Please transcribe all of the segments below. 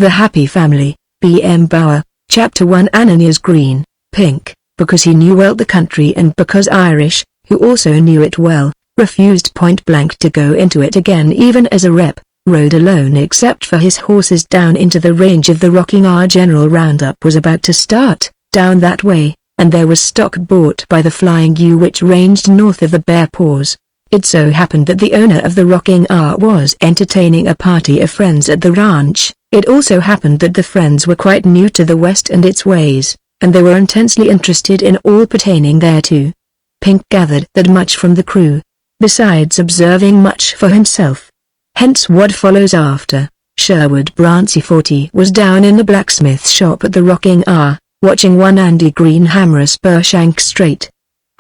The Happy Family, B.M. Bauer, Chapter 1. Ananias Green, pink, because he knew well the country and because Irish, who also knew it well, refused point-blank to go into it again even as a rep, rode alone except for his horses down into the range of the Rocking R. General Roundup was about to start, down that way, and there was stock bought by the Flying U which ranged north of the Bear Paws. It so happened that the owner of the Rocking R was entertaining a party of friends at the ranch. It also happened that the friends were quite new to the West and its ways, and they were intensely interested in all pertaining thereto. Pink gathered that much from the crew, besides observing much for himself. Hence what follows after. Sherwood Bransey was down in the blacksmith shop at the Rocking R, watching one Andy Green hammer a spur shank straight.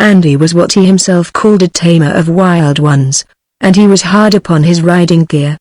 Andy was what he himself called a tamer of wild ones, and he was hard upon his riding gear.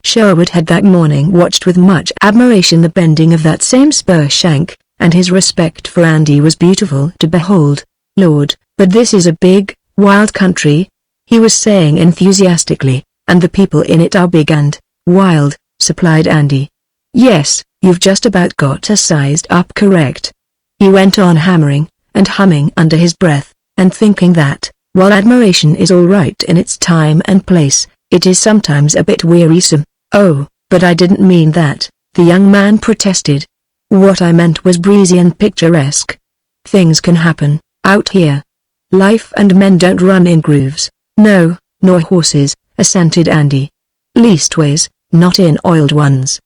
Sherwood had that morning watched with much admiration the bending of that same spur shank, and his respect for Andy was beautiful to behold. "Lord, but this is a big, wild country," he was saying enthusiastically, "and the people in it are big and wild," supplied Andy. "Yes, you've just about got us sized up correct." He went on hammering, and humming under his breath, and thinking that, while admiration is all right in its time and place, it is sometimes a bit wearisome. "Oh, but I didn't mean that," the young man protested. "What I meant was breezy and picturesque. Things can happen, out here. Life and men don't run in grooves." "No, nor horses," assented Andy. "Leastways, not in oiled ones."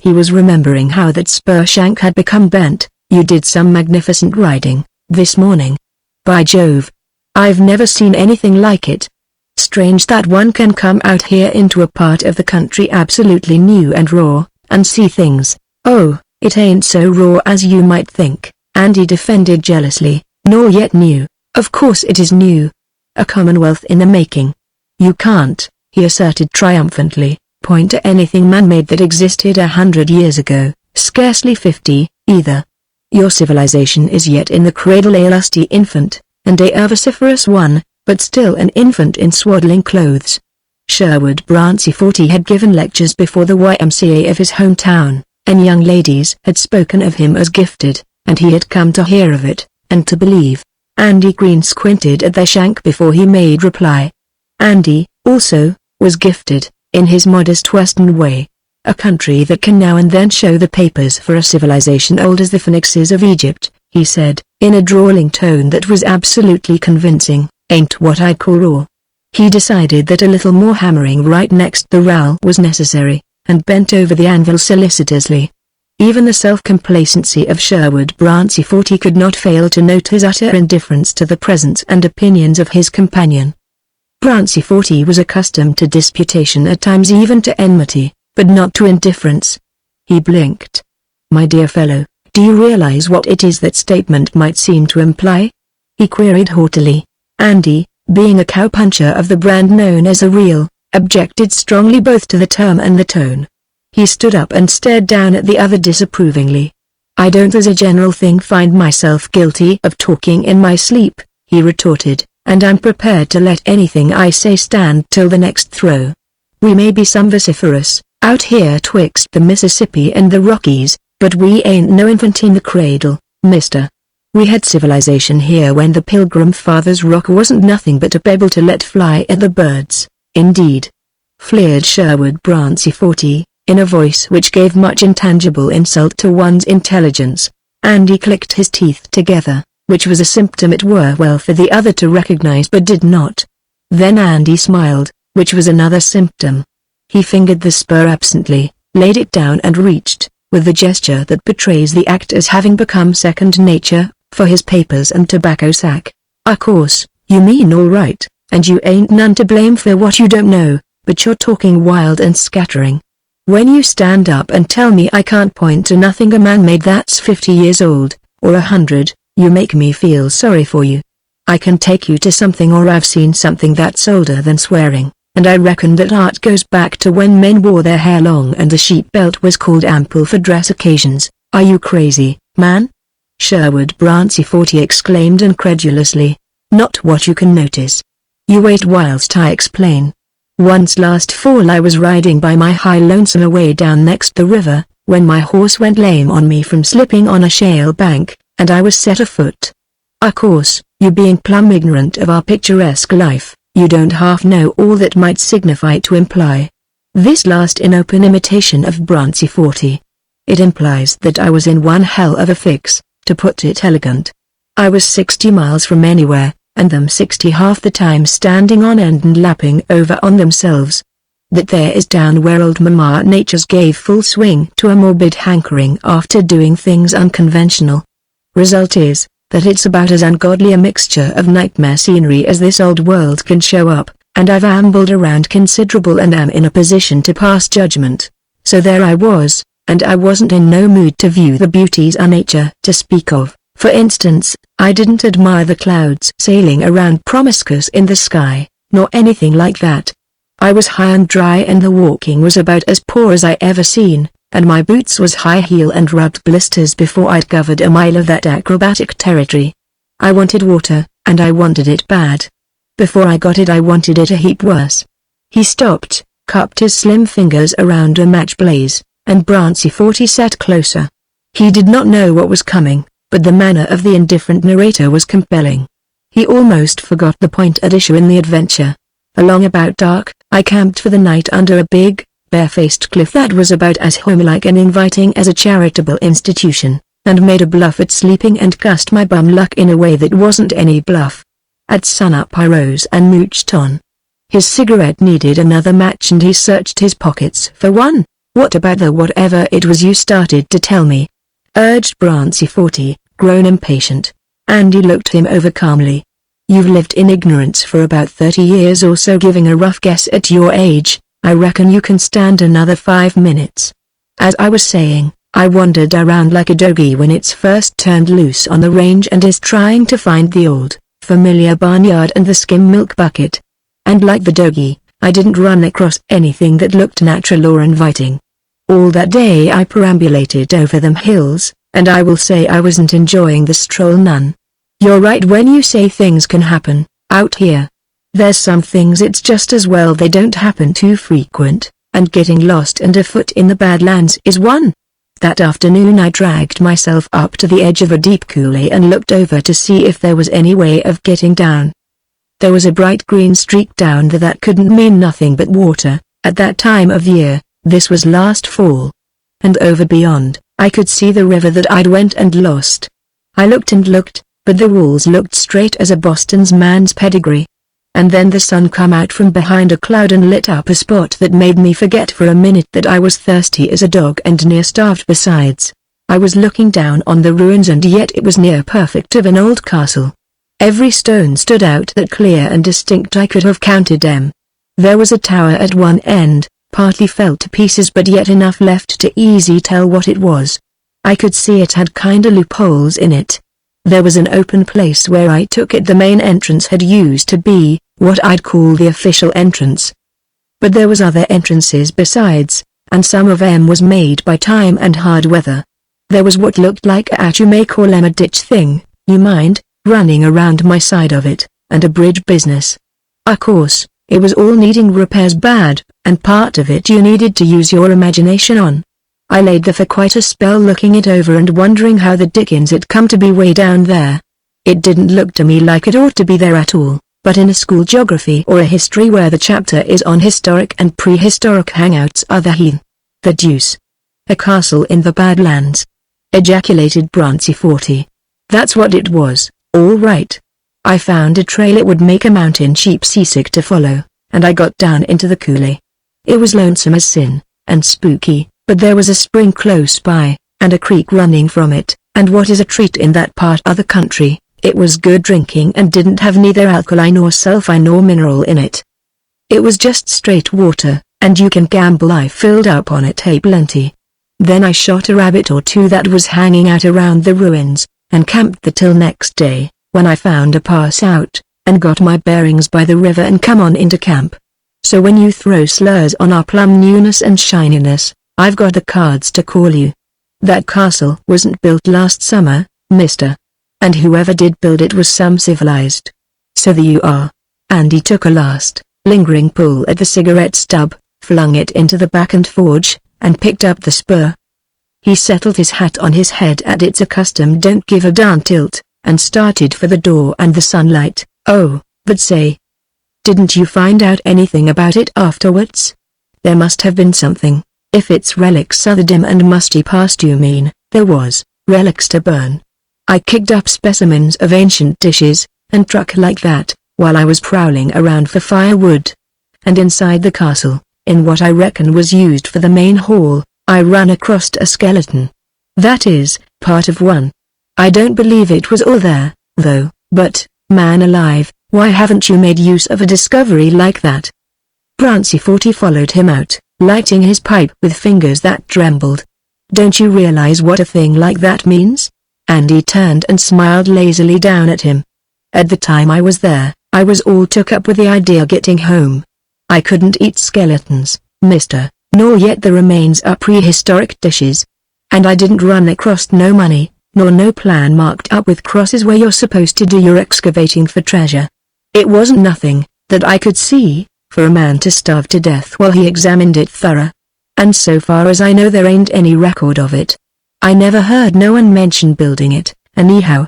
He was remembering how that spur shank had become bent. "You did some magnificent riding, this morning. By Jove! I've never seen anything like it. Strange that one can come out here into a part of the country absolutely new and raw, and see things." "Oh, it ain't so raw as you might think," Andy defended jealously, "nor yet new." "Of course it is new. A commonwealth in the making. You can't," he asserted triumphantly, "point to anything man-made that existed 100 years ago, scarcely 50, either. Your civilization is yet in the cradle, a lusty infant, and a vociferous one, but still an infant in swaddling clothes." Sherwood Bransey had given lectures before the YMCA of his hometown, and young ladies had spoken of him as gifted, and he had come to hear of it, and to believe. Andy Green squinted at their shank before he made reply. Andy, also, was gifted, in his modest Western way. "A country that can now and then show the papers for a civilization old as the phoenixes of Egypt," he said, in a drawling tone that was absolutely convincing, "ain't what I'd call raw." He decided that a little more hammering right next the rowel was necessary, and bent over the anvil solicitously. Even the self-complacency of Sherwood Bransey could not fail to note his utter indifference to the presence and opinions of his companion. Bransey was accustomed to disputation, at times even to enmity, but not to indifference. He blinked. "My dear fellow, do you realize what it is that statement might seem to imply?" he queried haughtily. Andy, being a cowpuncher of the brand known as a reel, objected strongly both to the term and the tone. He stood up and stared down at the other disapprovingly. "I don't as a general thing find myself guilty of talking in my sleep," he retorted, "and I'm prepared to let anything I say stand till the next throw. We may be some vociferous, out here twixt the Mississippi and the Rockies, but we ain't no infant in the cradle, mister. We had civilization here when the Pilgrim Fathers' rock wasn't nothing but a pebble to let fly at the birds." "Indeed," flared Sherwood Bransey, in a voice which gave much intangible insult to one's intelligence. Andy clicked his teeth together, which was a symptom it were well for the other to recognize but did not. Then Andy smiled, which was another symptom. He fingered the spur absently, laid it down and reached, with the gesture that betrays the act as having become second nature, for his papers and tobacco sack. "O' course, you mean all right, and you ain't none to blame for what you don't know, but you're talking wild and scattering. When you stand up and tell me I can't point to nothing a man made that's 50 years old, or 100, you make me feel sorry for you. I can take you to something, or I've seen something that's older than swearing, and I reckon that art goes back to when men wore their hair long and the sheep belt was called ample for dress occasions. Are you crazy, man?" Sherwood Bransey exclaimed incredulously. "Not what you can notice. You wait whilst I explain. Once last fall I was riding by my high lonesome away down next the river, when my horse went lame on me from slipping on a shale bank, and I was set afoot. Of course, you being plumb ignorant of our picturesque life, you don't half know all that might signify to imply. This last in open imitation of Brancy 40. It implies that I was in one hell of a fix, to put it elegant. I was 60 miles from anywhere, and them 60 half the time standing on end and lapping over on themselves. That there is down where old Mama Nature's gave full swing to a morbid hankering after doing things unconventional. Result is, that it's about as ungodly a mixture of nightmare scenery as this old world can show up, and I've ambled around considerable and am in a position to pass judgment. So there I was, and I wasn't in no mood to view the beauties of nature to speak of. For instance, I didn't admire the clouds sailing around promiscuous in the sky, nor anything like that. I was high and dry and the walking was about as poor as I ever seen, and my boots was high heel and rubbed blisters before I'd covered a mile of that acrobatic territory. I wanted water, and I wanted it bad. Before I got it I wanted it a heap worse. He stopped, cupped his slim fingers around a match blaze, and Brancy 40 sat closer. He did not know what was coming, but the manner of the indifferent narrator was compelling. He almost forgot the point at issue in the adventure. Along about dark, I camped for the night under a big, bare-faced cliff that was about as homelike and inviting as a charitable institution, and made a bluff at sleeping and cussed my bum luck in a way that wasn't any bluff. At sunup I rose and mooched on. His cigarette needed another match and he searched his pockets for one. What about the whatever it was you started to tell me? Urged Brancy 40, grown impatient. Andy looked him over calmly. You've lived in ignorance for about 30 years or so. Giving a rough guess at your age, I reckon you can stand another 5 minutes. As I was saying, I wandered around like a doggy when it's first turned loose on the range and is trying to find the old, familiar barnyard and the skim milk bucket. And like the doggy, I didn't run across anything that looked natural or inviting. All that day I perambulated over them hills, and I will say I wasn't enjoying the stroll none. You're right when you say things can happen, out here. There's some things it's just as well they don't happen too frequent, and getting lost and afoot in the Badlands is one. That afternoon I dragged myself up to the edge of a deep coulee and looked over to see if there was any way of getting down. There was a bright green streak down there that couldn't mean nothing but water, at that time of year. This was last fall. And over beyond, I could see the river that I'd went and lost. I looked and looked, but the walls looked straight as a Boston's man's pedigree. And then the sun come out from behind a cloud and lit up a spot that made me forget for a minute that I was thirsty as a dog and near starved besides. I was looking down on the ruins and yet it was near perfect of an old castle. Every stone stood out that clear and distinct I could have counted them. There was a tower at one end, partly fell to pieces but yet enough left to easy tell what it was. I could see it had kinda loopholes in it. There was an open place where I took it the main entrance had used to be, what I'd call the official entrance. But there was other entrances besides, and some of 'em was made by time and hard weather. There was what looked like a you may call 'em a ditch thing, you mind, running around my side of it, and a bridge business. Of course, it was all needing repairs bad, and part of it you needed to use your imagination on. I laid there for quite a spell looking it over and wondering how the dickens it come to be way down there. It didn't look to me like it ought to be there at all, but in a school geography or a history where the chapter is on historic and prehistoric hangouts are the heathen. The deuce. A castle in the Badlands. Ejaculated Brancy 40. That's what it was, all right. I found a trail it would make a mountain sheep seasick to follow, and I got down into the coulee. It was lonesome as sin, and spooky, but there was a spring close by, and a creek running from it, and what is a treat in that part of the country, it was good drinking and didn't have neither alkali nor sulfide nor mineral in it. It was just straight water, and you can gamble I filled up on it a plenty. Then I shot a rabbit or two that was hanging out around the ruins, and camped there till next day, when I found a pass out, and got my bearings by the river and come on into camp. So when you throw slurs on our plum newness and shininess, I've got the cards to call you. That castle wasn't built last summer, mister. And whoever did build it was some civilized. So there you are. Andy took a last, lingering pull at the cigarette stub, flung it into the back and forge, and picked up the spur. He settled his hat on his head at its accustomed don't give a darn tilt, and started for the door and the sunlight. Oh, but say, didn't you find out anything about it afterwards? There must have been something. If it's relics of the dim and musty past you mean, there was, relics to burn. I kicked up specimens of ancient dishes, and truck like that, while I was prowling around for firewood. And inside the castle, in what I reckon was used for the main hall, I ran across a skeleton. That is, part of one. I don't believe it was all there, though, but, man alive, why haven't you made use of a discovery like that? Bransey-40 followed him out, lighting his pipe with fingers that trembled. Don't you realize what a thing like that means? Andy turned and smiled lazily down at him. At the time I was there, I was all took up with the idea getting home. I couldn't eat skeletons, mister, nor yet the remains of prehistoric dishes. And I didn't run across no money, nor no plan marked up with crosses where you're supposed to do your excavating for treasure. It wasn't nothing, that I could see, for a man to starve to death while he examined it thorough. And so far as I know there ain't any record of it. I never heard no one mention building it, anyhow.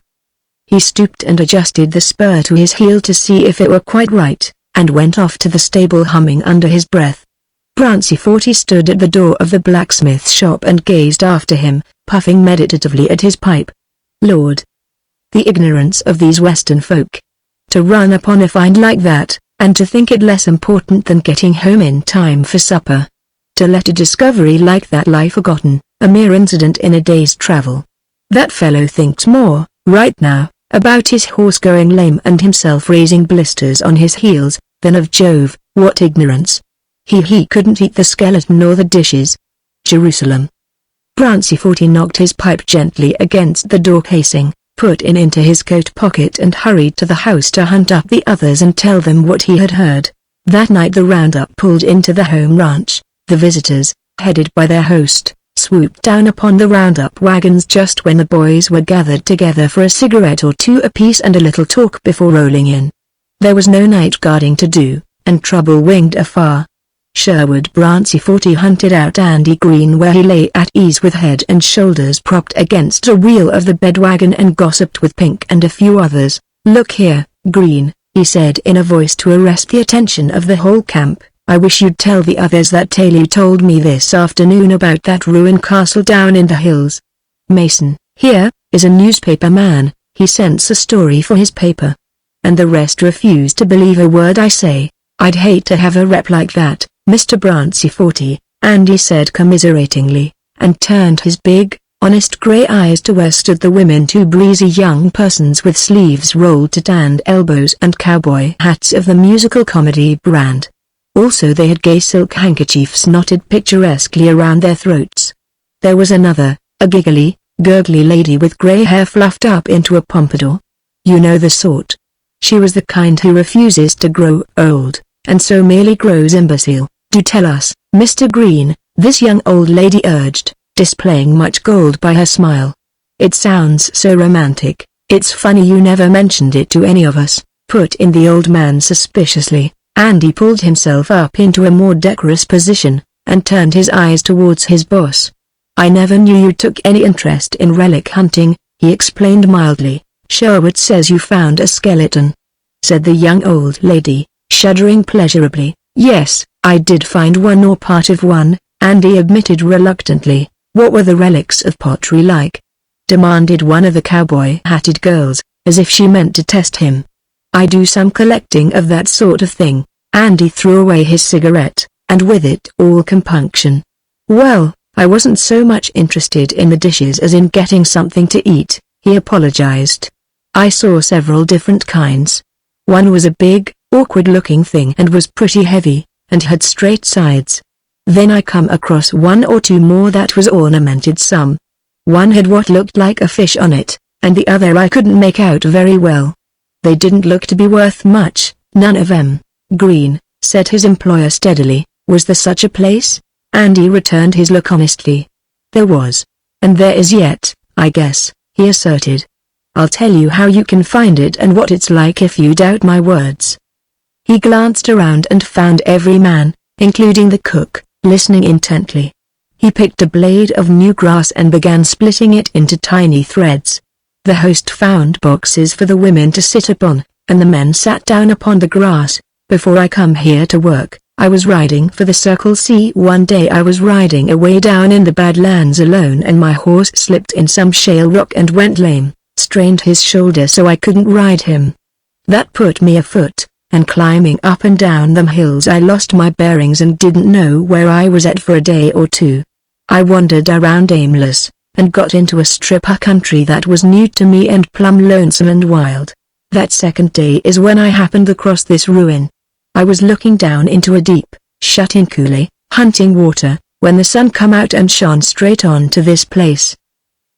He stooped and adjusted the spur to his heel to see if it were quite right, and went off to the stable humming under his breath. Bransey-40 stood at the door of the blacksmith shop and gazed after him, puffing meditatively at his pipe. Lord! The ignorance of these Western folk. To run upon a find like that, and to think it less important than getting home in time for supper. To let a discovery like that lie forgotten, a mere incident in a day's travel. That fellow thinks more, right now, about his horse going lame and himself raising blisters on his heels, than of Jove, what ignorance. He couldn't eat the skeleton or the dishes. Jerusalem. Bransey-40 knocked his pipe gently against the door casing, put it into his coat pocket and hurried to the house to hunt up the others and tell them what he had heard. That night the roundup pulled into the home ranch. The visitors, headed by their host, swooped down upon the roundup wagons just when the boys were gathered together for a cigarette or two apiece and a little talk before rolling in. There was no night guarding to do, and trouble winged afar. Sherwood Bransey-40 hunted out Andy Green where he lay at ease with head and shoulders propped against a wheel of the bed wagon and gossiped with Pink and a few others. Look here, Green, he said in a voice to arrest the attention of the whole camp. I wish you'd tell the others that tale you told me this afternoon about that ruined castle down in the hills. Mason, here, is a newspaper man, he sends a story for his paper. And the rest refuse to believe a word I say. I'd hate to have a rep like that, Mr. Bransey-40, Andy said commiseratingly, and turned his big, honest grey eyes to where stood the women, two breezy young persons with sleeves rolled to tanned elbows and cowboy hats of the musical comedy brand. Also they had gay silk handkerchiefs knotted picturesquely around their throats. There was another, a giggly, gurgly lady with grey hair fluffed up into a pompadour. You know the sort. She was the kind who refuses to grow old, and so merely grows imbecile. Do tell us, Mr. Green, this young old lady urged, displaying much gold by her smile. It sounds so romantic, it's funny you never mentioned it to any of us, put in the old man suspiciously. Andy pulled himself up into a more decorous position, and turned his eyes towards his boss. I never knew you took any interest in relic hunting, he explained mildly. Sherwood says you found a skeleton, said the young old lady, shuddering pleasurably. Yes, I did find one or part of one, Andy admitted reluctantly. What were the relics of pottery like? Demanded one of the cowboy-hatted girls, as if she meant to test him. I do some collecting of that sort of thing. Andy threw away his cigarette, and with it all compunction. Well, I wasn't so much interested in the dishes as in getting something to eat, he apologized. I saw several different kinds. One was a big, awkward-looking thing and was pretty heavy, and had straight sides. Then I come across one or two more that was ornamented some. One had what looked like a fish on it, and the other I couldn't make out very well. They didn't look to be worth much, none of 'em. Green, said his employer steadily, was there such a place? Andy returned his look honestly. There was. And there is yet, I guess, he asserted. I'll tell you how you can find it and what it's like if you doubt my words. He glanced around and found every man, including the cook, listening intently. He picked a blade of new grass and began splitting it into tiny threads. The host found boxes for the women to sit upon, and the men sat down upon the grass. Before I come here to work, I was riding for the Circle C. One day I was riding away down in the Badlands alone and my horse slipped in some shale rock and went lame, strained his shoulder so I couldn't ride him. That put me afoot, and climbing up and down them hills I lost my bearings and didn't know where I was at for a day or two. I wandered around aimless, and got into a strip of country that was new to me and plumb lonesome and wild. That second day is when I happened across this ruin. I was looking down into a deep, shut-in coulee, hunting water, when the sun come out and shone straight on to this place.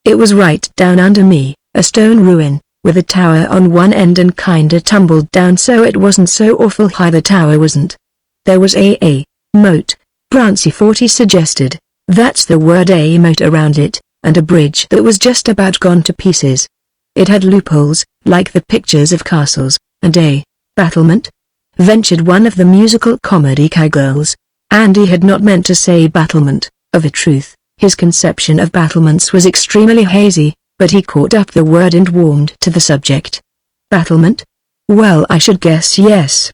It was right down under me, a stone ruin, with a tower on one end and kinda tumbled down so it wasn't so awful high the tower wasn't. There was a moat, Brancy 40 suggested, that's the word, a moat around it, and a bridge that was just about gone to pieces. It had loopholes, like the pictures of castles, and a battlement? Ventured one of the musical comedy cowgirls. Andy had not meant to say battlement, of a truth, his conception of battlements was extremely hazy, but he caught up the word and warmed to the subject. Battlement? Well, I should guess yes.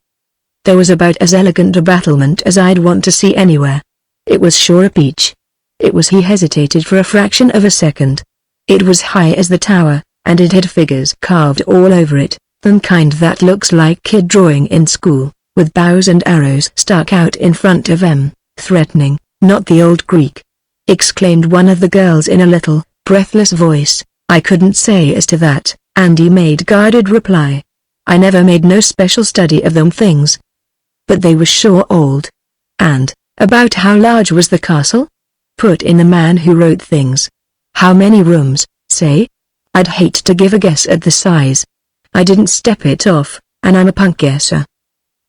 There was about as elegant a battlement as I'd want to see anywhere. It was sure a peach. He hesitated for a fraction of a second. It was high as the tower, and it had figures carved all over it. The kind that looks like kid drawing in school, with bows and arrows stuck out in front of them, threatening, not the old Greek. Exclaimed one of the girls in a little, breathless voice. I couldn't say as to that, Andy made guarded reply. I never made no special study of them things. But they were sure old. And, about how large was the castle? Put in the man who wrote things. How many rooms, say? I'd hate to give a guess at the size. I didn't step it off, and I'm a punk guesser.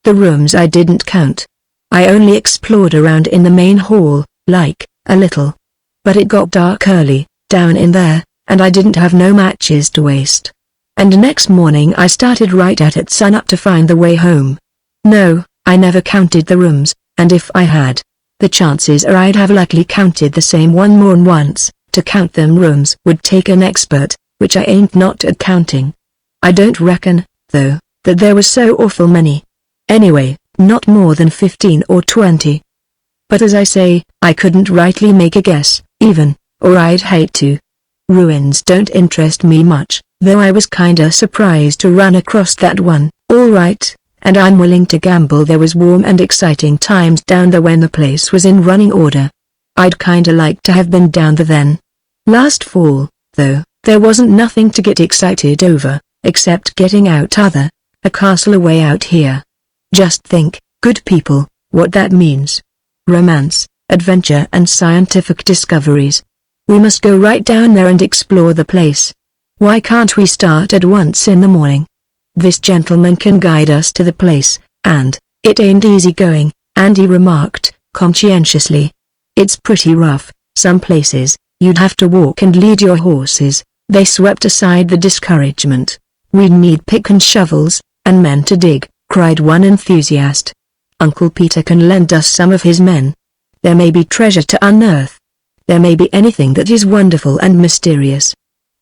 The rooms I didn't count. I only explored around in the main hall, like, a little. But it got dark early, down in there, and I didn't have no matches to waste. And next morning I started right at sunup to find the way home. No, I never counted the rooms, and if I had, the chances are I'd have likely counted the same one more than once. To count them rooms would take an expert, which I ain't not at counting. I don't reckon, though, that there was so awful many. Anyway, not more than 15 or 20. But as I say, I couldn't rightly make a guess, even, or I'd hate to. Ruins don't interest me much, though I was kinda surprised to run across that one, alright, and I'm willing to gamble there was warm and exciting times down there when the place was in running order. I'd kinda like to have been down there then. Last fall, though, there wasn't nothing to get excited over, except getting out a castle away out here. Just think, good people, what that means. Romance, adventure and scientific discoveries. We must go right down there and explore the place. Why can't we start at once in the morning? This gentleman can guide us to the place, and, it ain't easy going, Andy remarked, conscientiously. It's pretty rough, some places, you'd have to walk and lead your horses. They swept aside the discouragement. We'd need pick and shovels, and men to dig, cried one enthusiast. Uncle Peter can lend us some of his men. There may be treasure to unearth. There may be anything that is wonderful and mysterious.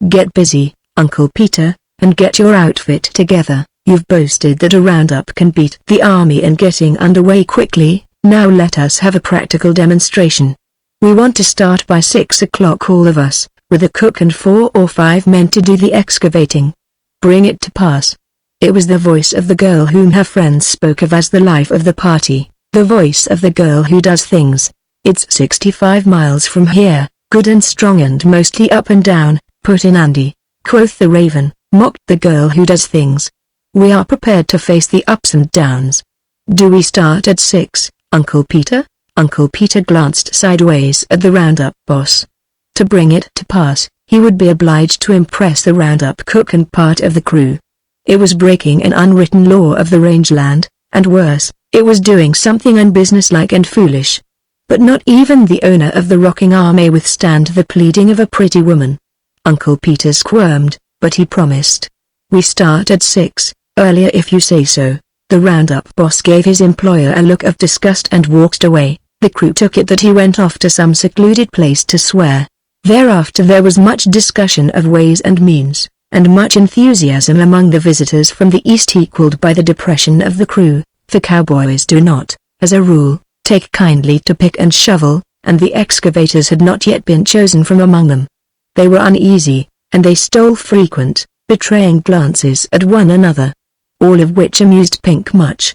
Get busy, Uncle Peter, and get your outfit together. You've boasted that a roundup can beat the army in getting underway quickly, now let us have a practical demonstration. We want to start by 6 o'clock all of us, with a cook and 4 or 5 men to do the excavating. Bring it to pass. It was the voice of the girl whom her friends spoke of as the life of the party, the voice of the girl who does things. It's 65 miles from here, good and strong and mostly up and down, put in Andy. Quoth the raven, mocked the girl who does things. We are prepared to face the ups and downs. Do we start at 6, Uncle Peter? Uncle Peter glanced sideways at the roundup boss. To bring it to pass, he would be obliged to impress the roundup cook and part of the crew. It was breaking an unwritten law of the rangeland, and worse, it was doing something unbusinesslike and foolish. But not even the owner of the rocking arm may withstand the pleading of a pretty woman. Uncle Peter squirmed, but he promised. We start at 6, earlier if you say so. The roundup boss gave his employer a look of disgust and walked away, The crew took it that he went off to some secluded place to swear. Thereafter there was much discussion of ways and means, and much enthusiasm among the visitors from the east equaled by the depression of the crew, for cowboys do not, as a rule, take kindly to pick and shovel, and the excavators had not yet been chosen from among them. They were uneasy, and they stole frequent, betraying glances at one another. All of which amused Pink much.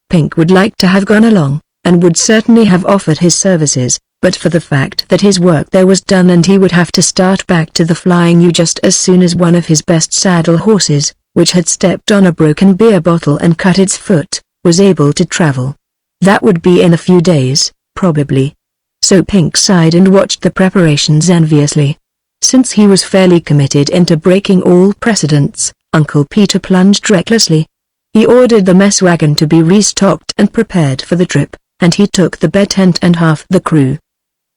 Pink would like to have gone along, and would certainly have offered his services, but for the fact that his work there was done and he would have to start back to the Flying U just as soon as one of his best saddle horses, which had stepped on a broken beer bottle and cut its foot, was able to travel. That would be in a few days, probably. So Pink sighed and watched the preparations enviously. Since he was fairly committed into breaking all precedents, Uncle Peter plunged recklessly. He ordered the mess wagon to be restocked and prepared for the trip, and he took the bed tent and half the crew.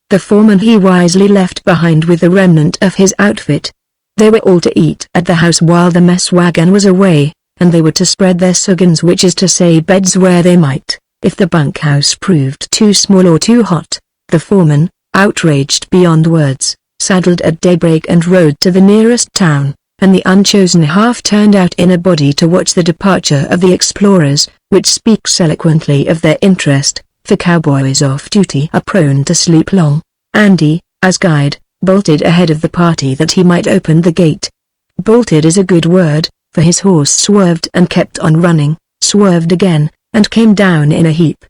The foreman he wisely left behind with the remnant of his outfit. They were all to eat at the house while the mess wagon was away, and they were to spread their suggins, which is to say beds where they might, if the bunkhouse proved too small or too hot. The foreman, outraged beyond words, saddled at daybreak and rode to the nearest town, and the unchosen half turned out in a body to watch the departure of the explorers, which speaks eloquently of their interest, for cowboys off duty are prone to sleep long. Andy, as guide, bolted ahead of the party that he might open the gate. Bolted is a good word, for his horse swerved and kept on running, swerved again, and came down in a heap.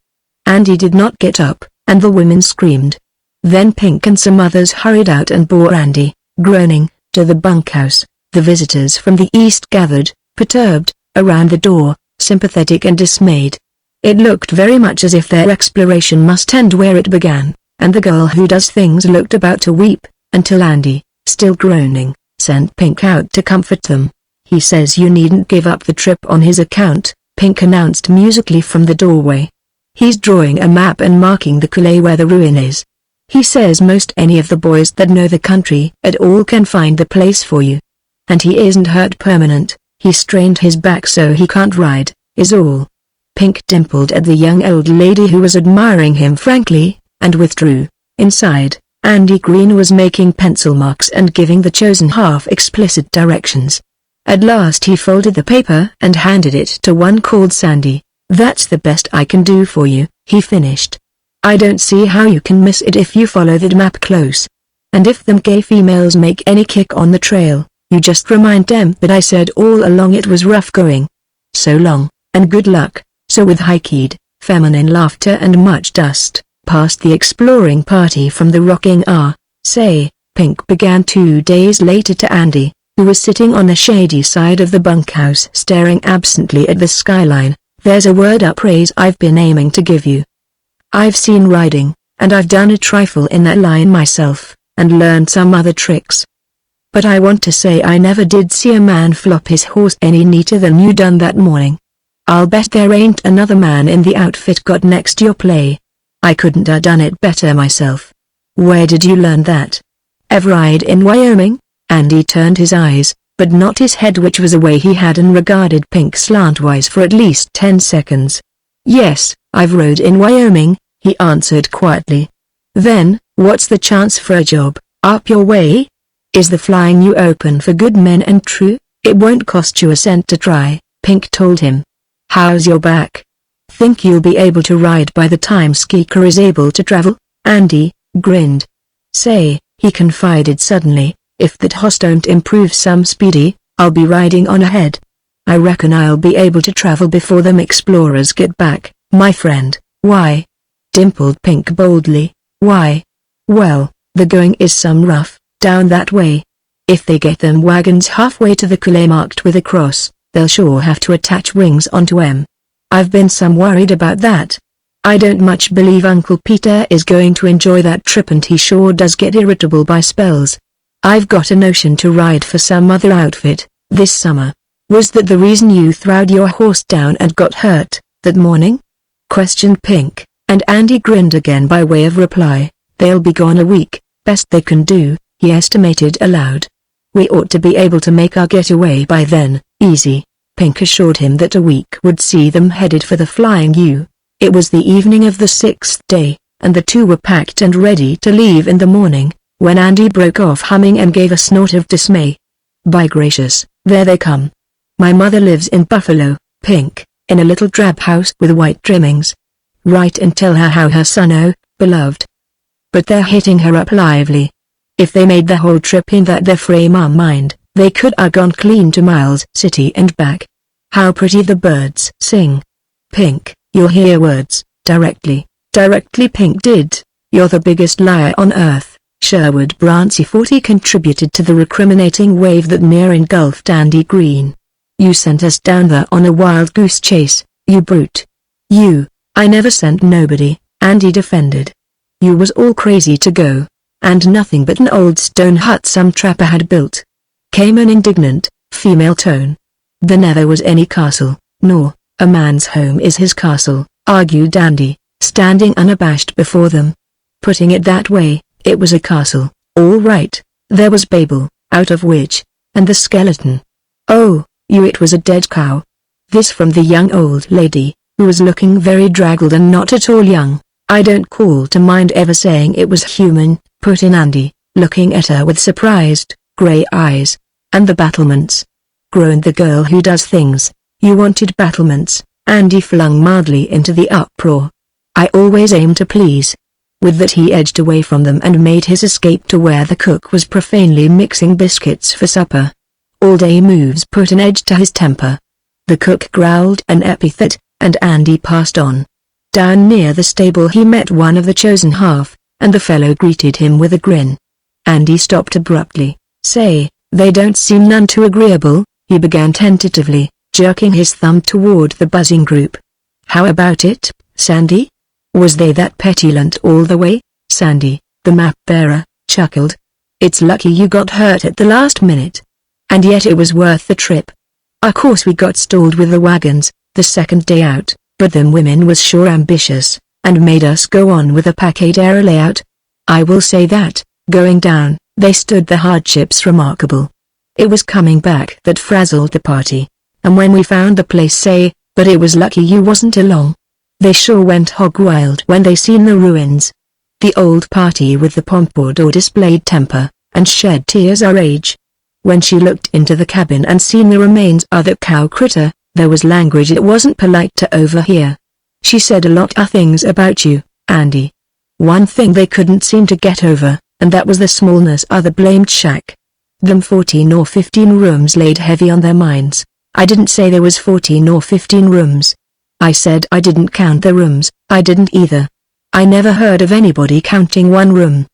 Andy did not get up, and the women screamed. Then Pink and some others hurried out and bore Andy, groaning, to the bunkhouse. The visitors from the east gathered, perturbed, around the door, sympathetic and dismayed. It looked very much as if their exploration must end where it began, and the girl who does things looked about to weep, until Andy, still groaning, sent Pink out to comfort them. He says you needn't give up the trip on his account, Pink announced musically from the doorway. He's drawing a map and marking the coulee where the ruin is. He says most any of the boys that know the country at all can find the place for you. And he isn't hurt permanent, he strained his back so he can't ride, is all. Pink dimpled at the young old lady who was admiring him frankly, and withdrew. Inside, Andy Green was making pencil marks and giving the chosen half explicit directions. At last he folded the paper and handed it to one called Sandy. That's the best I can do for you, he finished. I don't see how you can miss it if you follow that map close. And if them gay females make any kick on the trail, you just remind them that I said all along it was rough going. So long, and good luck. So with high-keyed, feminine laughter and much dust, past the exploring party from the rocking say, Pink began 2 days later to Andy, who was sitting on the shady side of the bunkhouse staring absently at the skyline. There's a word appraise I've been aiming to give you. I've seen riding, and I've done a trifle in that line myself, and learned some other tricks. But I want to say I never did see a man flop his horse any neater than you done that morning. I'll bet there ain't another man in the outfit got next your play. I couldn't a done it better myself. Where did you learn that? Ever ride in Wyoming? Andy turned his eyes, but not his head, which was away he had, and regarded Pink slantwise for at least 10 seconds. Yes, I've rode in Wyoming, he answered quietly. Then, what's the chance for a job, up your way? Is the Flying U open for good men and true? It won't cost you a cent to try, Pink told him. How's your back? Think you'll be able to ride by the time Skeeker is able to travel? Andy grinned. Say, he confided suddenly, if that hoss don't improve some speedy, I'll be riding on ahead. I reckon I'll be able to travel before them explorers get back, my friend. Why? Dimpled Pink boldly. Why? Well, the going is some rough, down that way. If they get them wagons halfway to the coulee marked with a cross, they'll sure have to attach wings onto 'em. I've been some worried about that. I don't much believe Uncle Peter is going to enjoy that trip, and he sure does get irritable by spells. I've got a notion to ride for some other outfit, this summer. Was that the reason you throwed your horse down and got hurt, that morning? Questioned Pink, and Andy grinned again by way of reply. They'll be gone a week, best they can do, he estimated aloud. We ought to be able to make our getaway by then, easy. Pink assured him that a week would see them headed for the Flying U. It was the evening of the 6th day, and the two were packed and ready to leave in the morning, when Andy broke off humming and gave a snort of dismay. By gracious, there they come. My mother lives in Buffalo, Pink, in a little drab house with white trimmings. Write and tell her how her son, oh, beloved. But they're hitting her up lively. If they made the whole trip in that their frame of mind, they could have gone clean to Miles City and back. How pretty the birds sing. Pink, you'll hear words, directly, Pink did. You're the biggest liar on earth. Sherwood Brancy 40 contributed to the recriminating wave that near engulfed Andy Green. You sent us down there on a wild goose chase, you brute. You, I never sent nobody, Andy defended. You was all crazy to go. And nothing but an old stone hut some trapper had built. Came an indignant, female tone. There never was any castle, nor, a man's home is his castle, argued Andy, standing unabashed before them. Putting it that way, it was a castle, all right. There was Babel, out of which, and the skeleton. Oh, it was a dead cow. This from the young old lady, who was looking very draggled and not at all young. I don't call to mind ever saying it was human, put in Andy, looking at her with surprised, grey eyes. And the battlements? Groaned the girl who does things. You wanted battlements, Andy flung mildly into the uproar. I always aim to please. With that he edged away from them and made his escape to where the cook was profanely mixing biscuits for supper. All-day moves put an edge to his temper. The cook growled an epithet, and Andy passed on. Down near the stable he met one of the chosen half, and the fellow greeted him with a grin. Andy stopped abruptly. Say, they don't seem none too agreeable, he began tentatively, jerking his thumb toward the buzzing group. How about it, Sandy? Was they that petulant all the way? Sandy, the map-bearer, chuckled. It's lucky you got hurt at the last minute. And yet it was worth the trip. Of course we got stalled with the wagons, the second day out, but them women was sure ambitious, and made us go on with a paquet-era layout. I will say that, going down, they stood the hardships remarkable. It was coming back that frazzled the party, and when we found the place but it was lucky you wasn't along. They sure went hog wild when they seen the ruins. The old party with the pompadour displayed temper, and shed tears of rage. When she looked into the cabin and seen the remains of that cow critter, there was language it wasn't polite to overhear. She said a lot of things about you, Andy. One thing they couldn't seem to get over, and that was the smallness of the blamed shack. Them 14 or 15 rooms laid heavy on their minds. I didn't say there was 14 or 15 rooms. I said I didn't count the rooms. I didn't either. I never heard of anybody counting one room.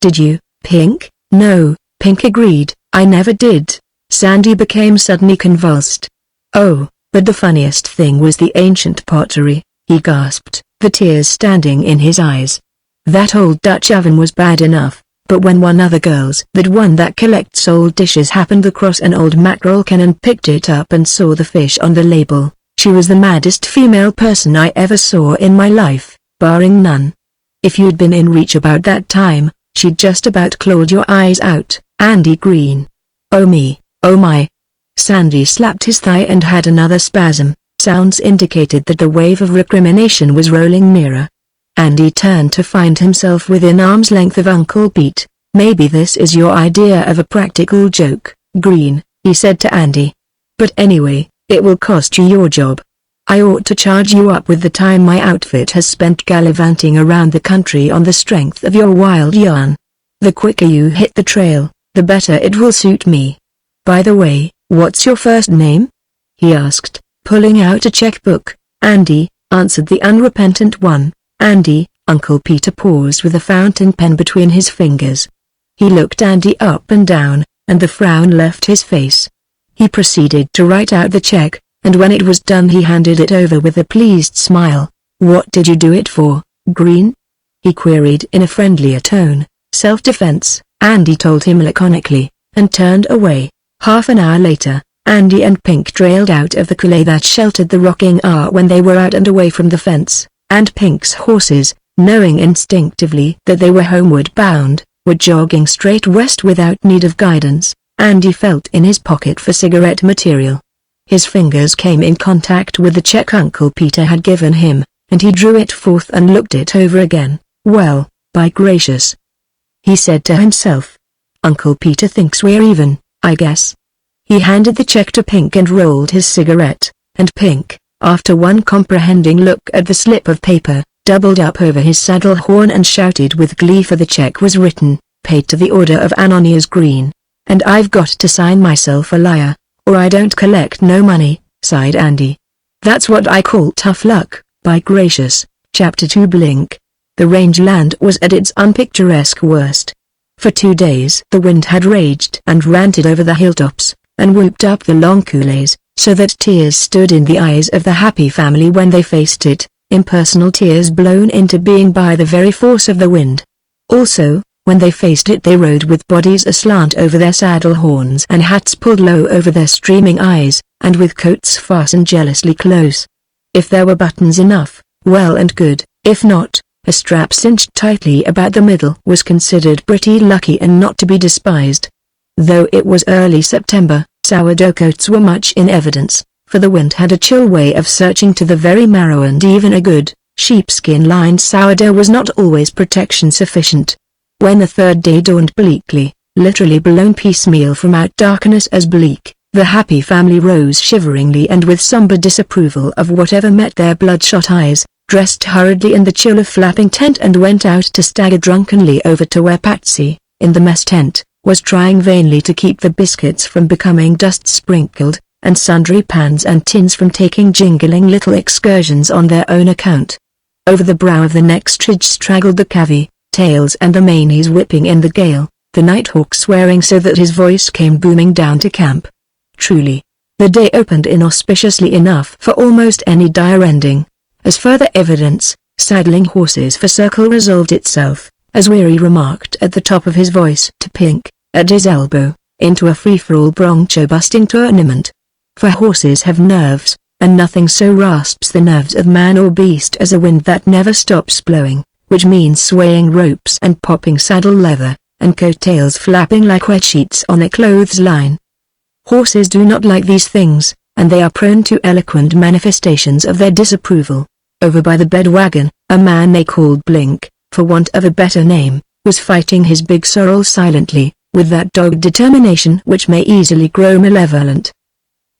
Did you, Pink? No, Pink agreed, I never did. Sandy became suddenly convulsed. Oh, but the funniest thing was the ancient pottery, he gasped, the tears standing in his eyes. That old Dutch oven was bad enough, but when one of the girls that collects old dishes happened across an old mackerel can and picked it up and saw the fish on the label, she was the maddest female person I ever saw in my life, barring none. If you'd been in reach about that time, she'd just about clawed your eyes out, Andy Green. Oh me, oh my. Sandy slapped his thigh and had another spasm. Sounds indicated that the wave of recrimination was rolling nearer. Andy turned to find himself within arm's length of Uncle Pete. Maybe this is your idea of a practical joke, Green, he said to Andy. But anyway, it will cost you your job. I ought to charge you up with the time my outfit has spent gallivanting around the country on the strength of your wild yarn. The quicker you hit the trail, the better it will suit me. By the way, what's your first name? He asked, pulling out a checkbook. Andy, answered the unrepentant one. Andy, Uncle Peter paused with a fountain pen between his fingers. He looked Andy up and down, and the frown left his face. He proceeded to write out the check, and when it was done he handed it over with a pleased smile. What did you do it for, Green? He queried in a friendlier tone. Self-defense, Andy told him laconically, and turned away. Half an hour later, Andy and Pink trailed out of the coulee that sheltered the rocking R when they were out and away from the fence, and Pink's horses, knowing instinctively that they were homeward bound, were jogging straight west without need of guidance. Andy felt in his pocket for cigarette material. His fingers came in contact with the check Uncle Peter had given him, and he drew it forth and looked it over again. Well, by gracious, he said to himself. Uncle Peter thinks we're even, I guess. He handed the check to Pink and rolled his cigarette, and Pink, after one comprehending look at the slip of paper, doubled up over his saddle horn and shouted with glee, for the check was written, paid to the Order of Ananias Green. And I've got to sign myself a liar, or I don't collect no money, sighed Andy. That's what I call tough luck, by gracious. Chapter 2 Blink. The rangeland was at its unpicturesque worst. For 2 days the wind had raged and ranted over the hilltops, and whooped up the long coulées, so that tears stood in the eyes of the happy family when they faced it, impersonal tears blown into being by the very force of the wind. Also, when they faced it they rode with bodies aslant over their saddle horns and hats pulled low over their streaming eyes, and with coats fastened jealously close. If there were buttons enough, well and good; if not, a strap cinched tightly about the middle was considered pretty lucky and not to be despised. Though it was early September, sourdough coats were much in evidence, for the wind had a chill way of searching to the very marrow, and even a good, sheepskin-lined sourdough was not always protection sufficient. When the third day dawned bleakly, literally blown piecemeal from out darkness as bleak, the happy family rose shiveringly and with somber disapproval of whatever met their bloodshot eyes, dressed hurriedly in the chill of flapping tent, and went out to stagger drunkenly over to where Patsy, in the mess tent, was trying vainly to keep the biscuits from becoming dust-sprinkled, and sundry pans and tins from taking jingling little excursions on their own account. Over the brow of the next ridge straggled the cavy tails and the mainies whipping in the gale, the nighthawk swearing so that his voice came booming down to camp. Truly, the day opened inauspiciously enough for almost any dire ending. As further evidence, saddling horses for Circle resolved itself, as Weary remarked at the top of his voice to Pink, at his elbow, into a free-for-all broncho-busting tournament. For horses have nerves, and nothing so rasps the nerves of man or beast as a wind that never stops blowing, which means swaying ropes and popping saddle leather, and coattails flapping like wet sheets on a clothesline. Horses do not like these things, and they are prone to eloquent manifestations of their disapproval. Over by the bed wagon, a man they called Blink, for want of a better name, was fighting his big sorrel silently, with that dogged determination which may easily grow malevolent.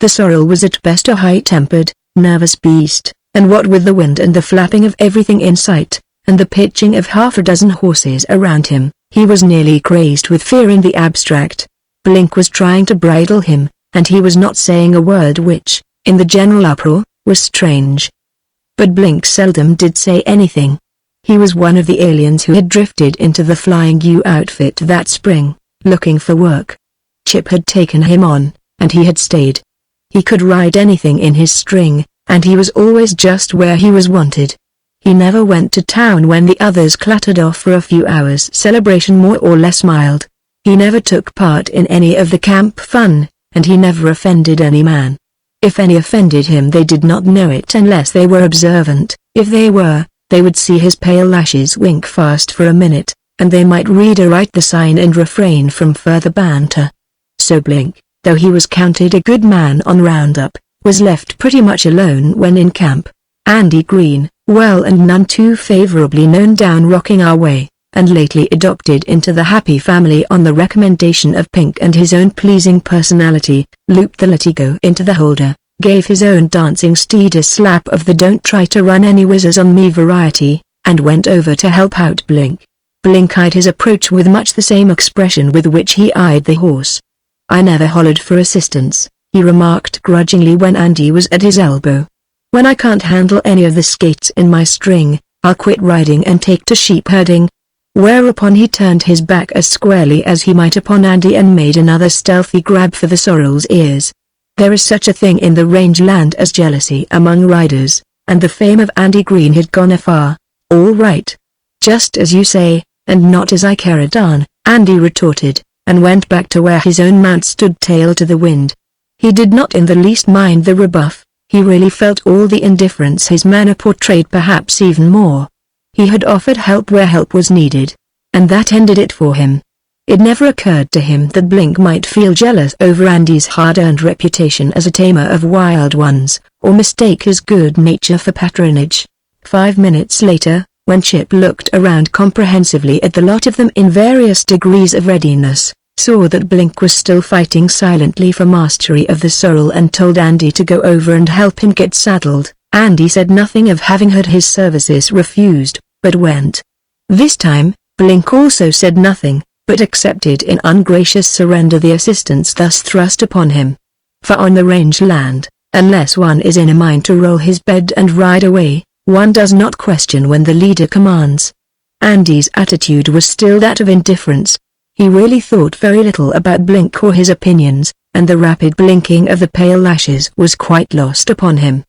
The sorrel was at best a high-tempered, nervous beast, and what with the wind and the flapping of everything in sight, and the pitching of half a dozen horses around him, he was nearly crazed with fear in the abstract. Blink was trying to bridle him, and he was not saying a word, which, in the general uproar, was strange. But Blink seldom did say anything. He was one of the aliens who had drifted into the Flying U outfit that spring, looking for work. Chip had taken him on, and he had stayed. He could ride anything in his string, and he was always just where he was wanted. He never went to town when the others clattered off for a few hours' celebration more or less mild. He never took part in any of the camp fun, and he never offended any man. If any offended him they did not know it unless they were observant. If they were, they would see his pale lashes wink fast for a minute, and they might read aright the sign and refrain from further banter. So Blink, though he was counted a good man on roundup, was left pretty much alone when in camp. Andy Green, well and none too favorably known down Rocking Our Way, and lately adopted into the happy family on the recommendation of Pink and his own pleasing personality, looped the Latigo into the holder, gave his own dancing steed a slap of the "don't try to run any whizzes on me" variety, and went over to help out Blink. Blink eyed his approach with much the same expression with which he eyed the horse. "I never hollered for assistance," he remarked grudgingly when Andy was at his elbow. "When I can't handle any of the skates in my string, I'll quit riding and take to sheep herding." Whereupon he turned his back as squarely as he might upon Andy and made another stealthy grab for the sorrel's ears. There is such a thing in the rangeland as jealousy among riders, and the fame of Andy Green had gone afar. "All right. Just as you say, and not as I care a darn," Andy retorted, and went back to where his own mount stood tail to the wind. He did not in the least mind the rebuff. He really felt all the indifference his manner portrayed, perhaps even more. He had offered help where help was needed, and that ended it for him. It never occurred to him that Blink might feel jealous over Andy's hard-earned reputation as a tamer of wild ones, or mistake his good nature for patronage. 5 minutes later, When Chip looked around comprehensively at the lot of them in various degrees of readiness, saw that Blink was still fighting silently for mastery of the sorrel and told Andy to go over and help him get saddled, Andy said nothing of having had his services refused, but went. This time, Blink also said nothing, but accepted in ungracious surrender the assistance thus thrust upon him. For on the range land, unless one is in a mind to roll his bed and ride away, one does not question when the leader commands. Andy's attitude was still that of indifference. He really thought very little about Blink or his opinions, and the rapid blinking of the pale lashes was quite lost upon him.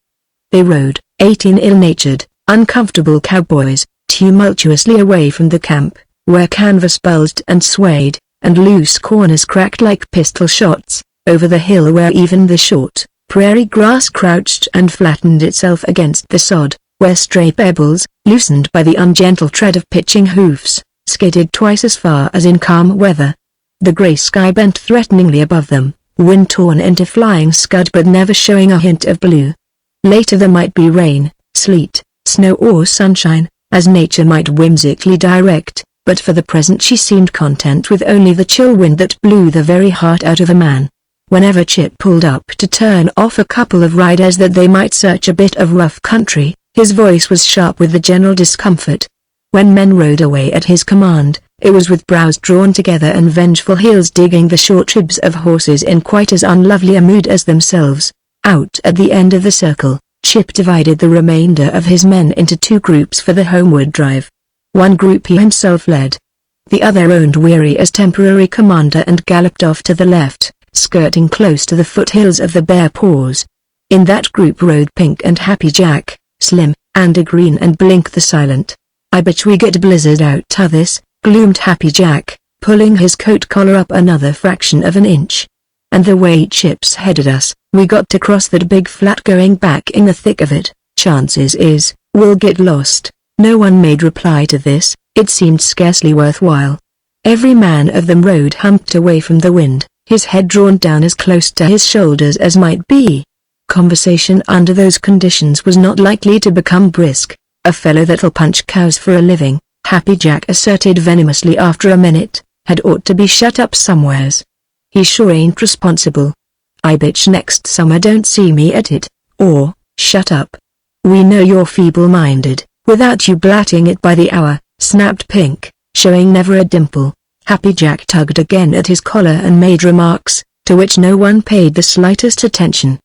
They rode, 18 ill-natured, uncomfortable cowboys, tumultuously away from the camp, where canvas bulged and swayed, and loose corners cracked like pistol shots, over the hill where even the short, prairie grass crouched and flattened itself against the sod, where stray pebbles, loosened by the ungentle tread of pitching hoofs, skidded twice as far as in calm weather. The grey sky bent threateningly above them, wind torn into flying scud but never showing a hint of blue. Later there might be rain, sleet, snow or sunshine, as nature might whimsically direct, but for the present she seemed content with only the chill wind that blew the very heart out of a man. Whenever Chip pulled up to turn off a couple of riders that they might search a bit of rough country, his voice was sharp with the general discomfort. When men rode away at his command, it was with brows drawn together and vengeful heels digging the short ribs of horses in quite as unlovely a mood as themselves. Out at the end of the circle, Chip divided the remainder of his men into two groups for the homeward drive. One group he himself led. The other owned Weary as temporary commander and galloped off to the left, skirting close to the foothills of the Bear Paws. In that group rode Pink and Happy Jack, Slim, Andy Green and Blink the Silent. "I bet we get blizzard out to this," gloomed Happy Jack, pulling his coat collar up another fraction of an inch. "And the way Chip's headed us, we got to cross that big flat going back in the thick of it, chances is, we'll get lost." No one made reply to this, it seemed scarcely worthwhile. Every man of them rode humped away from the wind, his head drawn down as close to his shoulders as might be. Conversation under those conditions was not likely to become brisk. "A fellow that'll punch cows for a living," Happy Jack asserted venomously after a minute, "had ought to be shut up somewheres. He sure ain't responsible. I bitch next summer don't see me at it, or, shut up. We know you're feeble-minded, without you blatting it by the hour," snapped Pink, showing never a dimple. Happy Jack tugged again at his collar and made remarks, to which no one paid the slightest attention.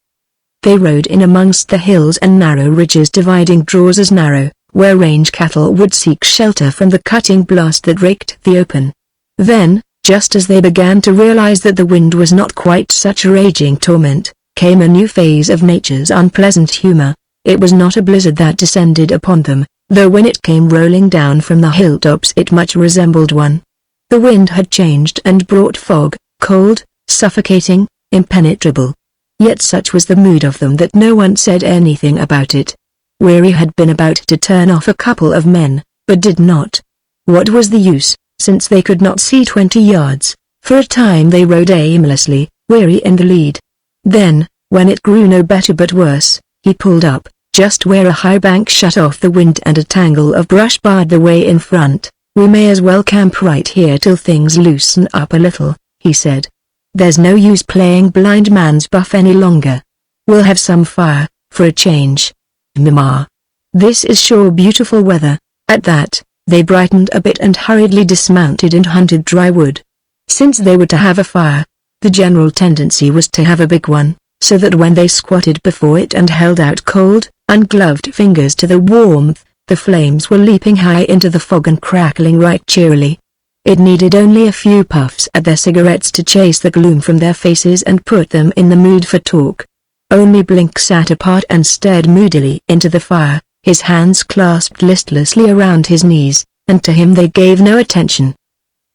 They rode in amongst the hills and narrow ridges dividing draws as narrow, where range cattle would seek shelter from the cutting blast that raked the open. Then, just as they began to realize that the wind was not quite such a raging torment, came a new phase of nature's unpleasant humor. It was not a blizzard that descended upon them, though when it came rolling down from the hilltops it much resembled one. The wind had changed and brought fog, cold, suffocating, impenetrable. Yet such was the mood of them that no one said anything about it. Weary had been about to turn off a couple of men, but did not. What was the use, since they could not see 20 yards? For a time they rode aimlessly, Weary in the lead. Then, when it grew no better but worse, he pulled up, just where a high bank shut off the wind and a tangle of brush barred the way in front. "We may as well camp right here till things loosen up a little," he said. "There's no use playing blind man's buff any longer. We'll have some fire, for a change. Mama. This is sure beautiful weather." At that, they brightened a bit and hurriedly dismounted and hunted dry wood. Since they were to have a fire, the general tendency was to have a big one, so that when they squatted before it and held out cold, ungloved fingers to the warmth, the flames were leaping high into the fog and crackling right cheerily. It needed only a few puffs at their cigarettes to chase the gloom from their faces and put them in the mood for talk. Only Blink sat apart and stared moodily into the fire, his hands clasped listlessly around his knees, and to him they gave no attention.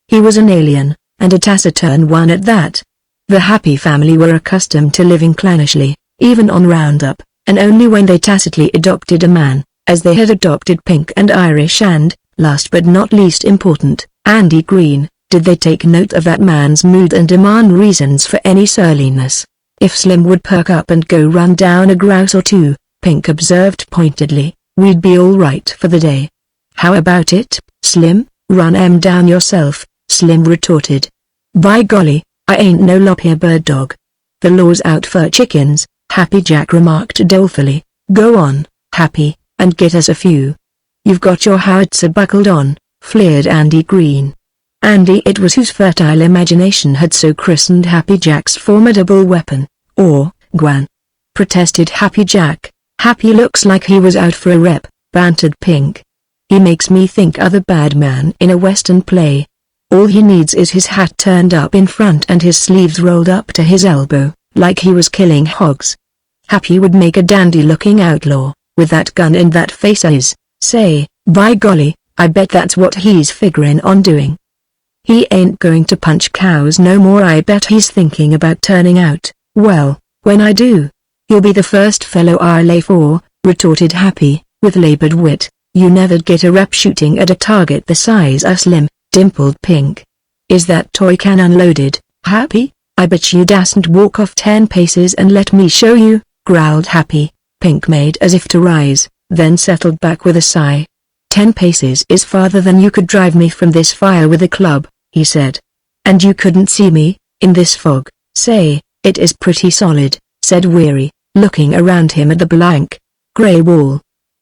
He was an alien, and a taciturn one at that. The Happy family were accustomed to living clanishly, even on roundup, and only when they tacitly adopted a man, as they had adopted Pink and Irish and, last but not least important, Andy Green, did they take note of that man's mood and demand reasons for any surliness. If Slim would perk up and go run down a grouse or two, Pink observed pointedly, we'd be all right for the day. How about it, Slim? Run 'em down yourself, Slim retorted. By golly, I ain't no lop-ear bird dog. The law's out for chickens, Happy Jack remarked dolefully. Go on, Happy, and get us a few. You've got your howitzer buckled on, flared Andy Green. Andy it was whose fertile imagination had so christened Happy Jack's formidable weapon, or, Gwan. Protested Happy Jack. Happy looks like he was out for a rep, bantered Pink. He makes me think of a bad man in a western play. All he needs is his hat turned up in front and his sleeves rolled up to his elbow, like he was killing hogs. Happy would make a dandy-looking outlaw, with that gun and that face of his. Say, by golly, I bet that's what he's figuring on doing. He ain't going to punch cows no more. I bet he's thinking about turning out. Well, when I do, you'll be the first fellow I'll lay for, retorted Happy, with labored wit. You never'd get a rep shooting at a target the size of Slim, dimpled Pink. Is that toy cannon loaded, Happy? I bet you dasn't walk off 10 paces and let me show you, growled Happy. Pink made as if to rise, then settled back with a sigh. 10 paces is farther than you could drive me from this fire with a club, he said. And you couldn't see me, in this fog. Say, it is pretty solid, said Weary, looking around him at the blank, grey wall.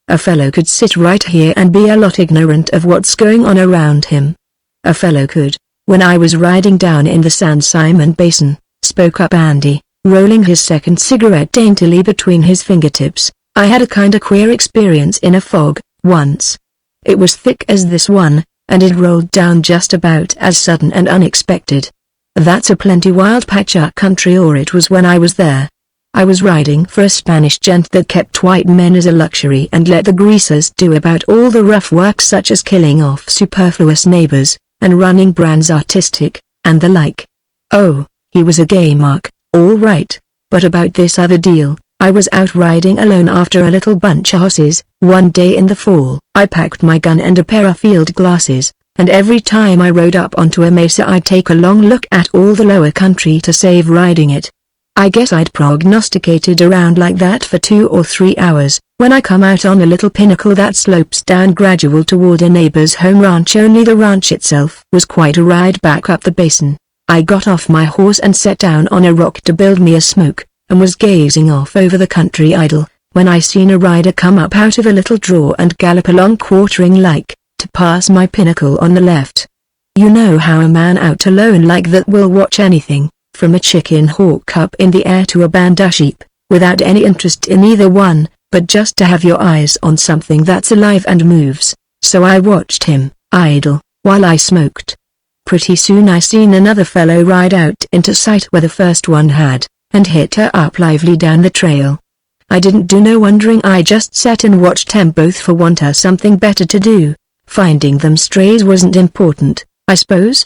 A fellow could sit right here and be a lot ignorant of what's going on around him. A fellow could. When I was riding down in the San Simon Basin, spoke up Andy, rolling his second cigarette daintily between his fingertips, I had a kinda queer experience in a fog, once. It was thick as this one, and it rolled down just about as sudden and unexpected. That's a plenty wild patch of country, or it was when I was there. I was riding for a Spanish gent that kept white men as a luxury and let the greasers do about all the rough work, such as killing off superfluous neighbors, and running brands artistic, and the like. Oh, he was a gay mark, all right, but about this other deal, I was out riding alone after a little bunch of horses, one day in the fall. I packed my gun and a pair of field glasses, and every time I rode up onto a mesa I'd take a long look at all the lower country to save riding it. I guess I'd prognosticated around like that for 2 or 3 hours, when I come out on a little pinnacle that slopes down gradual toward a neighbor's home ranch. Only the ranch itself was quite a ride back up the basin. I got off my horse and sat down on a rock to build me a smoke, and was gazing off over the country idle, when I seen a rider come up out of a little draw and gallop along quartering like, to pass my pinnacle on the left. You know how a man out alone like that will watch anything, from a chicken hawk up in the air to a band of sheep, without any interest in either one, but just to have your eyes on something that's alive and moves. So I watched him, idle, while I smoked. Pretty soon I seen another fellow ride out into sight where the first one had, and hit her up lively down the trail. I didn't do no wondering, I just sat and watched them both for want of something better to do. Finding them strays wasn't important, I suppose?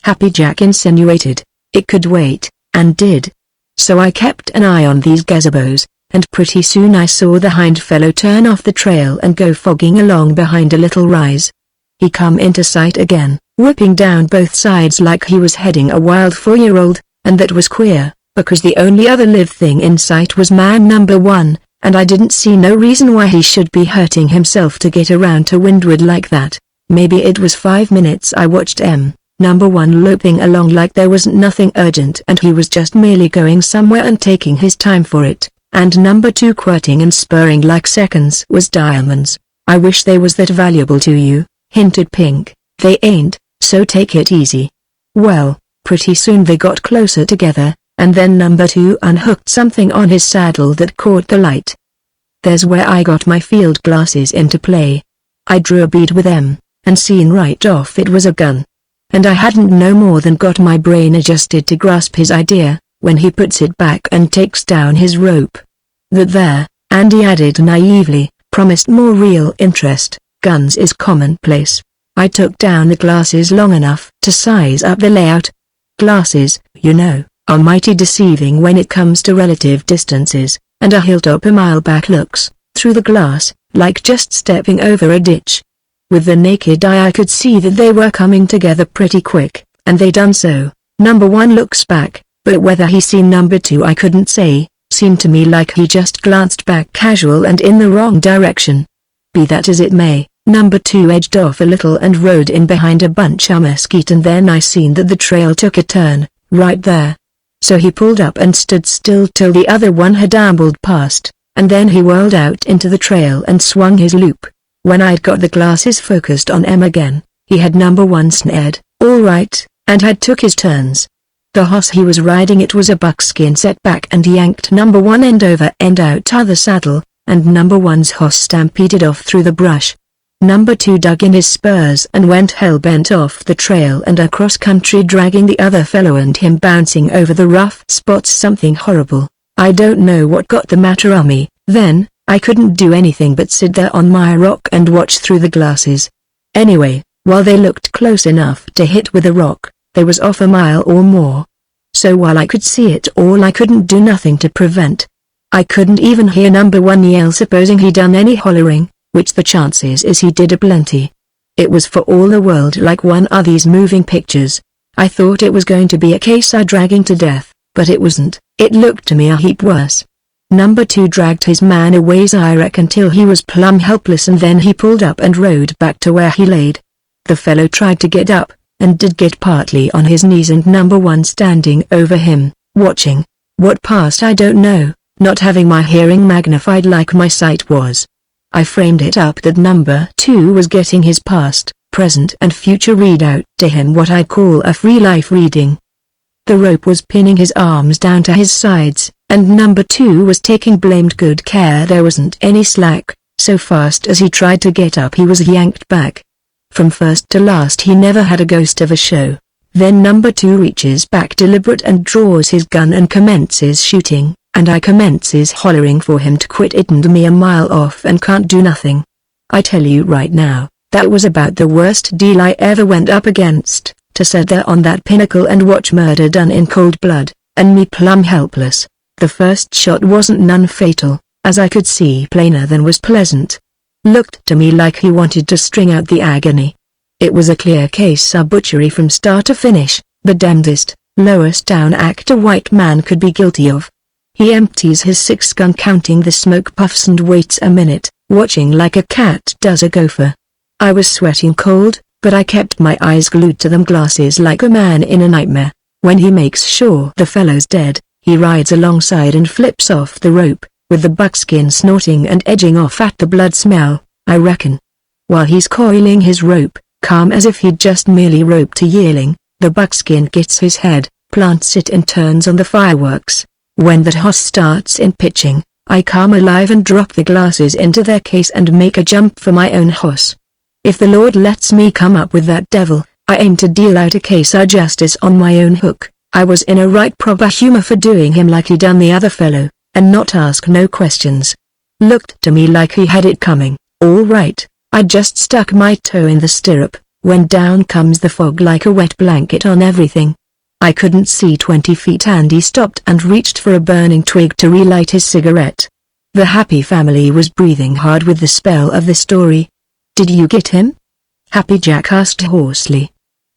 Happy Jack insinuated. It could wait, and did. So I kept an eye on these gazebos, and pretty soon I saw the hind fellow turn off the trail and go fogging along behind a little rise. He come into sight again, whipping down both sides like he was heading a wild 4-year-old, and that was queer, because the only other live thing in sight was man number 1, and I didn't see no reason why he should be hurting himself to get around to windward like that. Maybe it was 5 minutes I watched number 1 loping along like there wasn't nothing urgent and he was just merely going somewhere and taking his time for it, and number 2 quirting and spurring like seconds was diamonds. I wish they was that valuable to you, hinted Pink. They ain't, so take it easy. Well, pretty soon they got closer together, and then number 2 unhooked something on his saddle that caught the light. There's where I got my field glasses into play. I drew a bead with them, and seen right off it was a gun. And I hadn't no more than got my brain adjusted to grasp his idea, when he puts it back and takes down his rope. That there, Andy added naively, promised more real interest. Guns is commonplace. I took down the glasses long enough to size up the layout. Glasses, you know, are mighty deceiving when it comes to relative distances, and a hilltop a mile back looks, through the glass, like just stepping over a ditch. With the naked eye I could see that they were coming together pretty quick, and they done so. Number 1 looks back, but whether he seen number 2 I couldn't say. Seemed to me like he just glanced back casual and in the wrong direction. Be that as it may, Number 2 edged off a little and rode in behind a bunch of mesquite, and then I seen that the trail took a turn, right there. So he pulled up and stood still till the other one had ambled past, and then he whirled out into the trail and swung his loop. When I'd got the glasses focused on M again, he had number 1 snared, all right, and had took his turns. The horse he was riding, it was a buckskin, set back and yanked number 1 end over end out of the saddle, and number 1's horse stampeded off through the brush. Number 2 dug in his spurs and went hell-bent off the trail and across country, dragging the other fellow and him bouncing over the rough spots. Something horrible. I don't know what got the matter on me. Then, I couldn't do anything but sit there on my rock and watch through the glasses. Anyway, while they looked close enough to hit with a rock, they was off a mile or more. So while I could see it all, I couldn't do nothing to prevent. I couldn't even hear number 1 yell, supposing he done any hollering, which the chances is he did a plenty. It was for all the world like one of these moving pictures. I thought it was going to be a case of dragging to death, but it wasn't. It looked to me a heap worse. Number 2 dragged his man a ways, I reckon, till he was plumb helpless, and then he pulled up and rode back to where he laid. The fellow tried to get up, and did get partly on his knees, and number 1 standing over him, watching. What passed I don't know, not having my hearing magnified like my sight was. I framed it up that number 2 was getting his past, present and future readout to him, what I call a free life reading. The rope was pinning his arms down to his sides, and number 2 was taking blamed good care there wasn't any slack. So fast as he tried to get up, he was yanked back. From first to last he never had a ghost of a show. Then number 2 reaches back deliberate and draws his gun and commences shooting, and I commences hollering for him to quit it, and me a mile off and can't do nothing. I tell you right now, that was about the worst deal I ever went up against, to sit there on that pinnacle and watch murder done in cold blood, and me plumb helpless. The first shot wasn't none fatal, as I could see plainer than was pleasant. Looked to me like he wanted to string out the agony. It was a clear case of butchery from start to finish, the damnedest, lowest down act a white man could be guilty of. He empties his 6-gun, counting the smoke puffs, and waits a minute, watching like a cat does a gopher. I was sweating cold, but I kept my eyes glued to them glasses like a man in a nightmare. When he makes sure the fellow's dead, he rides alongside and flips off the rope, with the buckskin snorting and edging off at the blood smell, I reckon. While he's coiling his rope, calm as if he'd just merely roped a yearling, the buckskin gets his head, plants it and turns on the fireworks. When that hoss starts in pitching, I come alive and drop the glasses into their case and make a jump for my own hoss. If the Lord lets me come up with that devil, I aim to deal out a case of justice on my own hook. I was in a right proper humor for doing him like he done the other fellow, and not ask no questions. Looked to me like he had it coming. All right, I just stuck my toe in the stirrup, when down comes the fog like a wet blanket on everything. I couldn't see 20 feet, and he stopped and reached for a burning twig to relight his cigarette. The happy family was breathing hard with the spell of the story. "Did you get him?" Happy Jack asked hoarsely.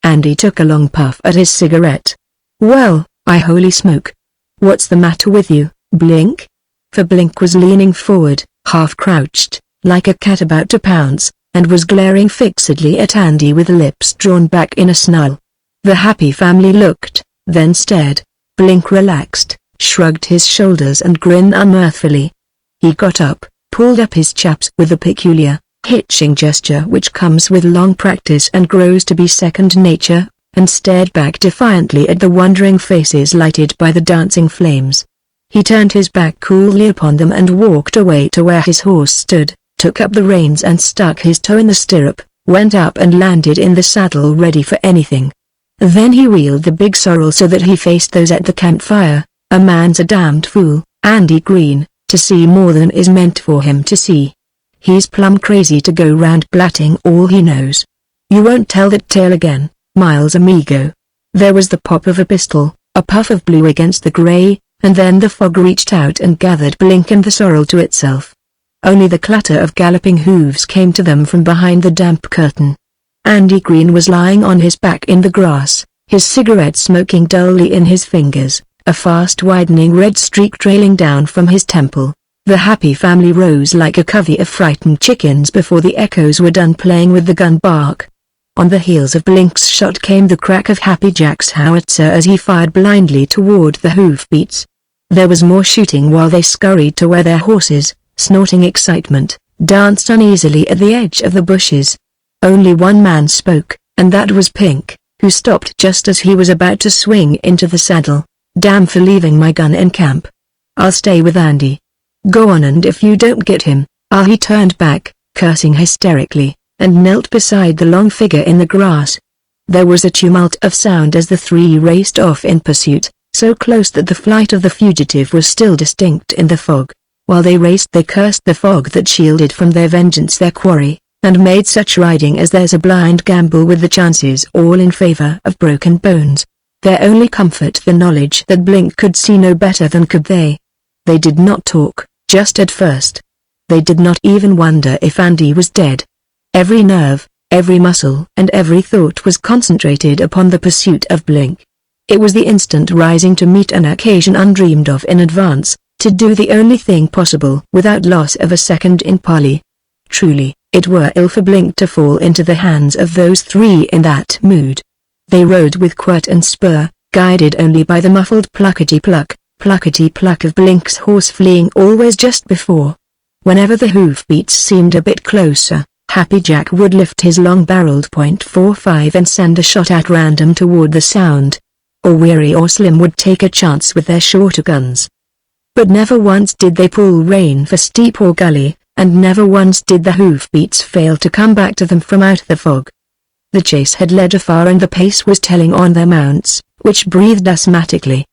Andy took a long puff at his cigarette. "Well, I holy smoke. What's the matter with you, Blink?" For Blink was leaning forward, half crouched, like a cat about to pounce, and was glaring fixedly at Andy with lips drawn back in a snarl. The happy family looked, then stared. Blink relaxed, shrugged his shoulders and grinned unmirthfully. He got up, pulled up his chaps with a peculiar, hitching gesture which comes with long practice and grows to be second nature, and stared back defiantly at the wondering faces lighted by the dancing flames. He turned his back coolly upon them and walked away to where his horse stood, took up the reins and stuck his toe in the stirrup, went up and landed in the saddle ready for anything. Then he wheeled the big sorrel so that he faced those at the campfire. "A man's a damned fool, Andy Green, to see more than is meant for him to see. He's plumb crazy to go round blatting all he knows. You won't tell that tale again, Miles amigo." There was the pop of a pistol, a puff of blue against the gray, and then the fog reached out and gathered Blink and the sorrel to itself. Only the clatter of galloping hooves came to them from behind the damp curtain. Andy Green was lying on his back in the grass, his cigarette smoking dully in his fingers, a fast widening red streak trailing down from his temple. The happy family rose like a covey of frightened chickens before the echoes were done playing with the gun bark. On the heels of Blink's shot came the crack of Happy Jack's howitzer as he fired blindly toward the hoofbeats. There was more shooting while they scurried to where their horses, snorting excitement, danced uneasily at the edge of the bushes. Only one man spoke, and that was Pink, who stopped just as he was about to swing into the saddle. "Damn for leaving my gun in camp. I'll stay with Andy. Go on, and if you don't get him, he turned back, cursing hysterically, and knelt beside the long figure in the grass. There was a tumult of sound as the three raced off in pursuit, so close that the flight of the fugitive was still distinct in the fog. While they raced they cursed the fog that shielded from their vengeance their quarry, and made such riding as theirs a blind gamble with the chances all in favor of broken bones. Their only comfort the knowledge that Blink could see no better than could they. They did not talk, just at first. They did not even wonder if Andy was dead. Every nerve, every muscle and every thought was concentrated upon the pursuit of Blink. It was the instant rising to meet an occasion undreamed of in advance, to do the only thing possible without loss of a second in parley. Truly, it were ill for Blink to fall into the hands of those three in that mood. They rode with quirt and spur, guided only by the muffled pluckety-pluck of Blink's horse fleeing always just before. Whenever the hoofbeats seemed a bit closer, Happy Jack would lift his long-barreled .45 and send a shot at random toward the sound. Or Weary or Slim would take a chance with their shorter guns. But never once did they pull rein for steep or gully, and never once did the hoofbeats fail to come back to them from out the fog. The chase had led afar and the pace was telling on their mounts, which breathed asthmatically.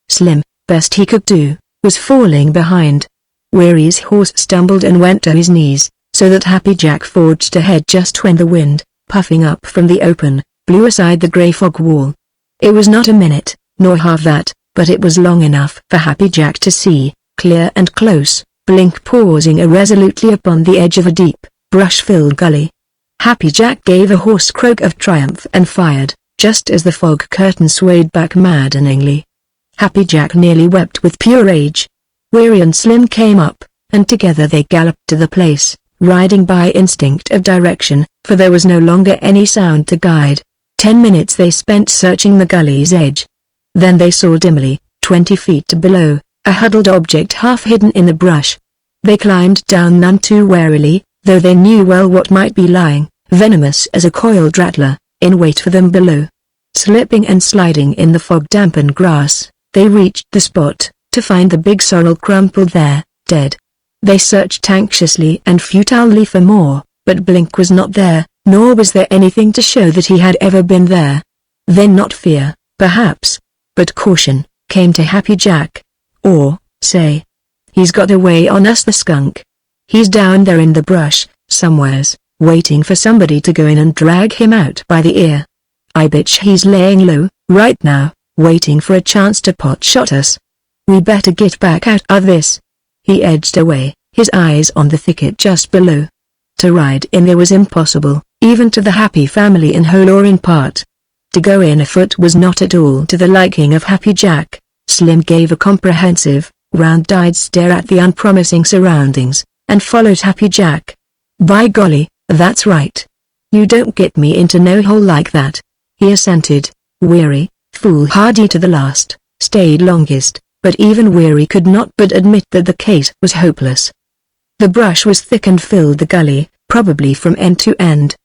Slim, best he could do, was falling behind. Weary's horse stumbled and went to his knees, so that Happy Jack forged ahead just when the wind, puffing up from the open, blew aside the grey fog wall. It was not a minute, nor half that, but it was long enough for Happy Jack to see, clear and close, Blink pausing irresolutely upon the edge of a deep, brush-filled gully. Happy Jack gave a hoarse croak of triumph and fired, just as the fog curtain swayed back maddeningly. Happy Jack nearly wept with pure rage. Weary and Slim came up, and together they galloped to the place, riding by instinct of direction, for there was no longer any sound to guide. 10 minutes they spent searching the gully's edge. Then they saw dimly, 20 feet below, a huddled object half hidden in the brush. They climbed down none too warily, though they knew well what might be lying, venomous as a coiled rattler, in wait for them below. Slipping and sliding in the fog-dampened grass, they reached the spot, to find the big sorrel crumpled there, dead. They searched anxiously and futilely for more, but Blink was not there, nor was there anything to show that he had ever been there. Then not fear, perhaps, but caution, came to Happy Jack. Or, say, "He's got away on us, the skunk. He's down there in the brush, somewheres, waiting for somebody to go in and drag him out by the ear. I bet he's laying low, right now, waiting for a chance to pot-shot us. We better get back out of this." He edged away, his eyes on the thicket just below. To ride in there was impossible, even to the happy family in whole or in part. To go in afoot was not at all to the liking of Happy Jack. Slim gave a comprehensive, round-eyed stare at the unpromising surroundings, and followed Happy Jack. "By golly, that's right. You don't get me into no hole like that," he assented. Weary, foolhardy to the last, stayed longest, but even Weary could not but admit that the case was hopeless. The brush was thick and filled the gully, probably from end to end.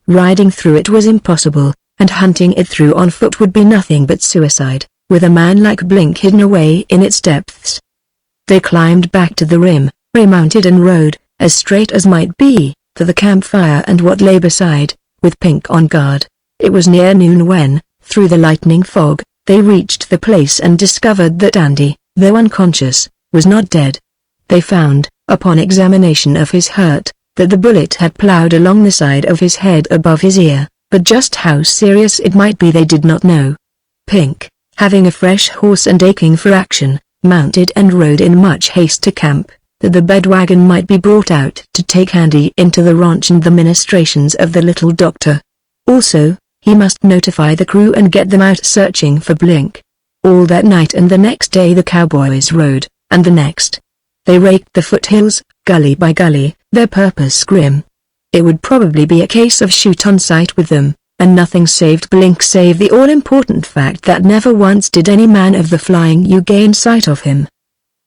Riding through it was impossible, and hunting it through on foot would be nothing but suicide, with a man like Blink hidden away in its depths. They climbed back to the rim, remounted and rode, as straight as might be, to the campfire and what lay beside, with Pink on guard. It was near noon when, through the lightning fog, they reached the place and discovered that Andy, though unconscious, was not dead. They found, upon examination of his hurt, that the bullet had ploughed along the side of his head above his ear, but just how serious it might be they did not know. Pink, having a fresh horse and aching for action, mounted and rode in much haste to camp, that the bedwagon might be brought out to take Andy into the ranch and the ministrations of the little doctor. Also, he must notify the crew and get them out searching for Blink. All that night and the next day the cowboys rode, and the next. They raked the foothills, gully by gully, their purpose grim. It would probably be a case of shoot on sight with them, and nothing saved Blink save the all-important fact that never once did any man of the Flying U gain sight of him.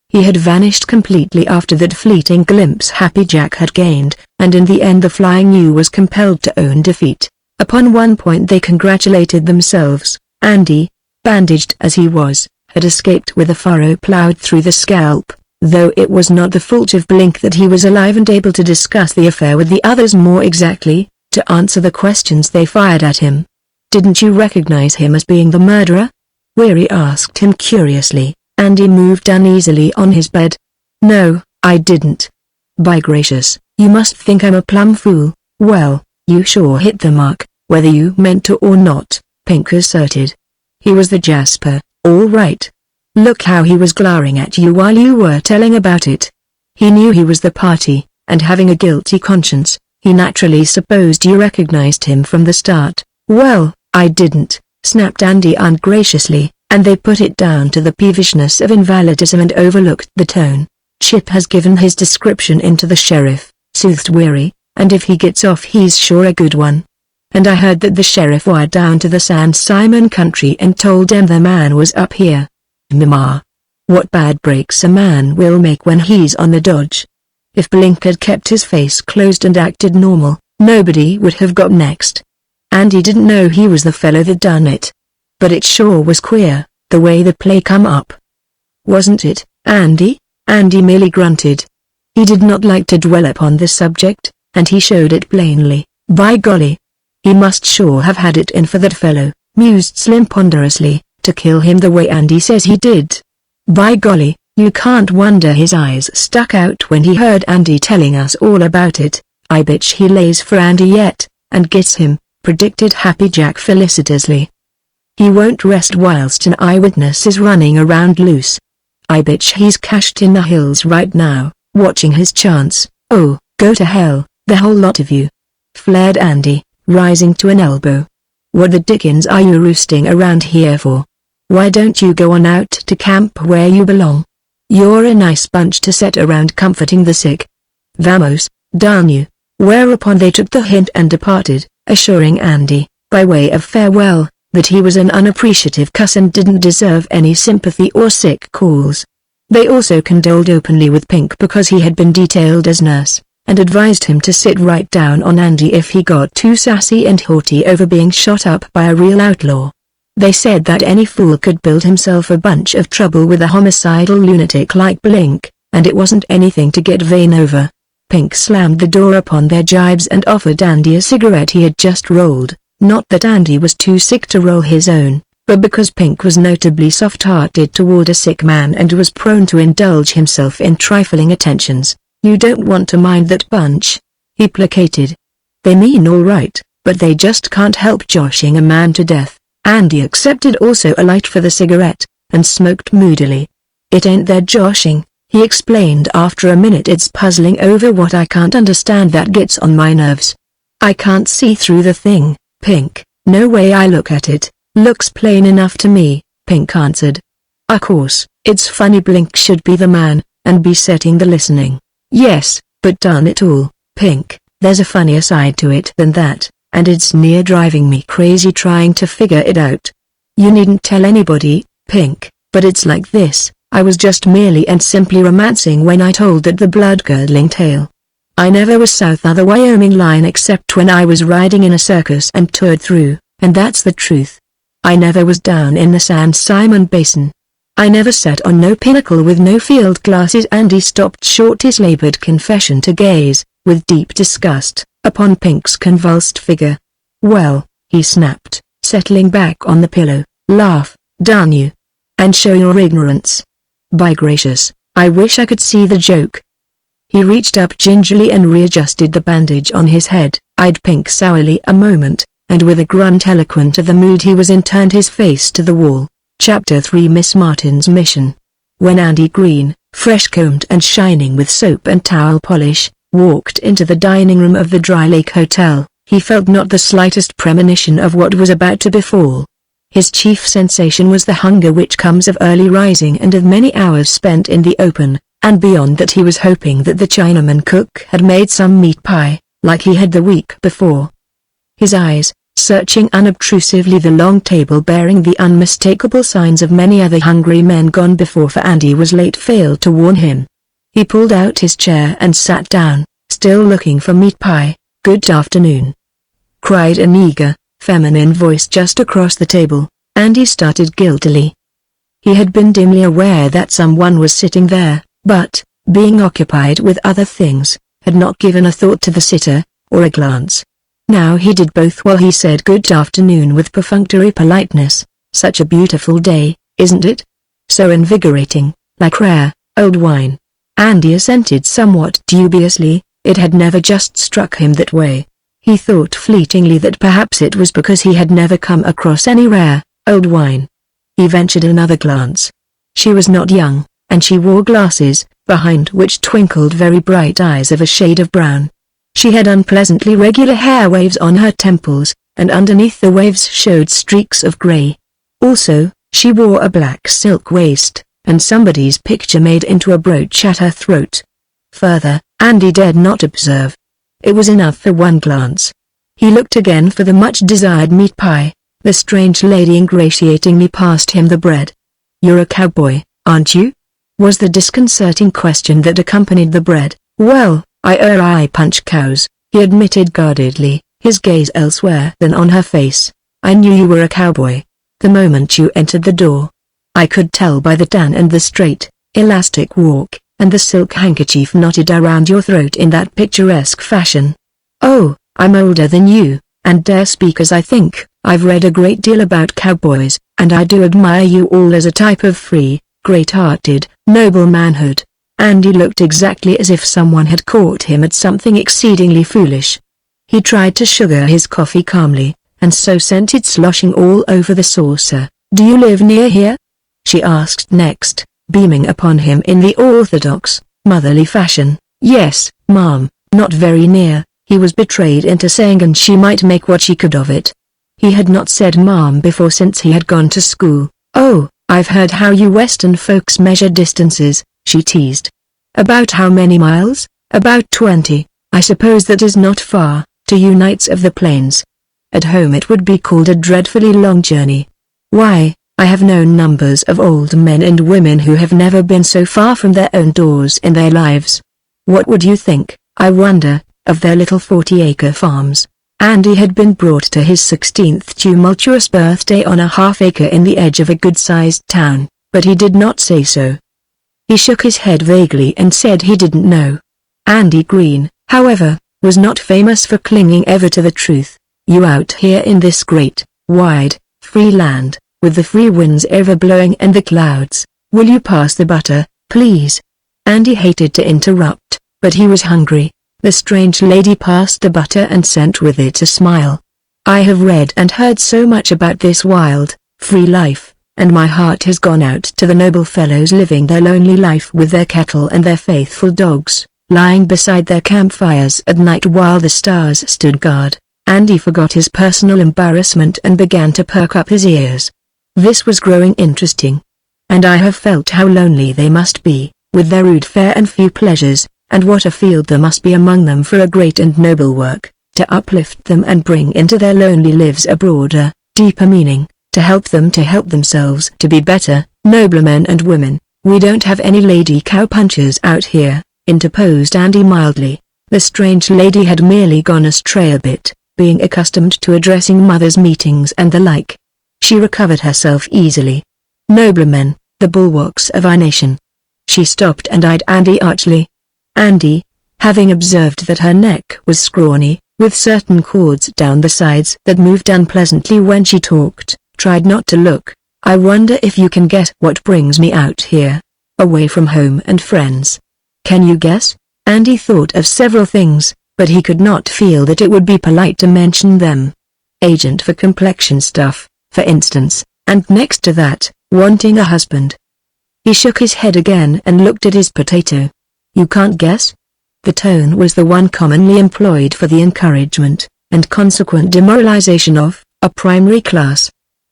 He had vanished completely after that fleeting glimpse Happy Jack had gained, and in the end the Flying U was compelled to own defeat. Upon one point they congratulated themselves. Andy, bandaged as he was, had escaped with a furrow plowed through the scalp, though it was not the fault of Blink that he was alive and able to discuss the affair with the others more exactly, to answer the questions they fired at him. "Didn't you recognize him as being the murderer?" Weary asked him curiously. Andy moved uneasily on his bed. "No, I didn't." "By gracious, you must think I'm a plumb fool." "Well, you sure hit the mark, whether you meant to or not," Pink asserted. "He was the Jasper, all right. Look how he was glaring at you while you were telling about it. He knew he was the party, and having a guilty conscience, he naturally supposed you recognized him from the start." "Well, I didn't," snapped Andy ungraciously, and they put it down to the peevishness of invalidism and overlooked the tone. "Chip has given his description in to the sheriff," soothed Weary, "and if he gets off he's sure a good one. And I heard that the sheriff wired down to the San Simon country and told them the man was up here. Mama. What bad breaks a man will make when he's on the dodge." If Blink had kept his face closed and acted normal, nobody would have got next. Andy didn't know he was the fellow that done it. But it sure was queer, the way the play come up. "Wasn't it, Andy?" Andy merely grunted. He did not like to dwell upon this subject, and he showed it plainly. "By golly. He must sure have had it in for that fellow," mused Slim ponderously, "to kill him the way Andy says he did. By golly, you can't wonder his eyes stuck out when he heard Andy telling us all about it. I bet he lays for Andy yet, and gets him," predicted Happy Jack felicitously. "He won't rest whilst an eyewitness is running around loose. I bet he's cached in the hills right now, watching his chance." "Oh, go to hell, the whole lot of you," flared Andy, rising to an elbow. "What the dickens are you roosting around here for? Why don't you go on out to camp where you belong? You're a nice bunch to sit around comforting the sick. Vamos, darn you." Whereupon they took the hint and departed, assuring Andy, by way of farewell, that he was an unappreciative cuss and didn't deserve any sympathy or sick calls. They also condoled openly with Pink because he had been detailed as nurse, and advised him to sit right down on Andy if he got too sassy and haughty over being shot up by a real outlaw. They said that any fool could build himself a bunch of trouble with a homicidal lunatic like Blink, and it wasn't anything to get vain over. Pink slammed the door upon their jibes and offered Andy a cigarette he had just rolled. Not that Andy was too sick to roll his own, but because Pink was notably soft-hearted toward a sick man and was prone to indulge himself in trifling attentions. "You don't want to mind that bunch," he placated. "They mean all right, but they just can't help joshing a man to death." Andy accepted also a light for the cigarette, and smoked moodily. "It ain't their joshing," he explained after a minute. "It's puzzling over what I can't understand that gets on my nerves. I can't see through the thing, Pink. No way I look at it, looks plain enough to me," Pink answered. "Of course, it's funny Blink should be the man, and be setting the listening." "Yes, but darn it all, Pink, there's a funnier side to it than that, and it's near driving me crazy trying to figure it out. You needn't tell anybody, Pink, but it's like this. I was just merely and simply romancing when I told that blood-curdling tale. I never was south of the Wyoming line except when I was riding in a circus and toured through, and that's the truth. I never was down in the San Simon Basin. I never sat on no pinnacle with no field glasses." Andy stopped short his labored confession to gaze, with deep disgust, upon Pink's convulsed figure. "Well," he snapped, settling back on the pillow, "laugh, darn you. And show your ignorance. By gracious, I wish I could see the joke." He reached up gingerly and readjusted the bandage on his head, eyed Pink sourly a moment, and with a grunt eloquent of the mood he was in turned his face to the wall. Chapter 3 Miss Martin's Mission. When Andy Green, fresh-combed and shining with soap and towel polish, walked into the dining room of the Dry Lake Hotel, he felt not the slightest premonition of what was about to befall. His chief sensation was the hunger which comes of early rising and of many hours spent in the open, and beyond that he was hoping that the Chinaman cook had made some meat pie, like he had the week before. His eyes, searching unobtrusively the long table bearing the unmistakable signs of many other hungry men gone before, for Andy was late, failed to warn him. He pulled out his chair and sat down, still looking for meat pie. "Good afternoon," cried an eager, feminine voice just across the table. Andy started guiltily. He had been dimly aware that someone was sitting there, but, being occupied with other things, had not given a thought to the sitter, or a glance. Now he did both while he said good afternoon with perfunctory politeness. "Such a beautiful day, isn't it? So invigorating, like rare, old wine." Andy assented somewhat dubiously. It had never just struck him that way. He thought fleetingly that perhaps it was because he had never come across any rare, old wine. He ventured another glance. She was not young, and she wore glasses, behind which twinkled very bright eyes of a shade of brown. She had unpleasantly regular hair waves on her temples, and underneath the waves showed streaks of gray. Also, she wore a black silk waist, and somebody's picture made into a brooch at her throat. Further, Andy dared not observe. It was enough for one glance. He looked again for the much-desired meat pie. The strange lady ingratiatingly passed him the bread. "You're a cowboy, aren't you?" was the disconcerting question that accompanied the bread. "Well, I punch cows," he admitted guardedly, his gaze elsewhere than on her face. "I knew you were a cowboy the moment you entered the door. I could tell by the tan and the straight, elastic walk, and the silk handkerchief knotted around your throat in that picturesque fashion. Oh, I'm older than you, and dare speak as I think. I've read a great deal about cowboys, and I do admire you all as a type of free, great-hearted, noble manhood." Andy looked exactly as if someone had caught him at something exceedingly foolish. He tried to sugar his coffee calmly, and so sent it sloshing all over the saucer. "Do you live near here?" she asked next, beaming upon him in the orthodox, motherly fashion. "Yes, Mom, not very near," he was betrayed into saying, and she might make what she could of it. He had not said Mom before since he had gone to school. "Oh, I've heard how you Western folks measure distances," she teased. "About how many miles?" "About 20, I suppose that is not far, to you Knights of the Plains. At home it would be called a dreadfully long journey. Why, I have known numbers of old men and women who have never been so far from their own doors in their lives. What would you think, I wonder, of their little 40-acre farms?" Andy had been brought to his 16th tumultuous birthday on a half-acre in the edge of a good-sized town, but he did not say so. He shook his head vaguely and said he didn't know. Andy Green, however, was not famous for clinging ever to the truth. "You out here in this great, wide, free land, with the free winds ever blowing and the clouds, will you pass the butter, please?" Andy hated to interrupt, but he was hungry. The strange lady passed the butter and sent with it a smile. "I have read and heard so much about this wild, free life, and my heart has gone out to the noble fellows living their lonely life with their cattle and their faithful dogs, lying beside their campfires at night while the stars stood guard." Andy forgot his personal embarrassment and began to perk up his ears. This was growing interesting. "And I have felt how lonely they must be, with their rude fare and few pleasures, and what a field there must be among them for a great and noble work, to uplift them and bring into their lonely lives a broader, deeper meaning, to help them to help themselves to be better, nobler men and women." "We don't have any lady cowpunchers out here," interposed Andy mildly. The strange lady had merely gone astray a bit, being accustomed to addressing mothers' meetings and the like. She recovered herself easily. "Nobler men, the bulwarks of our nation." She stopped and eyed Andy archly. Andy, having observed that her neck was scrawny, with certain cords down the sides that moved unpleasantly when she talked, tried not to look. "I wonder if you can guess what brings me out here, away from home and friends." "Can you guess?" Andy thought of several things, but he could not feel that it would be polite to mention them. Agent for complexion stuff, for instance, and next to that, wanting a husband. He shook his head again and looked at his potato. "You can't guess?" The tone was the one commonly employed for the encouragement, and consequent demoralization of, a primary class.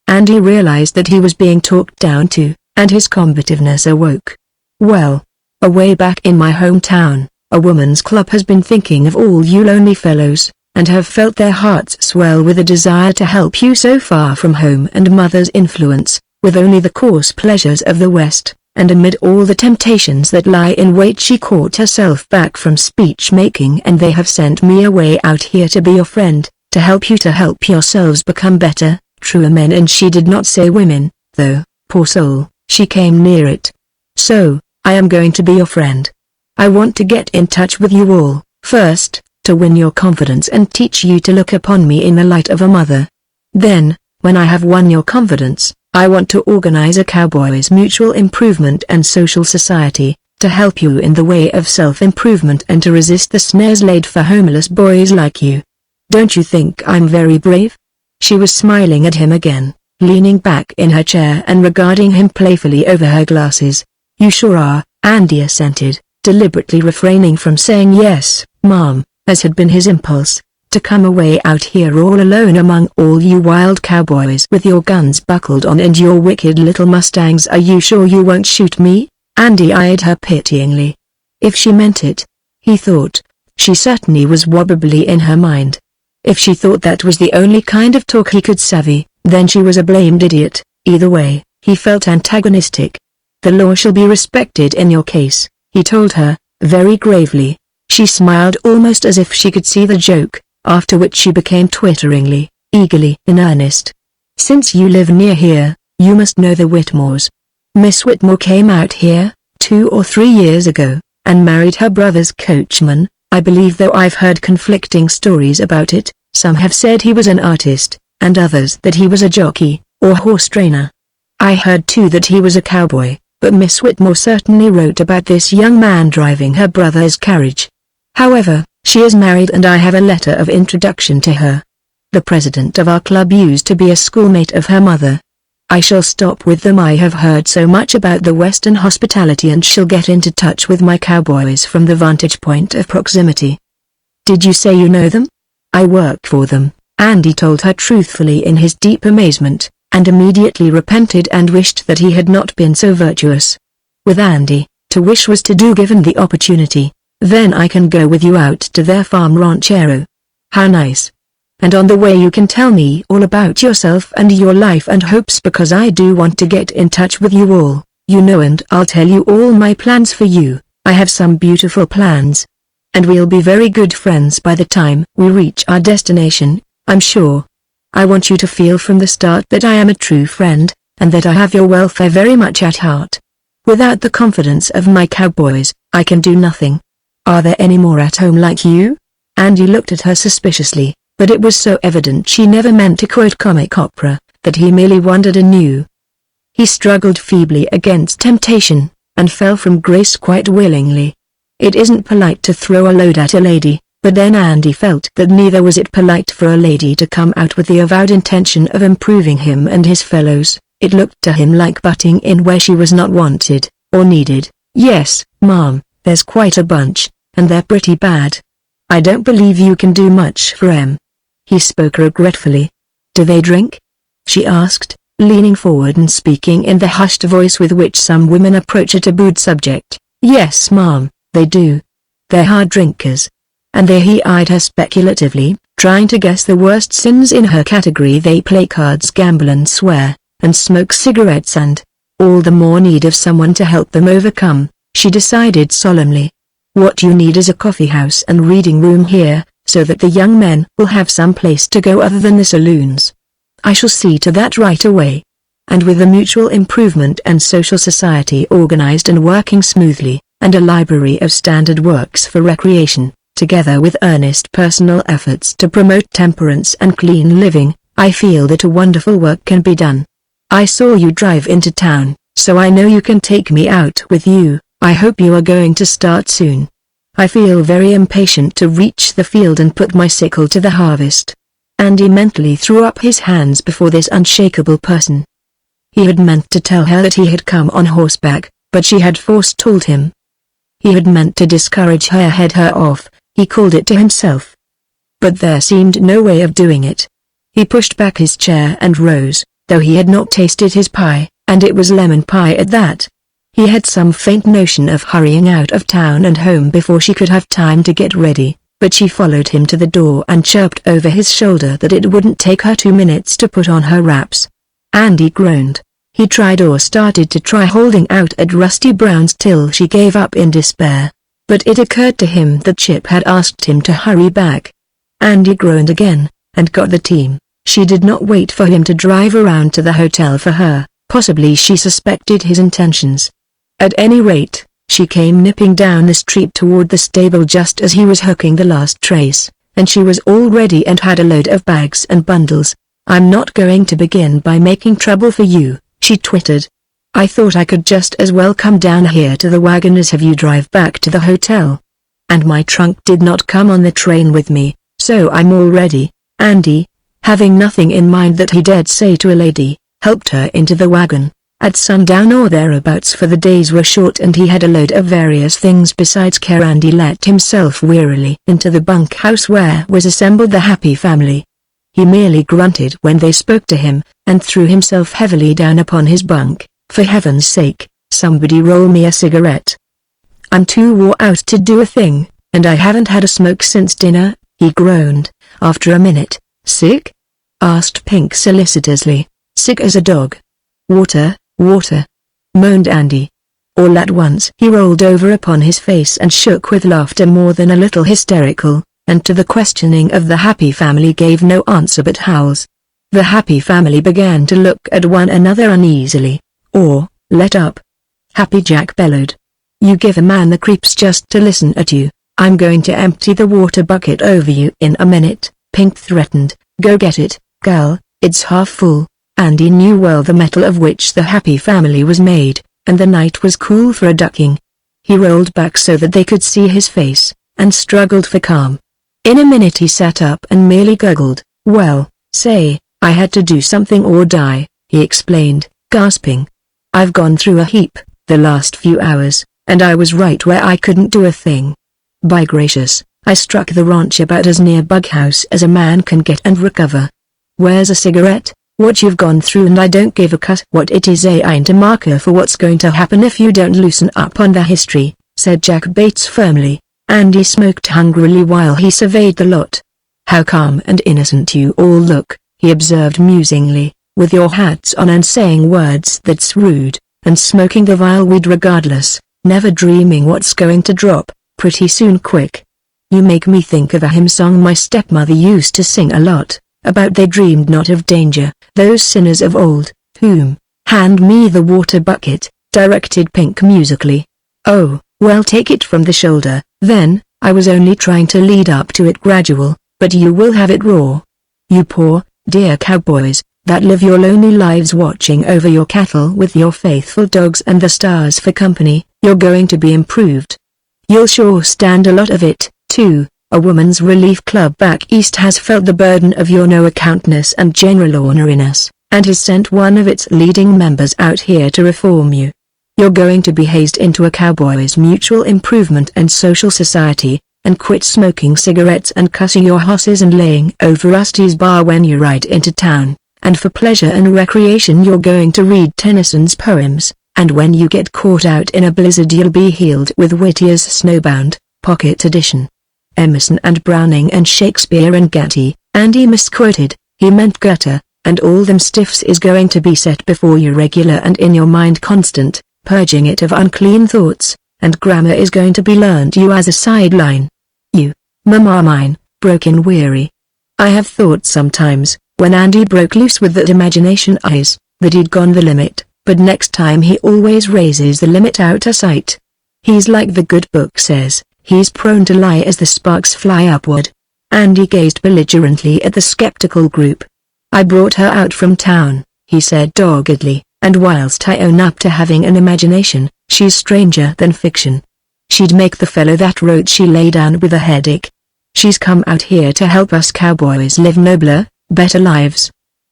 Andy realized that he was being talked down to, and his combativeness awoke. "Well, Away back in my hometown, a woman's club has been thinking of all you lonely fellows, and have felt their hearts swell with a desire to help you so far from home and mother's influence, with only the coarse pleasures of the West, and amid all the temptations that lie in wait she caught herself back from speech-making and they have sent me away out here to be your friend, to help yourselves become better, truer men. And she did not say women, though, poor soul, she came near it. So, I am going to be your friend. I want to get in touch with you all, first, to win your confidence and teach you to look upon me in the light of a mother. Then, when I have won your confidence, I want to organize a Cowboys Mutual Improvement and Social Society, to help you in the way of self-improvement and to resist the snares laid for homeless boys like you. Don't you think I'm very brave? She was smiling at him again, leaning back in her chair and regarding him playfully over her glasses. You sure are, Andy assented, deliberately refraining from saying yes, Mom, as had been his impulse, to come away out here all alone among all you wild cowboys with your guns buckled on and your wicked little mustangs. Are you sure you won't shoot me? Andy eyed her pityingly. If she meant it, he thought, she certainly was wobbly in her mind. If she thought that was the only kind of talk he could savvy, then she was a blamed idiot. Either way, he felt antagonistic. The law shall be respected in your case, he told her, very gravely. She smiled almost as if she could see the joke, after which she became twitteringly, eagerly in earnest. Since you live near here, you must know the Whitmores. Miss Whitmore came out here, 2 or 3 years ago, and married her brother's coachman, I believe, though I've heard conflicting stories about it. Some have said he was an artist, and others that he was a jockey, or horse trainer. I heard too that he was a cowboy, but Miss Whitmore certainly wrote about this young man driving her brother's carriage. However, she is married and I have a letter of introduction to her. The president of our club used to be a schoolmate of her mother. I shall stop with them. I have heard so much about the Western hospitality and shall get into touch with my cowboys from the vantage point of proximity. Did you say you know them? I work for them, Andy told her truthfully in his deep amazement, and immediately repented and wished that he had not been so virtuous. With Andy, to wish was to do given the opportunity. Then I can go with you out to their farm ranchero. How nice. And on the way you can tell me all about yourself and your life and hopes, because I do want to get in touch with you all, you know, and I'll tell you all my plans for you. I have some beautiful plans. And we'll be very good friends by the time we reach our destination, I'm sure. I want you to feel from the start that I am a true friend, and that I have your welfare very much at heart. Without the confidence of my cowboys, I can do nothing. Are there any more at home like you? Andy looked at her suspiciously, but it was so evident she never meant to quote comic opera, that he merely wondered anew. He struggled feebly against temptation, and fell from grace quite willingly. It isn't polite to throw a load at a lady, but then Andy felt that neither was it polite for a lady to come out with the avowed intention of improving him and his fellows. It looked to him like butting in where she was not wanted, or needed. Yes, Mom, there's quite a bunch, and they're pretty bad. I don't believe you can do much for 'em. He spoke regretfully. Do they drink? She asked, leaning forward and speaking in the hushed voice with which some women approach a tabooed subject. Yes, Mom, they do. They're hard drinkers. And he eyed her speculatively, trying to guess the worst sins in her category. They play cards, gamble and swear, and smoke cigarettes, and all the more need of someone to help them overcome, she decided solemnly. What you need is a coffee house and reading room here, so that the young men will have some place to go other than the saloons. I shall see to that right away. And with the Mutual Improvement and Social Society organized and working smoothly, and a library of standard works for recreation, together with earnest personal efforts to promote temperance and clean living, I feel that a wonderful work can be done. I saw you drive into town, so I know you can take me out with you. I hope you are going to start soon. I feel very impatient to reach the field and put my sickle to the harvest. Andy mentally threw up his hands before this unshakable person. He had meant to tell her that he had come on horseback, but she had forestalled him. He had meant to discourage her, head her off, he called it to himself. But there seemed no way of doing it. He pushed back his chair and rose, though he had not tasted his pie, and it was lemon pie at that. He had some faint notion of hurrying out of town and home before she could have time to get ready, but she followed him to the door and chirped over his shoulder that it wouldn't take her 2 minutes to put on her wraps. Andy groaned. He tried or started to try holding out at Rusty Brown's till she gave up in despair. But it occurred to him that Chip had asked him to hurry back. Andy groaned again, and got the team. She did not wait for him to drive around to the hotel for her. Possibly she suspected his intentions. At any rate, she came nipping down the street toward the stable just as he was hooking the last trace, and she was all ready and had a load of bags and bundles. "I'm not going to begin by making trouble for you," she twittered. "I thought I could just as well come down here to the wagon as have you drive back to the hotel. And my trunk did not come on the train with me, so I'm all ready." Andy, having nothing in mind that he dared say to a lady, helped her into the wagon. At sundown or thereabouts, for the days were short and he had a load of various things besides care. Andy let himself wearily into the bunkhouse where was assembled the happy family. He merely grunted when they spoke to him, and threw himself heavily down upon his bunk. "For heaven's sake, somebody roll me a cigarette. I'm too wore out to do a thing, and I haven't had a smoke since dinner," he groaned, after a minute. "Sick?" asked Pink solicitously. "Sick as a dog." "Water, water," moaned Andy. All at once he rolled over upon his face and shook with laughter more than a little hysterical, and to the questioning of the happy family gave no answer but howls. The happy family began to look at one another uneasily. "Or, let up," Happy Jack bellowed. "You give a man the creeps just to listen at you. I'm going to empty the water bucket over you in a minute," Pink threatened. "Go get it, gal, it's half full." Andy knew well the metal of which the happy family was made, and the night was cool for a ducking. He rolled back so that they could see his face, and struggled for calm. In a minute he sat up and merely gurgled. "Well, say, I had to do something or die," he explained, gasping. "I've gone through a heap, the last few hours, and I was right where I couldn't do a thing. By gracious, I struck the ranch about as near Bughouse as a man can get and recover. Where's a cigarette? What you've gone through, and I don't give a cuss what it is. Ain't a marker for what's going to happen if you don't loosen up on the history," said Jack Bates firmly. Andy smoked hungrily while he surveyed the lot. "How calm and innocent you all look," he observed musingly, "with your hats on and saying words that's rude, and smoking the vile weed regardless, never dreaming what's going to drop, pretty soon quick. You make me think of a hymn song my stepmother used to sing a lot, about they dreamed not of danger, those sinners of old, whom—" "Hand me the water bucket," directed Pink musically. "Oh, well, take it from the shoulder, then. I was only trying to lead up to it gradual, but you will have it raw. You poor, dear cowboys, that live your lonely lives watching over your cattle with your faithful dogs and the stars for company, you're going to be improved. You'll sure stand a lot of it, too. A woman's relief club back east has felt the burden of your no-accountness and general orneriness, and has sent one of its leading members out here to reform you. You're going to be hazed into a cowboy's mutual improvement and social society, and quit smoking cigarettes and cussing your hosses and laying over Rusty's bar when you ride into town, and for pleasure and recreation you're going to read Tennyson's poems, and when you get caught out in a blizzard you'll be healed with Whittier's Snowbound, Pocket Edition. Emerson and Browning and Shakespeare and Gatty." Andy misquoted, he meant gutter, "and all them stiffs is going to be set before you regular and in your mind constant, purging it of unclean thoughts, and grammar is going to be learned you as a sideline. You, mamma mine," broke in Weary. "I have thought sometimes, when Andy broke loose with that imagination eyes, that he'd gone the limit, but next time he always raises the limit out of sight. He's like the good book says, he's prone to lie as the sparks fly upward." Andy gazed belligerently at the skeptical group. "I brought her out from town," he said doggedly, "and whilst I own up to having an imagination, she's stranger than fiction. She'd make the fellow that wrote she lay down with a headache. She's come out here to help us cowboys live nobler, better lives.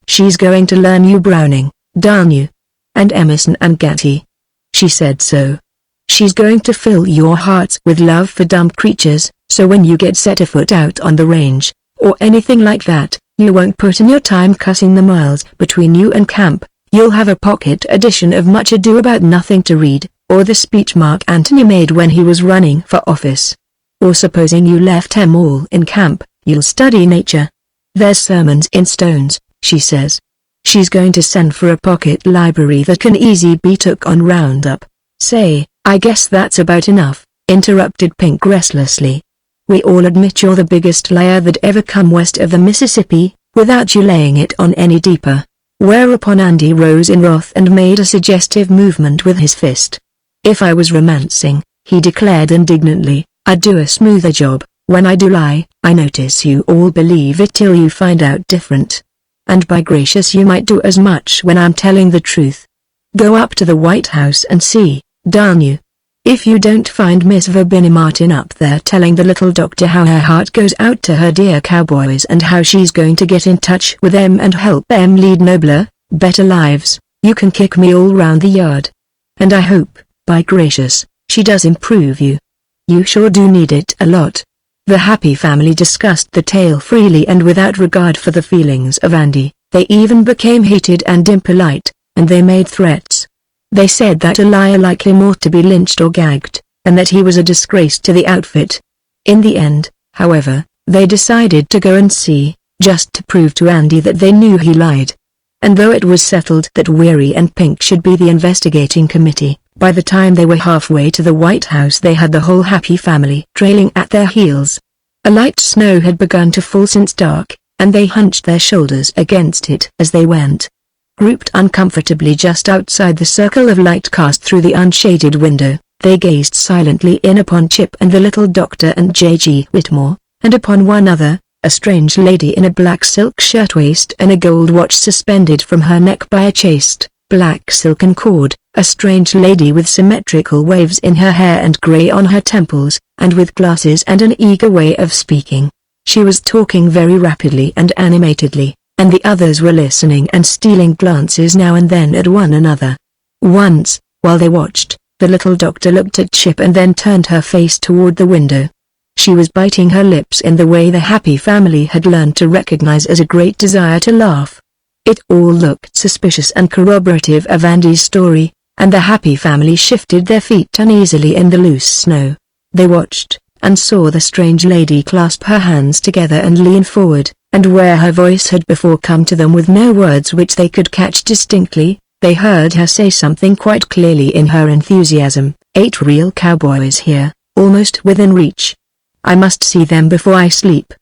She's going to learn you Browning, darn you. And Emerson and Gatty. She said so. She's going to fill your hearts with love for dumb creatures, so when you get set afoot out on the range, or anything like that, you won't put in your time cussing the miles between you and camp. You'll have a pocket edition of Much Ado About Nothing to read, or the speech Mark Antony made when he was running for office. Or supposing you left them all in camp, you'll study nature. There's sermons in stones, she says. She's going to send for a pocket library that can easy be took on roundup. Say, I guess that's about enough, interrupted Pink restlessly. We all admit you're the biggest liar that ever come west of the Mississippi, without you laying it on any deeper. Whereupon Andy rose in wrath and made a suggestive movement with his fist. If I was romancing, he declared indignantly, I'd do a smoother job. When I do lie, I notice you all believe it till you find out different. And by gracious you might do as much when I'm telling the truth. Go up to the White House and see, darn you. If you don't find Miss Verbini Martin up there telling the little doctor how her heart goes out to her dear cowboys and how she's going to get in touch with them and help them lead nobler, better lives, you can kick me all round the yard. And I hope, by gracious, she does improve you. You sure do need it a lot. The happy family discussed the tale freely and without regard for the feelings of Andy. They even became heated and impolite, and they made threats. They said that a liar like him ought to be lynched or gagged, and that he was a disgrace to the outfit. In the end, however, they decided to go and see, just to prove to Andy that they knew he lied. And though it was settled that Weary and Pink should be the investigating committee, by the time they were halfway to the White House they had the whole happy family trailing at their heels. A light snow had begun to fall since dark, and they hunched their shoulders against it as they went. Grouped uncomfortably just outside the circle of light cast through the unshaded window, they gazed silently in upon Chip and the little doctor and J.G. Whitmore, and upon one other, a strange lady in a black silk shirtwaist and a gold watch suspended from her neck by a chaste, black silken cord, a strange lady with symmetrical waves in her hair and grey on her temples, and with glasses and an eager way of speaking. She was talking very rapidly and animatedly, and the others were listening and stealing glances now and then at one another. Once, while they watched, the little doctor looked at Chip and then turned her face toward the window. She was biting her lips in the way the happy family had learned to recognize as a great desire to laugh. It all looked suspicious and corroborative of Andy's story, and the happy family shifted their feet uneasily in the loose snow. They watched, and saw the strange lady clasp her hands together and lean forward, and where her voice had before come to them with no words which they could catch distinctly, they heard her say something quite clearly in her enthusiasm, 8 real cowboys here, almost within reach. I must see them before I sleep.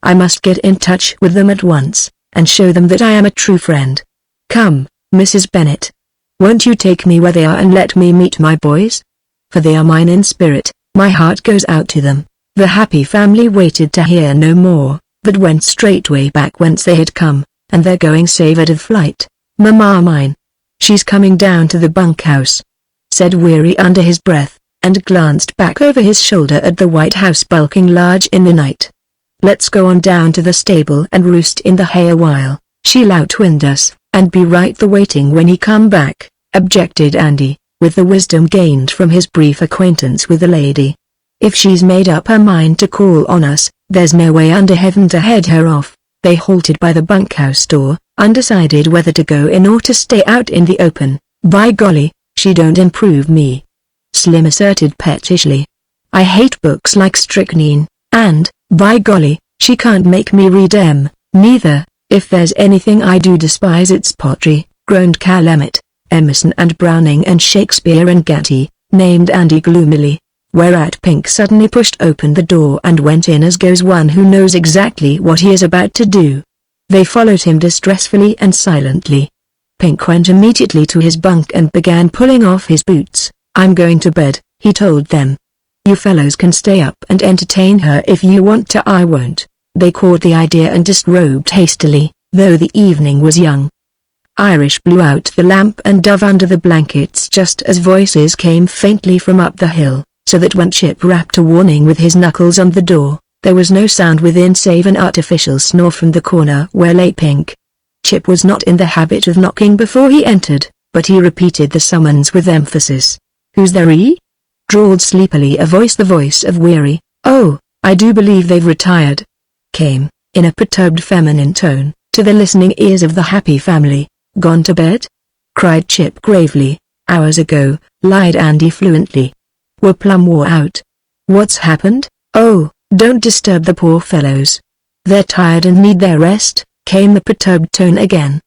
I must get in touch with them at once, and show them that I am a true friend. Come, Mrs. Bennet. Won't you take me where they are and let me meet my boys? For they are mine in spirit, my heart goes out to them. The happy family waited to hear no more, but went straightway back whence they had come, and their going savored of flight. Mamma mine. She's coming down to the bunkhouse, said Weary under his breath, and glanced back over his shoulder at the White House bulking large in the night. Let's go on down to the stable and roost in the hay a while. She'll outwind us, and be right the waiting when he come back, objected Andy, with the wisdom gained from his brief acquaintance with the lady. If she's made up her mind to call on us, there's no way under heaven to head her off. They halted by the bunkhouse door, undecided whether to go in or to stay out in the open. By golly, she don't improve me, Slim asserted pettishly. I hate books like strychnine, and, by golly, she can't make me read 'em, neither. If there's anything I do despise it's pottery, groaned Cal Emmett. Emerson and Browning and Shakespeare and Gatty, named Andy gloomily. Whereat Pink suddenly pushed open the door and went in as goes one who knows exactly what he is about to do. They followed him distressfully and silently. Pink went immediately to his bunk and began pulling off his boots. I'm going to bed, he told them. You fellows can stay up and entertain her if you want to, I won't. They caught the idea and disrobed hastily, though the evening was young. Irish blew out the lamp and dove under the blankets just as voices came faintly from up the hill, so that when Chip rapped a warning with his knuckles on the door, there was no sound within save an artificial snore from the corner where lay Pink. Chip was not in the habit of knocking before he entered, but he repeated the summons with emphasis. Who's there, drawled sleepily a voice, the voice of Weary. Oh, I do believe they've retired, came, in a perturbed feminine tone, to the listening ears of the happy family. Gone to bed? Cried Chip gravely. "Hours ago," lied Andy fluently. "We're plumb wore out." "What's happened?" "Oh, don't disturb the poor fellows. They're tired and need their rest," came the perturbed tone again.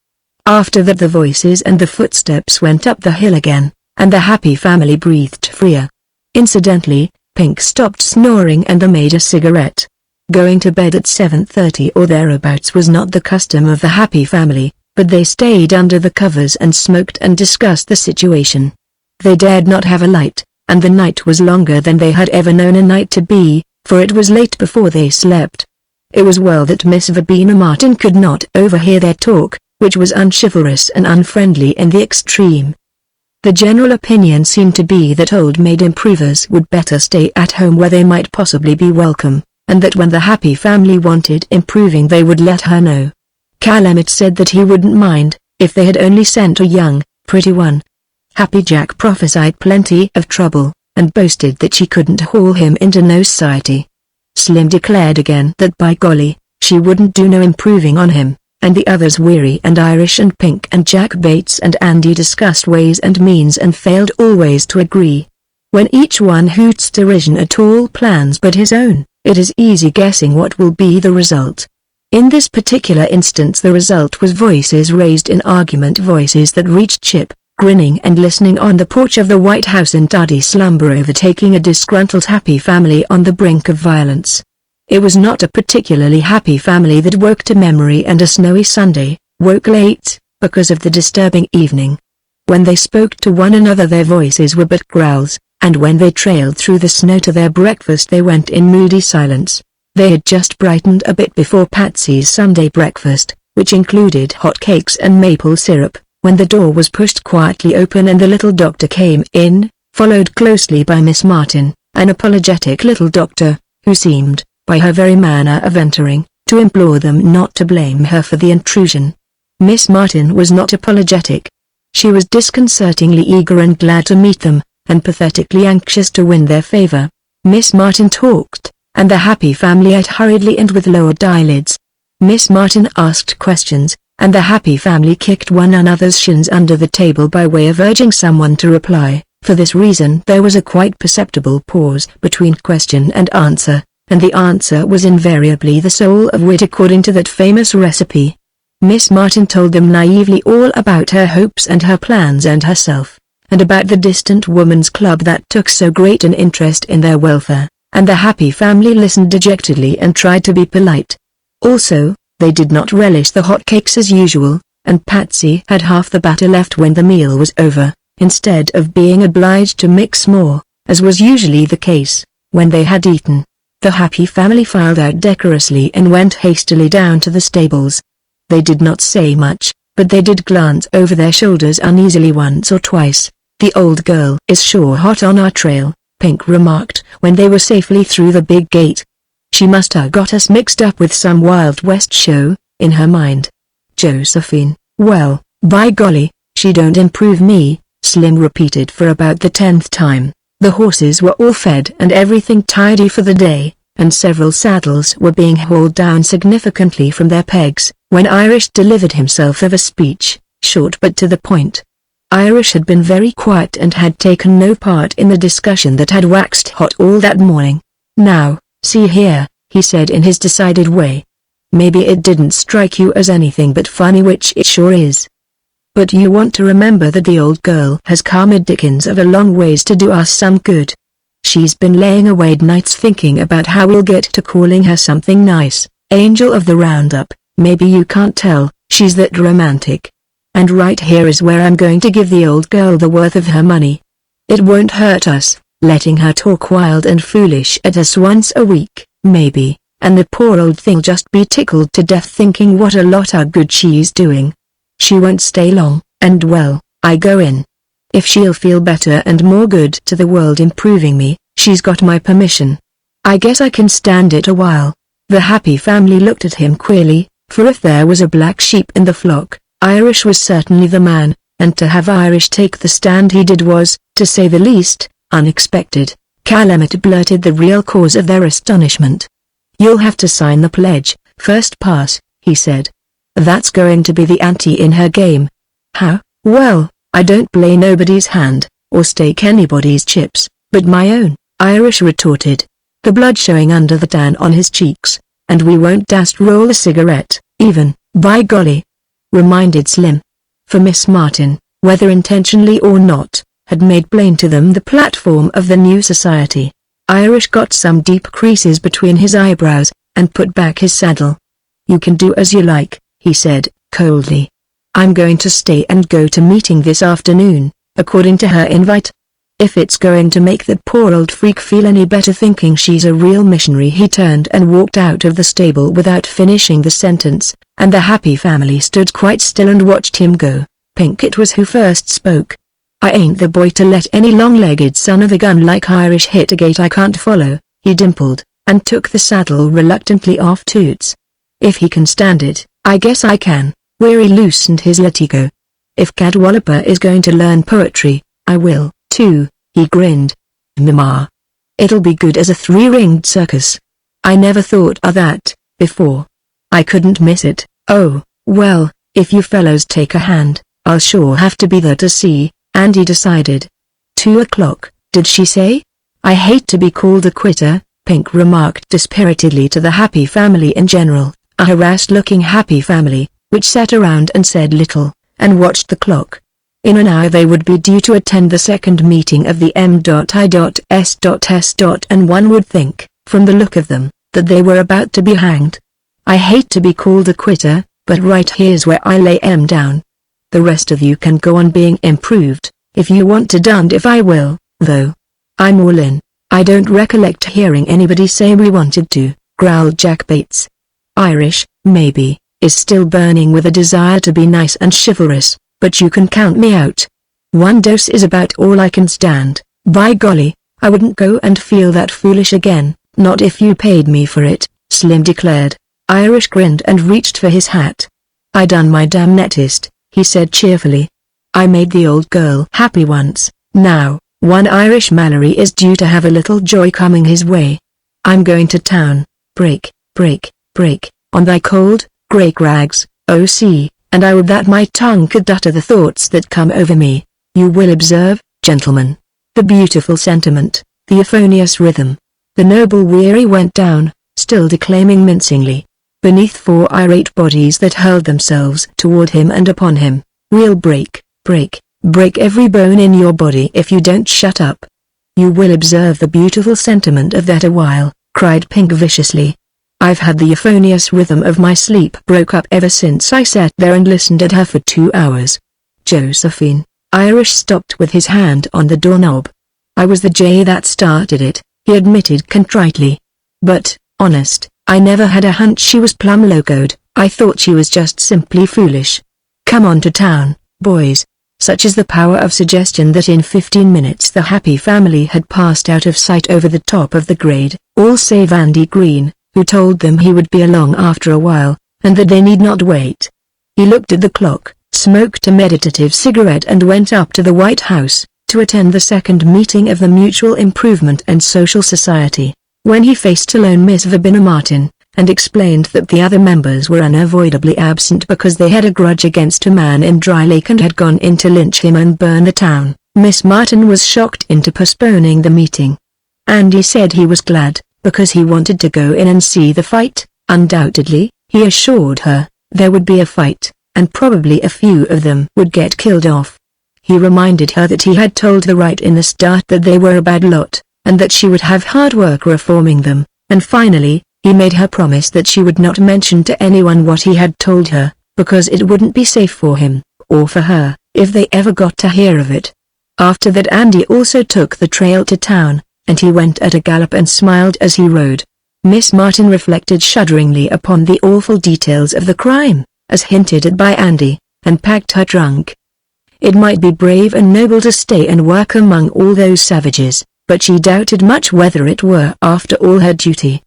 After that the voices and the footsteps went up the hill again, and the happy family breathed freer. Incidentally, Pink stopped snoring and made a cigarette. Going to bed at 7:30 or thereabouts was not the custom of the happy family, but they stayed under the covers and smoked and discussed the situation. They dared not have a light, and the night was longer than they had ever known a night to be, for it was late before they slept. It was well that Miss Verbena Martin could not overhear their talk, which was unchivalrous and unfriendly in the extreme. The general opinion seemed to be that old maid improvers would better stay at home where they might possibly be welcome, and that when the happy family wanted improving they would let her know. Calumet said that he wouldn't mind, if they had only sent a young, pretty one. Happy Jack prophesied plenty of trouble, and boasted that she couldn't haul him into no society. Slim declared again that by golly, she wouldn't do no improving on him, and the others Weary and Irish and Pink and Jack Bates and Andy discussed ways and means and failed always to agree. When each one hoots derision at all plans but his own, it is easy guessing what will be the result. In this particular instance the result was voices raised in argument, voices that reached Chip, grinning and listening on the porch of the White House in duddy slumber, overtaking a disgruntled happy family on the brink of violence. It was not a particularly happy family that woke to memory and a snowy Sunday, woke late, because of the disturbing evening. When they spoke to one another their voices were but growls, and when they trailed through the snow to their breakfast they went in moody silence. They had just brightened a bit before Patsy's Sunday breakfast, which included hot cakes and maple syrup, when the door was pushed quietly open and the little doctor came in, followed closely by Miss Martin, an apologetic little doctor, who seemed, by her very manner of entering, to implore them not to blame her for the intrusion. Miss Martin was not apologetic. She was disconcertingly eager and glad to meet them, and pathetically anxious to win their favor. Miss Martin talked, and the happy family ate hurriedly and with lowered eyelids. Miss Martin asked questions, and the happy family kicked one another's shins under the table by way of urging someone to reply. For this reason there was a quite perceptible pause between question and answer, and the answer was invariably the soul of wit according to that famous recipe. Miss Martin told them naively all about her hopes and her plans and herself, and about the distant woman's club that took so great an interest in their welfare, and the happy family listened dejectedly and tried to be polite. Also, they did not relish the hot cakes as usual, and Patsy had half the batter left when the meal was over, instead of being obliged to mix more, as was usually the case, when they had eaten. The happy family filed out decorously and went hastily down to the stables. They did not say much, but they did glance over their shoulders uneasily once or twice. "The old girl is sure hot on our trail," Pink remarked when they were safely through the big gate. "She must have got us mixed up with some Wild West show," in her mind. Josephine, "Well, by golly, she don't improve me," Slim repeated for about the 10th time. The horses were all fed and everything tidy for the day, and several saddles were being hauled down significantly from their pegs, when Irish delivered himself of a speech, short but to the point. Irish had been very quiet and had taken no part in the discussion that had waxed hot all that morning. "Now, see here," he said in his decided way. "Maybe it didn't strike you as anything but funny, which it sure is. But you want to remember that the old girl has come a dickens of a long ways to do us some good. She's been laying awake nights thinking about how we'll get to calling her something nice, Angel of the Roundup. Maybe you can't tell, she's that romantic. And right here is where I'm going to give the old girl the worth of her money. It won't hurt us, letting her talk wild and foolish at us once a week, maybe, and the poor old thing'll just be tickled to death thinking what a lot of good she's doing. She won't stay long, and well, I go in. If she'll feel better and more good to the world improving me, she's got my permission. I guess I can stand it a while." The happy family looked at him queerly, for if there was a black sheep in the flock, Irish was certainly the man, and to have Irish take the stand he did was, to say the least, unexpected. Calumet blurted the real cause of their astonishment. "You'll have to sign the pledge, first pass," he said. "That's going to be the ante in her game." "How?" "Well, I don't play nobody's hand, or stake anybody's chips, but my own, Irish retorted, the blood showing under the tan on his cheeks. And we won't just roll a cigarette, even, by golly, reminded Slim. For Miss Martin, whether intentionally or not, had made plain to them the platform of the new society. Irish got some deep creases between his eyebrows, and put back his saddle. You can do as you like, he said, coldly. I'm going to stay and go to meeting this afternoon, according to her invite. If it's going to make the poor old freak feel any better thinking she's a real missionary. He turned and walked out of the stable without finishing the sentence, and the happy family stood quite still and watched him go. Pink it was who first spoke. I ain't the boy to let any long-legged son of a gun like Irish hit a gate I can't follow, he dimpled, and took the saddle reluctantly off Toots. If he can stand it, I guess I can. Weary loosened his latigo. If Cadwallaper is going to learn poetry, I will, too, he grinned. Mama. It'll be good as a three-ringed circus. I never thought of that, before. I couldn't miss it. Oh, well, if you fellows take a hand, I'll sure have to be there to see, Andy decided. 2 o'clock, did she say? I hate to be called a quitter, Pink remarked dispiritedly to the happy family in general, a harassed-looking happy family, which sat around and said little, and watched the clock. In an hour they would be due to attend the second meeting of the M.I.S.S. and one would think, from the look of them, that they were about to be hanged. I hate to be called a quitter, but right here's where I lay M down. The rest of you can go on being improved, if you want to, damned if I will, though. I'm all in. I don't recollect hearing anybody say we wanted to, growled Jack Bates. Irish, maybe, is still burning with a desire to be nice and chivalrous, but you can count me out. 1 dose is about all I can stand. By golly, I wouldn't go and feel that foolish again, not if you paid me for it, Slim declared. Irish grinned and reached for his hat. I done my damnedest, he said cheerfully. I made the old girl happy once. Now, one Irish Mallory is due to have a little joy coming his way. I'm going to town, break, on thy cold, grey crags, O.C., and I would that my tongue could utter the thoughts that come over me. You will observe, gentlemen, the beautiful sentiment, the euphonious rhythm. The noble weary went down, still declaiming mincingly. Beneath 4 irate bodies that hurled themselves toward him and upon him. We'll break every bone in your body if you don't shut up. You will observe the beautiful sentiment of that a while, cried Pink viciously. I've had the euphonious rhythm of my sleep broke up ever since I sat there and listened at her for 2 hours. Josephine, Irish stopped with his hand on the doorknob. I was the jay that started it, he admitted contritely. But, honest, I never had a hunch she was plumb locoed. I thought she was just simply foolish. Come on to town, boys. Such is the power of suggestion that in 15 minutes the happy family had passed out of sight over the top of the grade, all save Andy Green, who told them he would be along after a while, and that they need not wait. He looked at the clock, smoked a meditative cigarette and went up to the White House, to attend the second meeting of the Mutual Improvement and Social Society. When he faced alone Miss Verbena Martin, and explained that the other members were unavoidably absent because they had a grudge against a man in Dry Lake and had gone in to lynch him and burn the town, Miss Martin was shocked into postponing the meeting. Andy said he was glad, because he wanted to go in and see the fight. Undoubtedly, he assured her, there would be a fight, and probably a few of them would get killed off. He reminded her that he had told her right in the start that they were a bad lot, and that she would have hard work reforming them, and finally, he made her promise that she would not mention to anyone what he had told her, because it wouldn't be safe for him, or for her, if they ever got to hear of it. After that Andy also took the trail to town, and he went at a gallop and smiled as he rode. Miss Martin reflected shudderingly upon the awful details of the crime, as hinted at by Andy, and packed her trunk. It might be brave and noble to stay and work among all those savages, but she doubted much whether it were after all her duty.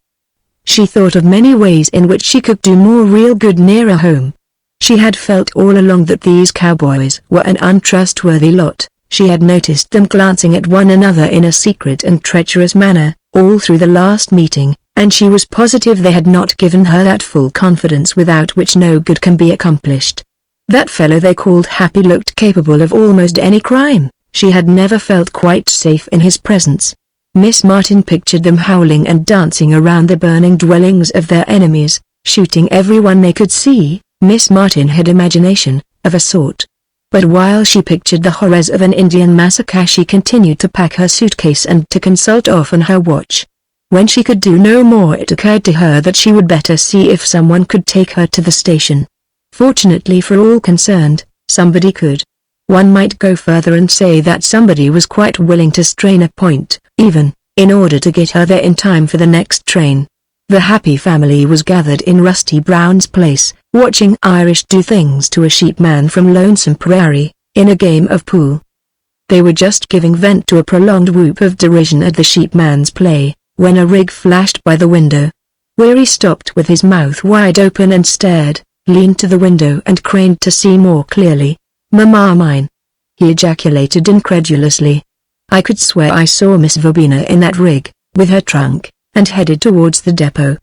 She thought of many ways in which she could do more real good nearer home. She had felt all along that these cowboys were an untrustworthy lot. She had noticed them glancing at one another in a secret and treacherous manner, all through the last meeting, and she was positive they had not given her that full confidence without which no good can be accomplished. That fellow they called Happy looked capable of almost any crime. She had never felt quite safe in his presence. Miss Martin pictured them howling and dancing around the burning dwellings of their enemies, shooting everyone they could see. Miss Martin had imagination, of a sort. But while she pictured the horrors of an Indian massacre, she continued to pack her suitcase and to consult often her watch. When she could do no more, it occurred to her that she would better see if someone could take her to the station. Fortunately for all concerned, somebody could. One might go further and say that somebody was quite willing to strain a point, even, in order to get her there in time for the next train. The Happy family was gathered in Rusty Brown's place, watching Irish do things to a sheepman from Lonesome Prairie, in a game of pool. They were just giving vent to a prolonged whoop of derision at the sheepman's play, when a rig flashed by the window. Weary stopped with his mouth wide open and stared, leaned to the window and craned to see more clearly. "Mamma mine!" he ejaculated incredulously. "I could swear I saw Miss Verbena in that rig, with her trunk, and headed towards the depot.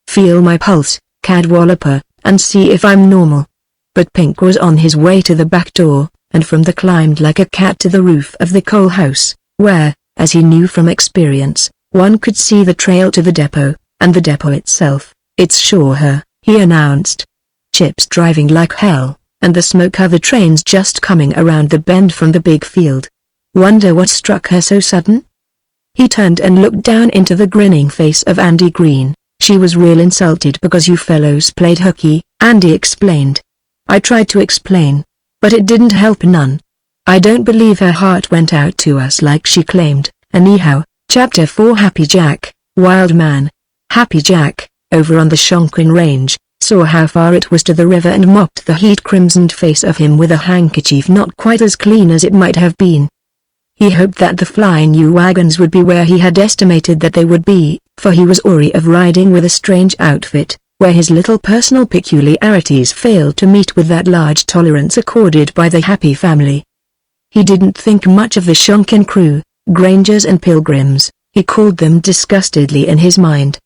Feel my pulse, cadwalloper, and see if I'm normal." But Pink was on his way to the back door, and from the climbed like a cat to the roof of the coal house, where, as he knew from experience, one could see the trail to the depot, and the depot itself. "It's sure her," he announced. "Chip's driving like hell, and the smoke of the train's just coming around the bend from the big field. Wonder what struck her so sudden?" He turned and looked down into the grinning face of Andy Green. "She was real insulted because you fellows played hooky," Andy explained. "I tried to explain, but it didn't help none. I don't believe her heart went out to us like she claimed." Anyhow, Chapter 4 Happy Jack, Wild Man. Happy Jack, over on the Shonkin Range, saw how far it was to the river and mopped the heat-crimsoned face of him with a handkerchief not quite as clean as it might have been. He hoped that the flying U-wagons would be where he had estimated that they would be, for he was weary of riding with a strange outfit, where his little personal peculiarities failed to meet with that large tolerance accorded by the Happy family. He didn't think much of the Shonkin crew, Grangers and Pilgrims, he called them disgustedly in his mind.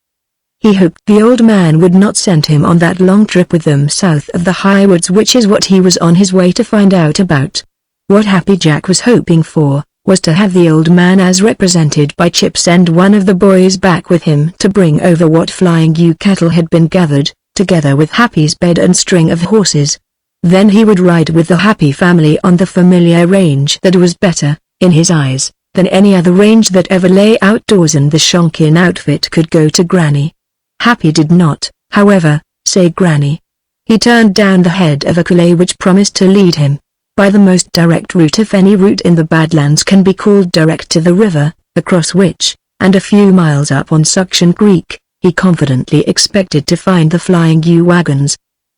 He hoped the old man would not send him on that long trip with them south of the high woods, which is what he was on his way to find out about. What Happy Jack was hoping for was to have the old man as represented by Chip send one of the boys back with him to bring over what flying ewe cattle had been gathered, together with Happy's bed and string of horses. Then he would ride with the Happy family on the familiar range that was better, in his eyes, than any other range that ever lay outdoors, and the Shonkin outfit could go to Granny. Happy did not, however, say Granny. He turned down the head of a coulee which promised to lead him by the most direct route, if any route in the Badlands can be called direct, to the river, across which, and a few miles up on Suction Creek, he confidently expected to find the flying U-wagons.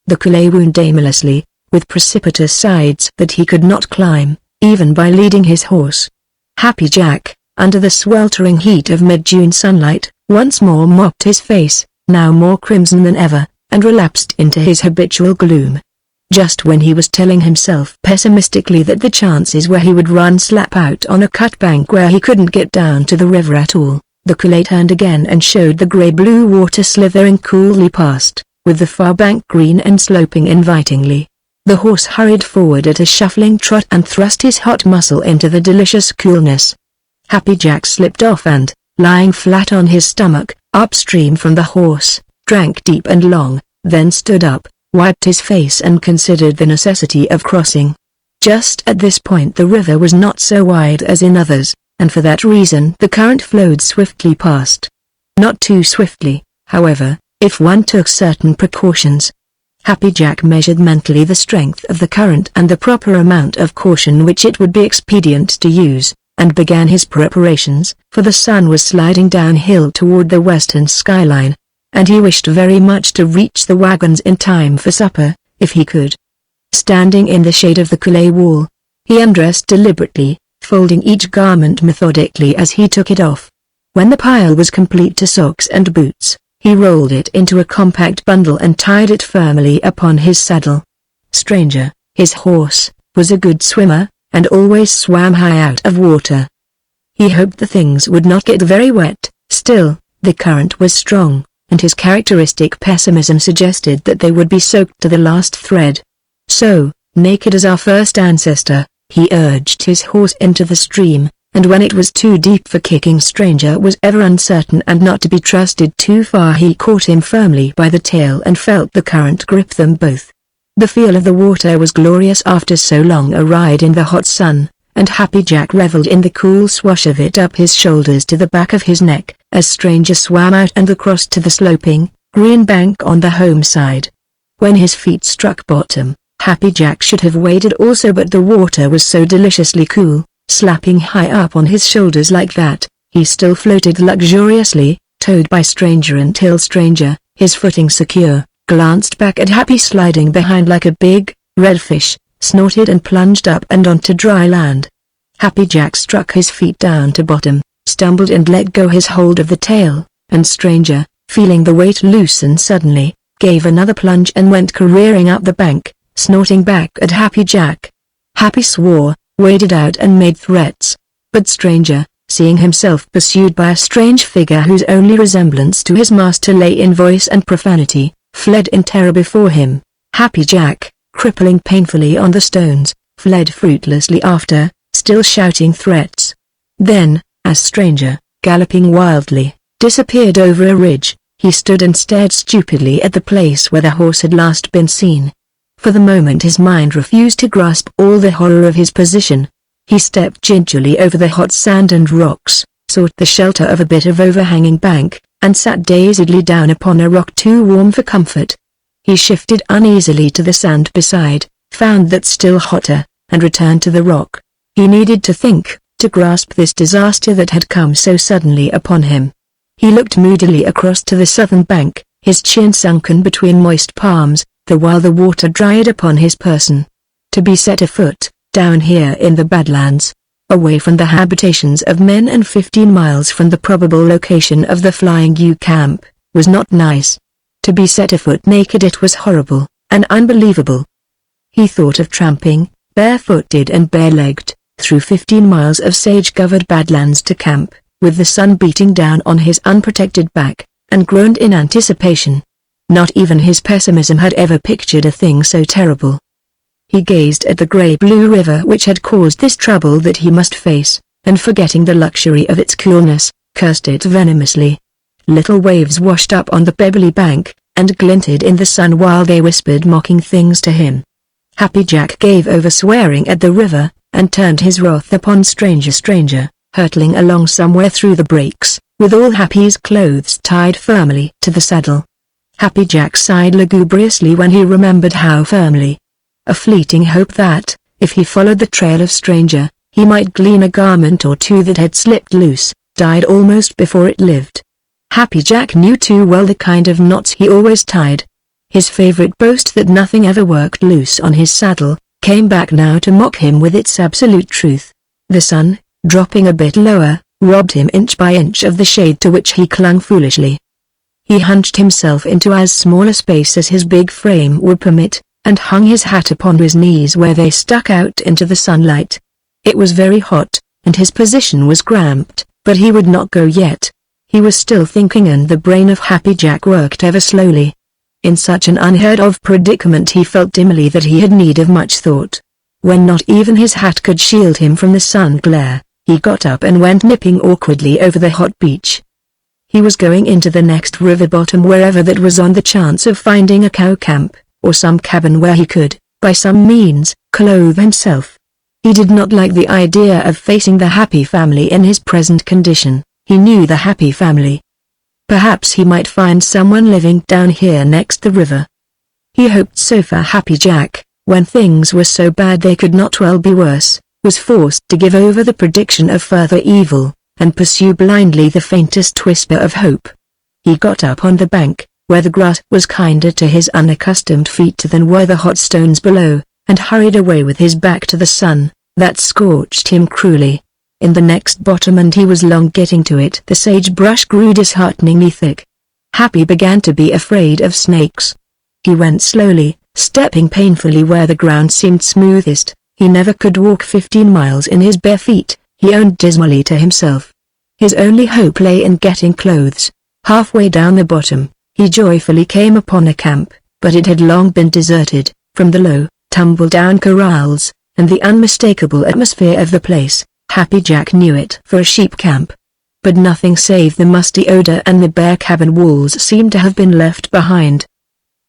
The coulee wound aimlessly, with precipitous sides that he could not climb, even by leading his horse. Happy Jack, under the sweltering heat of mid-June sunlight, once more mopped his face, now more crimson than ever, and relapsed into his habitual gloom. Just when he was telling himself pessimistically that the chances were he would run slap out on a cut bank where he couldn't get down to the river at all, the coulee turned again and showed the grey-blue water slithering coolly past, with the far bank green and sloping invitingly. The horse hurried forward at a shuffling trot and thrust his hot muscle into the delicious coolness. Happy Jack slipped off and, lying flat on his stomach, upstream from the horse, drank deep and long, then stood up, wiped his face and considered the necessity of crossing. Just at this point the river was not so wide as in others, and for that reason the current flowed swiftly past. Not too swiftly, however, if one took certain precautions. Happy Jack measured mentally the strength of the current and the proper amount of caution which it would be expedient to use, and began his preparations, for the sun was sliding downhill toward the western skyline, and he wished very much to reach the wagons in time for supper, if he could. Standing in the shade of the coulee wall, he undressed deliberately, folding each garment methodically as he took it off. When the pile was complete to socks and boots, he rolled it into a compact bundle and tied it firmly upon his saddle. Stranger, his horse, was a good swimmer, and always swam high out of water. He hoped the things would not get very wet, still, the current was strong, and his characteristic pessimism suggested that they would be soaked to the last thread. So, naked as our first ancestor. He urged his horse into the stream, and when it was too deep for kicking, Stranger was ever uncertain and not to be trusted too far, he caught him firmly by the tail and felt the current grip them both. The feel of the water was glorious after so long a ride in the hot sun, and Happy Jack reveled in the cool swash of it up his shoulders to the back of his neck, as Stranger swam out and across to the sloping, green bank on the home side. When his feet struck bottom, Happy Jack should have waded also, but the water was so deliciously cool, slapping high up on his shoulders like that, he still floated luxuriously, towed by Stranger until Stranger, his footing secure, glanced back at Happy sliding behind like a big, red fish, snorted and plunged up and onto dry land. Happy Jack struck his feet down to bottom, stumbled and let go his hold of the tail, and Stranger, feeling the weight loosen suddenly, gave another plunge and went careering up the bank, snorting back at Happy Jack. Happy swore, waded out and made threats, but Stranger, seeing himself pursued by a strange figure whose only resemblance to his master lay in voice and profanity, fled in terror before him. Happy Jack, crippling painfully on the stones, fled fruitlessly after, still shouting threats. Then, as Stranger, galloping wildly, disappeared over a ridge, he stood and stared stupidly at the place where the horse had last been seen. For the moment his mind refused to grasp all the horror of his position. He stepped gingerly over the hot sand and rocks, sought the shelter of a bit of overhanging bank, and sat dazedly down upon a rock too warm for comfort. He shifted uneasily to the sand beside, found that still hotter, and returned to the rock. He needed to think, to grasp this disaster that had come so suddenly upon him. He looked moodily across to the southern bank, his chin sunken between moist palms, the while the water dried upon his person. To be set afoot, down here in the Badlands, away from the habitations of men and 15 miles from the probable location of the Flying U camp, was not nice. To be set afoot naked, it was horrible, and unbelievable. He thought of tramping, barefooted and bare-legged, through 15 miles of sage-covered Badlands to camp, with the sun beating down on his unprotected back, and groaned in anticipation. Not even his pessimism had ever pictured a thing so terrible. He gazed at the grey-blue river which had caused this trouble that he must face, and forgetting the luxury of its coolness, cursed it venomously. Little waves washed up on the pebbly bank, and glinted in the sun while they whispered mocking things to him. Happy Jack gave over swearing at the river, and turned his wrath upon Stranger, hurtling along somewhere through the breaks, with all Happy's clothes tied firmly to the saddle. Happy Jack sighed lugubriously when he remembered how firmly. A fleeting hope that, if he followed the trail of Stranger, he might glean a garment or two that had slipped loose, died almost before it lived. Happy Jack knew too well the kind of knots he always tied. His favorite boast that nothing ever worked loose on his saddle, came back now to mock him with its absolute truth. The sun, dropping a bit lower, robbed him inch by inch of the shade to which he clung foolishly. He hunched himself into as small a space as his big frame would permit, and hung his hat upon his knees where they stuck out into the sunlight. It was very hot, and his position was cramped, but he would not go yet. He was still thinking, and the brain of Happy Jack worked ever slowly. In such an unheard-of predicament he felt dimly that he had need of much thought. When not even his hat could shield him from the sun glare, he got up and went nipping awkwardly over the hot beach. He was going into the next river bottom wherever that was, on the chance of finding a cow camp, or some cabin where he could, by some means, clothe himself. He did not like the idea of facing the Happy family in his present condition. He knew the Happy family. Perhaps he might find someone living down here next the river. He hoped so, for Happy Jack, when things were so bad they could not well be worse, was forced to give over the prediction of further evil, and pursue blindly the faintest whisper of hope. He got up on the bank, where the grass was kinder to his unaccustomed feet than were the hot stones below, and hurried away with his back to the sun, that scorched him cruelly. In the next bottom, and he was long getting to it, the sagebrush grew dishearteningly thick. Happy began to be afraid of snakes. He went slowly, stepping painfully where the ground seemed smoothest. He never could walk 15 miles in his bare feet, he owned dismally to himself. His only hope lay in getting clothes. Halfway down the bottom, he joyfully came upon a camp, but it had long been deserted. From the low, tumble-down corrals, and the unmistakable atmosphere of the place. Happy Jack knew it for a sheep camp. But nothing save the musty odor and the bare cabin walls seemed to have been left behind.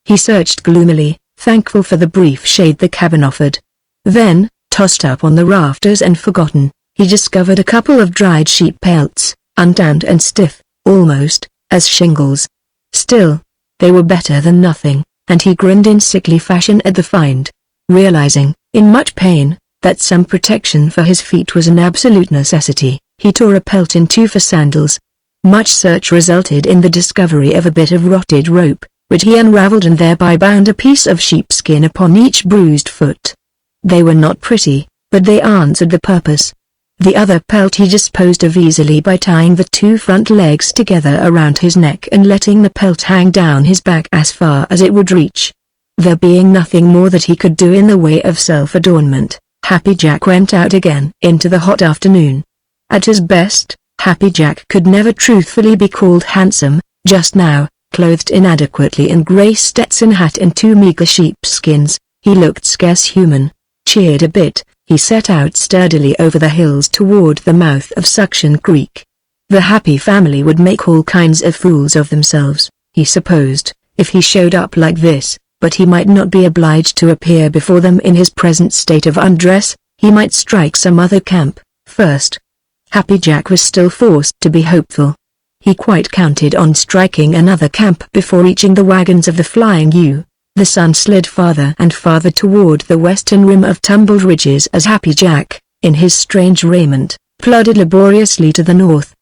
He searched gloomily, thankful for the brief shade the cabin offered. Then, tossed up on the rafters and forgotten, he discovered a couple of dried sheep pelts, untanned and stiff, almost, as shingles. Still, they were better than nothing, and he grinned in sickly fashion at the find, realizing, in much pain, that some protection for his feet was an absolute necessity. He tore a pelt in two for sandals. Much search resulted in the discovery of a bit of rotted rope, which he unraveled and thereby bound a piece of sheepskin upon each bruised foot. They were not pretty, but they answered the purpose. The other pelt he disposed of easily by tying the two front legs together around his neck and letting the pelt hang down his back as far as it would reach. There being nothing more that he could do in the way of self-adornment, Happy Jack went out again into the hot afternoon. At his best, Happy Jack could never truthfully be called handsome. Just now, clothed inadequately in grey Stetson hat and two meager sheepskins, he looked scarce human. Cheered a bit, he set out sturdily over the hills toward the mouth of Suction Creek. The happy family would make all kinds of fools of themselves, he supposed, if he showed up like this, but he might not be obliged to appear before them in his present state of undress. He might strike some other camp first. Happy Jack was still forced to be hopeful. He quite counted on striking another camp before reaching the wagons of the Flying U. The sun slid farther and farther toward the western rim of tumbled ridges as Happy Jack, in his strange raiment, plodded laboriously to the north.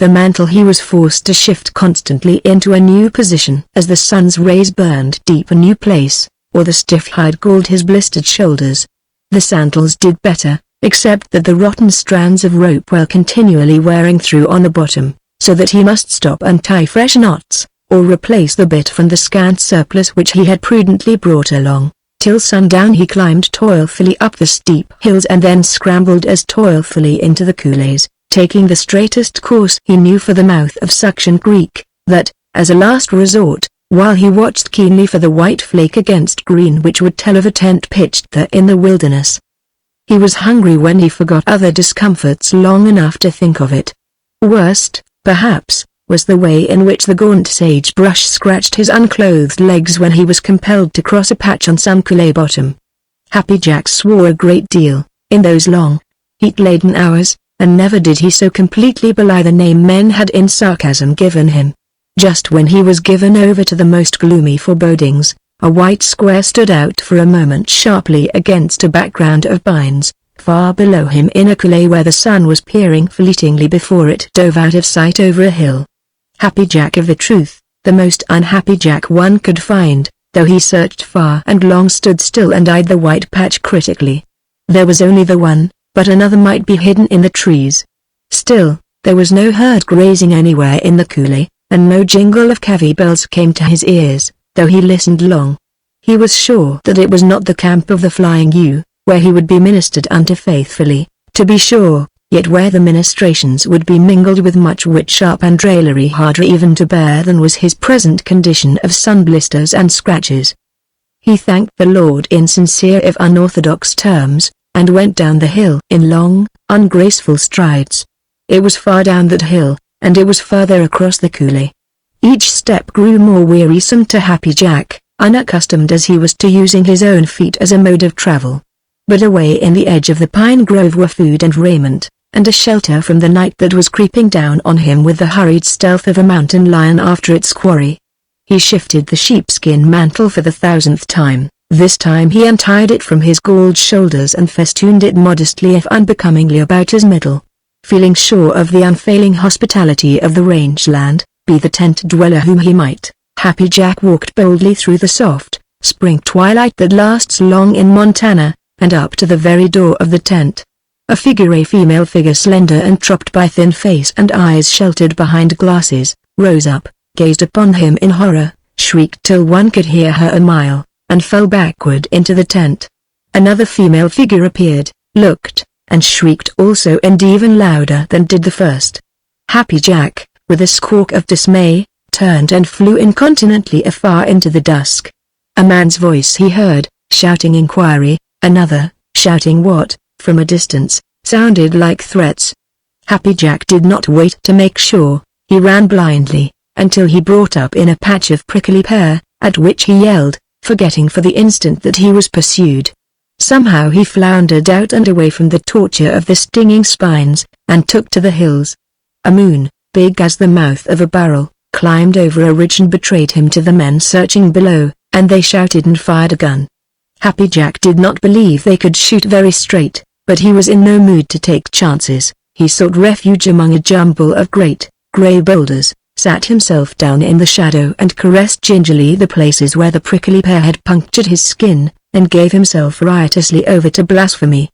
The mantle he was forced to shift constantly into a new position as the sun's rays burned deep a new place, or the stiff hide galled his blistered shoulders. The sandals did better, except that the rotten strands of rope were continually wearing through on the bottom, so that he must stop and tie fresh knots, or replace the bit from the scant surplus which he had prudently brought along. Till sundown he climbed toilfully up the steep hills and then scrambled as toilfully into the coulées, taking the straightest course he knew for the mouth of Suction Creek, that, as a last resort, while he watched keenly for the white flake against green which would tell of a tent pitched there in the wilderness. He was hungry when he forgot other discomforts long enough to think of it. Worst, perhaps, was the way in which the gaunt sagebrush scratched his unclothed legs when he was compelled to cross a patch on some coulée bottom. Happy Jack swore a great deal, in those long, heat-laden hours, and never did he so completely belie the name men had in sarcasm given him. Just when he was given over to the most gloomy forebodings, a white square stood out for a moment sharply against a background of pines, far below him in a coulée where the sun was peering fleetingly before it dove out of sight over a hill. Happy Jack of a truth, the most unhappy Jack one could find, though he searched far and long stood still and eyed the white patch critically. There was only the one, but another might be hidden in the trees. Still, there was no herd grazing anywhere in the coulée, and no jingle of cavy bells came to his ears, though he listened long. He was sure that it was not the camp of the Flying U, where he would be ministered unto faithfully, to be sure, yet where the ministrations would be mingled with much wit sharp and raillery harder even to bear than was his present condition of sun blisters and scratches. He thanked the Lord in sincere if unorthodox terms, and went down the hill in long, ungraceful strides. It was far down that hill, and it was further across the coulée. Each step grew more wearisome to Happy Jack, unaccustomed as he was to using his own feet as a mode of travel. But away in the edge of the pine grove were food and raiment, and a shelter from the night that was creeping down on him with the hurried stealth of a mountain lion after its quarry. He shifted the sheepskin mantle for the 1000th time. This time he untied it from his galled shoulders and festooned it modestly if unbecomingly about his middle. Feeling sure of the unfailing hospitality of the rangeland, be the tent dweller whom he might, Happy Jack walked boldly through the soft, spring twilight that lasts long in Montana, and up to the very door of the tent. A female figure slender and tropped by thin face and eyes sheltered behind glasses, rose up, gazed upon him in horror, shrieked till one could hear her a mile, and fell backward into the tent. Another female figure appeared, looked, and shrieked also and even louder than did the first. Happy Jack, with a squawk of dismay, turned and flew incontinently afar into the dusk. A man's voice he heard, shouting inquiry, another, shouting what, from a distance, sounded like threats. Happy Jack did not wait to make sure, he ran blindly, until he brought up in a patch of prickly pear, at which he yelled, forgetting for the instant that he was pursued. Somehow he floundered out and away from the torture of the stinging spines, and took to the hills. A moon, big as the mouth of a barrel, climbed over a ridge and betrayed him to the men searching below, and they shouted and fired a gun. Happy Jack did not believe they could shoot very straight, but he was in no mood to take chances. He sought refuge among a jumble of great, grey boulders, sat himself down in the shadow and caressed gingerly the places where the prickly pear had punctured his skin, and gave himself riotously over to blasphemy.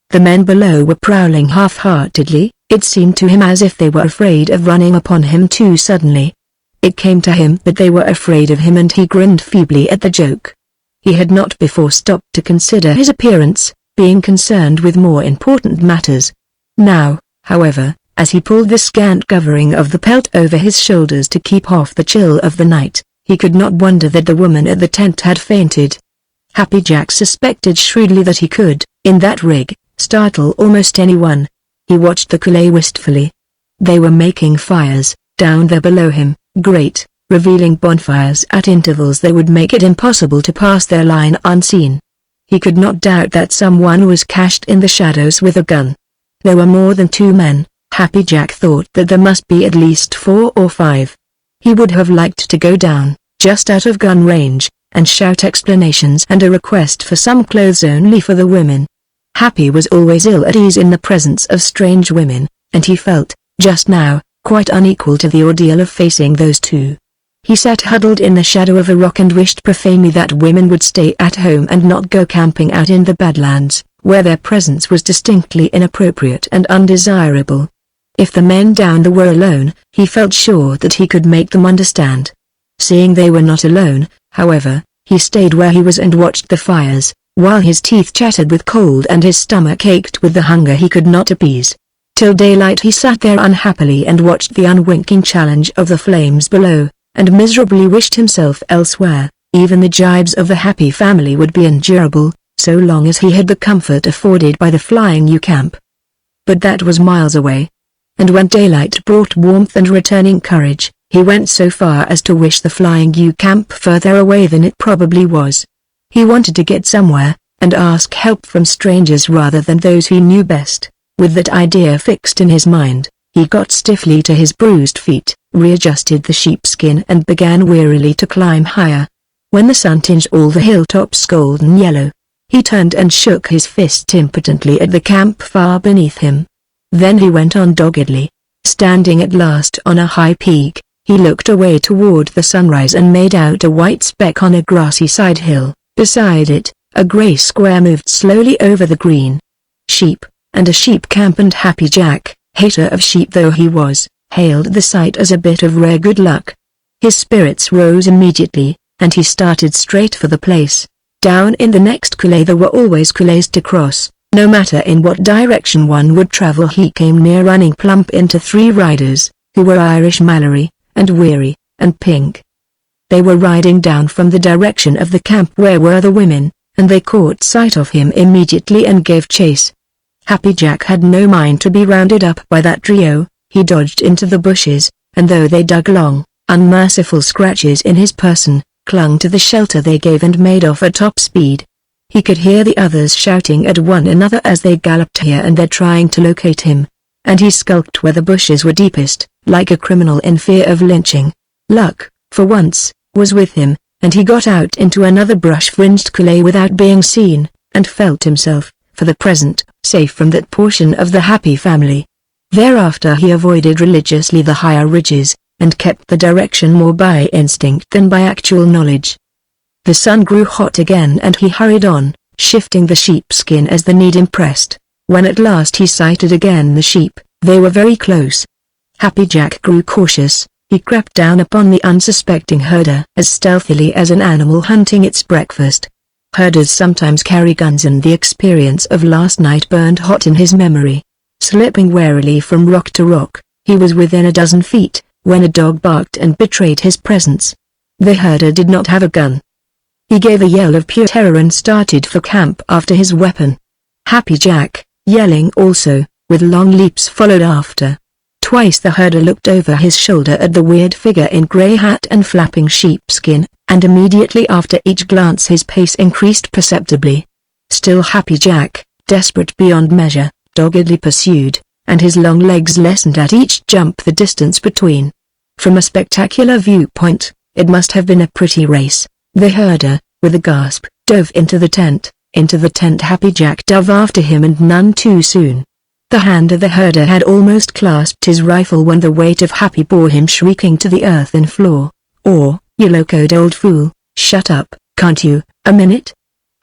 The men below were prowling half-heartedly. It seemed to him as if they were afraid of running upon him too suddenly. It came to him that they were afraid of him, and he grinned feebly at the joke. He had not before stopped to consider his appearance, being concerned with more important matters. Now, however, as he pulled the scant covering of the pelt over his shoulders to keep off the chill of the night, he could not wonder that the woman at the tent had fainted. Happy Jack suspected shrewdly that he could, in that rig, startle almost anyone. He watched the coulée wistfully. They were making fires, down there below him, great, revealing bonfires at intervals that would make it impossible to pass their line unseen. He could not doubt that someone was cached in the shadows with a gun. There were more than 2 men. Happy Jack thought that there must be at least 4 or 5. He would have liked to go down, just out of gun range, and shout explanations and a request for some clothes only for the women. Happy was always ill at ease in the presence of strange women, and he felt, just now, quite unequal to the ordeal of facing those 2. He sat huddled in the shadow of a rock and wished profanely that women would stay at home and not go camping out in the Badlands, where their presence was distinctly inappropriate and undesirable. If the men down there were alone, he felt sure that he could make them understand. Seeing they were not alone, however, he stayed where he was and watched the fires, while his teeth chattered with cold and his stomach ached with the hunger he could not appease. Till daylight he sat there unhappily and watched the unwinking challenge of the flames below, and miserably wished himself elsewhere. Even the gibes of the happy family would be endurable, so long as he had the comfort afforded by the flying U-camp. But that was miles away. And when daylight brought warmth and returning courage, he went so far as to wish the flying U-camp further away than it probably was. He wanted to get somewhere, and ask help from strangers rather than those he knew best. With that idea fixed in his mind, he got stiffly to his bruised feet, readjusted the sheepskin and began wearily to climb higher. When the sun tinged all the hilltops golden yellow, he turned and shook his fist impotently at the camp far beneath him. Then he went on doggedly. Standing at last on a high peak, he looked away toward the sunrise and made out a white speck on a grassy side hill. Beside it, a grey square moved slowly over the green. Sheep, and a sheep camp, and Happy Jack, hater of sheep though he was, hailed the sight as a bit of rare good luck. His spirits rose immediately, and he started straight for the place. Down in the next coulée there were always coulées to cross. No matter in what direction one would travel, he came near running plump into 3 riders, who were Irish Mallory, and Weary, and Pink. They were riding down from the direction of the camp where were the women, and they caught sight of him immediately and gave chase. Happy Jack had no mind to be rounded up by that trio. He dodged into the bushes, and though they dug long, unmerciful scratches in his person, clung to the shelter they gave and made off at top speed. He could hear the others shouting at one another as they galloped here and there trying to locate him, and he skulked where the bushes were deepest, like a criminal in fear of lynching. Luck, for once, was with him, and he got out into another brush-fringed coulée without being seen, and felt himself, for the present, safe from that portion of the happy family. Thereafter he avoided religiously the higher ridges, and kept the direction more by instinct than by actual knowledge. The sun grew hot again and he hurried on, shifting the sheepskin as the need impressed. When at last he sighted again the sheep, they were very close. Happy Jack grew cautious. He crept down upon the unsuspecting herder as stealthily as an animal hunting its breakfast. Herders sometimes carry guns, and the experience of last night burned hot in his memory. Slipping warily from rock to rock, he was within a dozen feet, when a dog barked and betrayed his presence. The herder did not have a gun. He gave a yell of pure terror and started for camp after his weapon. Happy Jack, yelling also, with long leaps followed after. Twice the herder looked over his shoulder at the weird figure in grey hat and flapping sheepskin, and immediately after each glance his pace increased perceptibly. Still Happy Jack, desperate beyond measure, doggedly pursued, and his long legs lessened at each jump the distance between. From a spectacular viewpoint, it must have been a pretty race. The herder, with a gasp, dove into the tent. Into the tent Happy Jack dove after him, and none too soon. The hand of the herder had almost clasped his rifle when the weight of Happy bore him shrieking to the earthen floor. "Oh, you locoed old fool, shut up, can't you, a minute?"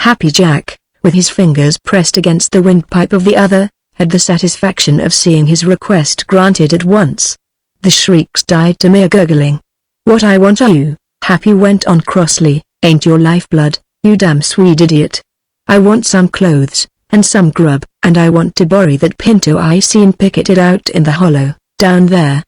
Happy Jack, with his fingers pressed against the windpipe of the other, had the satisfaction of seeing his request granted at once. The shrieks died to mere gurgling. "What I want are you," Happy went on crossly, "ain't your lifeblood, you damn Swede idiot. I want some clothes, and some grub, and I want to borrow that pinto I seen picketed out in the hollow, down there.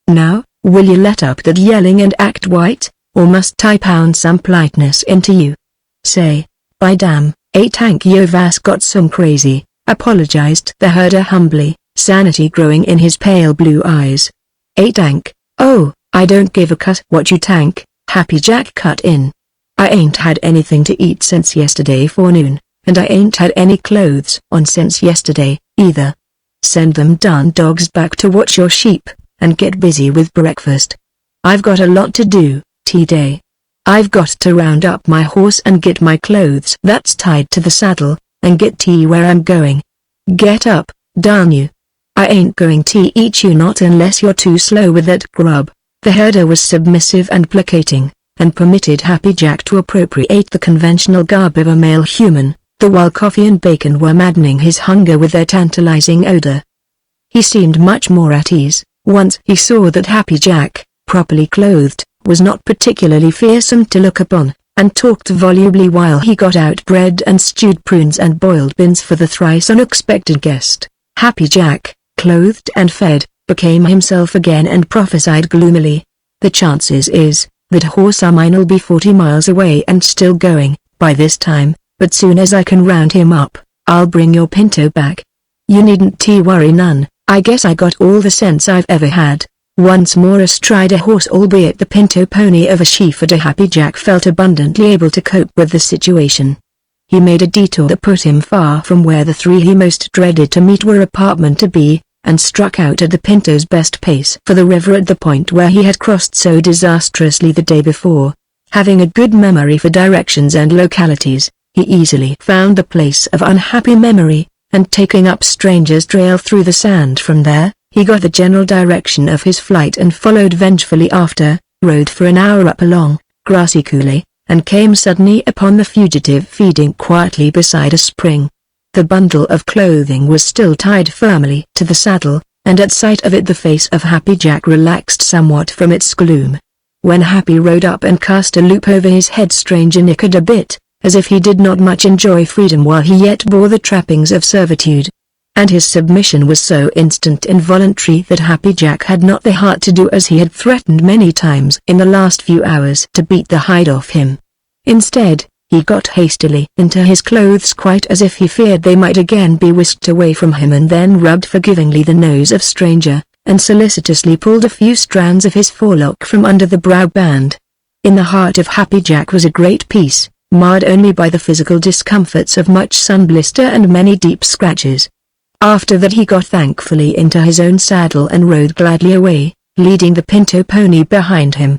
Now, will you let up that yelling and act white, or must I pound some politeness into you? Say, by damn, tank yo vas got some crazy," apologized the herder humbly, sanity growing in his pale blue eyes. "Tank, oh, I don't give a cuss what you tank," Happy Jack cut in. "I ain't had anything to eat since yesterday forenoon, and I ain't had any clothes on since yesterday, either. Send them darn dogs back to watch your sheep, and get busy with breakfast. I've got a lot to do, today. I've got to round up my horse and get my clothes that's tied to the saddle, and get tea where I'm going. Get up, darn you. I ain't going to eat you not unless you're too slow with that grub." The herder was submissive and placating, and permitted Happy Jack to appropriate the conventional garb of a male human, the while coffee and bacon were maddening his hunger with their tantalizing odor. He seemed much more at ease, once he saw that Happy Jack, properly clothed, was not particularly fearsome to look upon, and talked volubly while he got out bread and stewed prunes and boiled beans for the thrice unexpected guest. Happy Jack, clothed and fed, became himself again and prophesied gloomily. "The chances is, that horse of mine'll be 40 miles away and still going, by this time, but soon as I can round him up, I'll bring your pinto back. You needn't worry none, I guess I got all the sense I've ever had." Once more astride a horse, albeit the pinto pony of a sheepherder, Happy Jack felt abundantly able to cope with the situation. He made a detour that put him far from where the three he most dreaded to meet were apartment to be, and struck out at the pinto's best pace for the river at the point where he had crossed so disastrously the day before. Having a good memory for directions and localities, he easily found the place of unhappy memory, and taking up Stranger's trail through the sand from there, he got the general direction of his flight and followed vengefully after, rode for an hour up a long, grassy coulee, and came suddenly upon the fugitive feeding quietly beside a spring. The bundle of clothing was still tied firmly to the saddle, and at sight of it the face of Happy Jack relaxed somewhat from its gloom. When Happy rode up and cast a loop over his head, Stranger nickered a bit, as if he did not much enjoy freedom while he yet bore the trappings of servitude. And his submission was so instant and voluntary that Happy Jack had not the heart to do as he had threatened many times in the last few hours, to beat the hide off him. Instead, he got hastily into his clothes quite as if he feared they might again be whisked away from him, and then rubbed forgivingly the nose of Stranger, and solicitously pulled a few strands of his forelock from under the brow band. In the heart of Happy Jack was a great peace, marred only by the physical discomforts of much sun blister and many deep scratches. After that he got thankfully into his own saddle and rode gladly away, leading the pinto pony behind him.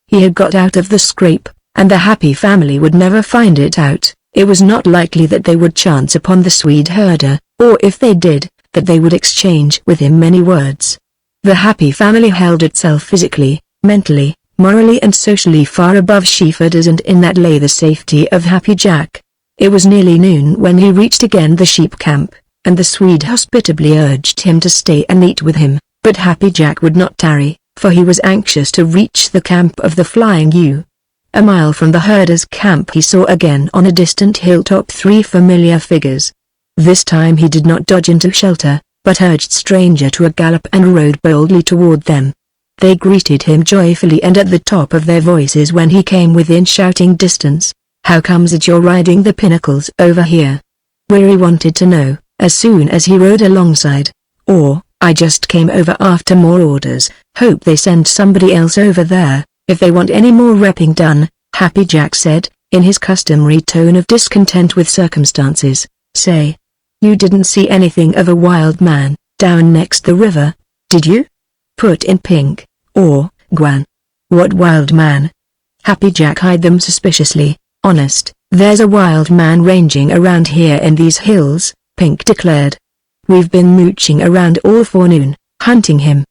He had got out of the scrape, and the Happy family would never find it out. It was not likely that they would chance upon the Swede herder, or if they did, that they would exchange with him many words. The Happy family held itself physically, mentally, morally and socially far above sheepherders, and in that lay the safety of Happy Jack. It was nearly noon when he reached again the sheep camp, and the Swede hospitably urged him to stay and eat with him, but Happy Jack would not tarry, for he was anxious to reach the camp of the Flying U. A mile from the herder's camp he saw again on a distant hilltop 3 familiar figures. This time he did not dodge into shelter, but urged Stranger to a gallop and rode boldly toward them. They greeted him joyfully and at the top of their voices when he came within shouting distance. How comes it you're riding the pinnacles over here? Weary wanted to know, as soon as he rode alongside. Or, I just came over after more orders, hope they send somebody else over there, if they want any more repping done, Happy Jack said, in his customary tone of discontent with circumstances. Say, you didn't see anything of a wild man, down next the river, did you? Put in Pink, or, Gwan. What wild man? Happy Jack eyed them suspiciously. Honest, there's a wild man ranging around here in these hills, Pink declared. We've been mooching around all forenoon, hunting him.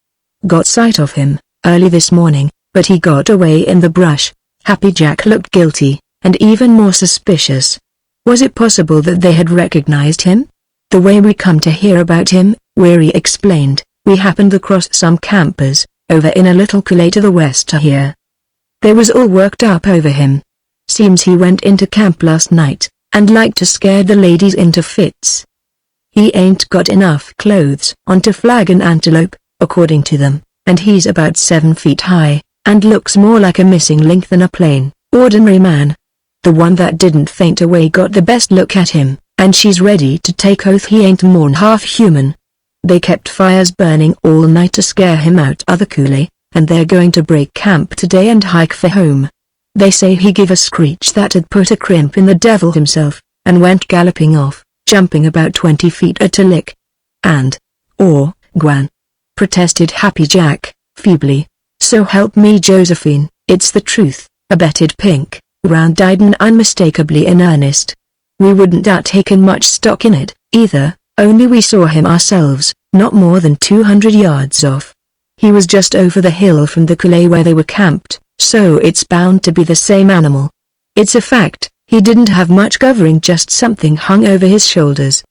Got sight of him, early this morning, but he got away in the brush. Happy Jack looked guilty, and even more suspicious. Was it possible that they had recognized him? The way we come to hear about him, Weary explained, we happened across some campers, over in a little coulee to the west of here. They was all worked up over him. Seems he went into camp last night, and liked to scare the ladies into fits. He ain't got enough clothes on to flag an antelope, according to them, and he's about 7 feet high, and looks more like a missing link than a plain, ordinary man. The one that didn't faint away got the best look at him, and she's ready to take oath he ain't more'n half human. They kept fires burning all night to scare him out of the coulee, and they're going to break camp today and hike for home. They say he gave a screech that had put a crimp in the devil himself, and went galloping off, jumping about 20 feet at a lick. And, or, Gwan, protested Happy Jack, feebly. So help me Josephine, it's the truth, abetted Pink, round-eyed and unmistakably in earnest. We wouldn't have taken much stock in it, either, only we saw him ourselves, not more than 200 yards off. He was just over the hill from the coulee where they were camped, so it's bound to be the same animal. It's a fact, he didn't have much covering, just something hung over his shoulders.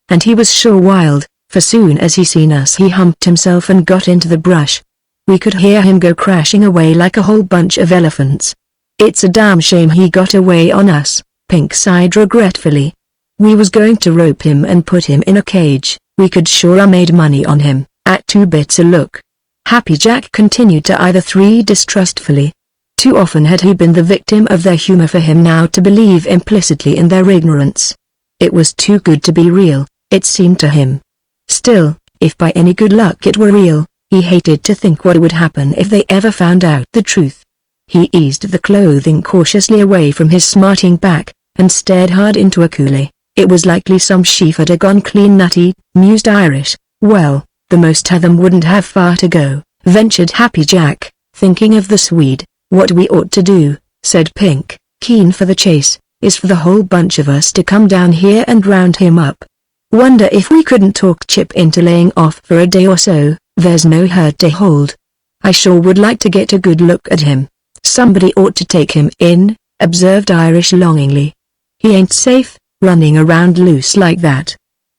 And he was sure wild, for soon as he seen us he humped himself and got into the brush. We could hear him go crashing away like a whole bunch of elephants. It's a damn shame he got away on us, Pink sighed regretfully. We was going to rope him and put him in a cage, we could sure made money on him, at 2 bits a look. Happy Jack continued to eye the three distrustfully. Too often had he been the victim of their humor for him now to believe implicitly in their ignorance. It was too good to be real, it seemed to him. Still, if by any good luck it were real, he hated to think what would happen if they ever found out the truth. He eased the clothing cautiously away from his smarting back, and stared hard into a coulee. It was likely some sheaf had gone clean nutty, mused Irish. Well, the most of them wouldn't have far to go, ventured Happy Jack, thinking of the Swede. What we ought to do, said Pink, keen for the chase, is for the whole bunch of us to come down here and round him up. Wonder if we couldn't talk Chip into laying off for a day or so, there's no herd to hold. I sure would like to get a good look at him. Somebody ought to take him in, observed Irish longingly. He ain't safe, running around loose like that.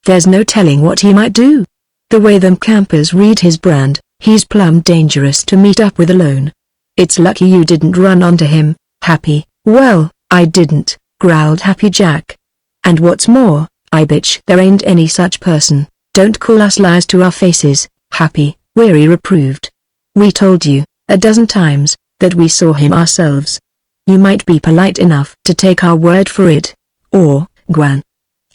There's no telling what he might do. The way them campers read his brand, he's plumb dangerous to meet up with alone. It's lucky you didn't run onto him, Happy. Well, I didn't, growled Happy Jack. And what's more, I bitch there ain't any such person. Don't call us lies to our faces, Happy, Weary reproved. We told you, a dozen times, that we saw him ourselves. You might be polite enough to take our word for it. Or, Gwan.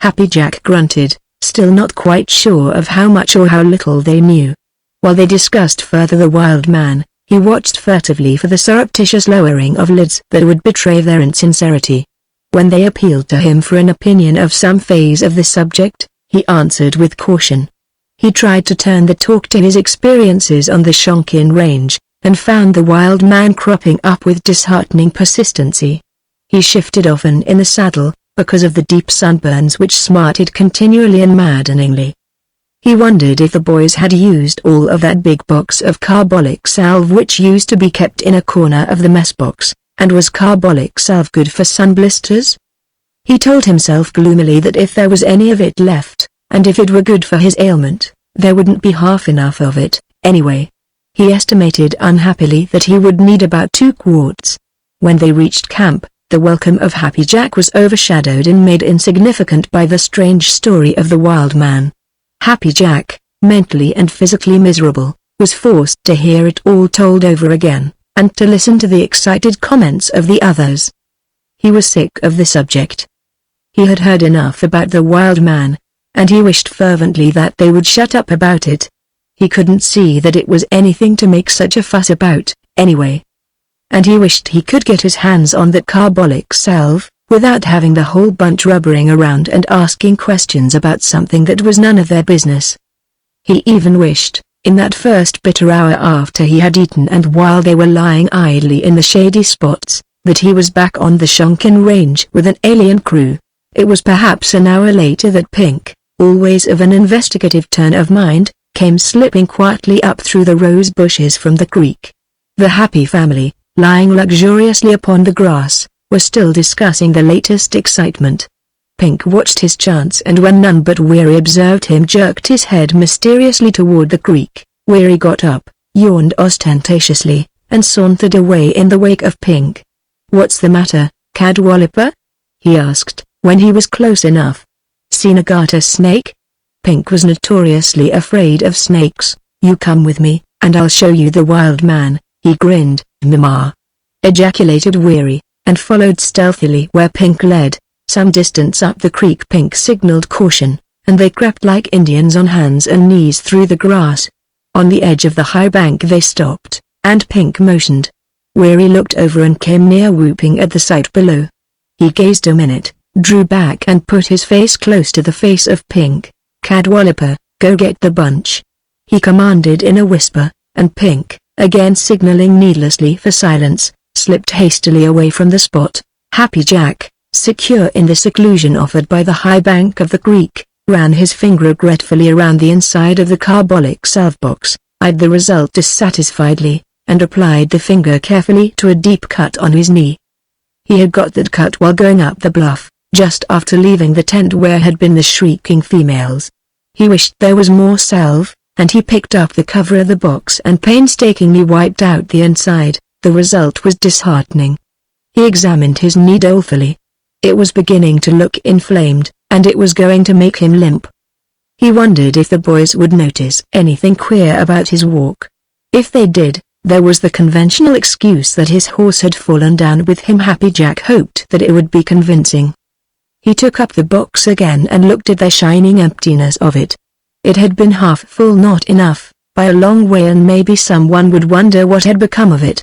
Happy Jack grunted, still not quite sure of how much or how little they knew. While they discussed further the wild man, he watched furtively for the surreptitious lowering of lids that would betray their insincerity. When they appealed to him for an opinion of some phase of the subject, he answered with caution. He tried to turn the talk to his experiences on the Shonkin Range, and found the wild man cropping up with disheartening persistency. He shifted often in the saddle, because of the deep sunburns which smarted continually and maddeningly. He wondered if the boys had used all of that big box of carbolic salve which used to be kept in a corner of the mess box, and was carbolic salve good for sun blisters? He told himself gloomily that if there was any of it left, and if it were good for his ailment, there wouldn't be half enough of it, anyway. He estimated unhappily that he would need about 2 quarts. When they reached camp, the welcome of Happy Jack was overshadowed and made insignificant by the strange story of the wild man. Happy Jack, mentally and physically miserable, was forced to hear it all told over again, and to listen to the excited comments of the others. He was sick of the subject. He had heard enough about the wild man, and he wished fervently that they would shut up about it. He couldn't see that it was anything to make such a fuss about, anyway. And he wished he could get his hands on that carbolic salve, without having the whole bunch rubbering around and asking questions about something that was none of their business. He even wished, in that first bitter hour after he had eaten and while they were lying idly in the shady spots, that he was back on the Shonkin Range with an alien crew. It was perhaps an hour later that Pink, always of an investigative turn of mind, came slipping quietly up through the rose bushes from the creek. The happy family, lying luxuriously upon the grass, were still discussing the latest excitement. Pink watched his chance, and when none but Weary observed him, jerked his head mysteriously toward the creek. Weary got up, yawned ostentatiously, and sauntered away in the wake of Pink. "What's the matter, Cadwallaper?" he asked, when he was close enough. "Seen a garter snake?" Pink was notoriously afraid of snakes. "You come with me, and I'll show you the wild man," he grinned. "Mama!" ejaculated Weary, and followed stealthily where Pink led. Some distance up the creek Pink signaled caution, and they crept like Indians on hands and knees through the grass. On the edge of the high bank they stopped, and Pink motioned. Weary looked over and came near whooping at the sight below. He gazed a minute, drew back and put his face close to the face of Pink. "Cadwallaper, go get the bunch," he commanded in a whisper, and Pink, again signaling needlessly for silence, slipped hastily away from the spot. Happy Jack, secure in the seclusion offered by the high bank of the creek, ran his finger regretfully around the inside of the carbolic salve box, eyed the result dissatisfiedly, and applied the finger carefully to a deep cut on his knee. He had got that cut while going up the bluff, just after leaving the tent where had been the shrieking females. He wished there was more salve, and he picked up the cover of the box and painstakingly wiped out the inside. The result was disheartening. He examined his knee dolefully. It was beginning to look inflamed, and it was going to make him limp. He wondered if the boys would notice anything queer about his walk. If they did, there was the conventional excuse that his horse had fallen down with him. Happy Jack hoped that it would be convincing. He took up the box again and looked at the shining emptiness of it. It had been half full, not enough, by a long way, and maybe someone would wonder what had become of it.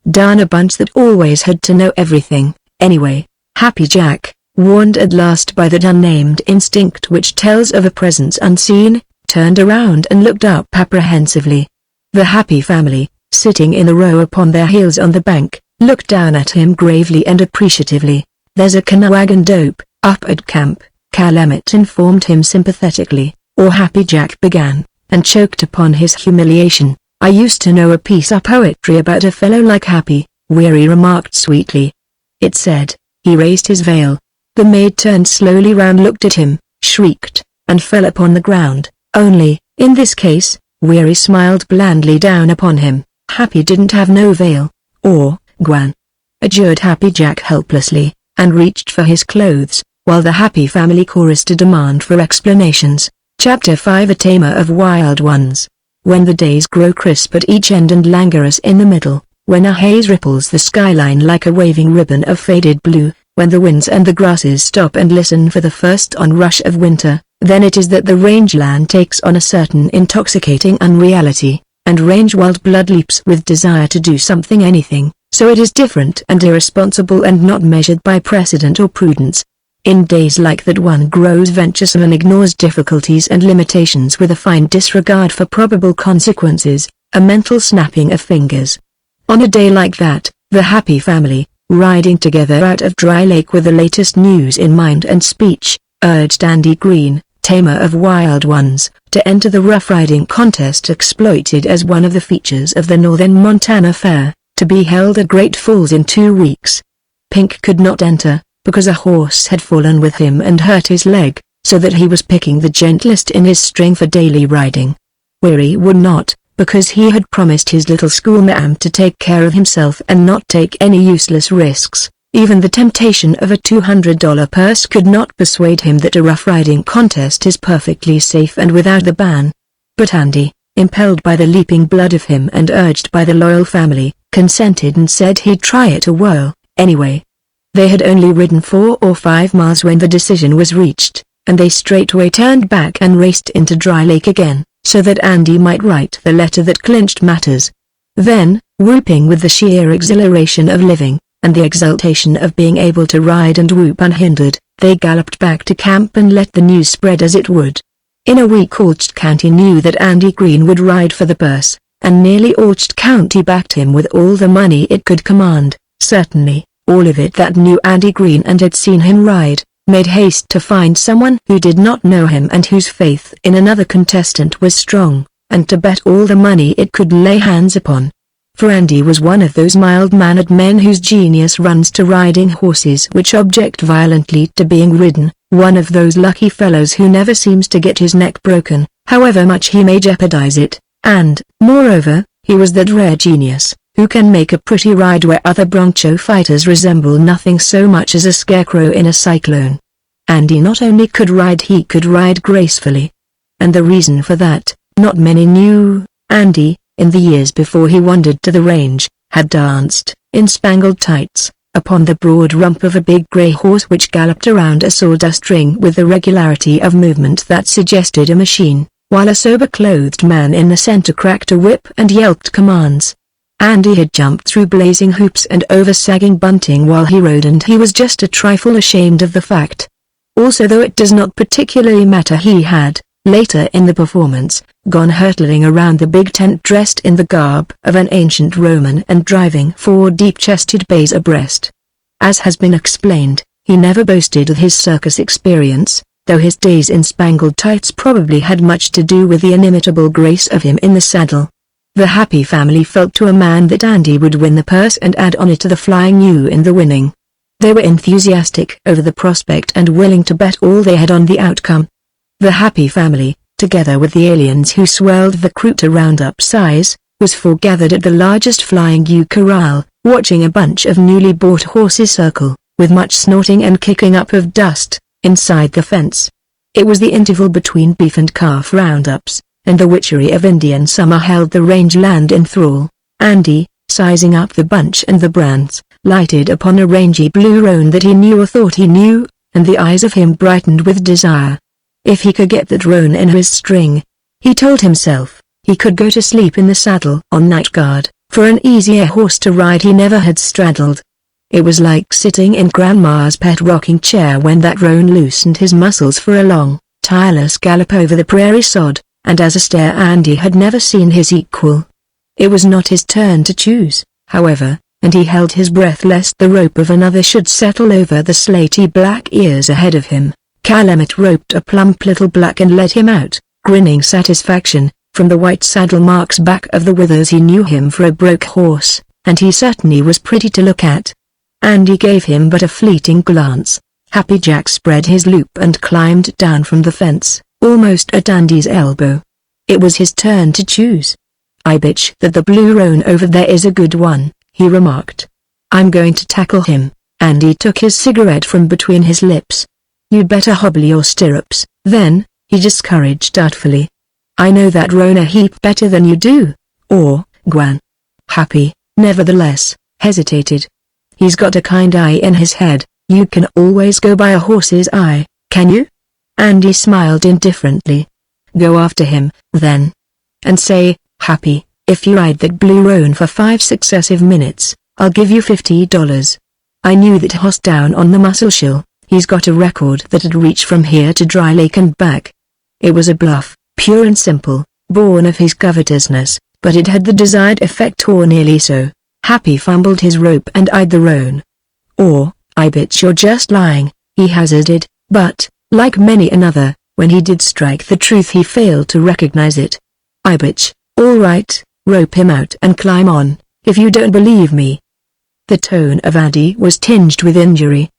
Darn a bunch that always had to know everything, anyway. Happy Jack, warned at last by that unnamed instinct which tells of a presence unseen, turned around and looked up apprehensively. The happy family, sitting in a row upon their heels on the bank, looked down at him gravely and appreciatively. "There's a Canawagan dope up at camp," Cal Emmett informed him sympathetically, or Happy Jack began, and choked upon his humiliation. "I used to know a piece of poetry about a fellow like Happy," Weary remarked sweetly. It said. He raised his veil. The maid turned slowly round, looked at him, shrieked, and fell upon the ground. Only, in this case, Weary smiled blandly down upon him. "Happy didn't have no veil, or, Gwan," adjured Happy Jack helplessly, and reached for his clothes, while the happy family chorused a demand for explanations. Chapter 5 A Tamer of Wild Ones. When the days grow crisp at each end and languorous in the middle, when a haze ripples the skyline like a waving ribbon of faded blue, when the winds and the grasses stop and listen for the first onrush of winter, then it is that the rangeland takes on a certain intoxicating unreality, and range wild blood leaps with desire to do something, anything, so it is different and irresponsible and not measured by precedent or prudence. In days like that one grows venturesome and ignores difficulties and limitations with a fine disregard for probable consequences, a mental snapping of fingers. On a day like that, the happy family, riding together out of Dry Lake with the latest news in mind and speech, urged Andy Green, tamer of wild ones, to enter the rough riding contest exploited as one of the features of the Northern Montana Fair, to be held at Great Falls in 2 weeks. Pink could not enter, because a horse had fallen with him and hurt his leg, so that he was picking the gentlest in his string for daily riding. Weary would not, because he had promised his little schoolma'am to take care of himself and not take any useless risks. Even the temptation of a $200 purse could not persuade him that a rough riding contest is perfectly safe and without the ban. But Andy, impelled by the leaping blood of him and urged by the loyal family, consented and said he'd try it a whirl, anyway. They had only ridden 4 or 5 miles when the decision was reached, and they straightway turned back and raced into Dry Lake again, so that Andy might write the letter that clinched matters. Then, whooping with the sheer exhilaration of living, and the exultation of being able to ride and whoop unhindered, they galloped back to camp and let the news spread as it would. In a week Alcht County knew that Andy Green would ride for the purse, and nearly Alcht County backed him with all the money it could command. Certainly, all of it that knew Andy Green and had seen him ride, made haste to find someone who did not know him and whose faith in another contestant was strong, and to bet all the money it could lay hands upon. For Andy was one of those mild-mannered men whose genius runs to riding horses which object violently to being ridden, one of those lucky fellows who never seems to get his neck broken, however much he may jeopardize it, and, moreover, he was that rare genius who can make a pretty ride where other broncho fighters resemble nothing so much as a scarecrow in a cyclone. Andy not only could ride, he could ride gracefully. And the reason for that, not many knew. Andy, in the years before he wandered to the range, had danced, in spangled tights, upon the broad rump of a big grey horse which galloped around a sawdust ring with the regularity of movement that suggested a machine, while a sober-clothed man in the center cracked a whip and yelped commands. Andy had jumped through blazing hoops and over sagging bunting while he rode, and he was just a trifle ashamed of the fact. Also, though it does not particularly matter, he had, later in the performance, gone hurtling around the big tent dressed in the garb of an ancient Roman and driving 4 deep-chested bays abreast. As has been explained, he never boasted of his circus experience, though his days in spangled tights probably had much to do with the inimitable grace of him in the saddle. The Happy family felt to a man that Andy would win the purse and add on it to the flying U in the winning. They were enthusiastic over the prospect and willing to bet all they had on the outcome. The Happy family, together with the aliens who swelled the crew to round-up size, was foregathered at the largest flying U corral, watching a bunch of newly bought horses circle, with much snorting and kicking up of dust, inside the fence. It was the interval between beef and calf roundups, and the witchery of Indian summer held the range land in thrall. Andy, sizing up the bunch and the brands, lighted upon a rangy blue roan that he knew or thought he knew, and the eyes of him brightened with desire. If he could get that roan in his string, he told himself, he could go to sleep in the saddle on night guard, for an easier horse to ride he never had straddled. It was like sitting in Grandma's pet rocking chair when that roan loosened his muscles for a long, tireless gallop over the prairie sod, and as a stare Andy had never seen his equal. It was not his turn to choose, however, and he held his breath lest the rope of another should settle over the slaty black ears ahead of him. Calumet roped a plump little black and led him out, grinning satisfaction, from the white saddle marks back of the withers. He knew him for a broke horse, and he certainly was pretty to look at. Andy gave him but a fleeting glance. Happy Jack spread his loop and climbed down from the fence, almost at Andy's elbow. It was his turn to choose. "I bet that the blue roan over there is a good one," he remarked. "I'm going to tackle him." Andy took his cigarette from between his lips. "You'd better hobble your stirrups, then," he discouraged doubtfully. "I know that roan a heap better than you do, or, Gwan." Happy, nevertheless, hesitated. "He's got a kind eye in his head. You can always go by a horse's eye, can you?" Andy smiled indifferently. "Go after him, then. And say, Happy, if you ride that blue roan for 5 successive minutes, I'll give you $50. I knew that horse down on the Musselshell. He's got a record that'd reach from here to Dry Lake and back." It was a bluff, pure and simple, born of his covetousness, but it had the desired effect, or nearly so. Happy fumbled his rope and eyed the roan. "Or, I bet you're just lying," he hazarded, but, like many another, when he did strike the truth he failed to recognize it. "I bet, all right, rope him out and climb on, if you don't believe me." The tone of Andy was tinged with injury.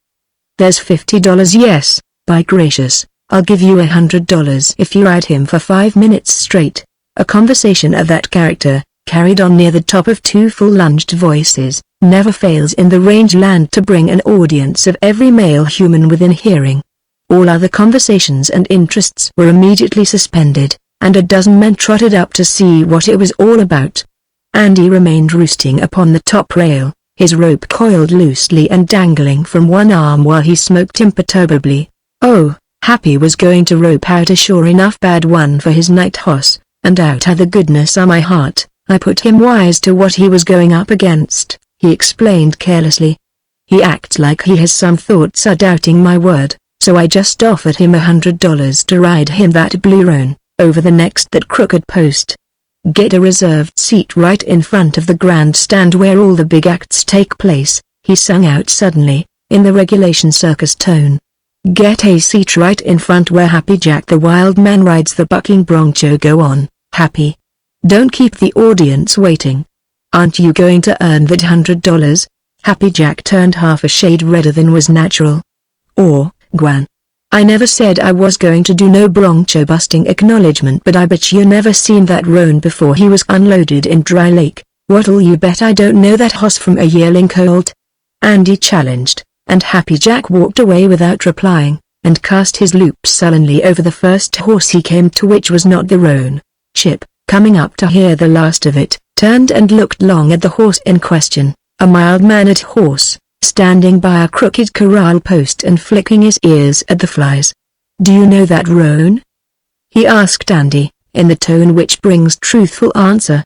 "There's $50, yes, by gracious, I'll give you $100 if you ride him for 5 minutes straight." A conversation of that character, carried on near the top of 2 full-lunged voices, never fails in the range land to bring an audience of every male human within hearing. All other conversations and interests were immediately suspended, and a dozen men trotted up to see what it was all about. Andy remained roosting upon the top rail, his rope coiled loosely and dangling from one arm while he smoked imperturbably. Oh, Happy was going to rope out a sure enough bad one for his night hoss, and out of the goodness of my heart, I put him wise to what he was going up against, he explained carelessly. He acts like he has some thoughts of doubting my word, so I just offered him $100 to ride him that blue roan, over the next that crooked post. Get a reserved seat right in front of the grandstand where all the big acts take place, he sung out suddenly, in the regulation circus tone. Get a seat right in front where Happy Jack the Wild Man rides the bucking broncho. Go on, Happy. Don't keep the audience waiting. Aren't you going to earn that $100? Happy Jack turned half a shade redder than was natural. Or, Gwan. I never said I was going to do no broncho busting acknowledgement, but I bet you never seen that roan before he was unloaded in Dry Lake. What'll you bet I don't know that hoss from a yearling colt? Andy challenged, and Happy Jack walked away without replying, and cast his loop sullenly over the first horse he came to, which was not the roan. Chip, coming up to hear the last of it, turned and looked long at the horse in question, a mild-mannered horse, standing by a crooked corral post and flicking his ears at the flies. Do you know that roan? He asked Andy, in the tone which brings truthful answer.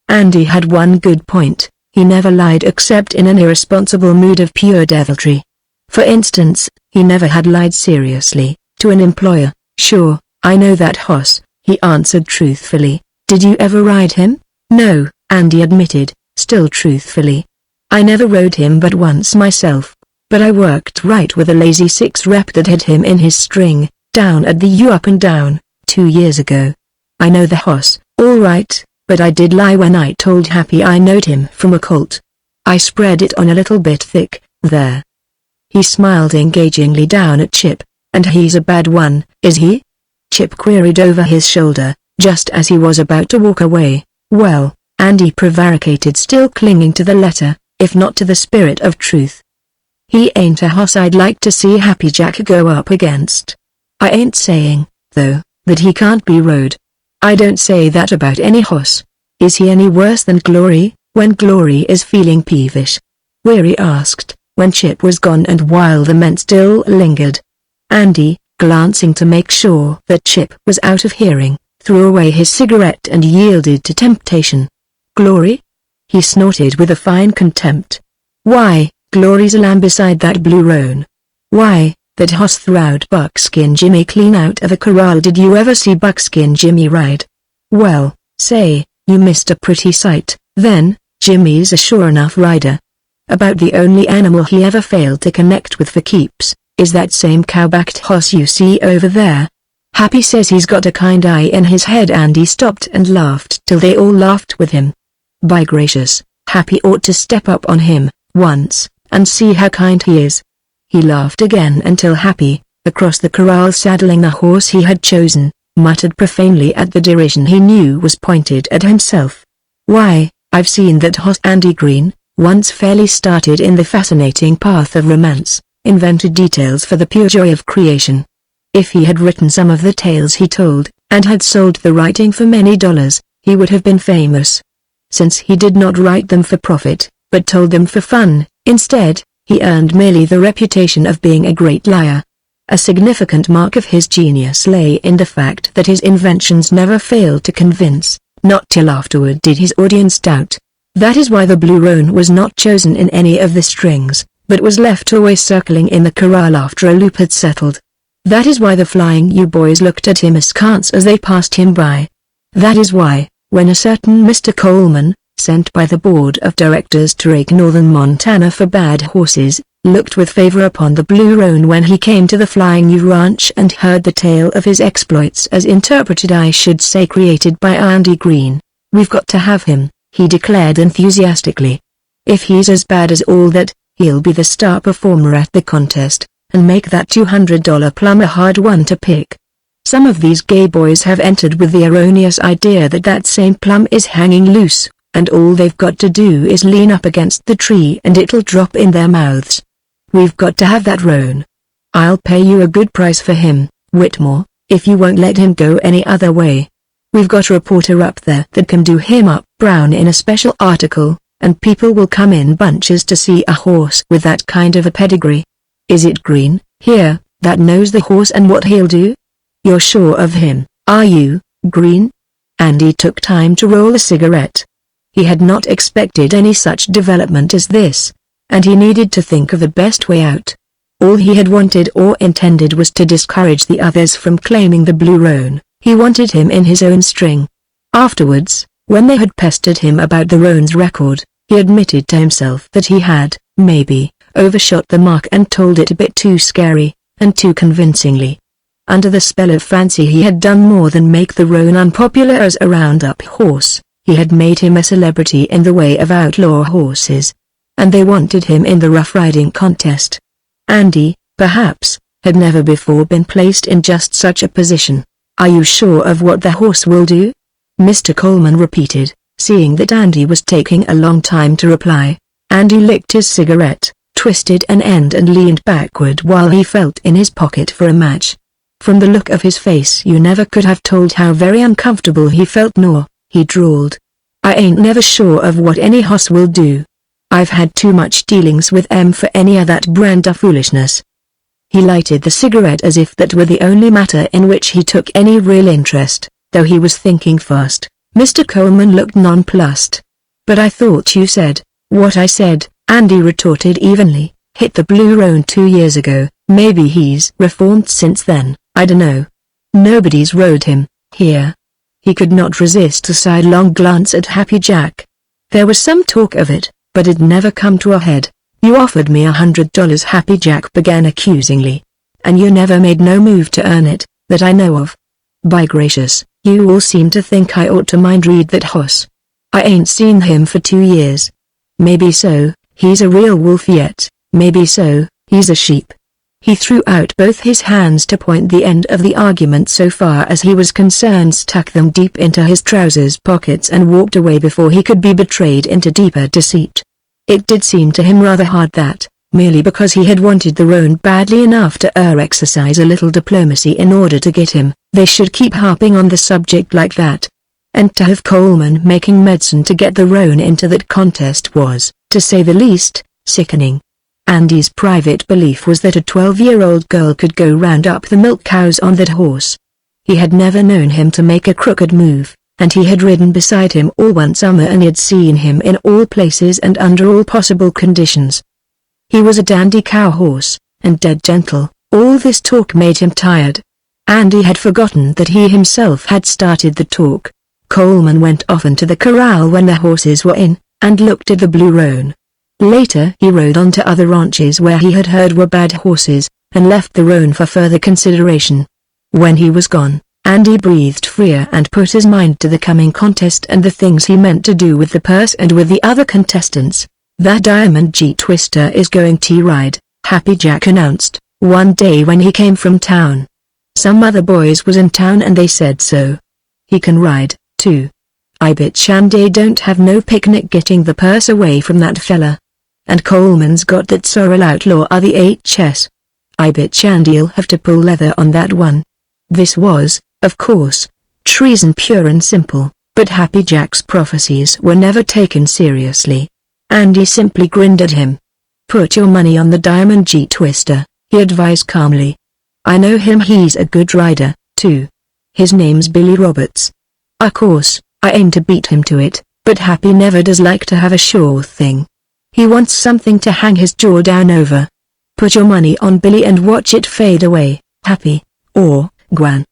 Andy had one good point: he never lied except in an irresponsible mood of pure deviltry. For instance, he never had lied seriously, to an employer. Sure, I know that hoss, he answered truthfully. Did you ever ride him? No, Andy admitted, still truthfully. I never rode him but once myself, but I worked right with a lazy 6 rep that had him in his string, down at the U Up and Down, 2 years ago. I know the hoss, all right, but I did lie when I told Happy I knowed him from a colt. I spread it on a little bit thick, there. He smiled engagingly down at Chip. And he's a bad one, is he? Chip queried over his shoulder, just as he was about to walk away. Well, Andy prevaricated, still clinging to the letter, if not to the spirit of truth. He ain't a hoss I'd like to see Happy Jack go up against. I ain't saying, though, that he can't be rode. I don't say that about any hoss. Is he any worse than Glory, when Glory is feeling peevish? Weary asked, when Chip was gone and while the men still lingered. Andy, glancing to make sure that Chip was out of hearing, threw away his cigarette and yielded to temptation. Glory? He snorted with a fine contempt. Why, Glory's a lamb beside that blue roan. Why, that hoss throwed Buckskin Jimmy clean out of a corral. Did you ever see Buckskin Jimmy ride? Well, say, you missed a pretty sight. Then, Jimmy's a sure enough rider. About the only animal he ever failed to connect with for keeps, is that same cow-backed hoss you see over there. Happy says he's got a kind eye in his head. Andy stopped and laughed till they all laughed with him. By gracious, Happy ought to step up on him, once, and see how kind he is. He laughed again until Happy, across the corral saddling the horse he had chosen, muttered profanely at the derision he knew was pointed at himself. Why, I've seen that hoss. Andy Green, once fairly started in the fascinating path of romance, invented details for the pure joy of creation. If he had written some of the tales he told, and had sold the writing for many dollars, he would have been famous. Since he did not write them for profit, but told them for fun, instead, he earned merely the reputation of being a great liar. A significant mark of his genius lay in the fact that his inventions never failed to convince. Not till afterward did his audience doubt. That is why the blue roan was not chosen in any of the strings, but was left always circling in the corral after a loop had settled. That is why the Flying U boys looked at him askance as they passed him by. That is why, when a certain Mr. Coleman, sent by the board of directors to rake northern Montana for bad horses, looked with favor upon the blue roan when he came to the Flying U ranch and heard the tale of his exploits as interpreted, I should say created, by Andy Green. We've got to have him, he declared enthusiastically. If he's as bad as all that, he'll be the star performer at the contest, and make that $200 plum a hard one to pick. Some of these gay boys have entered with the erroneous idea that that same plum is hanging loose, and all they've got to do is lean up against the tree and it'll drop in their mouths. We've got to have that roan. I'll pay you a good price for him, Whitmore, if you won't let him go any other way. We've got a reporter up there that can do him up brown in a special article, and people will come in bunches to see a horse with that kind of a pedigree. Is it Green, here, that knows the horse and what he'll do? You're sure of him, are you, Green? Andy took time to roll a cigarette. He had not expected any such development as this, and he needed to think of the best way out. All he had wanted or intended was to discourage the others from claiming the blue roan. He wanted him in his own string. Afterwards, when they had pestered him about the roan's record, he admitted to himself that he had, maybe, overshot the mark and told it a bit too scary, and too convincingly. Under the spell of fancy he had done more than make the roan unpopular as a roundup horse, he had made him a celebrity in the way of outlaw horses. And they wanted him in the rough-riding contest. Andy, perhaps, had never before been placed in just such a position. Are you sure of what the horse will do? Mr. Coleman repeated, seeing that Andy was taking a long time to reply. Andy licked his cigarette, twisted an end and leaned backward while he felt in his pocket for a match. From the look of his face you never could have told how very uncomfortable he felt, nor, he drawled, I ain't never sure of what any hoss will do. I've had too much dealings with for any of that brand of foolishness. He lighted the cigarette as if that were the only matter in which he took any real interest, though he was thinking fast. Mr. Coleman looked nonplussed. But I thought you said, what I said, Andy retorted evenly, hit the blue roan 2 years ago, maybe he's reformed since then, I dunno. Nobody's rode him, here. He could not resist a sidelong glance at Happy Jack. There was some talk of it, but it never come to a head. You offered me $100, Happy Jack began accusingly. And you never made no move to earn it, that I know of. By gracious, you all seem to think I ought to mind read that hoss. I ain't seen him for 2 years. Maybe so, he's a real wolf yet, maybe so, he's a sheep. He threw out both his hands to point the end of the argument so far as he was concerned, stuck them deep into his trousers pockets and walked away before he could be betrayed into deeper deceit. It did seem to him rather hard that, merely because he had wanted the roan badly enough to exercise a little diplomacy in order to get him, they should keep harping on the subject like that. And to have Coleman making medicine to get the roan into that contest was, to say the least, sickening. Andy's private belief was that a 12-year-old girl could go round up the milk cows on that horse. He had never known him to make a crooked move, and he had ridden beside him all one summer and had seen him in all places and under all possible conditions. He was a dandy cow horse, and dead gentle. All this talk made him tired. Andy had forgotten that he himself had started the talk. Coleman went off into the corral when the horses were in, and looked at the blue roan. Later he rode on to other ranches where he had heard were bad horses, and left the roan for further consideration. When he was gone, Andy breathed freer and put his mind to the coming contest and the things he meant to do with the purse and with the other contestants. That Diamond G Twister is going to ride, Happy Jack announced, one day when he came from town. Some other boys was in town and they said so. He can ride, too. I bet Shandy don't have no picnic getting the purse away from that fella. And Coleman's got that sorrel outlaw of the HS. I bet Shandy'll have to pull leather on that one. This was, of course, treason pure and simple, but Happy Jack's prophecies were never taken seriously. Andy simply grinned at him. Put your money on the Diamond G Twister, he advised calmly. I know him, he's a good rider, too. His name's Billy Roberts. Of course, I aim to beat him to it, but Happy never does like to have a sure thing. He wants something to hang his jaw down over. Put your money on Billy and watch it fade away, Happy, or, Gwan.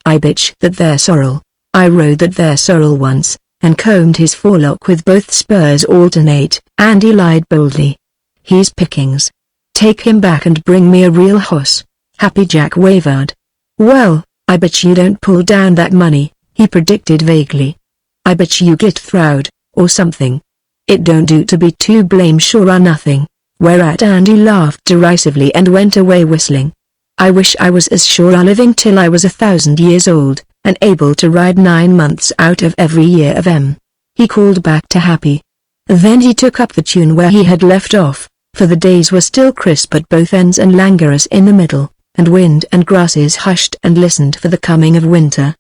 I bitch that there sorrel. I rode that there sorrel once, and combed his forelock with both spurs alternate. Andy lied boldly. He's pickings. Take him back and bring me a real hoss. Happy Jack wavered. Well, I bet you don't pull down that money, he predicted vaguely. I bet you get throwed, or something. It don't do to be too blame sure or nothing. Whereat Andy laughed derisively and went away whistling. I wish I was as sure of living till I was 1,000 years old, and able to ride 9 months out of every year of he called back to Happy. Then he took up the tune where he had left off, for the days were still crisp at both ends and languorous in the middle, and wind and grasses hushed and listened for the coming of winter.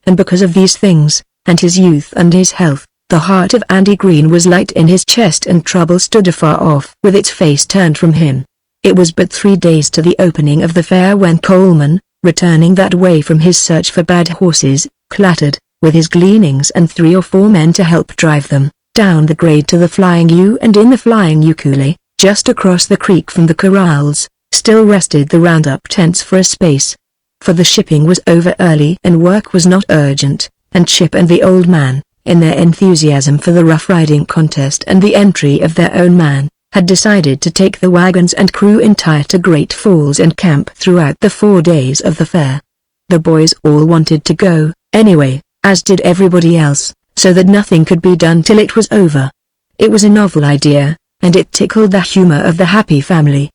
And because of these things, and his youth and his health, The heart of Andy Green was light in his chest and trouble stood afar off with its face turned from him. It was but 3 days to the opening of the fair when Coleman, returning that way from his search for bad horses, clattered, with his gleanings and 3 or 4 men to help drive them, down the grade to the Flying U, and in the Flying U coulee, just across the creek from the corrals, still rested the roundup tents for a space. For the shipping was over early and work was not urgent, and Chip and the old man, in their enthusiasm for the rough riding contest and the entry of their own man, had decided to take the wagons and crew entire to Great Falls and camp throughout the 4 days of the fair. The boys all wanted to go, anyway, as did everybody else, so that nothing could be done till it was over. It was a novel idea, and it tickled the humor of the happy family.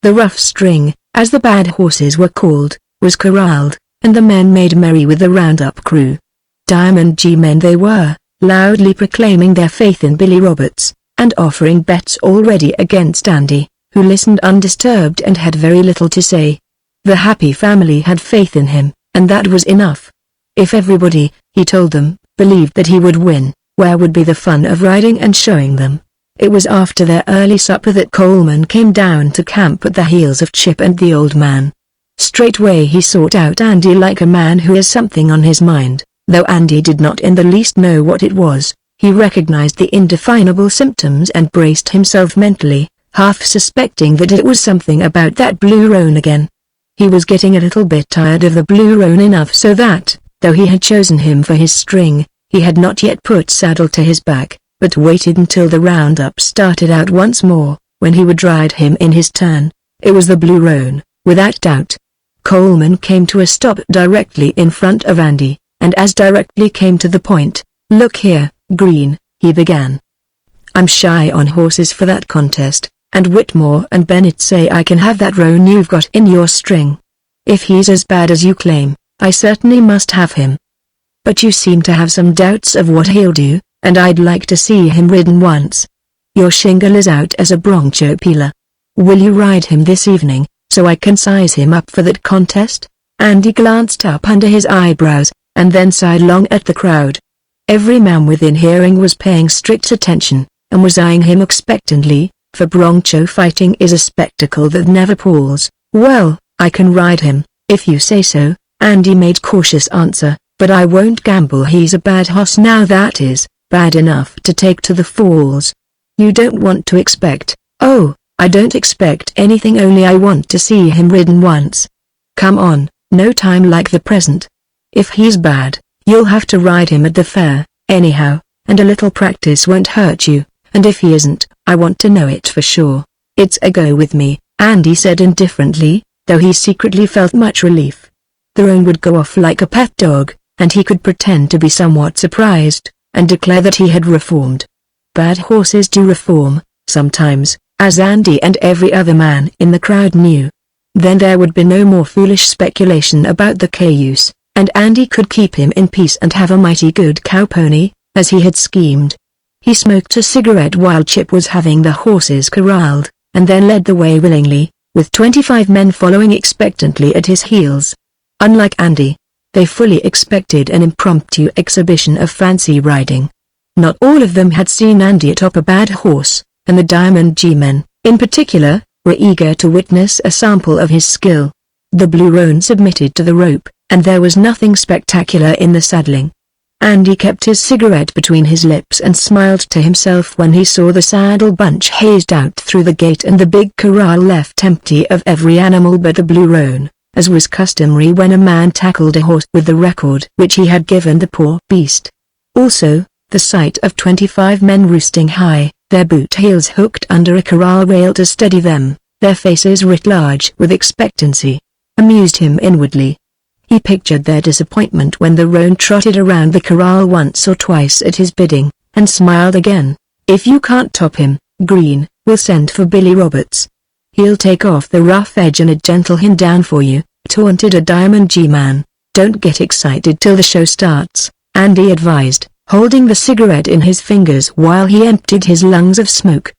The rough string, as the bad horses were called, was corralled, and the men made merry with the roundup crew. Diamond G men they were, loudly proclaiming their faith in Billy Roberts, and offering bets already against Andy, who listened undisturbed and had very little to say. The happy family had faith in him, and that was enough. If everybody, he told them, believed that he would win, where would be the fun of riding and showing them? It was after their early supper that Coleman came down to camp at the heels of Chip and the old man. Straightway he sought out Andy like a man who has something on his mind, though Andy did not in the least know what it was. He recognized the indefinable symptoms and braced himself mentally, half suspecting that it was something about that blue roan again. He was getting a little bit tired of the blue roan enough so that, though he had chosen him for his string, he had not yet put saddle to his back, but waited until the roundup started out once more, when he would ride him in his turn. It was the blue roan, without doubt. Coleman came to a stop directly in front of Andy, and as directly came to the point. "Look here, Green," he began. "I'm shy on horses for that contest, and Whitmore and Bennett say I can have that roan you've got in your string. If he's as bad as you claim, I certainly must have him. But you seem to have some doubts of what he'll do, and I'd like to see him ridden once. Your shingle is out as a broncho peeler. Will you ride him this evening, so I can size him up for that contest?" Andy glanced up under his eyebrows, and then sidelong at the crowd. Every man within hearing was paying strict attention, and was eyeing him expectantly, for broncho fighting is a spectacle that never palls. "Well, I can ride him, if you say so," Andy made cautious answer, "but I won't gamble he's a bad hoss now that is, bad enough to take to the falls. You don't want to expect—" "Oh, I don't expect anything, only I want to see him ridden once. Come on, no time like the present. If he's bad, you'll have to ride him at the fair, anyhow, and a little practice won't hurt you, and if he isn't, I want to know it for sure. It's a go with me," Andy said indifferently, though he secretly felt much relief. The roan would go off like a pet dog, and he could pretend to be somewhat surprised, and declare that he had reformed. Bad horses do reform, sometimes, as Andy and every other man in the crowd knew. Then there would be no more foolish speculation about the cayuse, and Andy could keep him in peace and have a mighty good cow pony, as he had schemed. He smoked a cigarette while Chip was having the horses corralled, and then led the way willingly, with 25 men following expectantly at his heels. Unlike Andy, they fully expected an impromptu exhibition of fancy riding. Not all of them had seen Andy atop a bad horse, and the Diamond G men, in particular, were eager to witness a sample of his skill. The blue roan submitted to the rope, and there was nothing spectacular in the saddling. Andy kept his cigarette between his lips and smiled to himself when he saw the saddle bunch hazed out through the gate and the big corral left empty of every animal but the blue roan, as was customary when a man tackled a horse with the record which he had given the poor beast. Also, the sight of 25 men roosting high, their boot heels hooked under a corral rail to steady them, their faces writ large with expectancy, amused him inwardly. He pictured their disappointment when the roan trotted around the corral once or twice at his bidding, and smiled again. "If you can't top him, Green, we'll send for Billy Roberts. He'll take off the rough edge and a gentle hin down for you," taunted a Diamond G man. "Don't get excited till the show starts," Andy advised, holding the cigarette in his fingers while he emptied his lungs of smoke.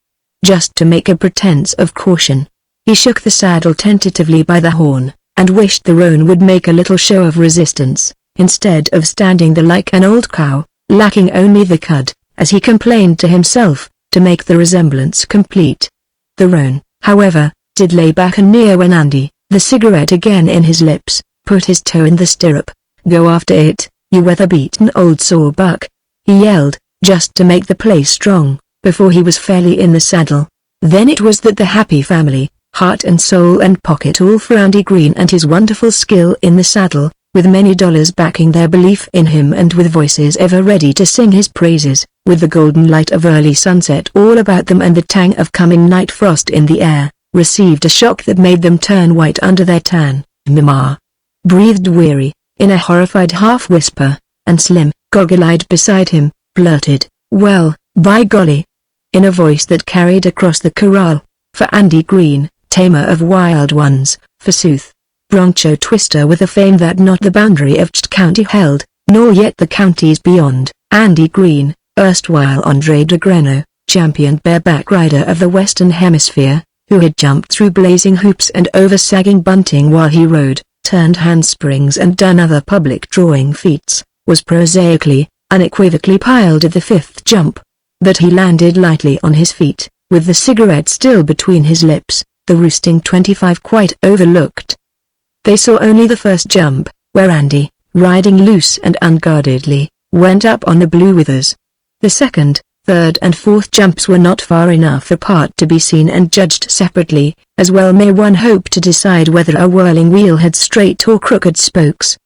Just to make a pretense of caution, he shook the saddle tentatively by the horn, and wished the roan would make a little show of resistance, instead of standing there like an old cow, lacking only the cud, as he complained to himself, to make the resemblance complete. The roan, however, did lay back and near when Andy, the cigarette again in his lips, put his toe in the stirrup. "Go after it, you weather-beaten old sawbuck," he yelled, just to make the play strong, before he was fairly in the saddle. Then it was that the happy family, heart and soul and pocket all for Andy Green and his wonderful skill in the saddle, with many dollars backing their belief in him and with voices ever ready to sing his praises, with the golden light of early sunset all about them and the tang of coming night frost in the air, received a shock that made them turn white under their tan. "Mama," breathed Weary, in a horrified half-whisper, and Slim, goggle-eyed beside him, blurted, "Well, by golly," in a voice that carried across the corral, "for Andy Green, tamer of wild ones, forsooth. Broncho twister with a fame that not the boundary of Cht County held, nor yet the counties beyond, Andy Green, erstwhile Andre de Greno, champion bareback rider of the Western Hemisphere, who had jumped through blazing hoops and over sagging bunting while he rode, turned handsprings and done other public drawing feats, was prosaically, unequivocally piled at the fifth jump. But he landed lightly on his feet, with the cigarette still between his lips, the roosting 25 quite overlooked. They saw only the first jump, where Andy, riding loose and unguardedly, went up on the blue withers. The second, third and fourth jumps were not far enough apart to be seen and judged separately, as well may one hope to decide whether a whirling wheel had straight or crooked spokes.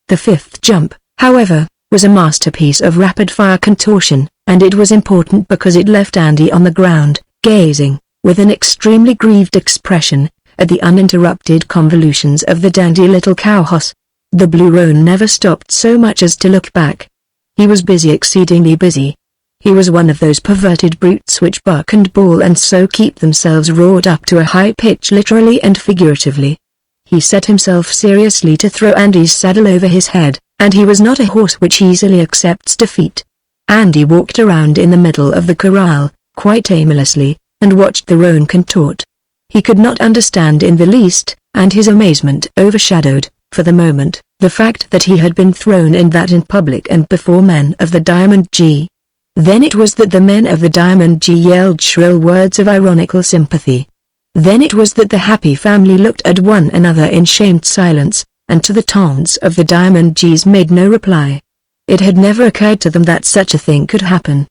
The fifth jump, however, was a masterpiece of rapid-fire contortion, and it was important because it left Andy on the ground, gazing, with an extremely grieved expression, at the uninterrupted convolutions of the dandy little cowhouse. The blue roan never stopped so much as to look back. He was busy, exceedingly busy. He was one of those perverted brutes which buck and bawl and so keep themselves wrought up to a high pitch literally and figuratively. He set himself seriously to throw Andy's saddle over his head, and he was not a horse which easily accepts defeat. Andy walked around in the middle of the corral, quite aimlessly, and watched the roan contort. He could not understand in the least, and his amazement overshadowed, for the moment, the fact that he had been thrown in that in public and before men of the Diamond G. Then it was that the men of the Diamond G yelled shrill words of ironical sympathy. Then it was that the happy family looked at one another in shamed silence, and to the taunts of the Diamond G's made no reply. It had never occurred to them that such a thing could happen.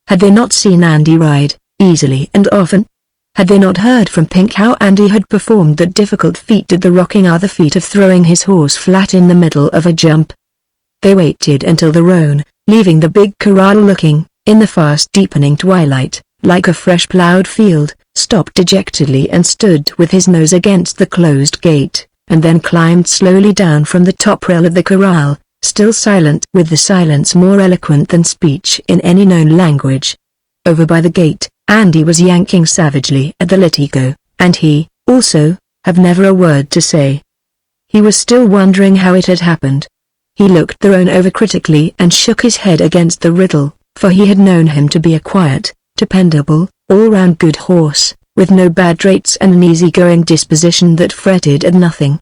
Had they not seen Andy ride, easily and often? Had they not heard from Pink how Andy had performed that difficult feat at the rocking other feat of throwing his horse flat in the middle of a jump? They waited until the roan, leaving the big corral looking, in the fast deepening twilight, like a fresh plowed field, stopped dejectedly and stood with his nose against the closed gate, and then climbed slowly down from the top rail of the corral, still silent with the silence more eloquent than speech in any known language. Over by the gate, Andy was yanking savagely at the litigo, and he, also, had never a word to say. He was still wondering how it had happened. He looked the roan over critically and shook his head against the riddle, for he had known him to be a quiet, dependable, all-round good horse, with no bad traits and an easy-going disposition that fretted at nothing.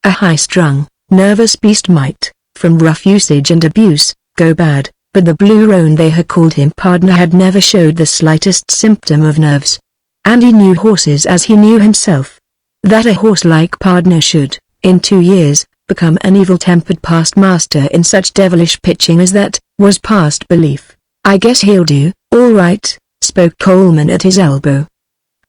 A high-strung, nervous beast might, from rough usage and abuse, go bad, but the blue roan they had called him partner had never showed the slightest symptom of nerves. Andy knew horses as he knew himself. That a horse like partner should, in 2 years, become an evil-tempered past master in such devilish pitching as that, was past belief. "I guess he'll do, all right," spoke Coleman at his elbow.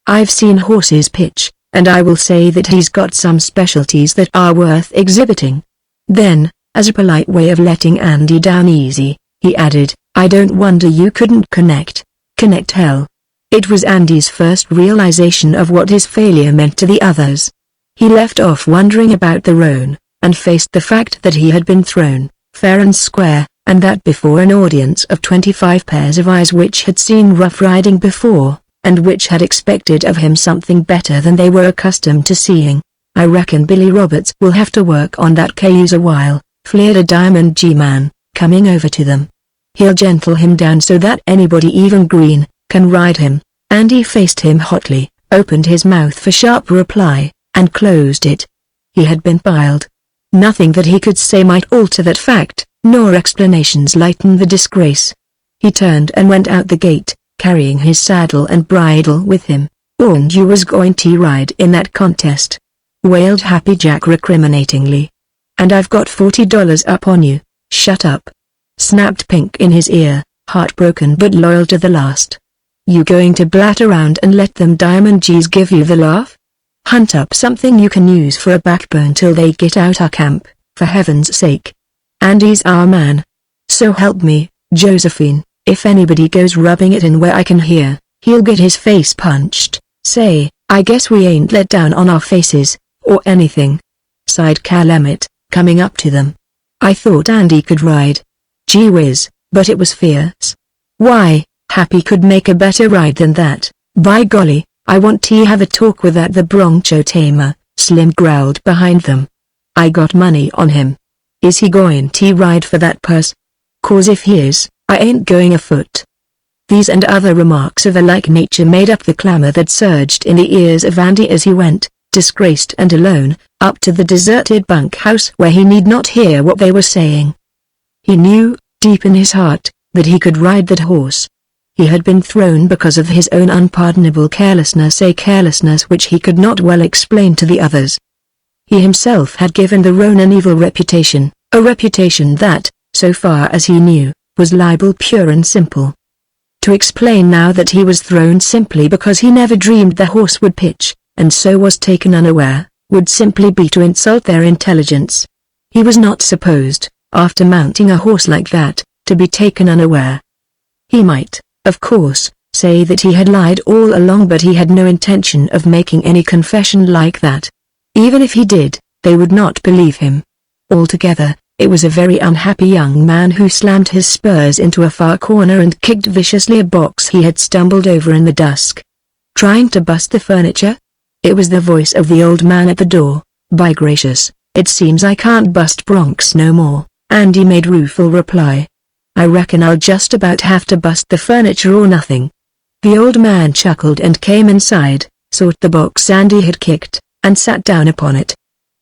"I've seen horses pitch, and I will say that he's got some specialties that are worth exhibiting." Then, as a polite way of letting Andy down easy, he added, "I don't wonder you couldn't connect. Connect hell." It was Andy's first realization of what his failure meant to the others. He left off wondering about the roan, and faced the fact that he had been thrown, fair and square, and that before an audience of 25 pairs of eyes which had seen rough riding before, and which had expected of him something better than they were accustomed to seeing. "I reckon Billy Roberts will have to work on that cayuse a while," flared a Diamond G man, coming over to them. "He'll gentle him down so that anybody even Green, can ride him." Andy faced him hotly, opened his mouth for sharp reply, and closed it. He had been piled. Nothing that he could say might alter that fact, nor explanations lighten the disgrace. He turned and went out the gate, carrying his saddle and bridle with him. "And you was going to ride in that contest?" wailed Happy Jack recriminatingly. "And I've got $40 up on you." "Shut up!" snapped Pink in his ear, heartbroken but loyal to the last. "You going to blat around and let them Diamond G's give you the laugh? Hunt up something you can use for a backbone till they get out our camp, for heaven's sake. Andy's our man. So help me, Josephine, if anybody goes rubbing it in where I can hear, he'll get his face punched." "Say, I guess we ain't let down on our faces, or anything," sighed Calumet, coming up to them. "I thought Andy could ride. Gee whiz, but it was fierce. Why, Happy could make a better ride than that. By golly, I want to have a talk with that the broncho tamer," Slim growled behind them. "I got money on him. Is he going to ride for that purse? 'Cause if he is, I ain't going afoot." These and other remarks of a like nature made up the clamor that surged in the ears of Andy as he went, disgraced and alone, up to the deserted bunkhouse where he need not hear what they were saying. He knew, deep in his heart, that he could ride that horse. He had been thrown because of his own unpardonable carelessness, a carelessness which he could not well explain to the others. He himself had given the roan an evil reputation, a reputation that, so far as he knew, was libel pure and simple. To explain now that he was thrown simply because he never dreamed the horse would pitch, and so was taken unaware, would simply be to insult their intelligence. He was not supposed, after mounting a horse like that, to be taken unaware. He might, of course, say that he had lied all along, but he had no intention of making any confession like that. Even if he did, they would not believe him. Altogether, it was a very unhappy young man who slammed his spurs into a far corner and kicked viciously a box he had stumbled over in the dusk. "Trying to bust the furniture?" It was the voice of the old man at the door. "By gracious, it seems I can't bust broncs no more," Andy made rueful reply. "I reckon I'll just about have to bust the furniture or nothing." The old man chuckled and came inside, sought the box Andy had kicked, and sat down upon it.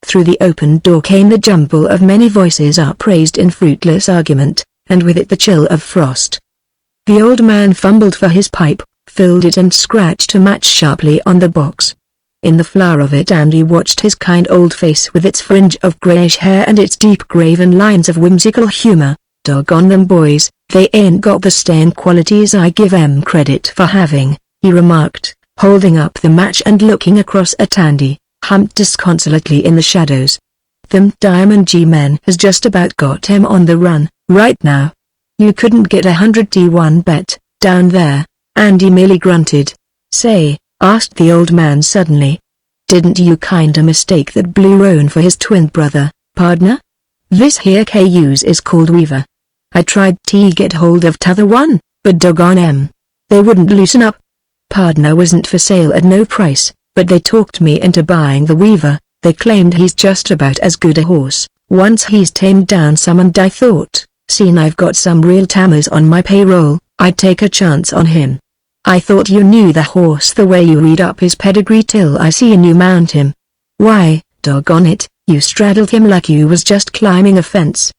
Through the open door came the jumble of many voices upraised in fruitless argument, and with it the chill of frost. The old man fumbled for his pipe, filled it and scratched a match sharply on the box. In the flower of it Andy watched his kind old face with its fringe of grayish hair and its deep graven lines of whimsical humor. "Doggone them boys, they ain't got the staying qualities I give 'em credit for having," he remarked, holding up the match and looking across at Andy, humped disconsolately in the shadows. "Them Diamond G men has just about got him on the run, right now. You couldn't get 100-to-1 bet, down there," Andy merely grunted. "Say," asked the old man suddenly, "didn't you kinda mistake that blue roan for his twin brother, pardner? This here cayuse is called Weaver. I tried to get hold of t'other one, but doggone 'em, they wouldn't loosen up. Pardner wasn't for sale at no price, but they talked me into buying the Weaver. They claimed he's just about as good a horse, once he's tamed down some, and I thought, seeing I've got some real tamers on my payroll, I'd take a chance on him. I thought you knew the horse the way you read up his pedigree till I seen you mount him. Why, doggone it, you straddled him like you was just climbing a fence.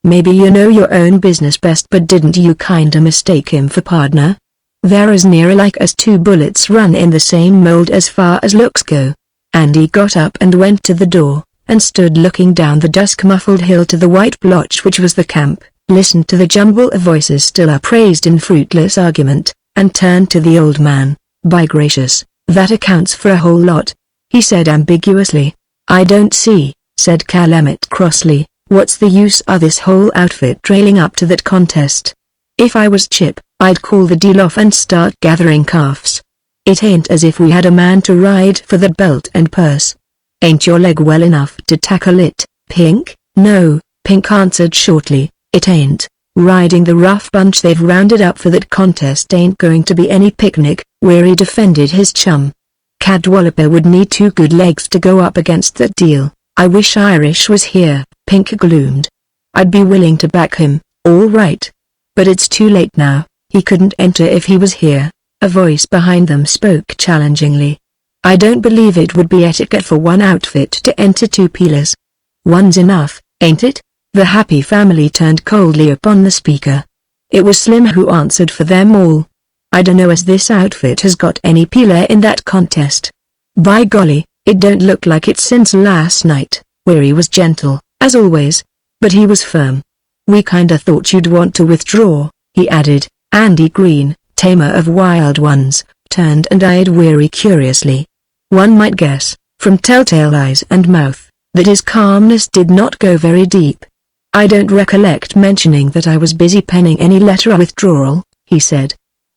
Maybe you know your own business best, but didn't you kinda mistake him for pardner? They're as near alike as two bullets run in the same mold as far as looks go." Andy got up and went to the door, and stood looking down the dusk-muffled hill to the white blotch which was the camp, listened to the jumble of voices still upraised in fruitless argument, and turned to the old man. "By gracious, that accounts for a whole lot," he said ambiguously. "I don't see," said Calumet crossly, "what's the use of this whole outfit trailing up to that contest? If I was Chip, I'd call the deal off and start gathering calves. It ain't as if we had a man to ride for the belt and purse. Ain't your leg well enough to tackle it, Pink?" "No," Pink answered shortly, "it ain't. Riding the rough bunch they've rounded up for that contest ain't going to be any picnic," Weary defended his chum. "Cadwallaper would need two good legs to go up against that deal. I wish Irish was here," Pink gloomed. "I'd be willing to back him, all right. But it's too late now, he couldn't enter if he was here." A voice behind them spoke challengingly. "I don't believe it would be etiquette for one outfit to enter two peelers. One's enough, ain't it?" The happy family turned coldly upon the speaker. It was Slim who answered for them all. I dunno as this outfit has got any peeler in that contest. By golly, it don't look like it since last night. Weary was gentle, as always, but he was firm. We kinda thought you'd want to withdraw, he added. Andy Green, tamer of wild ones, turned and eyed Weary curiously. One might guess, from telltale eyes and mouth, that his calmness did not go very deep. I don't recollect mentioning that I was busy penning any letter of withdrawal, he said.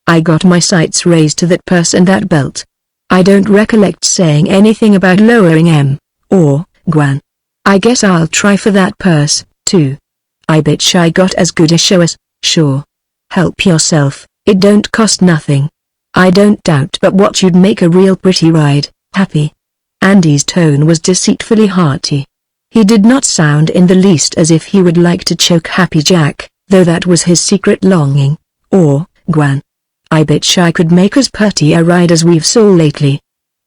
I got my sights raised to that purse and that belt. I don't recollect saying anything about lowering or Gwan. I guess I'll try for that purse, too. I bet I got as good a show as, sure. Help yourself, it don't cost nothing. I don't doubt but what you'd make a real pretty ride, Happy. Andy's tone was deceitfully hearty. He did not sound in the least as if he would like to choke Happy Jack, though that was his secret longing. Or, Gwan. I bet I could make as purty a ride as we've saw lately.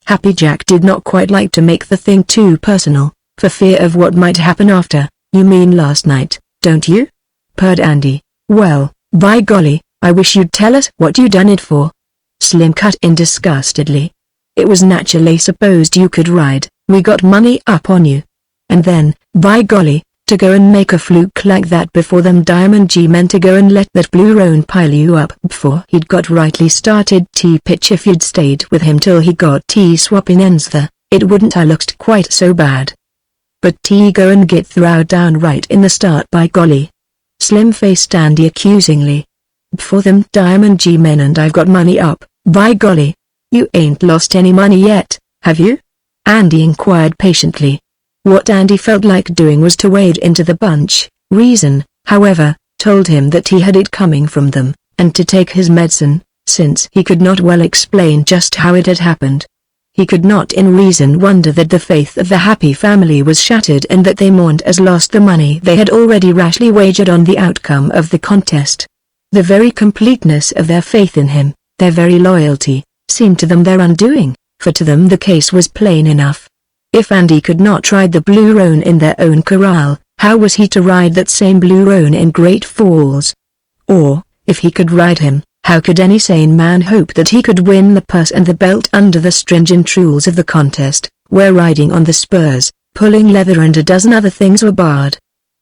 Happy Jack did not quite like to make the thing too personal, for fear of what might happen after. You mean last night, don't you? Purred Andy. Well, by golly, I wish you'd tell us what you done it for. Slim cut in disgustedly. It was naturally supposed you could ride, we got money up on you. And then, by golly, to go and make a fluke like that before them Diamond G-men to go and let that blue roan pile you up before he'd got rightly started T-pitch. If you'd stayed with him till he got T-swapping ends there, it wouldn't have looked quite so bad. But T-go and get throwed down right in the start by golly. Slim faced Andy accusingly. Before them Diamond G-men and I've got money up, by golly. You ain't lost any money yet, have you? Andy inquired patiently. What Andy felt like doing was to wade into the bunch. Reason, however, told him that he had it coming from them, and to take his medicine, since he could not well explain just how it had happened. He could not in reason wonder that the faith of the Happy family was shattered and that they mourned as lost the money they had already rashly wagered on the outcome of the contest. The very completeness of their faith in him, their very loyalty, seemed to them their undoing, for to them the case was plain enough. If Andy could not ride the blue roan in their own corral, how was he to ride that same blue roan in Great Falls? Or, if he could ride him, how could any sane man hope that he could win the purse and the belt under the stringent rules of the contest, where riding on the spurs, pulling leather and a dozen other things were barred?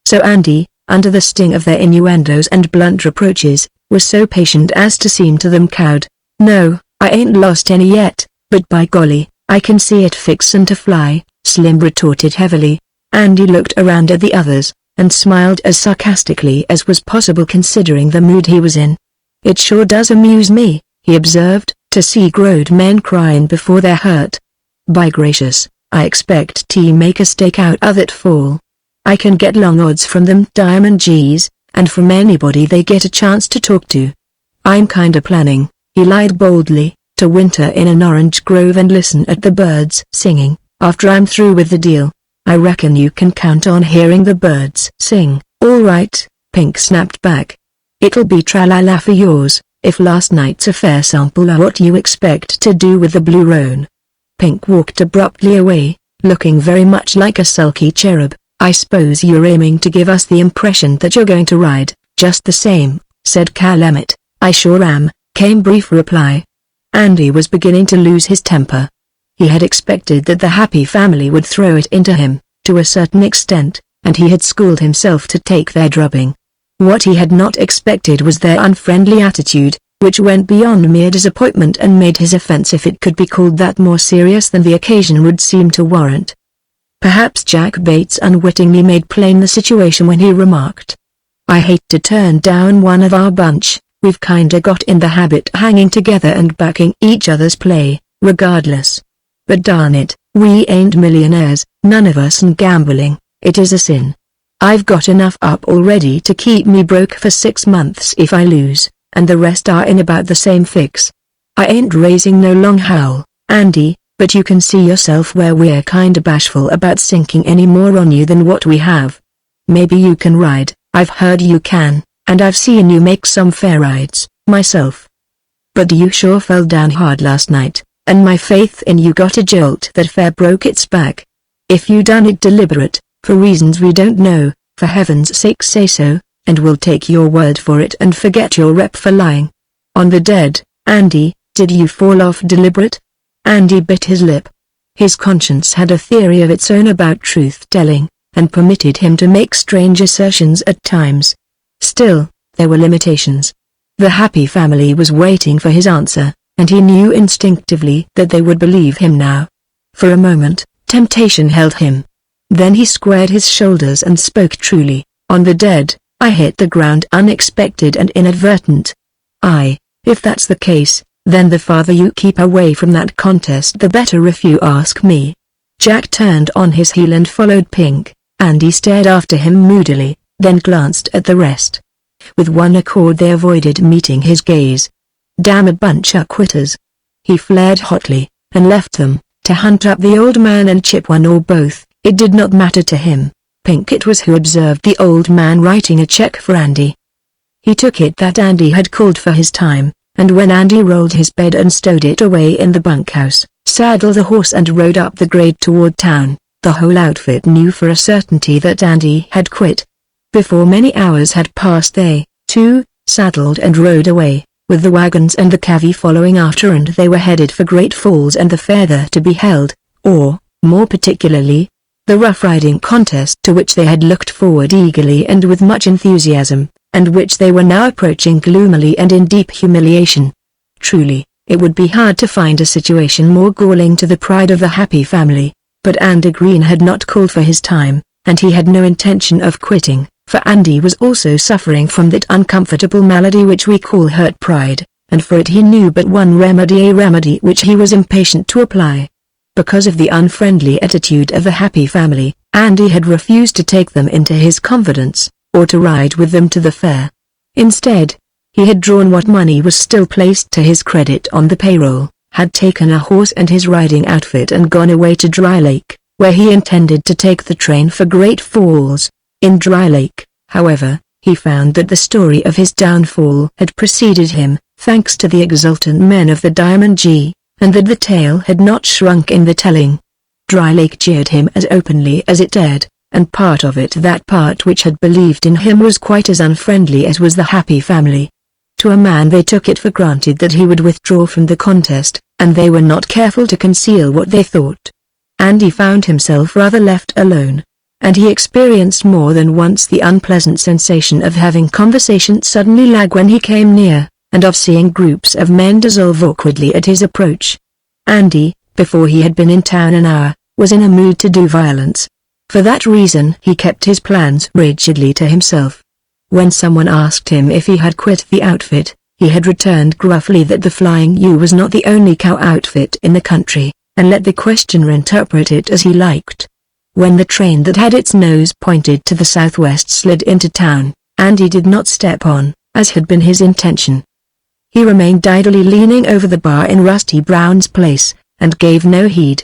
So Andy, under the sting of their innuendos and blunt reproaches, was so patient as to seem to them cowed. No, I ain't lost any yet, but by golly, I can see it fixin' to fly, Slim retorted heavily. Andy looked around at the others, and smiled as sarcastically as was possible considering the mood he was in. It sure does amuse me, he observed, to see growed men cryin' before they're hurt. By gracious, I expect T make a stake out of it fall. I can get long odds from them Diamond G's, and from anybody they get a chance to talk to. I'm kinda planning, he lied boldly, to winter in an orange grove and listen at the birds singing, after I'm through with the deal. I reckon you can count on hearing the birds sing. All right, Pink snapped back. It'll be tra-la-la for yours, if last night's a fair sample of what you expect to do with the blue roan. Pink walked abruptly away, looking very much like a sulky cherub. I suppose you're aiming to give us the impression that you're going to ride, just the same, said Cal Emmett. I sure am, came brief reply. Andy was beginning to lose his temper. He had expected that the Happy family would throw it into him, to a certain extent, and he had schooled himself to take their drubbing. What he had not expected was their unfriendly attitude, which went beyond mere disappointment and made his offense, if it could be called that, more serious than the occasion would seem to warrant. Perhaps Jack Bates unwittingly made plain the situation when he remarked, I hate to turn down one of our bunch. We've kinda got in the habit hanging together and backing each other's play, regardless. But darn it, we ain't millionaires, none of us, and gambling, it is a sin. I've got enough up already to keep me broke for 6 months if I lose, and the rest are in about the same fix. I ain't raising no long howl, Andy, but you can see yourself where we're kinda bashful about sinking any more on you than what we have. Maybe you can ride, I've heard you can. And I've seen you make some fair rides, myself. But you sure fell down hard last night, and my faith in you got a jolt that fair broke its back. If you done it deliberate, for reasons we don't know, for heaven's sake say so, and we'll take your word for it and forget your rep for lying. On the dead, Andy, did you fall off deliberate? Andy bit his lip. His conscience had a theory of its own about truth-telling, and permitted him to make strange assertions at times. Still, there were limitations. The happy family was waiting for his answer, and he knew instinctively that they would believe him now. For a moment, temptation held him. Then he squared his shoulders and spoke truly. On the dead, I hit the ground unexpected and inadvertent. If that's the case, then the farther you keep away from that contest the better if you ask me. Jack turned on his heel and followed Pink. Andy stared after him moodily, then glanced at the rest. With one accord they avoided meeting his gaze. Damn a bunch of quitters. He flared hotly, and left them, to hunt up the old man and chip one or both. It did not matter to him. Pink it was who observed the old man writing a check for Andy. He took it that Andy had called for his time, and when Andy rolled his bed and stowed it away in the bunkhouse, saddled the horse and rode up the grade toward town, the whole outfit knew for a certainty that Andy had quit. Before many hours had passed they, too, saddled and rode away, with the wagons and the cavvy following after, and they were headed for Great Falls and the fair there to be held, or, more particularly, the rough-riding contest to which they had looked forward eagerly and with much enthusiasm, and which they were now approaching gloomily and in deep humiliation. Truly, it would be hard to find a situation more galling to the pride of the happy family, but Andy Green had not called for his time, and he had no intention of quitting, for Andy was also suffering from that uncomfortable malady which we call hurt pride, and for it he knew but one remedy, a remedy which he was impatient to apply. Because of the unfriendly attitude of the happy family, Andy had refused to take them into his confidence, or to ride with them to the fair. Instead, he had drawn what money was still placed to his credit on the payroll, had taken a horse and his riding outfit and gone away to Dry Lake, where he intended to take the train for Great Falls. In Dry Lake, however, he found that the story of his downfall had preceded him, thanks to the exultant men of the Diamond G, and that the tale had not shrunk in the telling. Dry Lake jeered him as openly as it dared, and part of it, that part which had believed in him, was quite as unfriendly as was the happy family. To a man they took it for granted that he would withdraw from the contest, and they were not careful to conceal what they thought. Andy found himself rather left alone, and he experienced more than once the unpleasant sensation of having conversation suddenly lag when he came near, and of seeing groups of men dissolve awkwardly at his approach. Andy, before he had been in town an hour, was in a mood to do violence. For that reason he kept his plans rigidly to himself. When someone asked him if he had quit the outfit, he had returned gruffly that the Flying U was not the only cow outfit in the country, and let the questioner interpret it as he liked. When the train that had its nose pointed to the southwest slid into town, Andy did not step on, as had been his intention. He remained idly leaning over the bar in Rusty Brown's place, and gave no heed.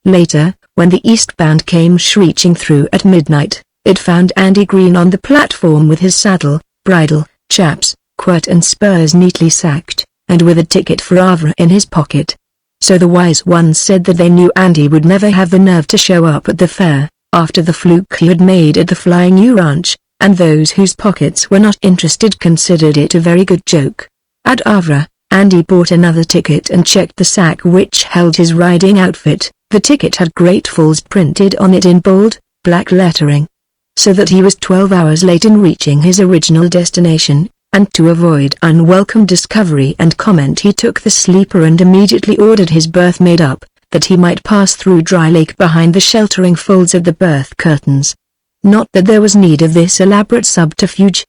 Later, when the eastbound came shrieking through at midnight, it found Andy Green on the platform with his saddle, bridle, chaps, quirt and spurs neatly sacked, and with a ticket for Avra in his pocket. So the wise ones said that they knew Andy would never have the nerve to show up at the fair, after the fluke he had made at the Flying U ranch, and those whose pockets were not interested considered it a very good joke. At Avra, Andy bought another ticket and checked the sack which held his riding outfit. The ticket had Great Falls printed on it in bold, black lettering. So that he was 12 hours late in reaching his original destination, and to avoid unwelcome discovery and comment he took the sleeper and immediately ordered his berth made up, that he might pass through Dry Lake behind the sheltering folds of the berth curtains. Not that there was need of this elaborate subterfuge.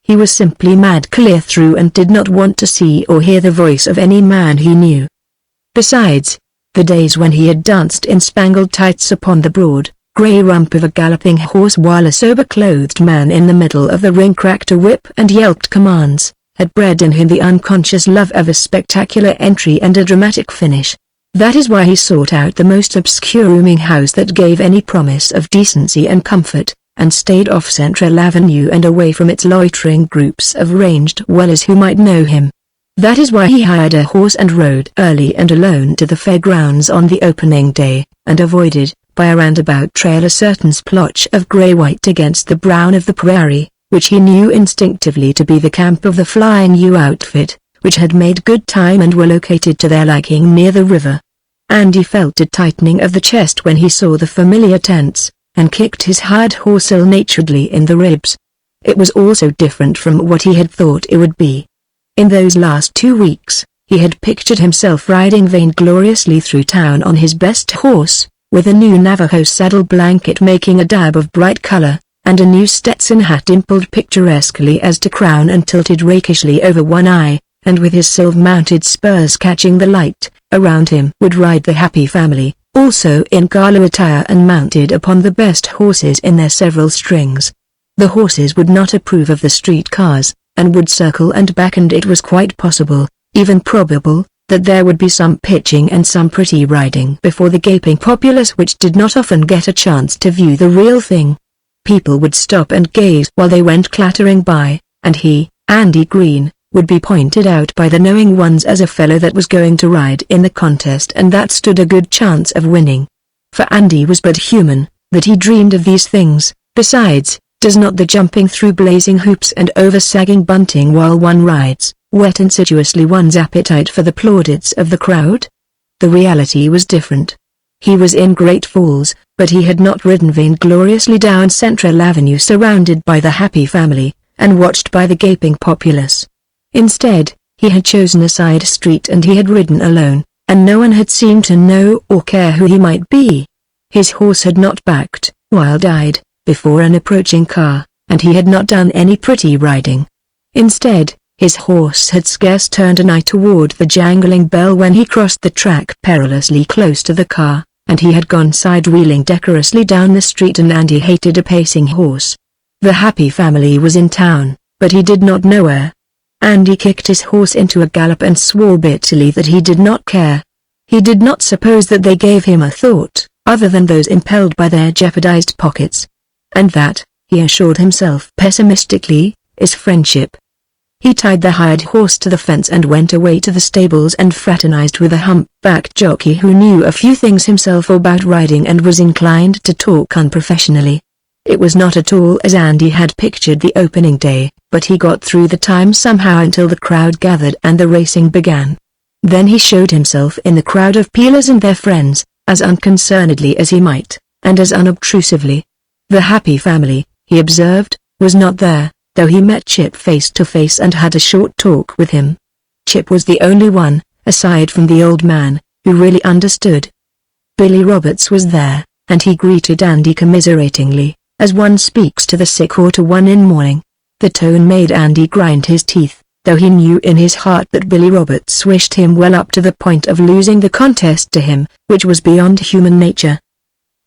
He was simply mad clear through and did not want to see or hear the voice of any man he knew. Besides, the days when he had danced in spangled tights upon the broad, grey rump of a galloping horse while a sober-clothed man in the middle of the ring cracked a whip and yelped commands, had bred in him the unconscious love of a spectacular entry and a dramatic finish. That is why he sought out the most obscure rooming house that gave any promise of decency and comfort, and stayed off Central Avenue and away from its loitering groups of ranged dwellers who might know him. That is why he hired a horse and rode early and alone to the fairgrounds on the opening day, and avoided, by a roundabout trail, a certain splotch of grey-white against the brown of the prairie, which he knew instinctively to be the camp of the Flying U outfit, which had made good time and were located to their liking near the river. Andy felt a tightening of the chest when he saw the familiar tents, and kicked his hired horse ill-naturedly in the ribs. It was also different from what he had thought it would be. In those last 2 weeks, he had pictured himself riding vaingloriously through town on his best horse, with a new Navajo saddle blanket making a dab of bright color, and a new Stetson hat dimpled picturesquely as to crown and tilted rakishly over one eye, and with his silver-mounted spurs catching the light. Around him would ride the happy family, also in gala attire and mounted upon the best horses in their several strings. The horses would not approve of the street cars, and would circle and back, and it was quite possible, even probable, that there would be some pitching and some pretty riding before the gaping populace which did not often get a chance to view the real thing. People would stop and gaze while they went clattering by, and he, Andy Green, would be pointed out by the knowing ones as a fellow that was going to ride in the contest and that stood a good chance of winning. For Andy was but human, that he dreamed of these things. Besides, does not the jumping through blazing hoops and over-sagging bunting while one rides, whet insidiously one's appetite for the plaudits of the crowd? The reality was different. He was in Great Falls, but he had not ridden vaingloriously down Central Avenue surrounded by the happy family, and watched by the gaping populace. Instead, he had chosen a side street and he had ridden alone, and no one had seemed to know or care who he might be. His horse had not backed, wild-eyed, before an approaching car, and he had not done any pretty riding. Instead, his horse had scarce turned an eye toward the jangling bell when he crossed the track perilously close to the car, and he had gone side-wheeling decorously down the street, and Andy hated a pacing horse. The happy family was in town, but he did not know where. Andy kicked his horse into a gallop and swore bitterly that he did not care. He did not suppose that they gave him a thought, other than those impelled by their jeopardized pockets. And that, he assured himself pessimistically, is friendship. He tied the hired horse to the fence and went away to the stables and fraternized with a humpbacked jockey who knew a few things himself about riding and was inclined to talk unprofessionally. It was not at all as Andy had pictured the opening day, but he got through the time somehow until the crowd gathered and the racing began. Then he showed himself in the crowd of peelers and their friends, as unconcernedly as he might, and as unobtrusively. The happy family, he observed, was not there, though he met Chip face to face and had a short talk with him. Chip was the only one, aside from the old man, who really understood. Billy Roberts was there, and he greeted Andy commiseratingly, as one speaks to the sick or to one in mourning. The tone made Andy grind his teeth, though he knew in his heart that Billy Roberts wished him well up to the point of losing the contest to him, which was beyond human nature.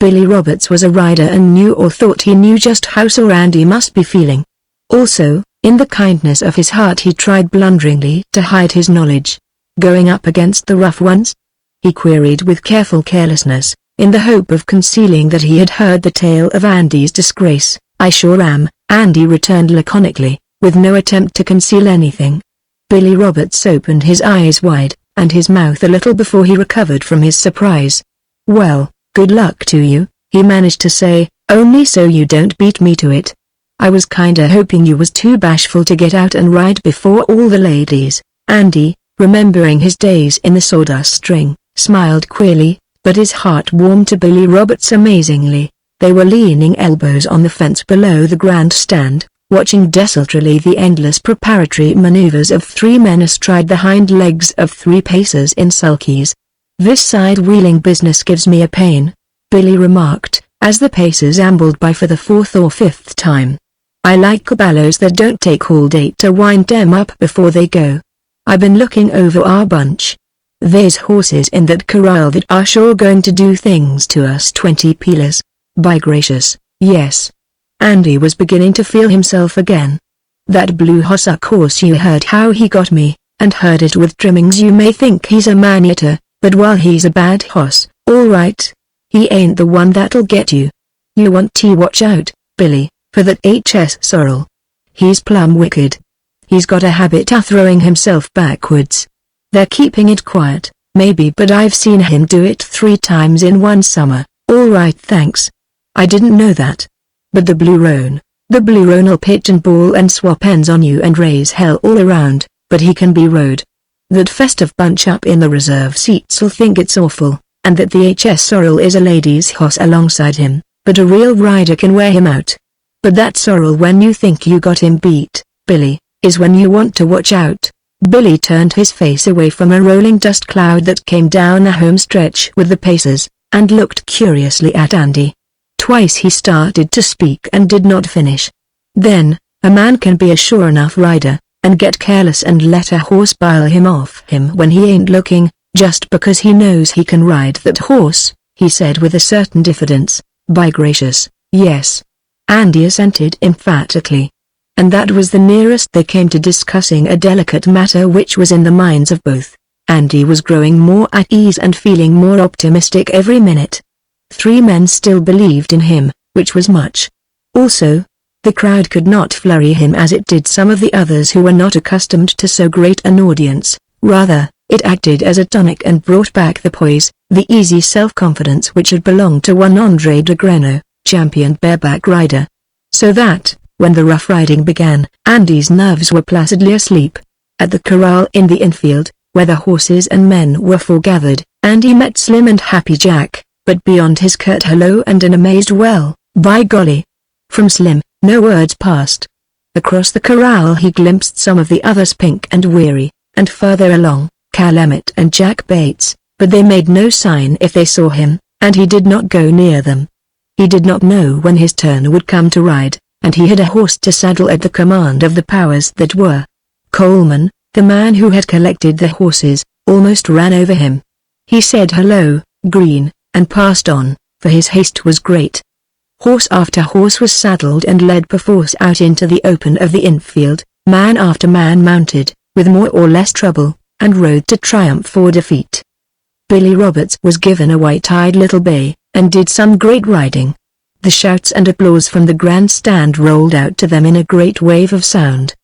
Billy Roberts was a rider and knew or thought he knew just how sore Andy must be feeling. Also, in the kindness of his heart he tried blunderingly to hide his knowledge. Going up against the rough ones? He queried with careful carelessness, in the hope of concealing that he had heard the tale of Andy's disgrace. "I sure am," Andy returned laconically, with no attempt to conceal anything. Billy Roberts opened his eyes wide, and his mouth a little before he recovered from his surprise. "Well, good luck to you," he managed to say, "only so you don't beat me to it. I was kinda hoping you was too bashful to get out and ride before all the ladies." Andy, remembering his days in the sawdust ring, smiled queerly, but his heart warmed to Billy Roberts amazingly. They were leaning elbows on the fence below the grandstand, watching desultorily the endless preparatory maneuvers of 3 men astride the hind legs of 3 pacers in sulkies. "This side-wheeling business gives me a pain," Billy remarked, as the pacers ambled by for the 4th or 5th time. "I like caballos that don't take all day to wind them up before they go. I've been looking over our bunch. There's horses in that corral that are sure going to do things to us 20 peelers. By gracious, yes." Andy was beginning to feel himself again. "That blue Hossack horse, you heard how he got me, and heard it with trimmings. You may think he's a man-eater, but while he's a bad hoss, all right, he ain't the one that'll get you. You want to watch out, Billy, for that HS sorrel. He's plumb wicked. He's got a habit of throwing himself backwards. They're keeping it quiet, maybe, but I've seen him do it 3 times in one summer." "All right, thanks. I didn't know that. But the blue roan, The blue roan'll pitch and ball and swap ends on you and raise hell all around, but he can be rode. That festive bunch up in the reserve seats'll think it's awful, and that the HS Sorrel is a ladies' hoss alongside him, but a real rider can wear him out. But that Sorrel when you think you got him beat, Billy, is when you want to watch out. Billy turned his face away from a rolling dust cloud that came down the home stretch with the paces, and looked curiously at Andy. Twice he started to speak and did not finish. Then, a man can be a sure enough rider, and get careless and let a horse bile him off him when he ain't looking, just because he knows he can ride that horse, he said with a certain diffidence. By gracious, yes. Andy assented emphatically. And that was the nearest they came to discussing a delicate matter which was in the minds of both. Andy was growing more at ease and feeling more optimistic every minute. 3 men still believed in him, which was much. Also, the crowd could not flurry him as it did some of the others who were not accustomed to so great an audience. Rather, it acted as a tonic and brought back the poise, the easy self-confidence which had belonged to one Andre de Greno, champion bareback rider. So that, when the rough riding began, Andy's nerves were placidly asleep. At the corral in the infield, where the horses and men were foregathered, Andy met Slim and Happy Jack, but beyond his curt hello and an amazed "well, by golly." From Slim, no words passed. Across the corral he glimpsed some of the others, Pink and Weary, and further along, Cal Emmett and Jack Bates, but they made no sign if they saw him, and he did not go near them. He did not know when his turn would come to ride, and he had a horse to saddle at the command of the powers that were. Coleman, the man who had collected the horses, almost ran over him. He said hello, Green, and passed on, for his haste was great. Horse after horse was saddled and led perforce out into the open of the infield, man after man mounted, with more or less trouble, and rode to triumph or defeat. Billy Roberts was given a white-eyed little bay, and did some great riding. The shouts and applause from the grandstand rolled out to them in a great wave of sound.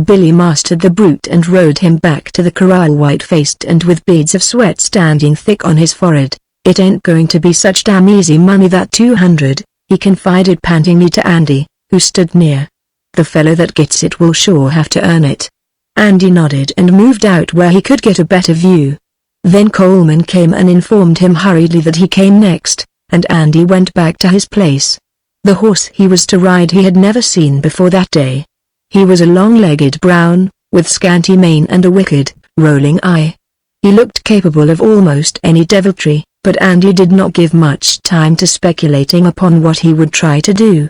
Billy mastered the brute and rode him back to the corral white-faced and with beads of sweat standing thick on his forehead. "It ain't going to be such damn easy money, that 200, he confided pantingly to Andy, who stood near. "The fellow that gets it will sure have to earn it." Andy nodded and moved out where he could get a better view. Then Coleman came and informed him hurriedly that he came next, and Andy went back to his place. The horse he was to ride he had never seen before that day. He was a long-legged brown, with scanty mane and a wicked, rolling eye. He looked capable of almost any deviltry, but Andy did not give much time to speculating upon what he would try to do.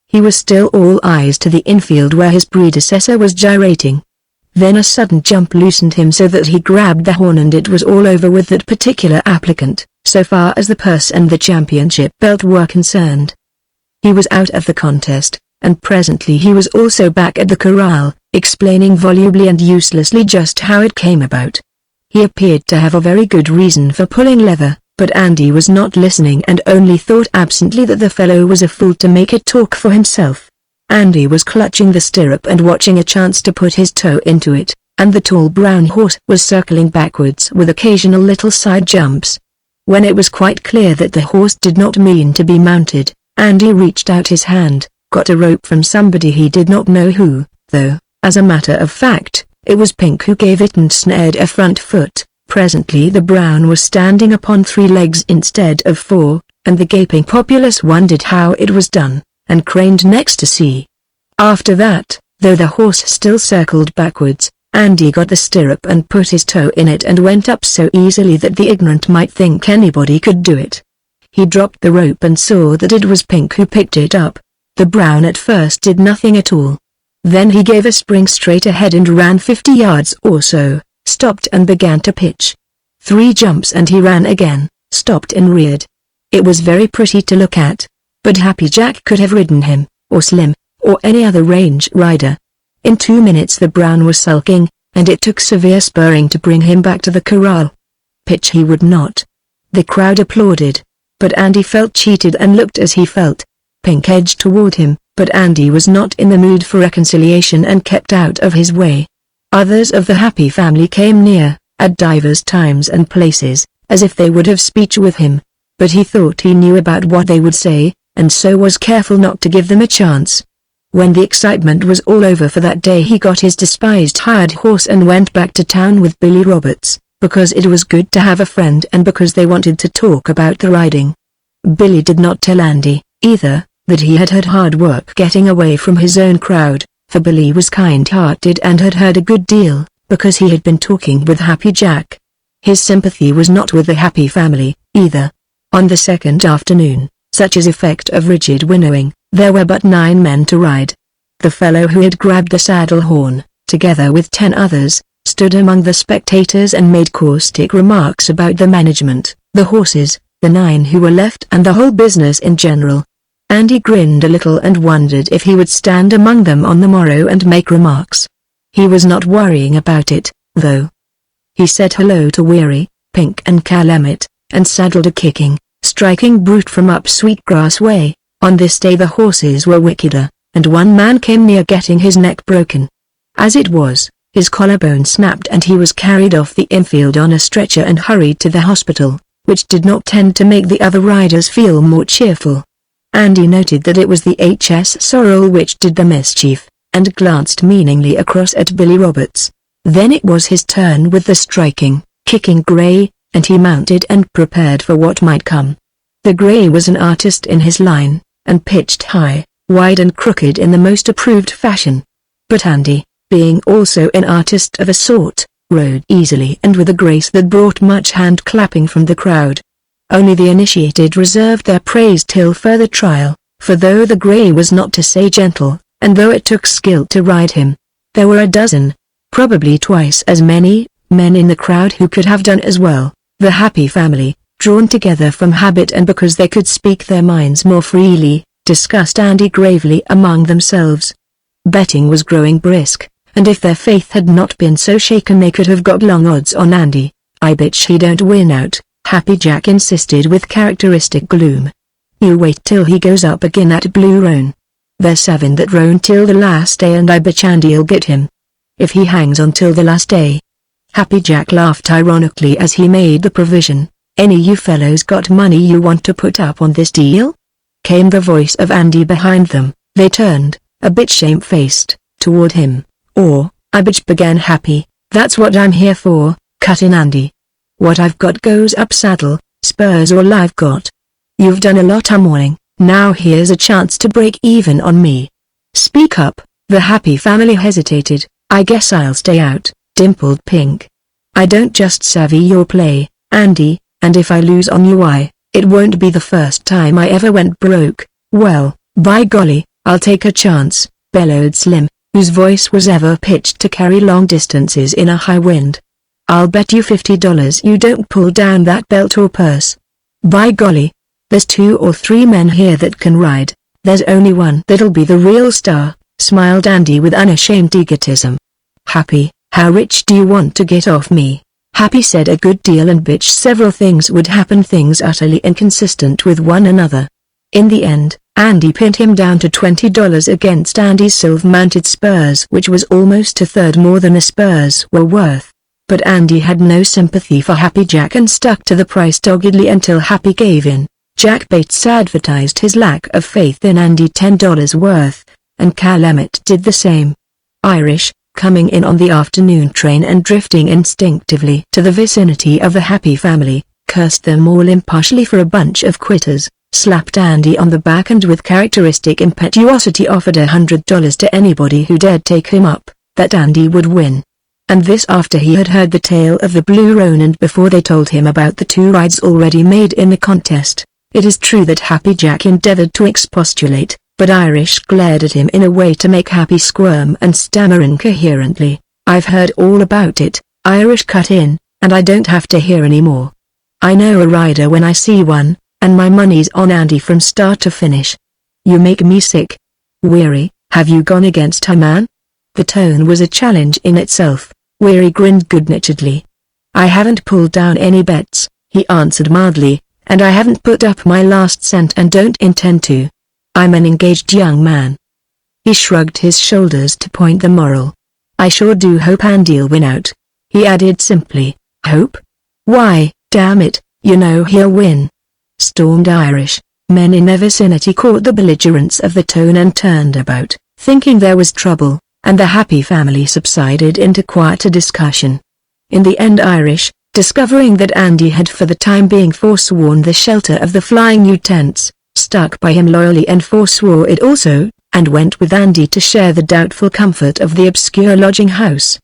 He was still all eyes to the infield where his predecessor was gyrating. Then a sudden jump loosened him so that he grabbed the horn, and it was all over with that particular applicant, so far as the purse and the championship belt were concerned. He was out of the contest, and presently he was also back at the corral, explaining volubly and uselessly just how it came about. He appeared to have a very good reason for pulling leather, but Andy was not listening and only thought absently that the fellow was a fool to make it talk for himself. Andy was clutching the stirrup and watching a chance to put his toe into it, and the tall brown horse was circling backwards with occasional little side jumps. When it was quite clear that the horse did not mean to be mounted, Andy reached out his hand, got a rope from somebody he did not know who, though, as a matter of fact, it was Pink who gave it, and snared a front foot. Presently the brown was standing upon 3 legs instead of 4, and the gaping populace wondered how it was done, and craned necks to see. After that, though the horse still circled backwards, Andy got the stirrup and put his toe in it and went up so easily that the ignorant might think anybody could do it. He dropped the rope and saw that it was Pink who picked it up. The brown at first did nothing at all. Then he gave a spring straight ahead and ran 50 yards or so, stopped and began to pitch. 3 jumps and he ran again, stopped and reared. It was very pretty to look at, but Happy Jack could have ridden him, or Slim, or any other range rider. In 2 minutes the brown was sulking, and it took severe spurring to bring him back to the corral. Pitch he would not. The crowd applauded, but Andy felt cheated and looked as he felt. Pink edged toward him, but Andy was not in the mood for reconciliation and kept out of his way. Others of the Happy family came near, at divers times and places, as if they would have speech with him, but he thought he knew about what they would say, and so was careful not to give them a chance. When the excitement was all over for that day, he got his despised hired horse and went back to town with Billy Roberts, because it was good to have a friend and because they wanted to talk about the riding. Billy did not tell Andy, either, that he had had hard work getting away from his own crowd, for Billy was kind-hearted and had heard a good deal, because he had been talking with Happy Jack. His sympathy was not with the Happy family, either. On the second afternoon, such as effect of rigid winnowing, there were but 9 men to ride. The fellow who had grabbed the saddle horn, together with 10 others, stood among the spectators and made caustic remarks about the management, the horses, the 9 who were left and the whole business in general. Andy grinned a little and wondered if he would stand among them on the morrow and make remarks. He was not worrying about it, though. He said hello to Weary, Pink and Calumet, and saddled a kicking, striking brute from up Sweetgrass Way. On this day the horses were wickeder, and one man came near getting his neck broken. As it was, his collarbone snapped and he was carried off the infield on a stretcher and hurried to the hospital, which did not tend to make the other riders feel more cheerful. Andy noted that it was the HS sorrel which did the mischief, and glanced meaningly across at Billy Roberts. Then it was his turn with the striking, kicking grey, and he mounted and prepared for what might come. The grey was an artist in his line, and pitched high, wide and crooked in the most approved fashion. But Andy, being also an artist of a sort, rode easily and with a grace that brought much hand-clapping from the crowd. Only the initiated reserved their praise till further trial, for though the grey was not to say gentle, and though it took skill to ride him, there were a dozen, probably twice as many, men in the crowd who could have done as well. The Happy family, drawn together from habit and because they could speak their minds more freely, discussed Andy gravely among themselves. Betting was growing brisk, and if their faith had not been so shaken they could have got long odds on Andy. "I bet she don't win out," Happy Jack insisted with characteristic gloom. "You wait till he goes up again at Blue Roan. There's 7 that roan till the last day and I bet Andy'll get him. If he hangs on till the last day." Happy Jack laughed ironically as he made the provision. "Any you fellows got money you want to put up on this deal?" Came the voice of Andy behind them. They turned, a bit shamefaced, toward him. "I bitch," began Happy. "That's what I'm here for," cut in Andy. "What I've got goes up, saddle, spurs all I've got. You've done a lot all morning, now here's a chance to break even on me. Speak up." The Happy family hesitated. "I guess I'll stay out," dimpled Pink. "I don't just savvy your play, Andy, and if I lose on you it won't be the first time I ever went broke." "Well, by golly, I'll take a chance," bellowed Slim, whose voice was ever pitched to carry long distances in a high wind. "I'll bet you $50 you don't pull down that belt or purse." "By golly, there's 2 or 3 men here that can ride. There's only one that'll be the real star," smiled Andy with unashamed egotism. "Happy, how rich do you want to get off me?" Happy said a good deal and bitched several things would happen, things utterly inconsistent with one another. In the end, Andy pinned him down to $20 against Andy's silver-mounted spurs, which was almost a third more than the spurs were worth. But Andy had no sympathy for Happy Jack and stuck to the price doggedly until Happy gave in. Jack Bates advertised his lack of faith in Andy $10 worth, and Calumet did the same. Irish, coming in on the afternoon train and drifting instinctively to the vicinity of the Happy family, cursed them all impartially for a bunch of quitters, slapped Andy on the back and with characteristic impetuosity offered $100 to anybody who dared take him up, that Andy would win. And this after he had heard the tale of the Blue Roan and before they told him about the 2 rides already made in the contest. It is true that Happy Jack endeavored to expostulate, but Irish glared at him in a way to make Happy squirm and stammer incoherently. "I've heard all about it," Irish cut in, "and I don't have to hear any more. I know a rider when I see one, and my money's on Andy from start to finish. You make me sick. Weary, have you gone against her, man?" The tone was a challenge in itself. Weary grinned good-naturedly. "I haven't pulled down any bets," he answered mildly, "and I haven't put up my last cent and don't intend to. I'm an engaged young man." He shrugged his shoulders to point the moral. "I sure do hope Andy'll win out," he added simply. "Hope? Why, damn it, you know he'll win," stormed Irish. Men in their vicinity caught the belligerence of the tone and turned about, thinking there was trouble, and the happy family subsided into quieter discussion. In the end Irish, discovering that Andy had for the time being forsworn the shelter of the flying U tents, stuck by him loyally and forswore it also, and went with Andy to share the doubtful comfort of the obscure lodging house.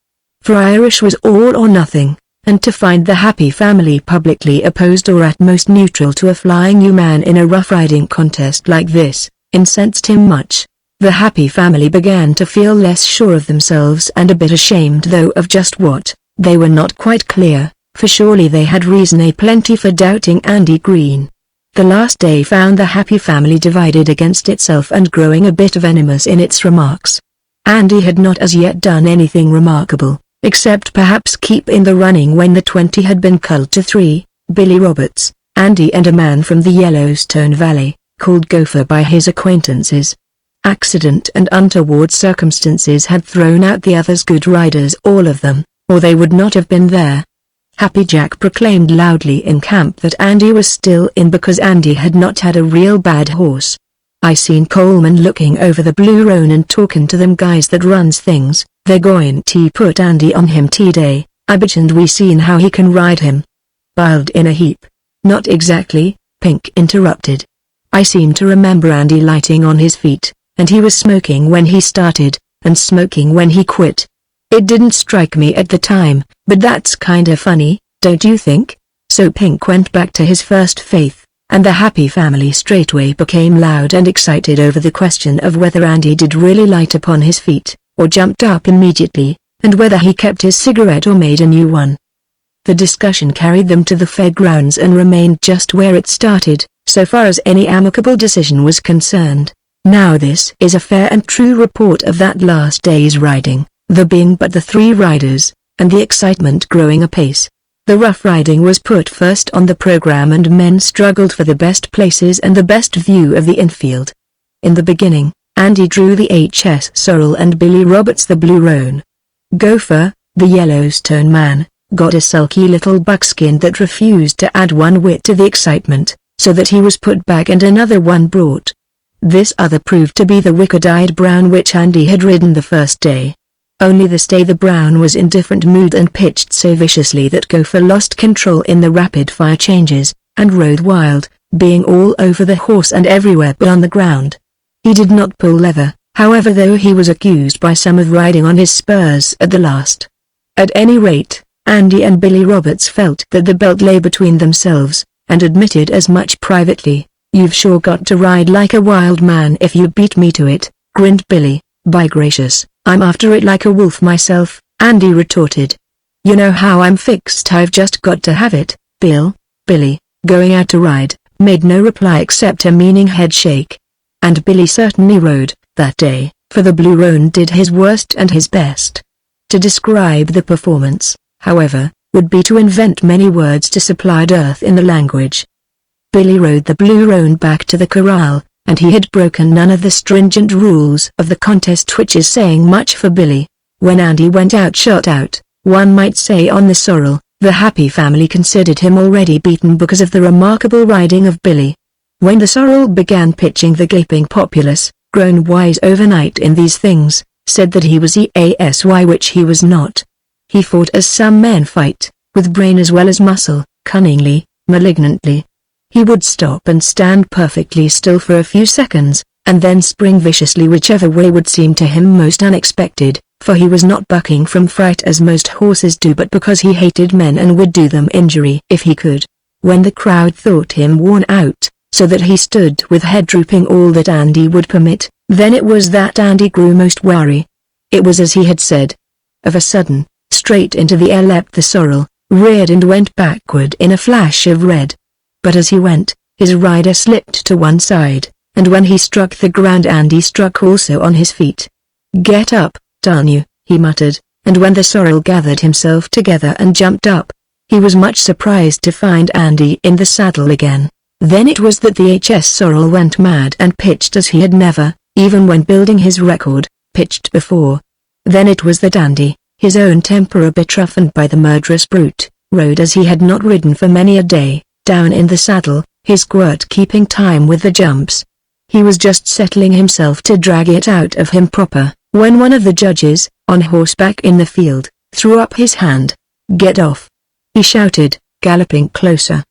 For Irish was all or nothing, and to find the happy family publicly opposed or at most neutral to a flying U man in a rough riding contest like this, incensed him much. The happy family began to feel less sure of themselves and a bit ashamed though of just what. They were not quite clear, for surely they had reason aplenty for doubting Andy Green. The last day found the happy family divided against itself and growing a bit venomous in its remarks. Andy had not as yet done anything remarkable, except perhaps keep in the running when the 20 had been culled to 3, Billy Roberts, Andy and a man from the Yellowstone Valley, called Gopher by his acquaintances. Accident and untoward circumstances had thrown out the others good riders all of them, or they would not have been there. Happy Jack proclaimed loudly in camp that Andy was still in because Andy had not had a real bad horse. I seen Coleman looking over the Blue Roan and talking to them guys that runs things, they're going to put Andy on him today, I bet, and we seen how he can ride him. Piled in a heap. Not exactly, Pink interrupted. I seem to remember Andy lighting on his feet, and he was smoking when he started, and smoking when he quit. It didn't strike me at the time, but that's kinda funny, don't you think? So Pink went back to his first faith, and the happy family straightway became loud and excited over the question of whether Andy did really light upon his feet, or jumped up immediately, and whether he kept his cigarette or made a new one. The discussion carried them to the fairgrounds and remained just where it started, so far as any amicable decision was concerned. Now this is a fair and true report of that last day's riding, there being but the 3 riders, and the excitement growing apace. The rough riding was put first on the program and men struggled for the best places and the best view of the infield. In the beginning, Andy drew the HS Sorrel and Billy Roberts the Blue Roan. Gopher, the Yellowstone man, got a sulky little buckskin that refused to add one whit to the excitement, so that he was put back and another one brought. This other proved to be the wicked-eyed brown which Andy had ridden the first day. Only this day the brown was in different mood and pitched so viciously that Gopher lost control in the rapid-fire changes, and rode wild, being all over the horse and everywhere but on the ground. He did not pull leather, however, though he was accused by some of riding on his spurs at the last. At any rate, Andy and Billy Roberts felt that the belt lay between themselves, and admitted as much privately. "You've sure got to ride like a wild man if you beat me to it," grinned Billy. "By gracious, I'm after it like a wolf myself," Andy retorted. "You know how I'm fixed, I've just got to have it, Bill." Billy, going out to ride, made no reply except a meaning head shake. And Billy certainly rode, that day, for the Blue Roan did his worst and his best. To describe the performance, however, would be to invent many words to supply dearth in the language. Billy rode the Blue Roan back to the corral, and he had broken none of the stringent rules of the contest, which is saying much for Billy. When Andy went out shot out, one might say on the sorrel, the happy family considered him already beaten because of the remarkable riding of Billy. When the sorrel began pitching, the gaping populace, grown wise overnight in these things, said that he was EASY, which he was not. He fought as some men fight, with brain as well as muscle, cunningly, malignantly. He would stop and stand perfectly still for a few seconds, and then spring viciously whichever way would seem to him most unexpected, for he was not bucking from fright as most horses do, but because he hated men and would do them injury if he could. When the crowd thought him worn out, so that he stood with head drooping all that Andy would permit, then it was that Andy grew most wary. It was as he had said. Of a sudden, straight into the air leapt the sorrel, reared and went backward in a flash of red. But as he went, his rider slipped to one side, and when he struck the ground Andy struck also on his feet. "Get up, darn you," he muttered, and when the sorrel gathered himself together and jumped up, he was much surprised to find Andy in the saddle again. Then it was that the HS sorrel went mad and pitched as he had never, even when building his record, pitched before. Then it was that Andy, his own temper a bit roughened by the murderous brute, rode as he had not ridden for many a day, down in the saddle, his quirt keeping time with the jumps. He was just settling himself to drag it out of him proper, when one of the judges, on horseback in the field, threw up his hand. "Get off!" he shouted, galloping closer.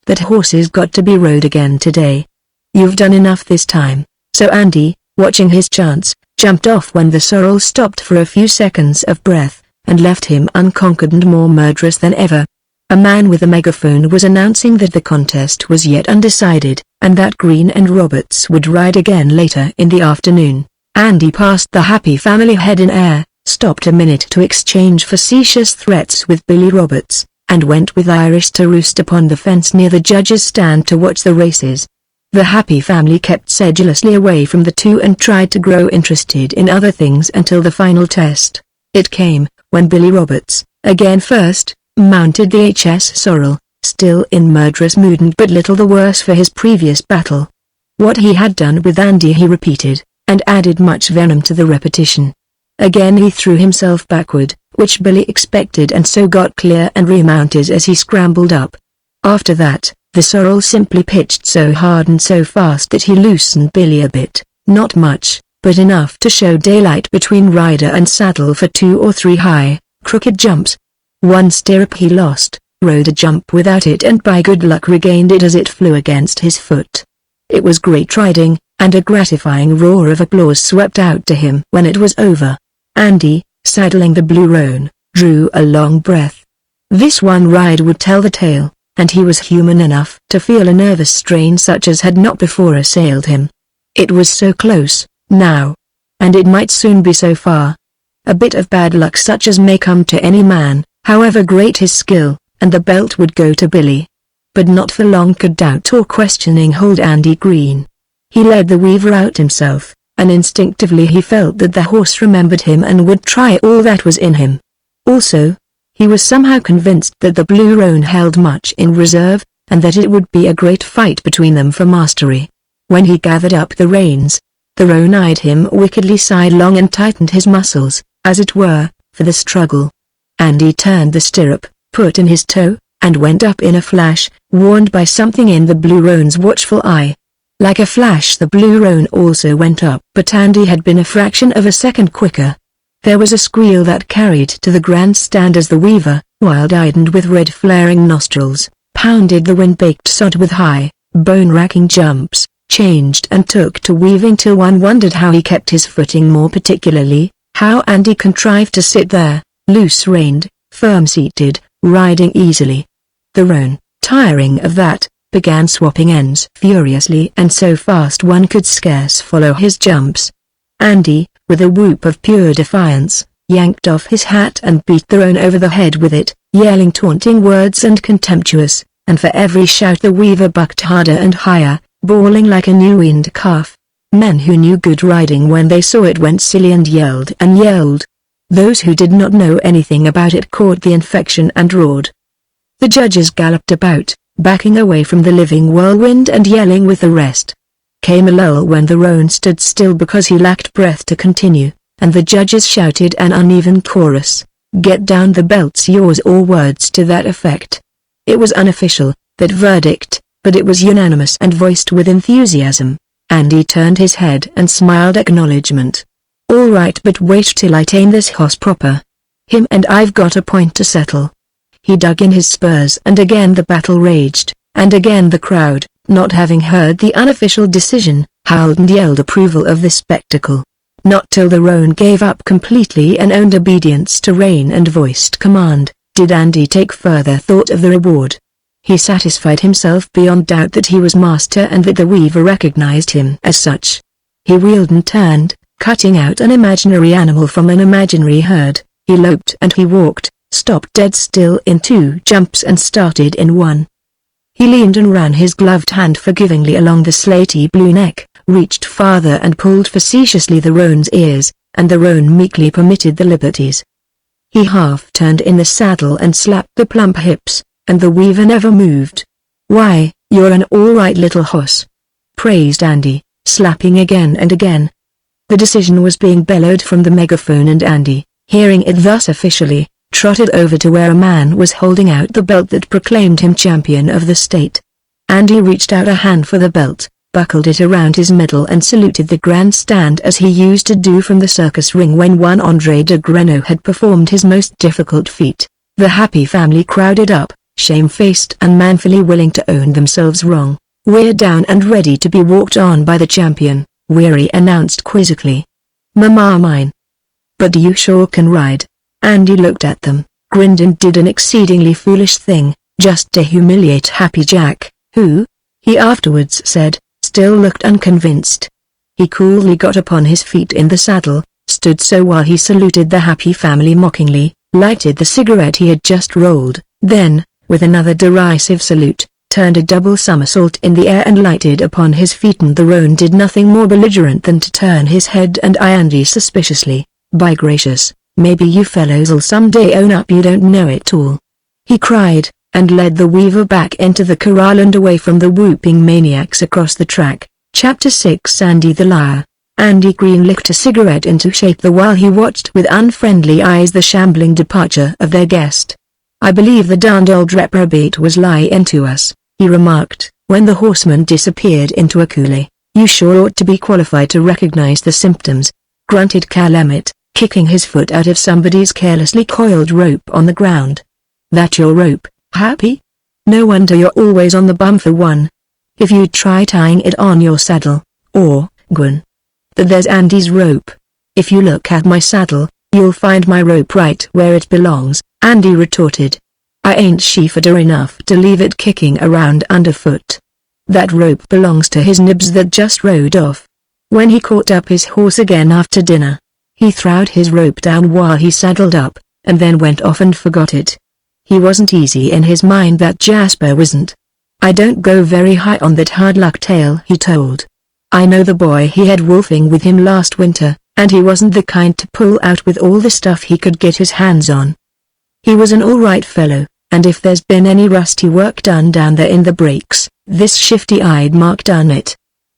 "That horse's got to be rode again today. You've done enough this time." So Andy, watching his chance, jumped off when the sorrel stopped for a few seconds of breath, and left him unconquered and more murderous than ever. A man with a megaphone was announcing that the contest was yet undecided, and that Green and Roberts would ride again later in the afternoon. Andy passed the happy family head in air, stopped a minute to exchange facetious threats with Billy Roberts, and went with Irish to roost upon the fence near the judges' stand to watch the races. The happy family kept sedulously away from the two and tried to grow interested in other things until the final test. It came, when Billy Roberts, again first, mounted the HS sorrel, still in murderous mood and but little the worse for his previous battle. What he had done with Andy he repeated, and added much venom to the repetition. Again he threw himself backward, which Billy expected, and so got clear and remounted as he scrambled up. After that, the sorrel simply pitched so hard and so fast that he loosened Billy a bit, not much, but enough to show daylight between rider and saddle for 2 or 3 high, crooked jumps. One stirrup he lost, rode a jump without it, and by good luck regained it as it flew against his foot. It was great riding, and a gratifying roar of applause swept out to him when it was over. Andy, saddling the blue roan, drew a long breath. This one ride would tell the tale, and he was human enough to feel a nervous strain such as had not before assailed him. It was so close, now. And it might soon be so far. A bit of bad luck such as may come to any man, however great his skill, and the belt would go to Billy. But not for long could doubt or questioning hold Andy Green. He led the weaver out himself, and instinctively he felt that the horse remembered him and would try all that was in him. Also, he was somehow convinced that the blue roan held much in reserve, and that it would be a great fight between them for mastery. When he gathered up the reins, the roan eyed him wickedly sidelong and tightened his muscles, as it were, for the struggle. Andy turned the stirrup, put in his toe, and went up in a flash, warned by something in the blue roan's watchful eye. Like a flash the blue roan also went up, but Andy had been a fraction of a second quicker. There was a squeal that carried to the grandstand as the weaver, wild-eyed and with red flaring nostrils, pounded the wind-baked sod with high, bone-racking jumps, changed and took to weaving till one wondered how he kept his footing, more particularly, how Andy contrived to sit there, loose-reined, firm-seated, riding easily. The roan, tiring of that, began swapping ends furiously and so fast one could scarce follow his jumps. Andy, with a whoop of pure defiance, yanked off his hat and beat the roan over the head with it, yelling taunting words and contemptuous, and for every shout the weaver bucked harder and higher, bawling like a new-weaned calf. Men who knew good riding when they saw it went silly and yelled and yelled. Those who did not know anything about it caught the infection and roared. The judges galloped about, backing away from the living whirlwind and yelling with the rest. Came a lull when the roan stood still because he lacked breath to continue, and the judges shouted an uneven chorus, "Get down the belt's yours," or words to that effect. It was unofficial, that verdict, but it was unanimous and voiced with enthusiasm. Andy turned his head and smiled acknowledgement. "All right, but wait till I tame this hoss proper. Him and I've got a point to settle." He dug in his spurs and again the battle raged, and again the crowd, not having heard the unofficial decision, howled and yelled approval of the spectacle. Not till the roan gave up completely and owned obedience to rein and voiced command, did Andy take further thought of the reward. He satisfied himself beyond doubt that he was master and that the weaver recognized him as such. He wheeled and turned, cutting out an imaginary animal from an imaginary herd. He loped and he walked, stopped dead still in 2 jumps and started in 1. He leaned and ran his gloved hand forgivingly along the slaty blue neck, reached farther and pulled facetiously the roan's ears, and the roan meekly permitted the liberties. He half turned in the saddle and slapped the plump hips, and the weaver never moved. "Why, you're an all-right little hoss," praised Andy, slapping again and again. The decision was being bellowed from the megaphone, and Andy, hearing it thus officially, trotted over to where a man was holding out the belt that proclaimed him champion of the state. Andy reached out a hand for the belt, buckled it around his middle and saluted the grandstand as he used to do from the circus ring when one Andre de Greno had performed his most difficult feat. The happy family crowded up, shamefaced and manfully willing to own themselves wrong. "We're down and ready to be walked on by the champion," Weary announced quizzically. "Mama mine. But you sure can ride." Andy looked at them, grinned and did an exceedingly foolish thing, just to humiliate Happy Jack, who, he afterwards said, still looked unconvinced. He coolly got upon his feet in the saddle, stood so while he saluted the happy family mockingly, lighted the cigarette he had just rolled, then, with another derisive salute, turned a double somersault in the air and lighted upon his feet, and the roan did nothing more belligerent than to turn his head and eye Andy suspiciously. "By gracious, maybe you fellows'll someday own up you don't know it all," he cried, and led the weaver back into the corral and away from the whooping maniacs across the track. Chapter 6 Andy the Liar. Andy Green licked a cigarette into shape the while he watched with unfriendly eyes the shambling departure of their guest. "I believe the darned old reprobate was lying to us," he remarked, when the horseman disappeared into a coulee. "You sure ought to be qualified to recognize the symptoms," grunted Cal Emmett, kicking his foot out of somebody's carelessly coiled rope on the ground. "That your rope, Happy? No wonder you're always on the bum for one. If you'd try tying it on your saddle, or, Gwen. But there's Andy's rope. If you look at my saddle, you'll find my rope right where it belongs," Andy retorted. "I ain't sheepherder enough to leave it kicking around underfoot. That rope belongs to his nibs that just rode off. When he caught up his horse again after dinner, he throwed his rope down while he saddled up, and then went off and forgot it. He wasn't easy in his mind, that Jasper wasn't. I don't go very high on that hard luck tale," he told. "I know the boy he had wolfing with him last winter, and he wasn't the kind to pull out with all the stuff he could get his hands on. He was an all-right fellow, and if there's been any rusty work done down there in the breaks, this shifty-eyed Mark done it."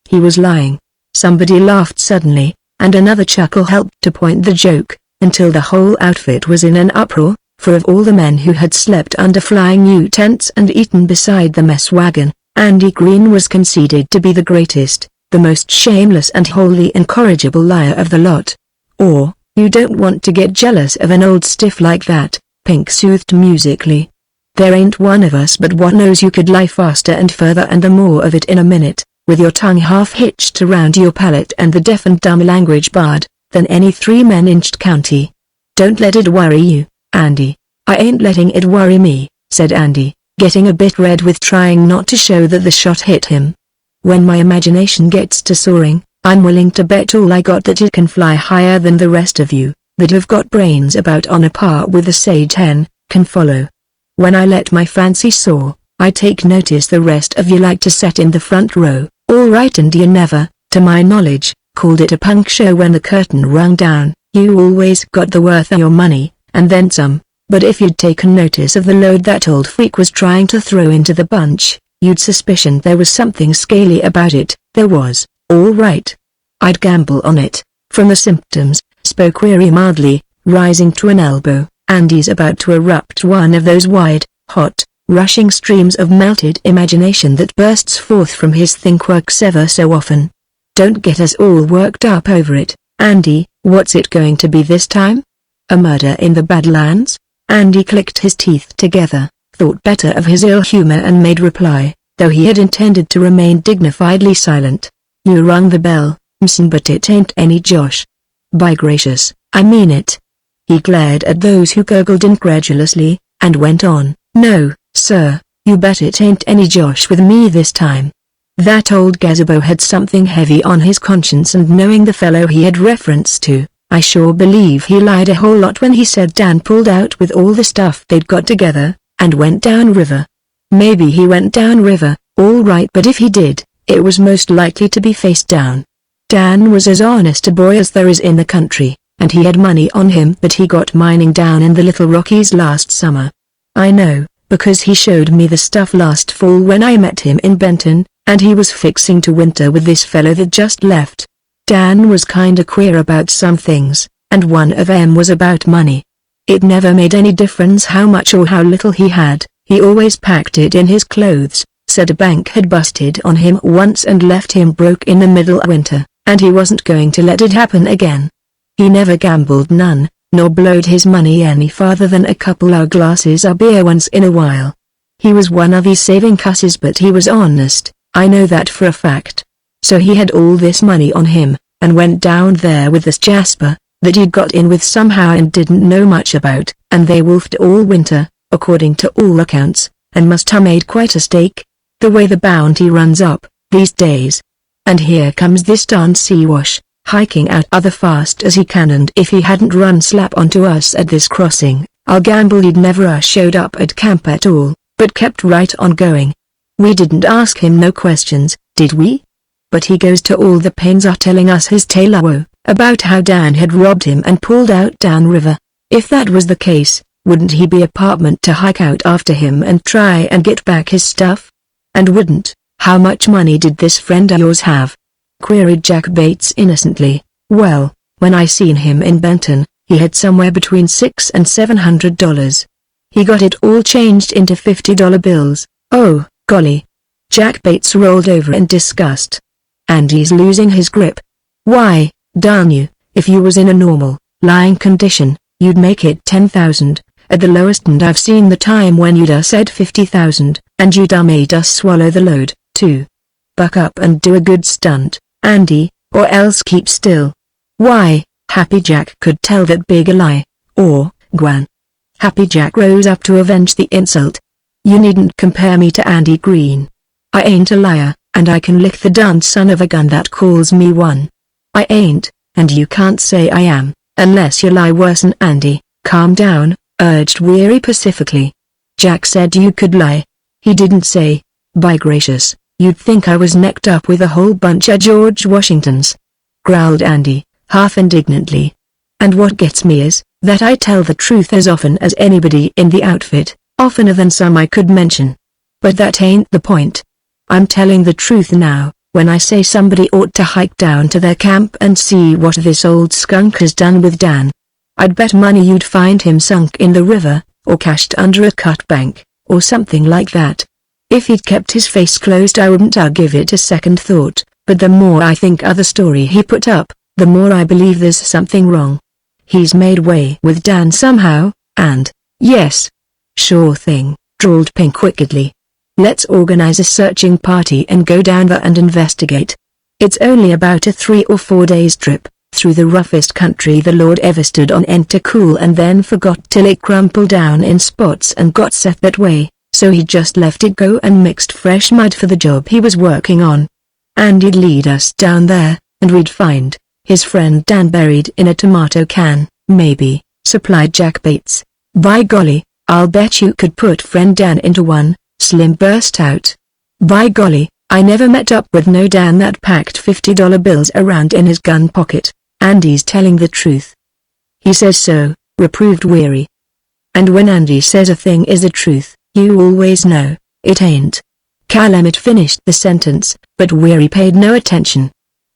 He was lying. Somebody laughed suddenly, and another chuckle helped to point the joke, until the whole outfit was in an uproar. For of all the men who had slept under flying new tents and eaten beside the mess wagon, Andy Green was conceded to be the greatest, the most shameless and wholly incorrigible liar of the lot. "Or, you don't want to get jealous of an old stiff like that," Pink soothed musically. "There ain't one of us but what knows you could lie faster and further and the more of it in a minute, with your tongue half hitched around your palate and the deaf and dumb language barred, than any 3 men in county. Don't let it worry you, Andy." "I ain't letting it worry me," said Andy, getting a bit red with trying not to show that the shot hit him. "When my imagination gets to soaring, I'm willing to bet all I got that it can fly higher than the rest of you, that have got brains about on a par with the sage hen, can follow. When I let my fancy soar, I take notice the rest of you like to sit in the front row, all right, and you never, to my knowledge, called it a punk show when the curtain rung down. You always got the worth of your money, and then some. But if you'd taken notice of the load that old freak was trying to throw into the bunch, you'd suspicion there was something scaly about it." "There was, all right. I'd gamble on it." "From the symptoms," spoke Weary mildly, rising to an elbow, "Andy's about to erupt one of those wide, hot, rushing streams of melted imagination that bursts forth from his thinkworks ever so often. Don't get us all worked up over it, Andy. What's it going to be this time? A murder in the Badlands?" Andy clicked his teeth together, thought better of his ill humor and made reply, though he had intended to remain dignifiedly silent. "You rung the bell, but it ain't any Josh. By gracious, I mean it." He glared at those who gurgled incredulously, and went on, "No, sir, you bet it ain't any Josh with me this time." That old gazebo had something heavy on his conscience, and knowing the fellow he had reference to, I sure believe he lied a whole lot when he said Dan pulled out with all the stuff they'd got together, and went down river. Maybe he went down river, all right, but if he did, it was most likely to be face down. Dan was as honest a boy as there is in the country, and he had money on him that he got mining down in the Little Rockies last summer. I know, because he showed me the stuff last fall when I met him in Benton, and he was fixing to winter with this fellow that just left. Dan was kinda queer about some things, and one of 'em was about money. It never made any difference how much or how little he had, he always packed it in his clothes, Said a bank had busted on him once and left him broke in the middle of winter, and he wasn't going to let it happen again. He never gambled none, nor blowed his money any farther than a couple of glasses of beer once in a while. He was one of these saving cusses, but he was honest, I know that for a fact. So he had all this money on him, and went down there with this Jasper, that he'd got in with somehow and didn't know much about, and they wolfed all winter, according to all accounts, and must have made quite a stake, the way the bounty runs up, these days. And here comes this darn Siwash, hiking out other fast as he can, and if he hadn't run slap onto us at this crossing, I'll gamble he'd never showed up at camp at all, but kept right on going. We didn't ask him no questions, did we? But he goes to all the pains of telling us his tale of woe, about how Dan had robbed him and pulled out down river. If that was the case, wouldn't he be apartment to hike out after him and try and get back his stuff? And wouldn't, how much money did this friend of yours have? Queried Jack Bates innocently. Well, when I seen him in Benton, he had somewhere between $600 and $700. He got it all changed into $50 bills. Oh, golly. Jack Bates rolled over in disgust. Andy's losing his grip. Why, darn you, if you was in a normal, lying condition, you'd make it 10,000, at the lowest, and I've seen the time when you'd said 50,000, and you'd made us swallow the load, too. Buck up and do a good stunt, Andy, or else keep still. Why, Happy Jack could tell that big a lie, or, Gwan. Happy Jack rose up to avenge the insult. You needn't compare me to Andy Green. I ain't a liar, and I can lick the darn son of a gun that calls me one. I ain't, and you can't say I am, unless you lie worse'n Andy. Calm down, urged Weary pacifically. Jack said you could lie. He didn't say, by gracious, you'd think I was necked up with a whole bunch of George Washingtons. Growled Andy, half indignantly. And what gets me is, that I tell the truth as often as anybody in the outfit, oftener than some I could mention. But that ain't the point. I'm telling the truth now, when I say somebody ought to hike down to their camp and see what this old skunk has done with Dan. I'd bet money you'd find him sunk in the river, or cached under a cut bank, or something like that. If he'd kept his face closed I wouldn't give it a second thought, but the more I think of the story he put up, the more I believe there's something wrong. He's made way with Dan somehow, and, yes. Sure thing, drawled Pink wickedly. Let's organize a searching party and go down there and investigate. It's only about a 3 or 4 days trip, through the roughest country the Lord ever stood on end to cool and then forgot till it crumpled down in spots and got set that way, so he just let it go and mixed fresh mud for the job he was working on. Andy'd lead us down there, and we'd find his friend Dan buried in a tomato can, maybe, supplied Jack Bates. By golly, I'll bet you could put friend Dan into one, Slim burst out. By golly, I never met up with no Dan that packed $50 bills around in his gun pocket. Andy's telling the truth. He says so, reproved Weary. And when Andy says a thing is the truth, you always know, it ain't. Calumet finished the sentence, but Weary paid no attention.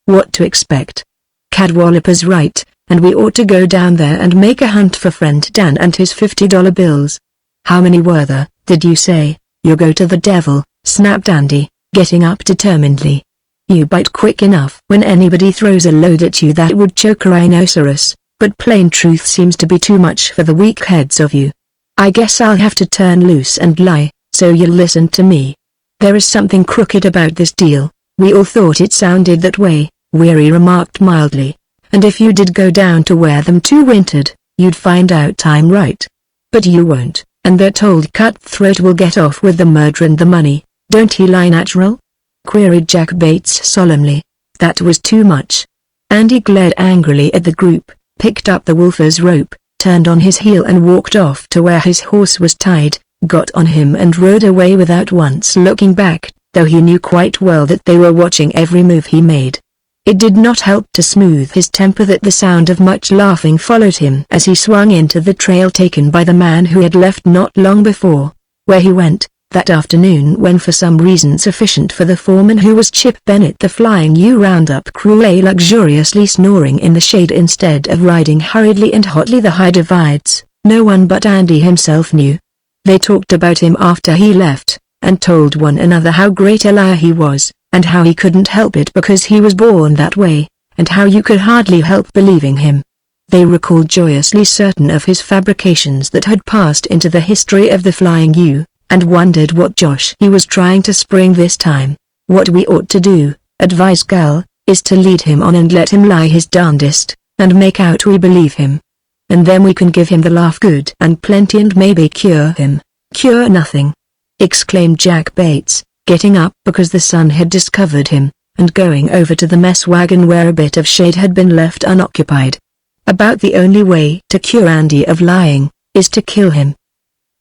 What to expect? Cadwallaper's right, and we ought to go down there and make a hunt for friend Dan and his $50 bills. How many were there, did you say? You go to the devil, snapped Andy, getting up determinedly. You bite quick enough when anybody throws a load at you that would choke a rhinoceros, but plain truth seems to be too much for the weak heads of you. I guess I'll have to turn loose and lie, so you'll listen to me. There is something crooked about this deal. We all thought it sounded that way, Weary remarked mildly. And if you did go down to where them two wintered, you'd find out I'm right. But you won't, and that old cutthroat will get off with the murder and the money. Don't he lie natural? Queried Jack Bates solemnly. That was too much. Andy glared angrily at the group, picked up the wolfer's rope, turned on his heel and walked off to where his horse was tied, got on him and rode away without once looking back, though he knew quite well that they were watching every move he made. It did not help to smooth his temper that the sound of much laughing followed him as he swung into the trail taken by the man who had left not long before, where he went that afternoon when for some reason sufficient for the foreman who was Chip Bennett the Flying U roundup crew lay luxuriously snoring in the shade instead of riding hurriedly and hotly the high divides, no one but Andy himself knew. They talked about him after he left, and told one another how great a liar he was, and how he couldn't help it because he was born that way, and how you could hardly help believing him. They recalled joyously certain of his fabrications that had passed into the history of the Flying U, and wondered what Josh he was trying to spring this time. What we ought to do, advised Gal, is to lead him on and let him lie his darndest, and make out we believe him. And then we can give him the laugh good and plenty and maybe cure him. Cure nothing, exclaimed Jack Bates, getting up because the sun had discovered him, and going over to the mess wagon where a bit of shade had been left unoccupied. About the only way to cure Andy of lying, is to kill him.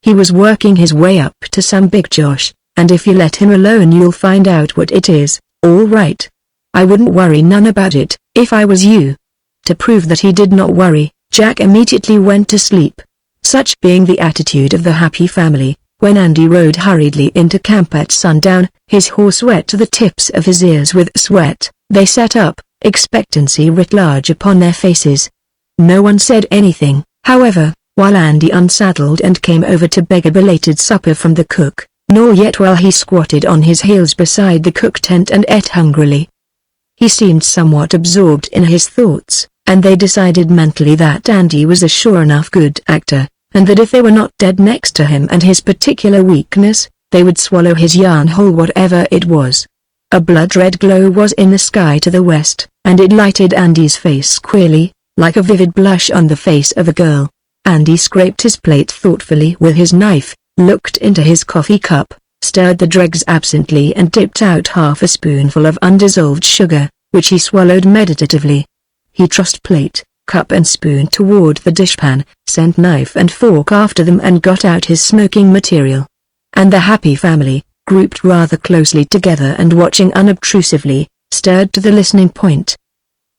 He was working his way up to some big Josh, and if you let him alone you'll find out what it is, all right. I wouldn't worry none about it, if I was you. To prove that he did not worry, Jack immediately went to sleep. Such being the attitude of the happy family, when Andy rode hurriedly into camp at sundown, his horse wet to the tips of his ears with sweat, they sat up, expectancy writ large upon their faces. No one said anything, however, while Andy unsaddled and came over to beg a belated supper from the cook, nor yet while he squatted on his heels beside the cook tent and ate hungrily. He seemed somewhat absorbed in his thoughts, and they decided mentally that Andy was a sure enough good actor, and that if they were not dead next to him and his particular weakness, they would swallow his yarn whole whatever it was. A blood-red glow was in the sky to the west, and it lighted Andy's face queerly, like a vivid blush on the face of a girl. Andy scraped his plate thoughtfully with his knife, looked into his coffee cup, stirred the dregs absently and dipped out half a spoonful of undissolved sugar, which he swallowed meditatively. He tossed plate, cup and spoon toward the dishpan, sent knife and fork after them and got out his smoking material. And the happy family, grouped rather closely together and watching unobtrusively, stirred to the listening point.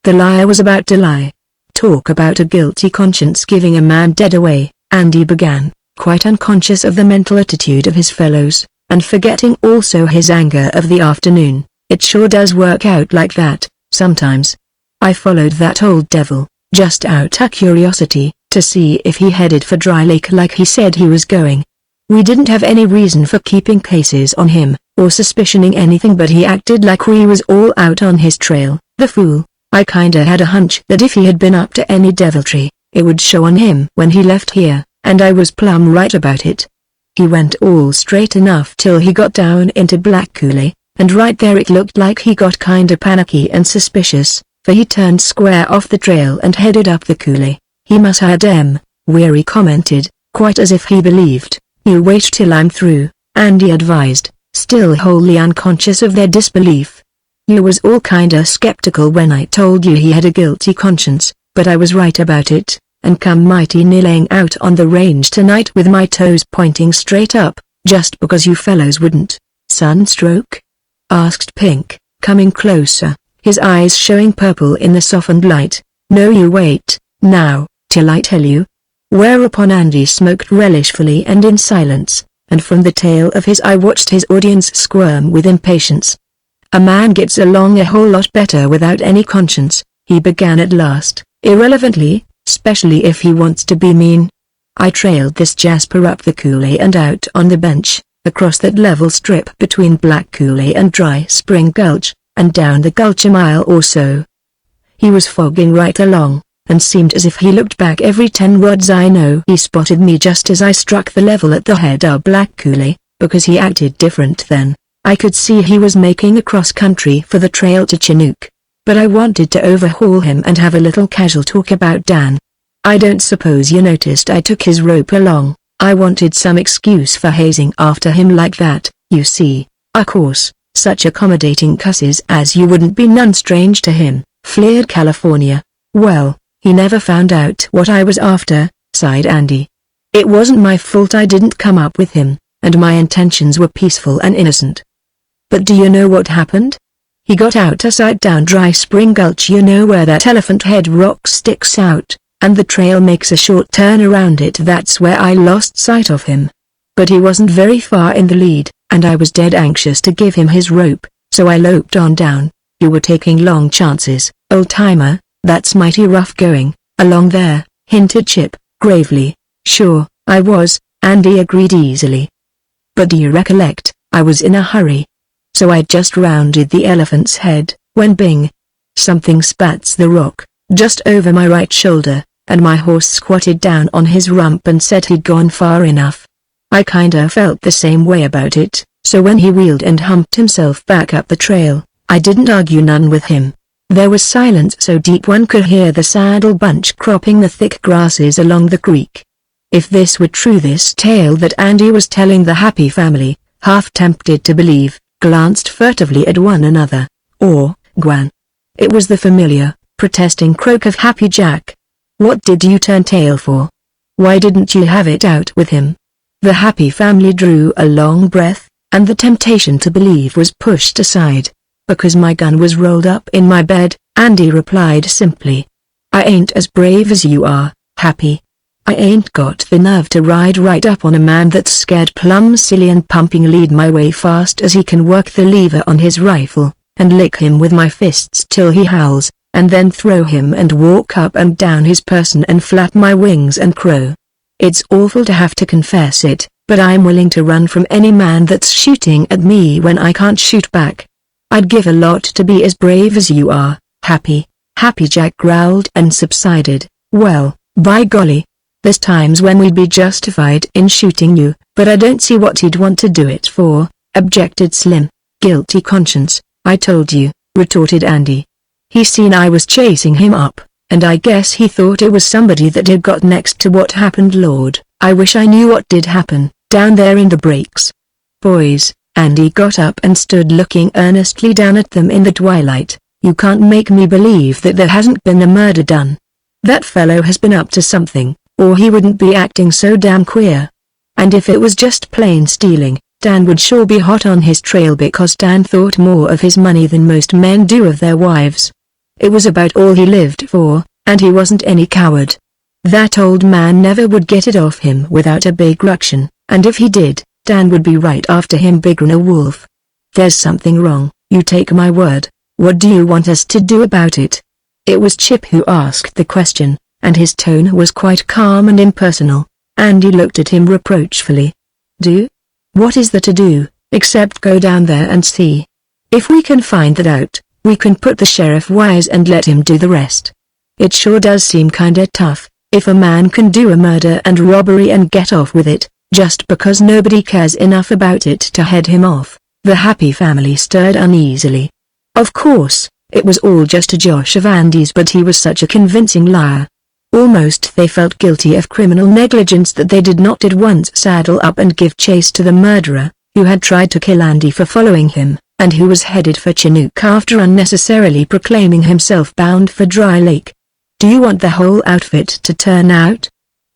The liar was about to lie. Talk about a guilty conscience giving a man dead away, Andy began, quite unconscious of the mental attitude of his fellows, and forgetting also his anger of the afternoon. It sure does work out like that, sometimes. I followed that old devil, just out of curiosity, to see if he headed for Dry Lake like he said he was going. We didn't have any reason for keeping cases on him, or suspicioning anything, but he acted like we was all out on his trail, the fool. I kinda had a hunch that if he had been up to any deviltry, it would show on him when he left here, and I was plumb right about it. He went all straight enough till he got down into Black Coulee, and right there it looked like he got kinda panicky and suspicious, for he turned square off the trail and headed up the coulee. He must had Weary commented, quite as if he believed. You wait till I'm through, Andy advised, still wholly unconscious of their disbelief. You was all kinda skeptical when I told you he had a guilty conscience, but I was right about it, and come mighty near laying out on the range tonight with my toes pointing straight up, just because you fellows wouldn't. Sunstroke? Asked Pink, coming closer, his eyes showing purple in the softened light. No, you wait, now, till I tell you. Whereupon Andy smoked relishfully and in silence, and from the tail of his eye watched his audience squirm with impatience. A man gets along a whole lot better without any conscience, he began at last, irrelevantly, especially if he wants to be mean. I trailed this Jasper up the coulee and out on the bench, across that level strip between Black Coulee and Dry Spring Gulch, and down the gulch a mile or so. He was fogging right along, and seemed as if he looked back every 10 rods. I know he spotted me just as I struck the level at the head of Black Coulee, because he acted different then. I could see he was making across country for the trail to Chinook, but I wanted to overhaul him and have a little casual talk about Dan. I don't suppose you noticed I took his rope along. I wanted some excuse for hazing after him like that, you see. Of course, such accommodating cusses as you wouldn't be none strange to him, flared California. Well, he never found out what I was after, sighed Andy. It wasn't my fault I didn't come up with him, and my intentions were peaceful and innocent. But do you know what happened? He got out of sight down Dry Spring Gulch, you know where that elephant head rock sticks out, and the trail makes a short turn around it. That's where I lost sight of him. But he wasn't very far in the lead, and I was dead anxious to give him his rope, so I loped on down. You were taking long chances, old-timer, that's mighty rough going, along there, hinted Chip, gravely. Sure, I was, Andy agreed easily. But do you recollect, I was in a hurry. So I just rounded the elephant's head, when bing! Something spats the rock, just over my right shoulder, and my horse squatted down on his rump and said he'd gone far enough. I kinda felt the same way about it, so when he wheeled and humped himself back up the trail, I didn't argue none with him. There was silence so deep one could hear the saddle bunch cropping the thick grasses along the creek. If this were true, this tale that Andy was telling the happy family, half tempted to believe, glanced furtively at one another. Or, Gwan. It was the familiar, protesting croak of Happy Jack. What did you turn tail for? Why didn't you have it out with him? The happy family drew a long breath, and the temptation to believe was pushed aside. Because my gun was rolled up in my bed, Andy replied simply. I ain't as brave as you are, Happy. I ain't got the nerve to ride right up on a man that's scared plumb silly and pumping lead my way fast as he can work the lever on his rifle, and lick him with my fists till he howls, and then throw him and walk up and down his person and flap my wings and crow. It's awful to have to confess it, but I'm willing to run from any man that's shooting at me when I can't shoot back. I'd give a lot to be as brave as you are, Happy. Happy Jack growled and subsided. Well, by golly. There's times when we'd be justified in shooting you, but I don't see what he'd want to do it for, objected Slim. Guilty conscience, I told you, retorted Andy. He seen I was chasing him up, and I guess he thought it was somebody that had got next to what happened. Lord, I wish I knew what did happen, down there in the breaks. Boys, Andy got up and stood looking earnestly down at them in the twilight. You can't make me believe that there hasn't been a murder done. That fellow has been up to something, or he wouldn't be acting so damn queer. And if it was just plain stealing, Dan would sure be hot on his trail because Dan thought more of his money than most men do of their wives. It was about all he lived for, and he wasn't any coward. That old man never would get it off him without a big ruction, and if he did, Dan would be right after him bigger'n a wolf. There's something wrong, you take my word. What do you want us to do about it? It was Chip who asked the question, and his tone was quite calm and impersonal. Andy looked at him reproachfully. Do? What is there to do, except go down there and see? If we can find that out, we can put the sheriff wise and let him do the rest. It sure does seem kinda tough, if a man can do a murder and robbery and get off with it, just because nobody cares enough about it to head him off. The happy family stirred uneasily. Of course, it was all just a josh of Andy's, but he was such a convincing liar. Almost they felt guilty of criminal negligence that they did not at once saddle up and give chase to the murderer, who had tried to kill Andy for following him, and who was headed for Chinook after unnecessarily proclaiming himself bound for Dry Lake. Do you want the whole outfit to turn out?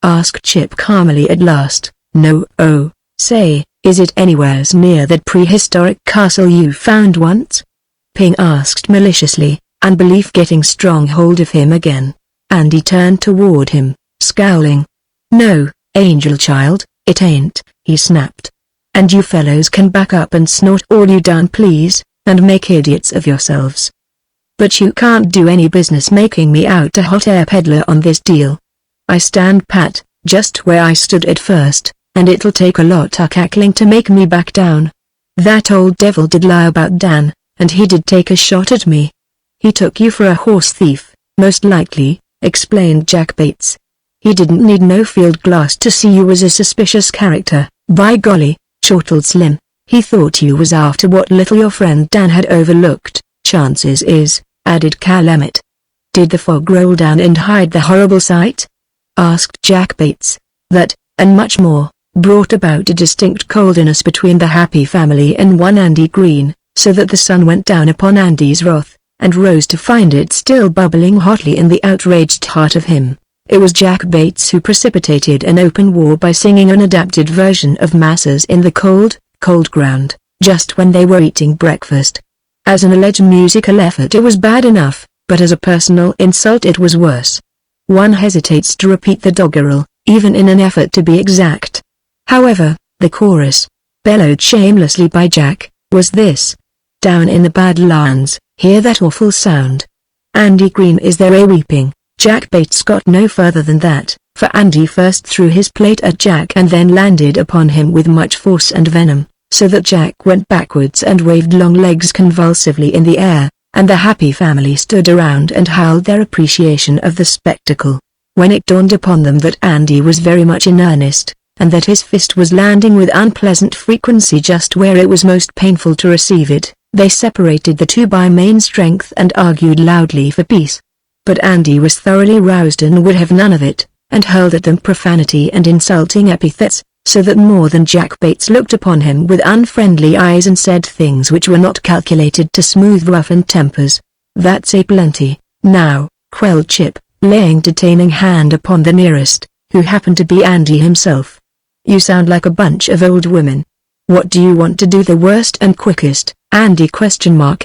Asked Chip calmly at last. No. Oh, say, is it anywheres near that prehistoric castle you found once? Ping asked maliciously, unbelief getting strong hold of him again. Andy turned toward him, scowling. No, angel child, it ain't, he snapped. And you fellows can back up and snort all you down please, and make idiots of yourselves. But you can't do any business making me out a hot air peddler on this deal. I stand pat, just where I stood at first, and it'll take a lot of cackling to make me back down. That old devil did lie about Dan, and he did take a shot at me. He took you for a horse thief, most likely, explained Jack Bates. He didn't need no field glass to see you as a suspicious character. By golly, chortled Slim, he thought you was after what little your friend Dan had overlooked. Chances is, added Cal Emmett. Did the fog roll down and hide the horrible sight? Asked Jack Bates. That, and much more, brought about a distinct coldness between the happy family and one Andy Green, so that the sun went down upon Andy's wrath, and rose to find it still bubbling hotly in the outraged heart of him. It was Jack Bates who precipitated an open war by singing an adapted version of Masses in the Cold, Cold Ground, just when they were eating breakfast. As an alleged musical effort it was bad enough, but as a personal insult it was worse. One hesitates to repeat the doggerel, even in an effort to be exact. However, the chorus, bellowed shamelessly by Jack, was this. Down in the Badlands, hear that awful sound. Andy Green is there a-weeping. Jack Bates got no further than that, for Andy first threw his plate at Jack and then landed upon him with much force and venom, so that Jack went backwards and waved long legs convulsively in the air, and the happy family stood around and howled their appreciation of the spectacle. When it dawned upon them that Andy was very much in earnest, and that his fist was landing with unpleasant frequency just where it was most painful to receive it, they separated the two by main strength and argued loudly for peace. But Andy was thoroughly roused and would have none of it, and hurled at them profanity and insulting epithets, so that more than Jack Bates looked upon him with unfriendly eyes and said things which were not calculated to smooth roughened tempers. "That's a plenty, now," quelled Chip, laying detaining hand upon the nearest, who happened to be Andy himself. "You sound like a bunch of old women. What do you want to do the worst and quickest, Andy ?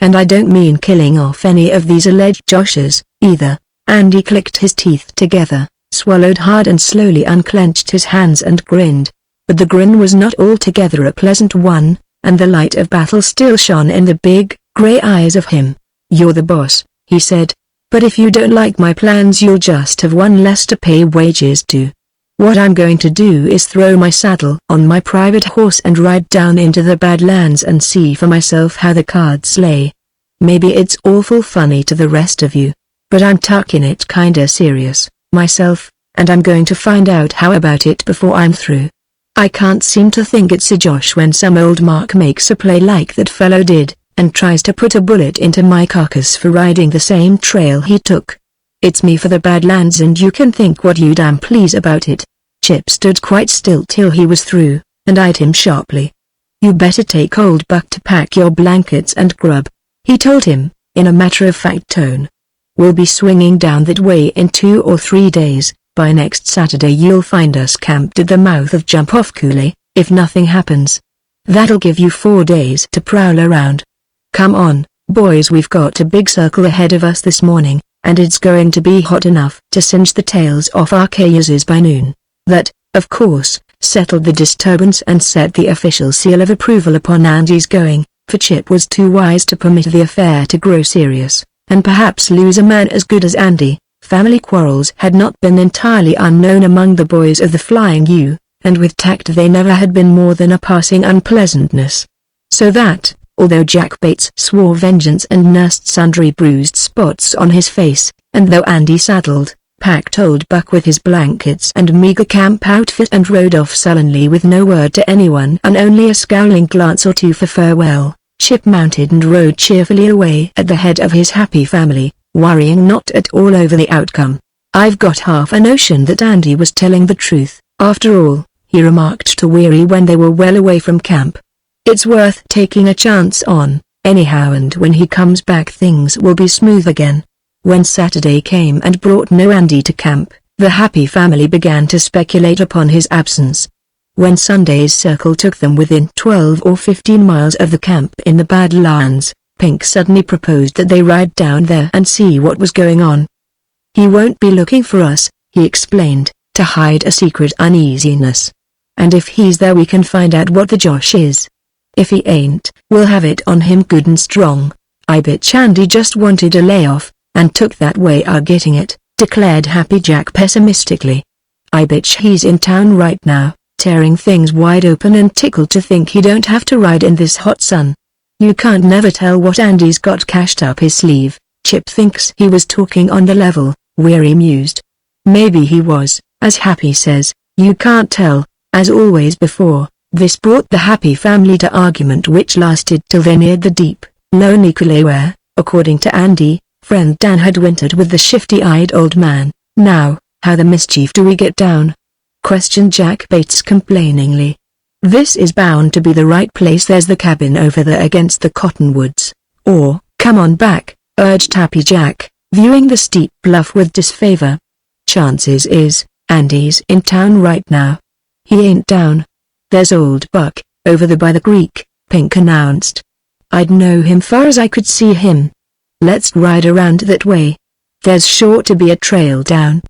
And I don't mean killing off any of these alleged Joshers, either." Andy clicked his teeth together, swallowed hard and slowly unclenched his hands and grinned. But the grin was not altogether a pleasant one, and the light of battle still shone in the big, grey eyes of him. "You're the boss," he said. "But if you don't like my plans you'll just have one less to pay wages to. What I'm going to do is throw my saddle on my private horse and ride down into the Badlands and see for myself how the cards lay. Maybe it's awful funny to the rest of you, but I'm talking it kinda serious, myself, and I'm going to find out how about it before I'm through. I can't seem to think it's a Josh when some old mark makes a play like that fellow did, and tries to put a bullet into my carcass for riding the same trail he took. It's me for the Badlands and you can think what you damn please about it." Chip stood quite still till he was through, and eyed him sharply. "You better take old Buck to pack your blankets and grub," he told him, in a matter-of-fact tone. "We'll be swinging down that way in 2 or 3 days. By next Saturday you'll find us camped at the mouth of Jump-Off Coulee, if nothing happens. That'll give you 4 days to prowl around. Come on, boys, we've got a big circle ahead of us this morning, and it's going to be hot enough to singe the tails off our cayuses by noon." That, of course, settled the disturbance and set the official seal of approval upon Andy's going, for Chip was too wise to permit the affair to grow serious, and perhaps lose a man as good as Andy. Family quarrels had not been entirely unknown among the boys of the Flying U, and with tact they never had been more than a passing unpleasantness. So that, although Jack Bates swore vengeance and nursed sundry bruised spots on his face, and though Andy saddled, packed old Buck with his blankets and meager camp outfit and rode off sullenly with no word to anyone and only a scowling glance or two for farewell, Chip mounted and rode cheerfully away at the head of his happy family, worrying not at all over the outcome. "I've got half a notion that Andy was telling the truth, after all," he remarked to Weary when they were well away from camp. "It's worth taking a chance on, anyhow, and when he comes back things will be smooth again." When Saturday came and brought no Andy to camp, the happy family began to speculate upon his absence. When Sunday's circle took them within 12 or 15 miles of the camp in the Badlands, Pink suddenly proposed that they ride down there and see what was going on. "He won't be looking for us," he explained, to hide a secret uneasiness. "And if he's there we can find out what the Josh is. If he ain't, we'll have it on him good and strong. I bet Andy just wanted a layoff, and took that way of getting it," declared Happy Jack pessimistically. "I bet he's in town right now, tearing things wide open and tickled to think he don't have to ride in this hot sun. You can't never tell what Andy's got cashed up his sleeve." "Chip thinks he was talking on the level," Weary mused. "Maybe he was, as Happy says, you can't tell." As always before, this brought the happy family to argument which lasted till they neared the deep, lonely coulee where, according to Andy, friend Dan had wintered with the shifty-eyed old man. "Now, how the mischief do we get down?" questioned Jack Bates complainingly. "This is bound to be the right place. There's the cabin over there against the cottonwoods." "Or, come on back," urged Happy Jack, viewing the steep bluff with disfavor. "Chances is, Andy's in town right now." "He ain't down. There's old Buck, over there by the creek," Pink announced. "I'd know him far as I could see him. Let's ride around that way. There's sure to be a trail down."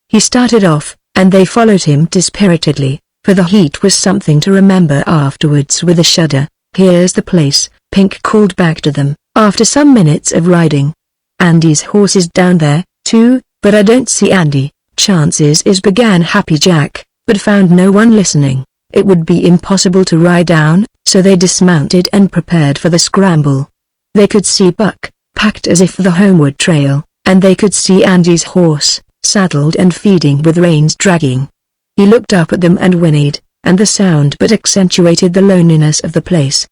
He started off, and they followed him dispiritedly, for the heat was something to remember afterwards with a shudder. "Here's the place," Pink called back to them, after some minutes of riding. "Andy's horse is down there, too, but I don't see Andy." "Chances is," began Happy Jack, but found no one listening. It would be impossible to ride down, so they dismounted and prepared for the scramble. They could see Buck, packed as if for the homeward trail, and they could see Andy's horse, saddled and feeding with reins dragging. He looked up at them and whinnied, and the sound but accentuated the loneliness of the place.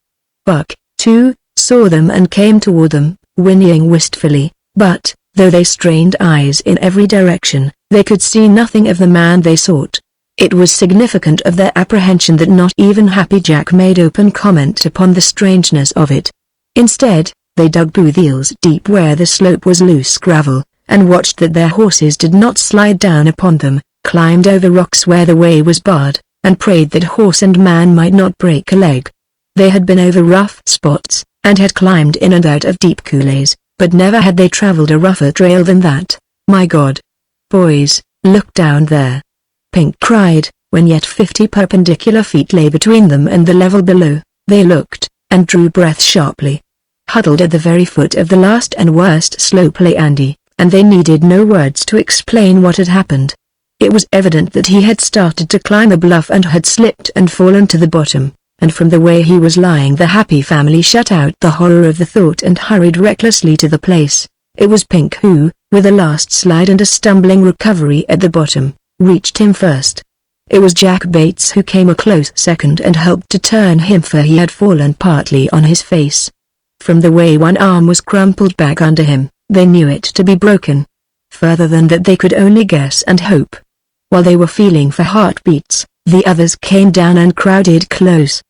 Buck, too, saw them and came toward them, whinnying wistfully, but, though they strained eyes in every direction, they could see nothing of the man they sought. It was significant of their apprehension that not even Happy Jack made open comment upon the strangeness of it. Instead, they dug both heels deep where the slope was loose gravel, and watched that their horses did not slide down upon them, climbed over rocks where the way was barred, and prayed that horse and man might not break a leg. They had been over rough spots, and had climbed in and out of deep coulees, but never had they traveled a rougher trail than that. "My God! Boys, look down there!" Pink cried, when yet 50 perpendicular feet lay between them and the level below. They looked, and drew breath sharply. Huddled at the very foot of the last and worst slope lay Andy, and they needed no words to explain what had happened. It was evident that he had started to climb a bluff and had slipped and fallen to the bottom, and from the way he was lying the Happy family shut out the horror of the thought and hurried recklessly to the place. It was Pink who, with a last slide and a stumbling recovery at the bottom, reached him first. It was Jack Bates who came a close second and helped to turn him, for he had fallen partly on his face. From the way one arm was crumpled back under him, they knew it to be broken. Further than that they could only guess and hope. While they were feeling for heartbeats, the others came down and crowded close.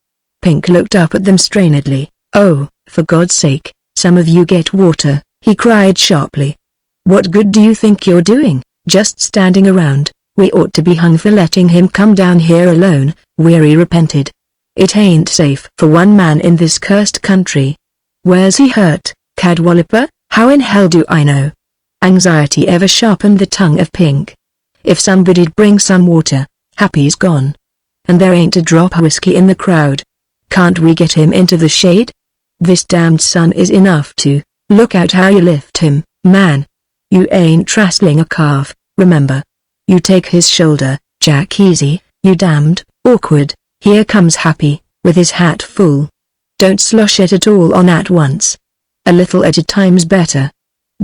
Pink looked up at them strainedly. "Oh, for God's sake, some of you get water," he cried sharply. "What good do you think you're doing, just standing around? We ought to be hung for letting him come down here alone." Weary repented. "It ain't safe for one man in this cursed country." "Where's he hurt, Cadwallaper?" "How in hell do I know?" Anxiety ever sharpened the tongue of Pink. "If somebody'd bring some water." "Happy's gone. And there ain't a drop of whiskey in the crowd. Can't we get him into the shade? This damned sun is enough to—" "Look out how you lift him, man. You ain't trastling a calf, remember. You take his shoulder, Jack, easy, you damned awkward." "Here comes Happy, with his hat full. Don't slosh it at all on at once. A little at a time's better.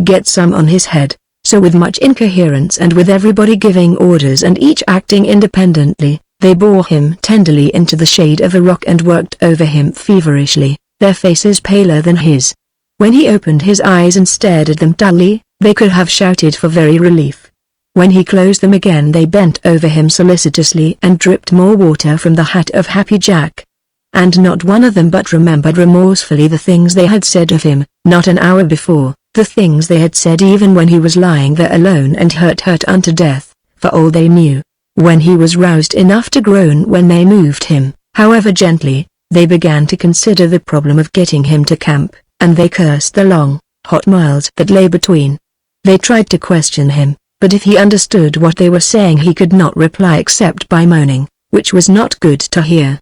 Get some on his head." So with much incoherence and with everybody giving orders and each acting independently, they bore him tenderly into the shade of a rock and worked over him feverishly, their faces paler than his. When he opened his eyes and stared at them dully, they could have shouted for very relief. When he closed them again they bent over him solicitously and dripped more water from the hat of Happy Jack. And not one of them but remembered remorsefully the things they had said of him, not an hour before, the things they had said even when he was lying there alone and hurt unto death, for all they knew. When he was roused enough to groan when they moved him, however gently, they began to consider the problem of getting him to camp, and they cursed the long, hot miles that lay between. They tried to question him, but if he understood what they were saying he could not reply except by moaning, which was not good to hear.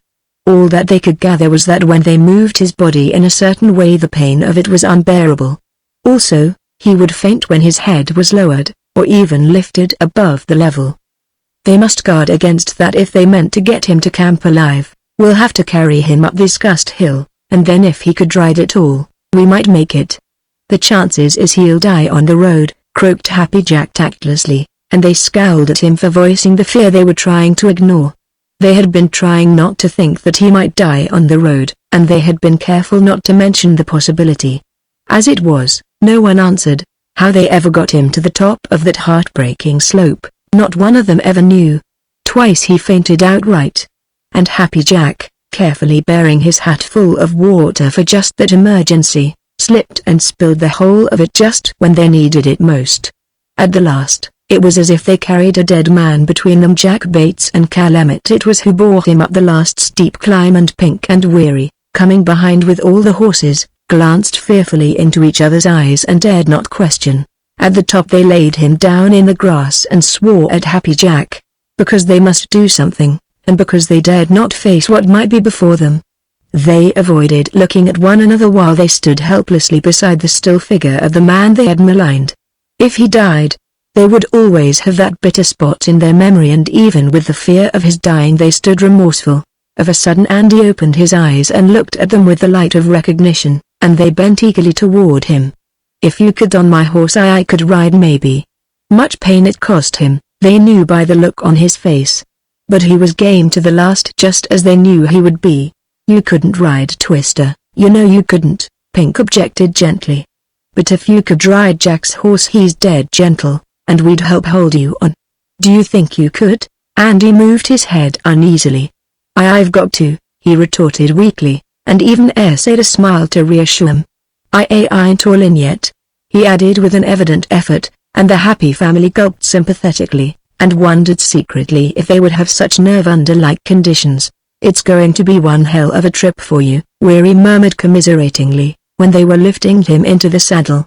All that they could gather was that when they moved his body in a certain way the pain of it was unbearable. Also, he would faint when his head was lowered, or even lifted above the level. They must guard against that if they meant to get him to camp alive. "We'll have to carry him up this cussed hill, and then if he could ride at all, we might make it. The chances is he'll die on the road," croaked Happy Jack tactlessly, and they scowled at him for voicing the fear they were trying to ignore. They had been trying not to think that he might die on the road, and they had been careful not to mention the possibility. As it was, no one answered. How they ever got him to the top of that heartbreaking slope, not one of them ever knew. Twice he fainted outright. And Happy Jack, carefully bearing his hat full of water for just that emergency, slipped and spilled the whole of it just when they needed it most. At the last, it was as if they carried a dead man between them. Jack Bates and Cal Emmett it was who bore him up the last steep climb, and Pink and Weary, coming behind with all the horses, glanced fearfully into each other's eyes and dared not question. At the top they laid him down in the grass and swore at Happy Jack, because they must do something, and because they dared not face what might be before them. They avoided looking at one another while they stood helplessly beside the still figure of the man they had maligned. If he died, they would always have that bitter spot in their memory, and even with the fear of his dying they stood remorseful, Of a sudden Andy opened his eyes and looked at them with the light of recognition, and they bent eagerly toward him. "If you could on my horse I could ride maybe." Much pain it cost him, they knew by the look on his face. But he was game to the last, just as they knew he would be. "You couldn't ride Twister, you know you couldn't," Pink objected gently. "But if you could ride Jack's horse, he's dead gentle, and we'd help hold you on." "Do you think you could?" Andy moved his head uneasily. I've got to," he retorted weakly, and even essayed a smile to reassure him. I ain't all in yet," he added with an evident effort, and the happy family gulped sympathetically, and wondered secretly if they would have such nerve under like conditions. "It's going to be one hell of a trip for you," Weary murmured commiseratingly, when they were lifting him into the saddle.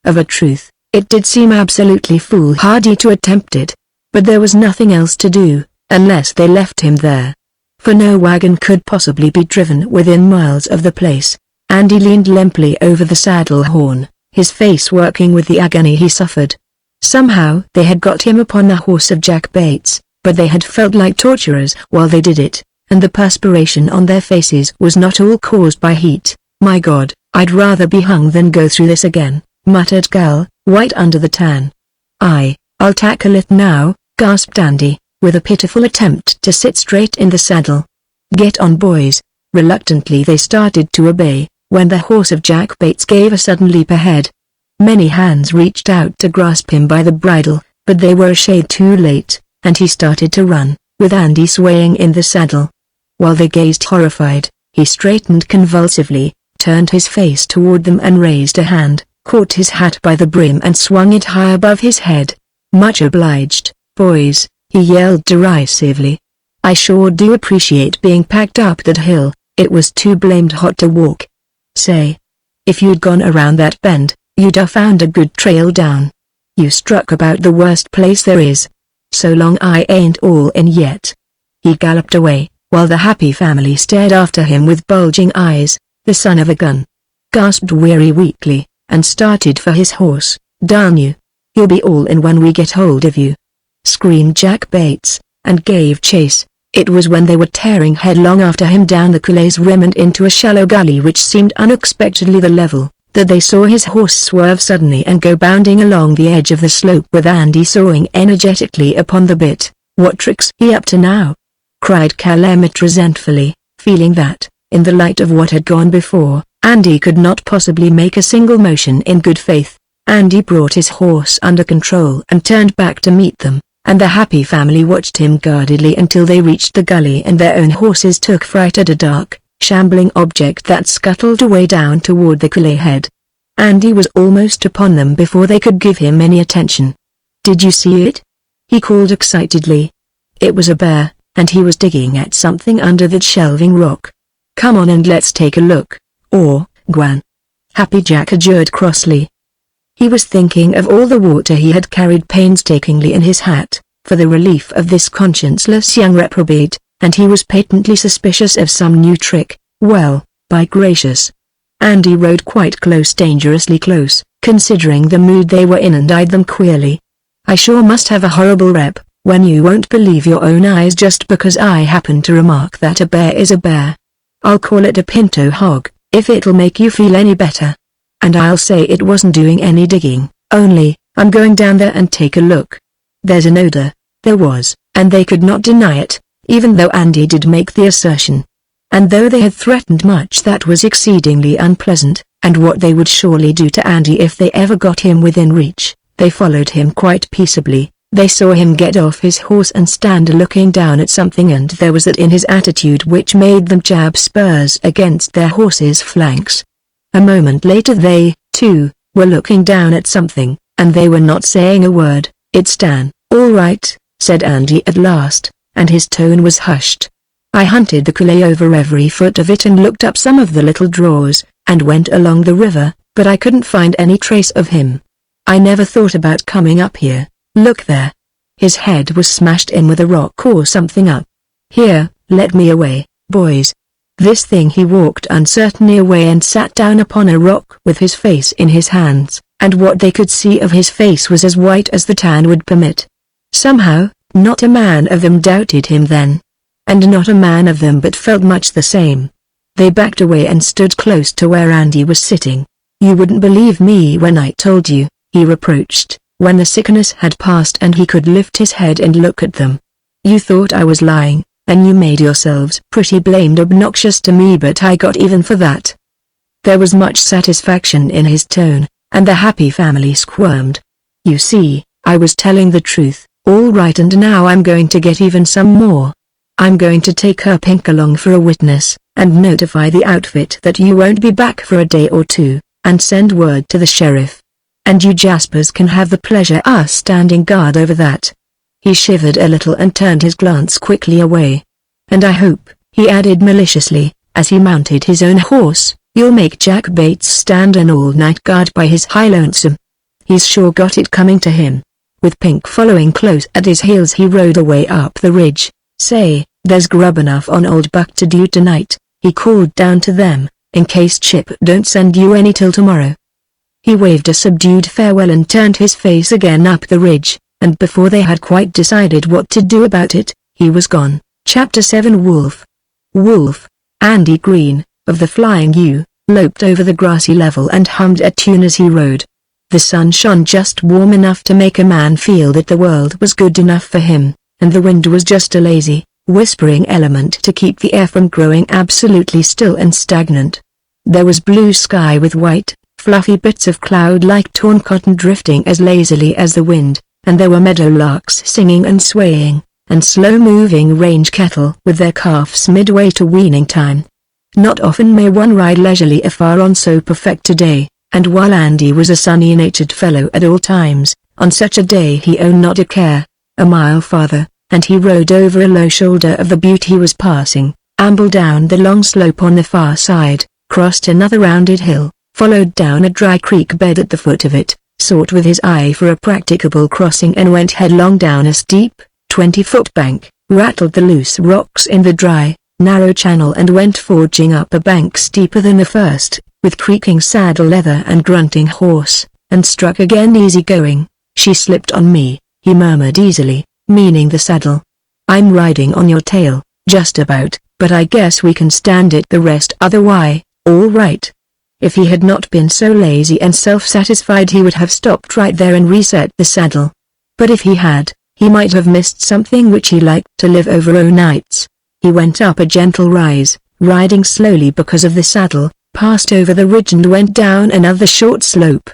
Of a truth, it did seem absolutely foolhardy to attempt it. But there was nothing else to do, unless they left him there. For no wagon could possibly be driven within miles of the place. Andy leaned limply over the saddle horn, his face working with the agony he suffered. Somehow they had got him upon the horse of Jack Bates, but they had felt like torturers while they did it, and the perspiration on their faces was not all caused by heat. "My God, I'd rather be hung than go through this again," muttered Gal, white under the tan. I'll tackle it now," gasped Andy, with a pitiful attempt to sit straight in the saddle. "Get on, boys." Reluctantly they started to obey, when the horse of Jack Bates gave a sudden leap ahead. Many hands reached out to grasp him by the bridle, but they were a shade too late, and he started to run, with Andy swaying in the saddle. While they gazed horrified, he straightened convulsively, turned his face toward them and raised a hand, caught his hat by the brim and swung it high above his head. "Much obliged, boys," he yelled derisively. "I sure do appreciate being packed up that hill, it was too blamed hot to walk. Say, if you'd gone around that bend, you'd have found a good trail down. You struck about the worst place there is. So long I ain't all in yet." He galloped away, while the happy family stared after him with bulging eyes. "The son of a gun," gasped Weary weakly, and started for his horse. "Darn you. You'll be all in when we get hold of you," screamed Jack Bates, and gave chase. It was when they were tearing headlong after him down the coulee's rim and into a shallow gully which seemed unexpectedly the level, that they saw his horse swerve suddenly and go bounding along the edge of the slope with Andy sawing energetically upon the bit. "What trick's he up to now?" cried Cal Emmett resentfully, feeling that, in the light of what had gone before, Andy could not possibly make a single motion in good faith. Andy brought his horse under control and turned back to meet them, and the happy family watched him guardedly until they reached the gully and their own horses took fright at a dark, shambling object that scuttled away down toward the coulee head. Andy was almost upon them before they could give him any attention. "Did you see it?" he called excitedly. It was a bear, and he was digging at something under that shelving rock. "Come on and let's take a look, or, Gwan," Happy Jack adjured crossly. He was thinking of all the water he had carried painstakingly in his hat, for the relief of this conscienceless young reprobate, and he was patently suspicious of some new trick. "Well, by gracious." Andy rode quite close, dangerously close, considering the mood they were in, and eyed them queerly. "I sure must have a horrible rep, when you won't believe your own eyes just because I happen to remark that a bear is a bear. I'll call it a pinto hog, if it'll make you feel any better. And I'll say it wasn't doing any digging, only, I'm going down there and take a look." There's an odor. There was, and they could not deny it, even though Andy did make the assertion. And though they had threatened much that was exceedingly unpleasant, and what they would surely do to Andy if they ever got him within reach, they followed him quite peaceably. They saw him get off his horse and stand looking down at something, and there was that in his attitude which made them jab spurs against their horses' flanks. A moment later they, too, were looking down at something, and they were not saying a word. "It's Dan, all right," said Andy at last, and his tone was hushed. "I hunted the coulee over every foot of it and looked up some of the little draws, and went along the river, but I couldn't find any trace of him. I never thought about coming up here. Look there." His head was smashed in with a rock or something up. "Here, let me away, boys." This thing he walked uncertainly away and sat down upon a rock with his face in his hands, and what they could see of his face was as white as the tan would permit. Somehow, not a man of them doubted him then. and not a man of them but felt much the same. They backed away and stood close to where Andy was sitting. "You wouldn't believe me when I told you," he reproached, when the sickness had passed and he could lift his head and look at them. "You thought I was lying, and you made yourselves pretty blamed obnoxious to me, but I got even for that." There was much satisfaction in his tone, and the happy family squirmed. "You see, I was telling the truth, all right, and now I'm going to get even some more. I'm going to take her Pink along for a witness, and notify the outfit that you won't be back for a day or two, and send word to the sheriff. And you Jaspers can have the pleasure us standing guard over that." He shivered a little and turned his glance quickly away. "And I hope," he added maliciously, as he mounted his own horse, "you'll make Jack Bates stand an all-night guard by his high lonesome. He's sure got it coming to him." With Pink following close at his heels, he rode away up the ridge. "Say, there's grub enough on Old Buck to do tonight," he called down to them, "in case Chip don't send you any till tomorrow." He waved a subdued farewell and turned his face again up the ridge, and before they had quite decided what to do about it, he was gone. Chapter 7 Wolf. Andy Green, of the Flying U, loped over the grassy level and hummed a tune as he rode. The sun shone just warm enough to make a man feel that the world was good enough for him, and the wind was just a lazy, whispering element to keep the air from growing absolutely still and stagnant. There was blue sky with white, fluffy bits of cloud like torn cotton drifting as lazily as the wind, and there were meadow larks singing and swaying, and slow-moving range cattle with their calves midway to weaning time. Not often may one ride leisurely afar on so perfect a day, and while Andy was a sunny-natured fellow at all times, on such a day he owned not a care. A mile farther, and he rode over a low shoulder of the butte he was passing, ambled down the long slope on the far side, crossed another rounded hill, followed down a dry creek bed at the foot of it, sought with his eye for a practicable crossing and went headlong down a steep, 20-foot bank, rattled the loose rocks in the dry, narrow channel and went forging up a bank steeper than the first, with creaking saddle leather and grunting horse, and struck again easy going. "She slipped on me," he murmured easily, meaning the saddle. "I'm riding on your tail, just about, but I guess we can stand it the rest otherwise, all right." If he had not been so lazy and self-satisfied he would have stopped right there and reset the saddle. But if he had, he might have missed something which he liked to live over o'nights. He went up a gentle rise, riding slowly because of the saddle, passed over the ridge and went down another short slope.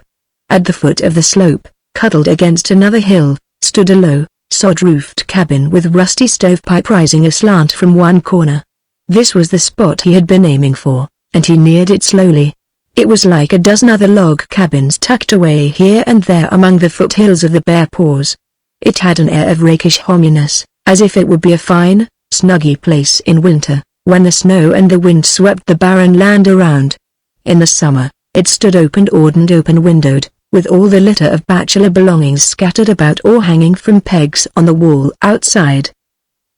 At the foot of the slope, cuddled against another hill, stood a low, sod-roofed cabin with rusty stovepipe rising aslant from one corner. This was the spot he had been aiming for, and he neared it slowly. It was like a dozen other log cabins tucked away here and there among the foothills of the Bear Paws. It had an air of rakish hominess, as if it would be a fine, snuggy place in winter, when the snow and the wind swept the barren land around. In the summer, it stood open-doored and open-windowed, with all the litter of bachelor belongings scattered about or hanging from pegs on the wall outside.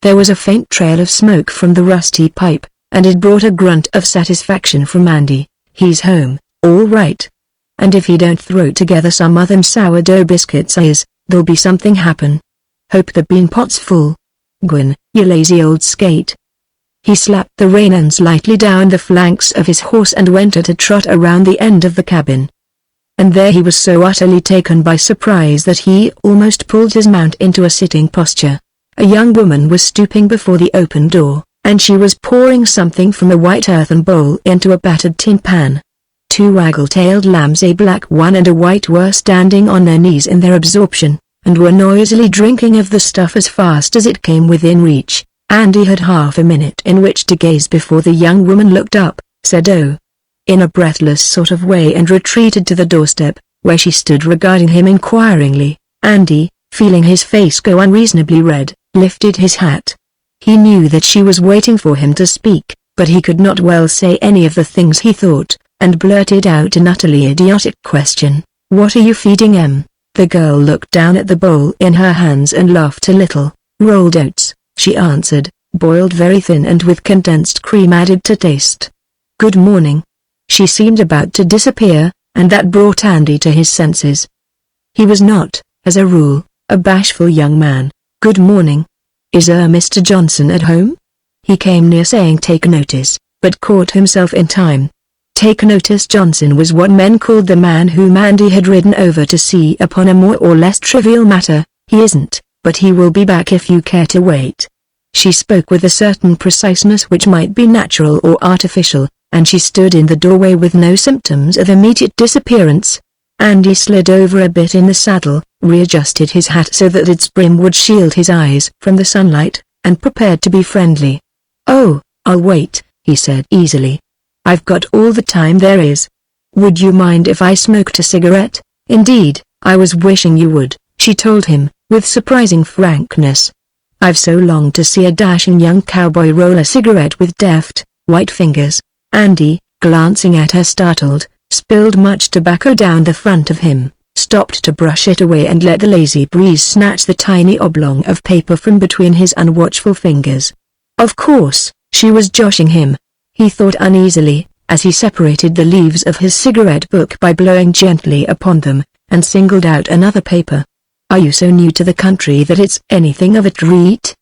There was a faint trail of smoke from the rusty pipe, and it brought a grunt of satisfaction from Andy. "He's home, all right. And if he don't throw together some of them sourdough biscuits there'll be something happen. Hope the bean pot's full. Gwyn, you lazy old skate." He slapped the rein ends lightly down the flanks of his horse and went at a trot around the end of the cabin. And there he was so utterly taken by surprise that he almost pulled his mount into a sitting posture. A young woman was stooping before the open door, and she was pouring something from a white earthen bowl into a battered tin pan. Two waggle-tailed lambs, a black one and a white, were standing on their knees in their absorption, and were noisily drinking of the stuff as fast as it came within reach. Andy had half a minute in which to gaze before the young woman looked up, said "Oh," in a breathless sort of way and retreated to the doorstep, where she stood regarding him inquiringly. Andy, feeling his face go unreasonably red, lifted his hat. He knew that she was waiting for him to speak, but he could not well say any of the things he thought, and blurted out an utterly idiotic question. "What are you feeding em?" The girl looked down at the bowl in her hands and laughed a little. "Rolled oats," she answered, "boiled very thin and with condensed cream added to taste." "Good morning." She seemed about to disappear, and that brought Andy to his senses. He was not, as a rule, a bashful young man. "Good morning. Is Mr. Johnson at home?" He came near saying "take notice," but caught himself in time. Take Notice Johnson was what men called the man whom Andy had ridden over to see upon a more or less trivial matter. "He isn't, but he will be back if you care to wait." She spoke with a certain preciseness which might be natural or artificial, and she stood in the doorway with no symptoms of immediate disappearance. Andy slid over a bit in the saddle, readjusted his hat so that its brim would shield his eyes from the sunlight, and prepared to be friendly. "Oh, I'll wait," he said easily. "I've got all the time there is. Would you mind if I smoked a cigarette?" "Indeed, I was wishing you would," she told him, with surprising frankness. "I've so longed to see a dashing young cowboy roll a cigarette with deft, white fingers." Andy, glancing at her startled, spilled much tobacco down the front of him, stopped to brush it away and let the lazy breeze snatch the tiny oblong of paper from between his unwatchful fingers. Of course, she was joshing him. He thought uneasily, as he separated the leaves of his cigarette book by blowing gently upon them, and singled out another paper. "Are you so new to the country that it's anything of a treat?"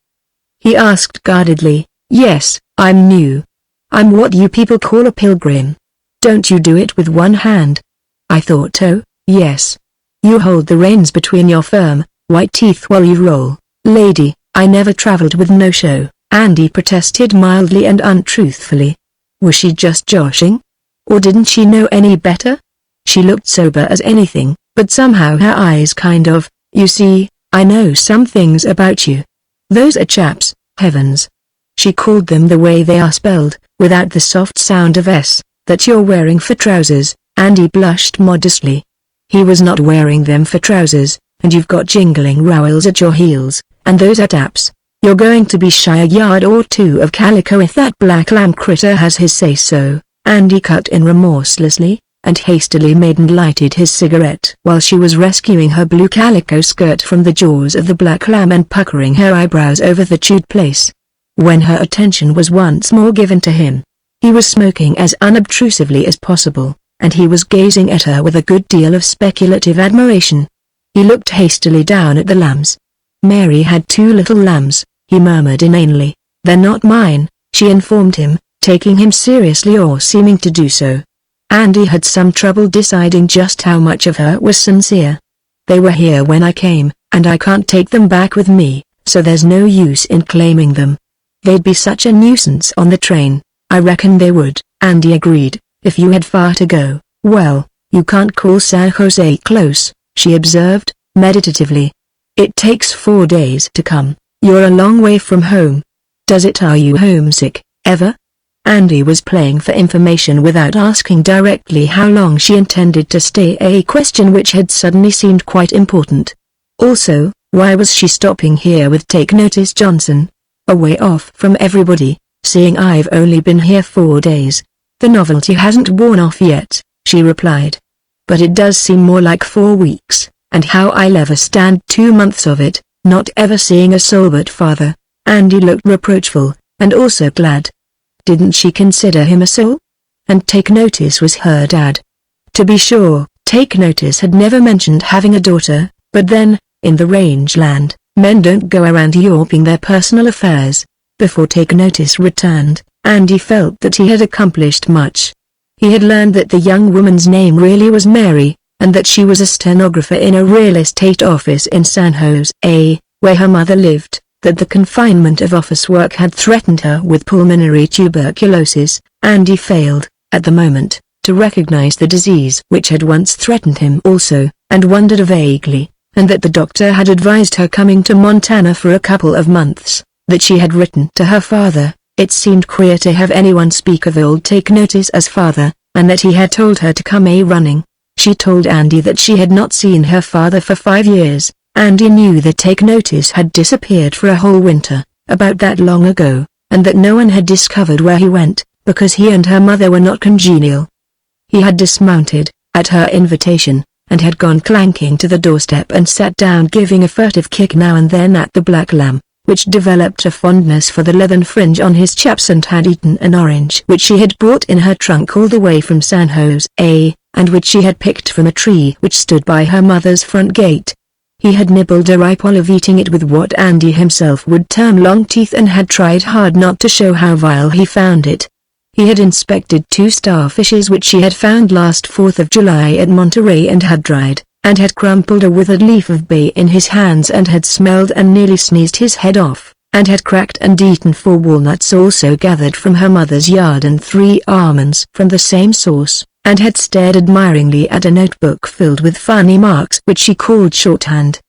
he asked guardedly. "Yes, I'm new. I'm what you people call a pilgrim." "Don't you do it with one hand?" "I thought so, yes. You hold the reins between your firm, white teeth while you roll." "Lady, I never traveled with no show," Andy protested mildly and untruthfully. Was she just joshing? Or didn't she know any better? She looked sober as anything, but somehow her eyes kind of, "You see, I know some things about you. Those are chaps, heavens." She called them the way they are spelled, without the soft sound of S, "that you're wearing for trousers." Andy blushed modestly. He was not wearing them for trousers, and you've got jingling rowels at your heels, and those are taps. You're going to be shy a yard or two of calico if that black lamb critter has his say-so. Andy cut in remorselessly, and hastily made and lighted his cigarette while she was rescuing her blue calico skirt from the jaws of the black lamb and puckering her eyebrows over the chewed place. When her attention was once more given to him, he was smoking as unobtrusively as possible, and he was gazing at her with a good deal of speculative admiration. He looked hastily down at the lambs. "Mary had 2 little lambs," he murmured inanely. "They're not mine," she informed him, taking him seriously or seeming to do so. Andy had some trouble deciding just how much of her was sincere. "They were here when I came, and I can't take them back with me, so there's no use in claiming them." "They'd be such a nuisance on the train." "I reckon they would," Andy agreed, "if you had far to go." "Well, you can't call San Jose close," she observed, meditatively. "It takes 4 days to come. You're a long way from home. Does it? Are you homesick, ever?" Andy was playing for information without asking directly how long she intended to stay, a question which had suddenly seemed quite important. Also, why was she stopping here with Take Notice Johnson? Away off from everybody, seeing I've only been here 4 days. "The novelty hasn't worn off yet," she replied. "But it does seem more like 4 weeks. And how I'll ever stand 2 months of it, not ever seeing a soul but father." Andy looked reproachful, and also glad. Didn't she consider him a soul? And Take Notice was her dad. To be sure, Take Notice had never mentioned having a daughter, but then, in the rangeland, men don't go around yawping their personal affairs. Before Take Notice returned, Andy felt that he had accomplished much. He had learned that the young woman's name really was Mary, and that she was a stenographer in a real estate office in San Jose, where her mother lived, that the confinement of office work had threatened her with pulmonary tuberculosis. Andy failed, at the moment, to recognize the disease which had once threatened him also, and wondered vaguely, and that the doctor had advised her coming to Montana for a couple of months, that she had written to her father. It seemed queer to have anyone speak of old Take Notice as father, and that he had told her to come running. She told Andy that she had not seen her father for 5 years. Andy knew that Take Notice had disappeared for a whole winter, about that long ago, and that no one had discovered where he went, because he and her mother were not congenial. He had dismounted, at her invitation, and had gone clanking to the doorstep and sat down, giving a furtive kick now and then at the black lamb, which developed a fondness for the leathern fringe on his chaps and had eaten an orange which she had brought in her trunk all the way from San Jose, and which she had picked from a tree which stood by her mother's front gate. He had nibbled a ripe olive, eating it with what Andy himself would term long teeth, and had tried hard not to show how vile he found it. He had inspected 2 starfishes which he had found last 4th of July at Monterey and had dried, and had crumpled a withered leaf of bay in his hands and had smelled and nearly sneezed his head off, and had cracked and eaten 4 walnuts also gathered from her mother's yard and 3 almonds from the same source, and had stared admiringly at a notebook filled with funny marks which she called shorthand.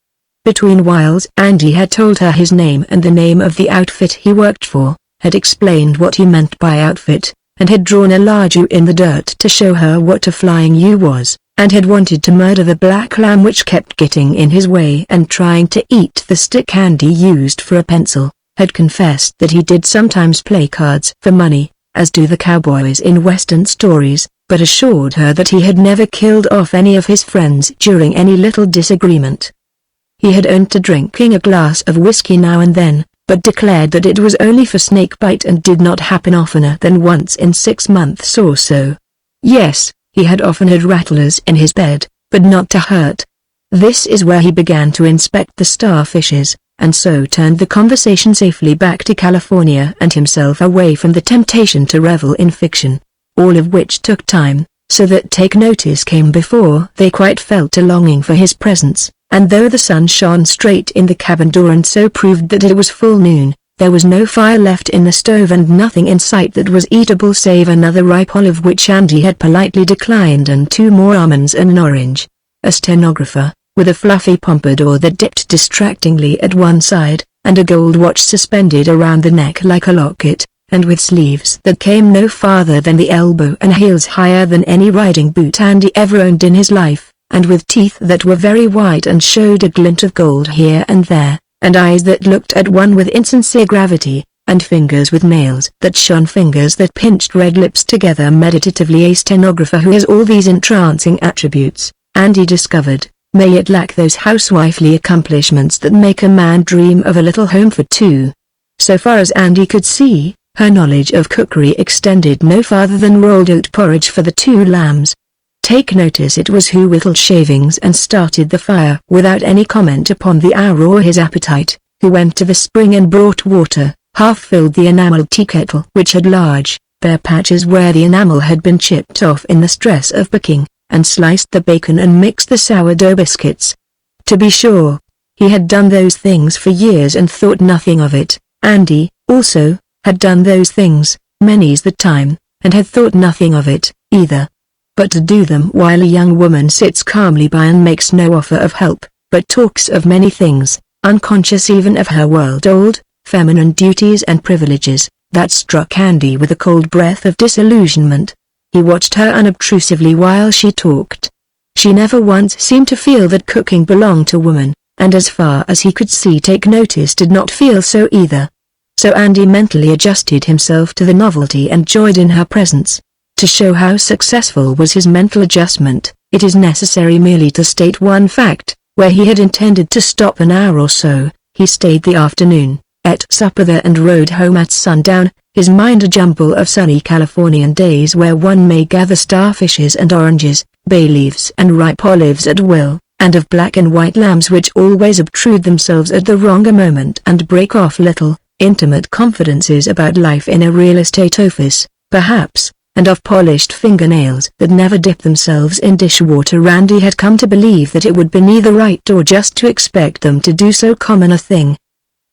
Between whiles Andy had told her his name and the name of the outfit he worked for, had explained what he meant by outfit, and had drawn a large U in the dirt to show her what a flying U was, and had wanted to murder the black lamb which kept getting in his way and trying to eat the stick Andy used for a pencil, had confessed that he did sometimes play cards for money, as do the cowboys in Western stories, but assured her that he had never killed off any of his friends during any little disagreement. He had owned to drinking a glass of whiskey now and then, but declared that it was only for snakebite and did not happen oftener than once in 6 months or so. Yes, he had often had rattlers in his bed, but not to hurt. This is where he began to inspect the starfishes, and so turned the conversation safely back to California and himself away from the temptation to revel in fiction, all of which took time, so that Take Notice came before they quite felt a longing for his presence. And though the sun shone straight in the cabin door and so proved that it was full noon, there was no fire left in the stove and nothing in sight that was eatable save another ripe olive which Andy had politely declined and 2 more almonds and an orange. A stenographer, with a fluffy pompadour that dipped distractingly at one side, and a gold watch suspended around the neck like a locket, and with sleeves that came no farther than the elbow and heels higher than any riding boot Andy ever owned in his life, and with teeth that were very white and showed a glint of gold here and there, and eyes that looked at one with insincere gravity, and fingers with nails that shone, fingers that pinched red lips together meditatively. A stenographer who has all these entrancing attributes, Andy discovered, may yet lack those housewifely accomplishments that make a man dream of a little home for 2. So far as Andy could see, her knowledge of cookery extended no farther than rolled oat porridge for the 2 lambs. Take Notice it was who whittled shavings and started the fire without any comment upon the hour or his appetite, who went to the spring and brought water, half-filled the enameled tea kettle which had large, bare patches where the enamel had been chipped off in the stress of baking, and sliced the bacon and mixed the sourdough biscuits. To be sure, he had done those things for years and thought nothing of it. Andy, also, had done those things, many's the time, and had thought nothing of it, either. But to do them while a young woman sits calmly by and makes no offer of help, but talks of many things, unconscious even of her world-old, feminine duties and privileges, that struck Andy with a cold breath of disillusionment. He watched her unobtrusively while she talked. She never once seemed to feel that cooking belonged to woman, and as far as he could see Take Notice did not feel so either. So Andy mentally adjusted himself to the novelty and joyed in her presence. To show how successful was his mental adjustment, it is necessary merely to state one fact. Where he had intended to stop an hour or so, he stayed the afternoon, ate supper there and rode home at sundown, his mind a jumble of sunny Californian days where one may gather starfishes and oranges, bay leaves and ripe olives at will, and of black and white lambs which always obtrude themselves at the wrong moment and break off little, intimate confidences about life in a real estate office, perhaps, and of polished fingernails that never dip themselves in dishwater. Andy had come to believe that it would be neither right or just to expect them to do so common a thing.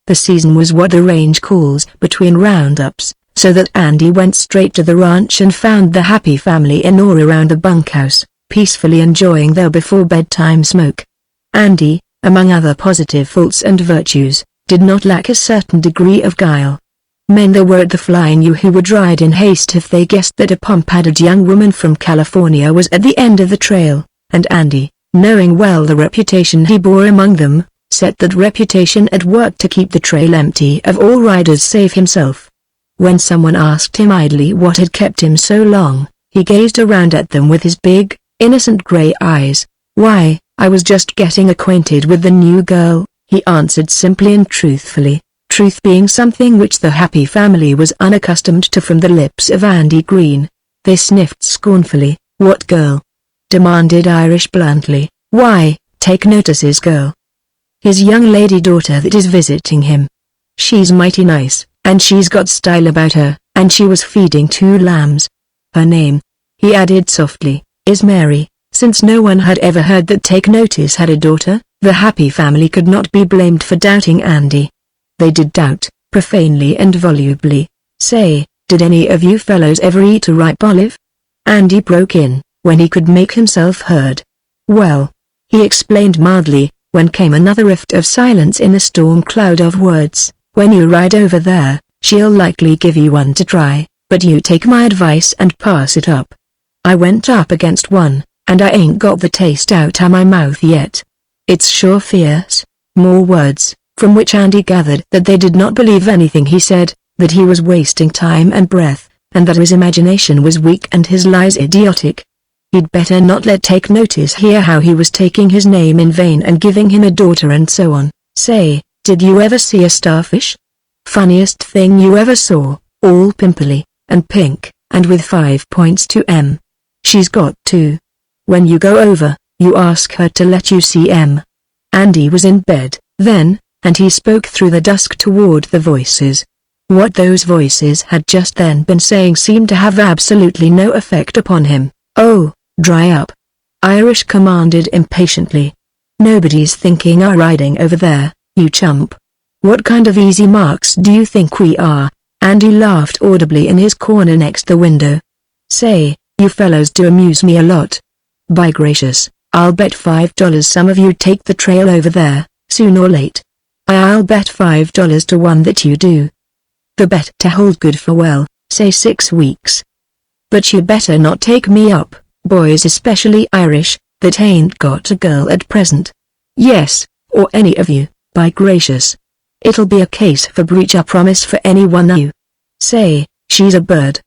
The season was what the range calls between roundups, so that Andy went straight to the ranch and found the happy family in or around the bunkhouse, peacefully enjoying their before-bedtime smoke. Andy, among other positive faults and virtues, did not lack a certain degree of guile. Men there were at the Flying U who would ride in haste if they guessed that a pomp-added young woman from California was at the end of the trail, and Andy, knowing well the reputation he bore among them, set that reputation at work to keep the trail empty of all riders save himself. When someone asked him idly what had kept him so long, he gazed around at them with his big, innocent gray eyes. "Why, I was just getting acquainted with the new girl," he answered simply and truthfully. Truth being something which the happy family was unaccustomed to from the lips of Andy Green. They sniffed scornfully. "What girl?" demanded Irish bluntly. "Why, Take Notice's girl." his young lady daughter that is visiting him. She's mighty nice, and she's got style about her, and she was feeding 2 lambs. Her name," he added softly, "is Mary." Since no one had ever heard that Take Notice had a daughter, the Happy family could not be blamed for doubting Andy. They did doubt, profanely and volubly. "Say, did any of you fellows ever eat a ripe olive?" Andy broke in, when he could make himself heard. "Well," he explained mildly, when came another rift of silence in a storm cloud of words, "when you ride over there, she'll likely give you one to try, but you take my advice and pass it up. I went up against one, and I ain't got the taste out of my mouth yet. It's sure fierce." More words, from which Andy gathered that they did not believe anything he said, that he was wasting time and breath, and that his imagination was weak and his lies idiotic. He'd better not let Take Notice hear how he was taking his name in vain and giving him a daughter and so on. "Say, did you ever see a starfish? Funniest thing you ever saw, all pimply, and pink, and with 5 points to M. She's got 2. When you go over, you ask her to let you see M." Andy was in bed, then, and he spoke through the dusk toward the voices. What those voices had just then been saying seemed to have absolutely no effect upon him. "Oh, dry up," Irish commanded impatiently. "Nobody's thinking of riding over there, you chump. What kind of easy marks do you think we are?" Andy laughed audibly in his corner next the window. "Say, you fellows do amuse me a lot. By gracious, I'll bet $5 some of you take the trail over there, soon or late. I'll bet $5 to 1 that you do. The bet to hold good for well, say 6 weeks. But you better not take me up, boys especially Irish, that ain't got a girl at present. Yes, or any of you, by gracious. It'll be a case for breach of promise for any one of you. Say, she's a bird.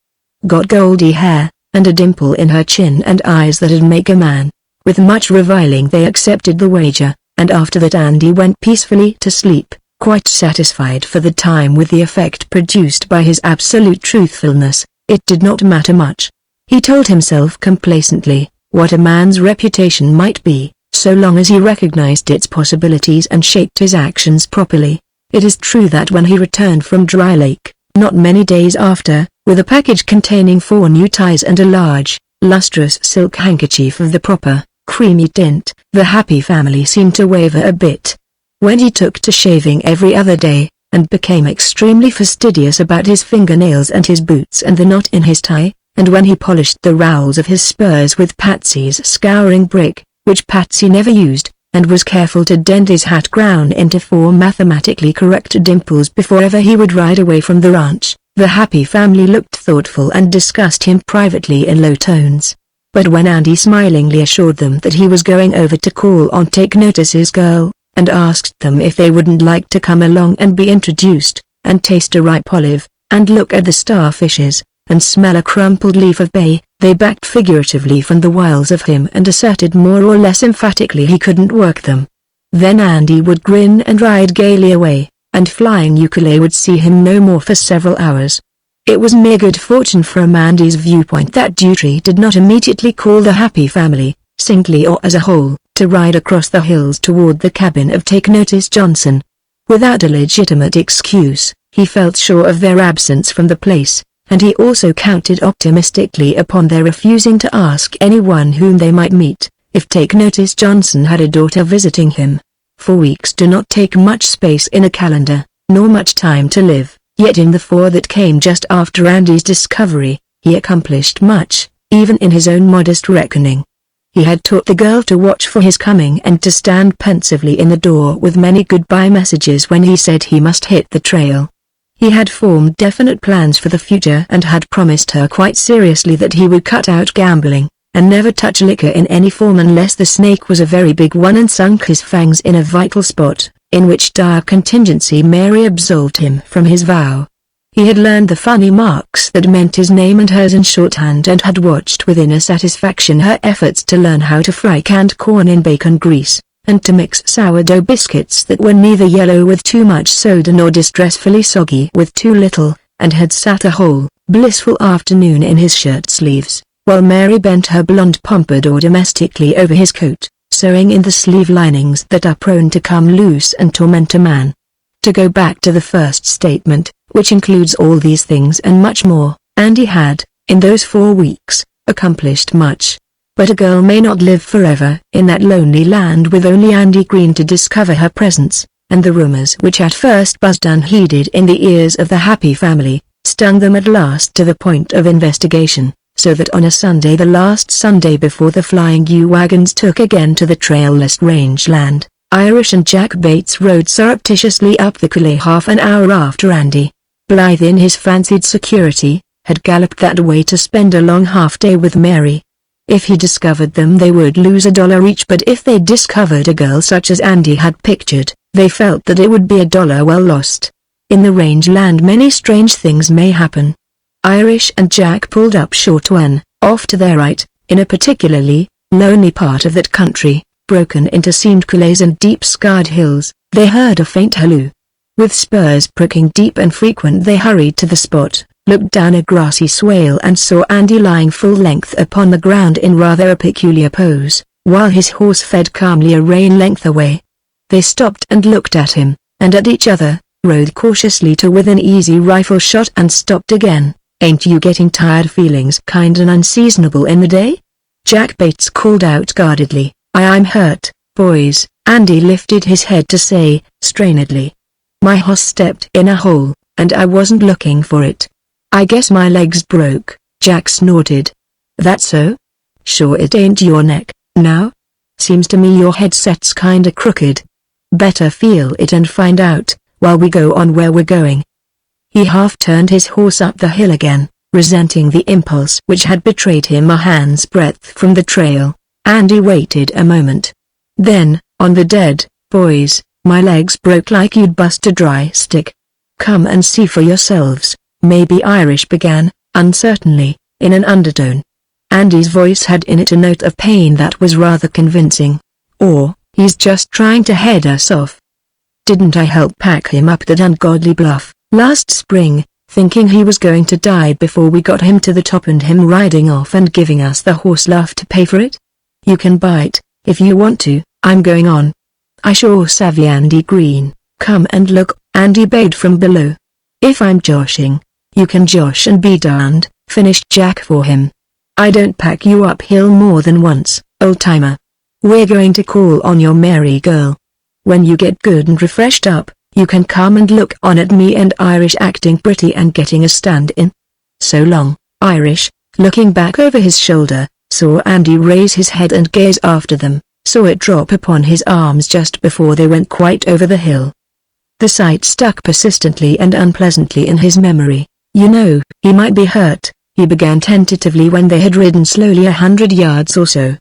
Got goldy hair, and a dimple in her chin and eyes that'd make a man." With much reviling they accepted the wager, and after that Andy went peacefully to sleep, quite satisfied for the time with the effect produced by his absolute truthfulness. It did not matter much, he told himself complacently, what a man's reputation might be, so long as he recognized its possibilities and shaped his actions properly. It is true that when he returned from Dry Lake, not many days after, with a package containing 4 new ties and a large, lustrous silk handkerchief of the proper, creamy tint, the Happy family seemed to waver a bit. When he took to shaving every other day, and became extremely fastidious about his fingernails and his boots and the knot in his tie, and when he polished the rowels of his spurs with Patsy's scouring brick, which Patsy never used, and was careful to dent his hat crown into 4 mathematically correct dimples before ever he would ride away from the ranch, the Happy family looked thoughtful and discussed him privately in low tones. But when Andy smilingly assured them that he was going over to call on Take Notice's girl, and asked them if they wouldn't like to come along and be introduced, and taste a ripe olive, and look at the starfishes, and smell a crumpled leaf of bay, they backed figuratively from the wiles of him and asserted more or less emphatically he couldn't work them. Then Andy would grin and ride gaily away, and Flying Ukulele would see him no more for several hours. It was mere good fortune from Andy's viewpoint that Dutry did not immediately call the Happy family, singly or as a whole, to ride across the hills toward the cabin of Take Notice Johnson. Without a legitimate excuse, he felt sure of their absence from the place, and he also counted optimistically upon their refusing to ask anyone whom they might meet, if Take Notice Johnson had a daughter visiting him. 4 weeks do not take much space in a calendar, nor much time to live, yet in the 4 that came just after Andy's discovery, he accomplished much, even in his own modest reckoning. He had taught the girl to watch for his coming and to stand pensively in the door with many goodbye messages when he said he must hit the trail. He had formed definite plans for the future and had promised her quite seriously that he would cut out gambling, and never touch liquor in any form unless the snake was a very big one and sunk his fangs in a vital spot, in which dire contingency Mary absolved him from his vow. He had learned the funny marks that meant his name and hers in shorthand and had watched with inner satisfaction her efforts to learn how to fry canned corn in bacon grease, and to mix sourdough biscuits that were neither yellow with too much soda nor distressfully soggy with too little, and had sat a whole, blissful afternoon in his shirt sleeves, while Mary bent her blonde pompadour domestically over his coat, sewing in the sleeve linings that are prone to come loose and torment a man. To go back to the first statement, which includes all these things and much more, Andy had, in those 4 weeks, accomplished much. But a girl may not live forever in that lonely land with only Andy Green to discover her presence, and the rumors which at first buzzed unheeded in the ears of the happy family, stung them at last to the point of investigation, so that on a Sunday, the last Sunday before the flying U-wagons took again to the trailless rangeland, Irish and Jack Bates rode surreptitiously up the coulee half an hour after Andy, blithe in his fancied security, had galloped that way to spend a long half-day with Mary. If he discovered them, they would lose $1 each, but if they discovered a girl such as Andy had pictured, they felt that it would be $1 well lost. In the rangeland many strange things may happen. Irish and Jack pulled up short when, off to their right, in a particularly lonely part of that country, broken into seamed coulees and deep scarred hills, they heard a faint halloo. With spurs pricking deep and frequent, they hurried to the spot, looked down a grassy swale and saw Andy lying full length upon the ground in rather a peculiar pose, while his horse fed calmly a rein length away. They stopped and looked at him, and at each other, rode cautiously to within easy rifle shot and stopped again. "Ain't you getting tired? Feelings kind and unseasonable in the day?" Jack Bates called out guardedly. I'm hurt, boys," Andy lifted his head to say, strainedly. "My horse stepped in a hole, and I wasn't looking for it. I guess my leg's broke," Jack snorted. "That so? Sure it ain't your neck, now? Seems to me your headset's kinda crooked. Better feel it and find out, while we go on where we're going." He half-turned his horse up the hill again, resenting the impulse which had betrayed him a hand's breadth from the trail. Andy waited a moment. Then, "On the dead, boys, my leg's broke like you'd bust a dry stick. Come and see for yourselves," maybe Irish began, uncertainly, in an undertone. Andy's voice had in it a note of pain that was rather convincing. "Or, he's just trying to head us off. Didn't I help pack him up that ungodly bluff last spring, thinking he was going to die before we got him to the top, and him riding off and giving us the horse laugh to pay for it? You can bite, if you want to, I'm going on. I sure savvy Andy Green, come and look," Andy bayed from below. "If I'm joshing, you can josh and be darned," finished Jack for him. "I don't pack you uphill more than once, old-timer. We're going to call on your Mary girl. When you get good and refreshed up, you can come and look on at me and Irish acting pretty and getting a stand-in. So long." Irish, looking back over his shoulder, saw Andy raise his head and gaze after them, saw it drop upon his arms just before they went quite over the hill. The sight stuck persistently and unpleasantly in his memory. "You know, he might be hurt," he began tentatively when they had ridden slowly 100 yards or so.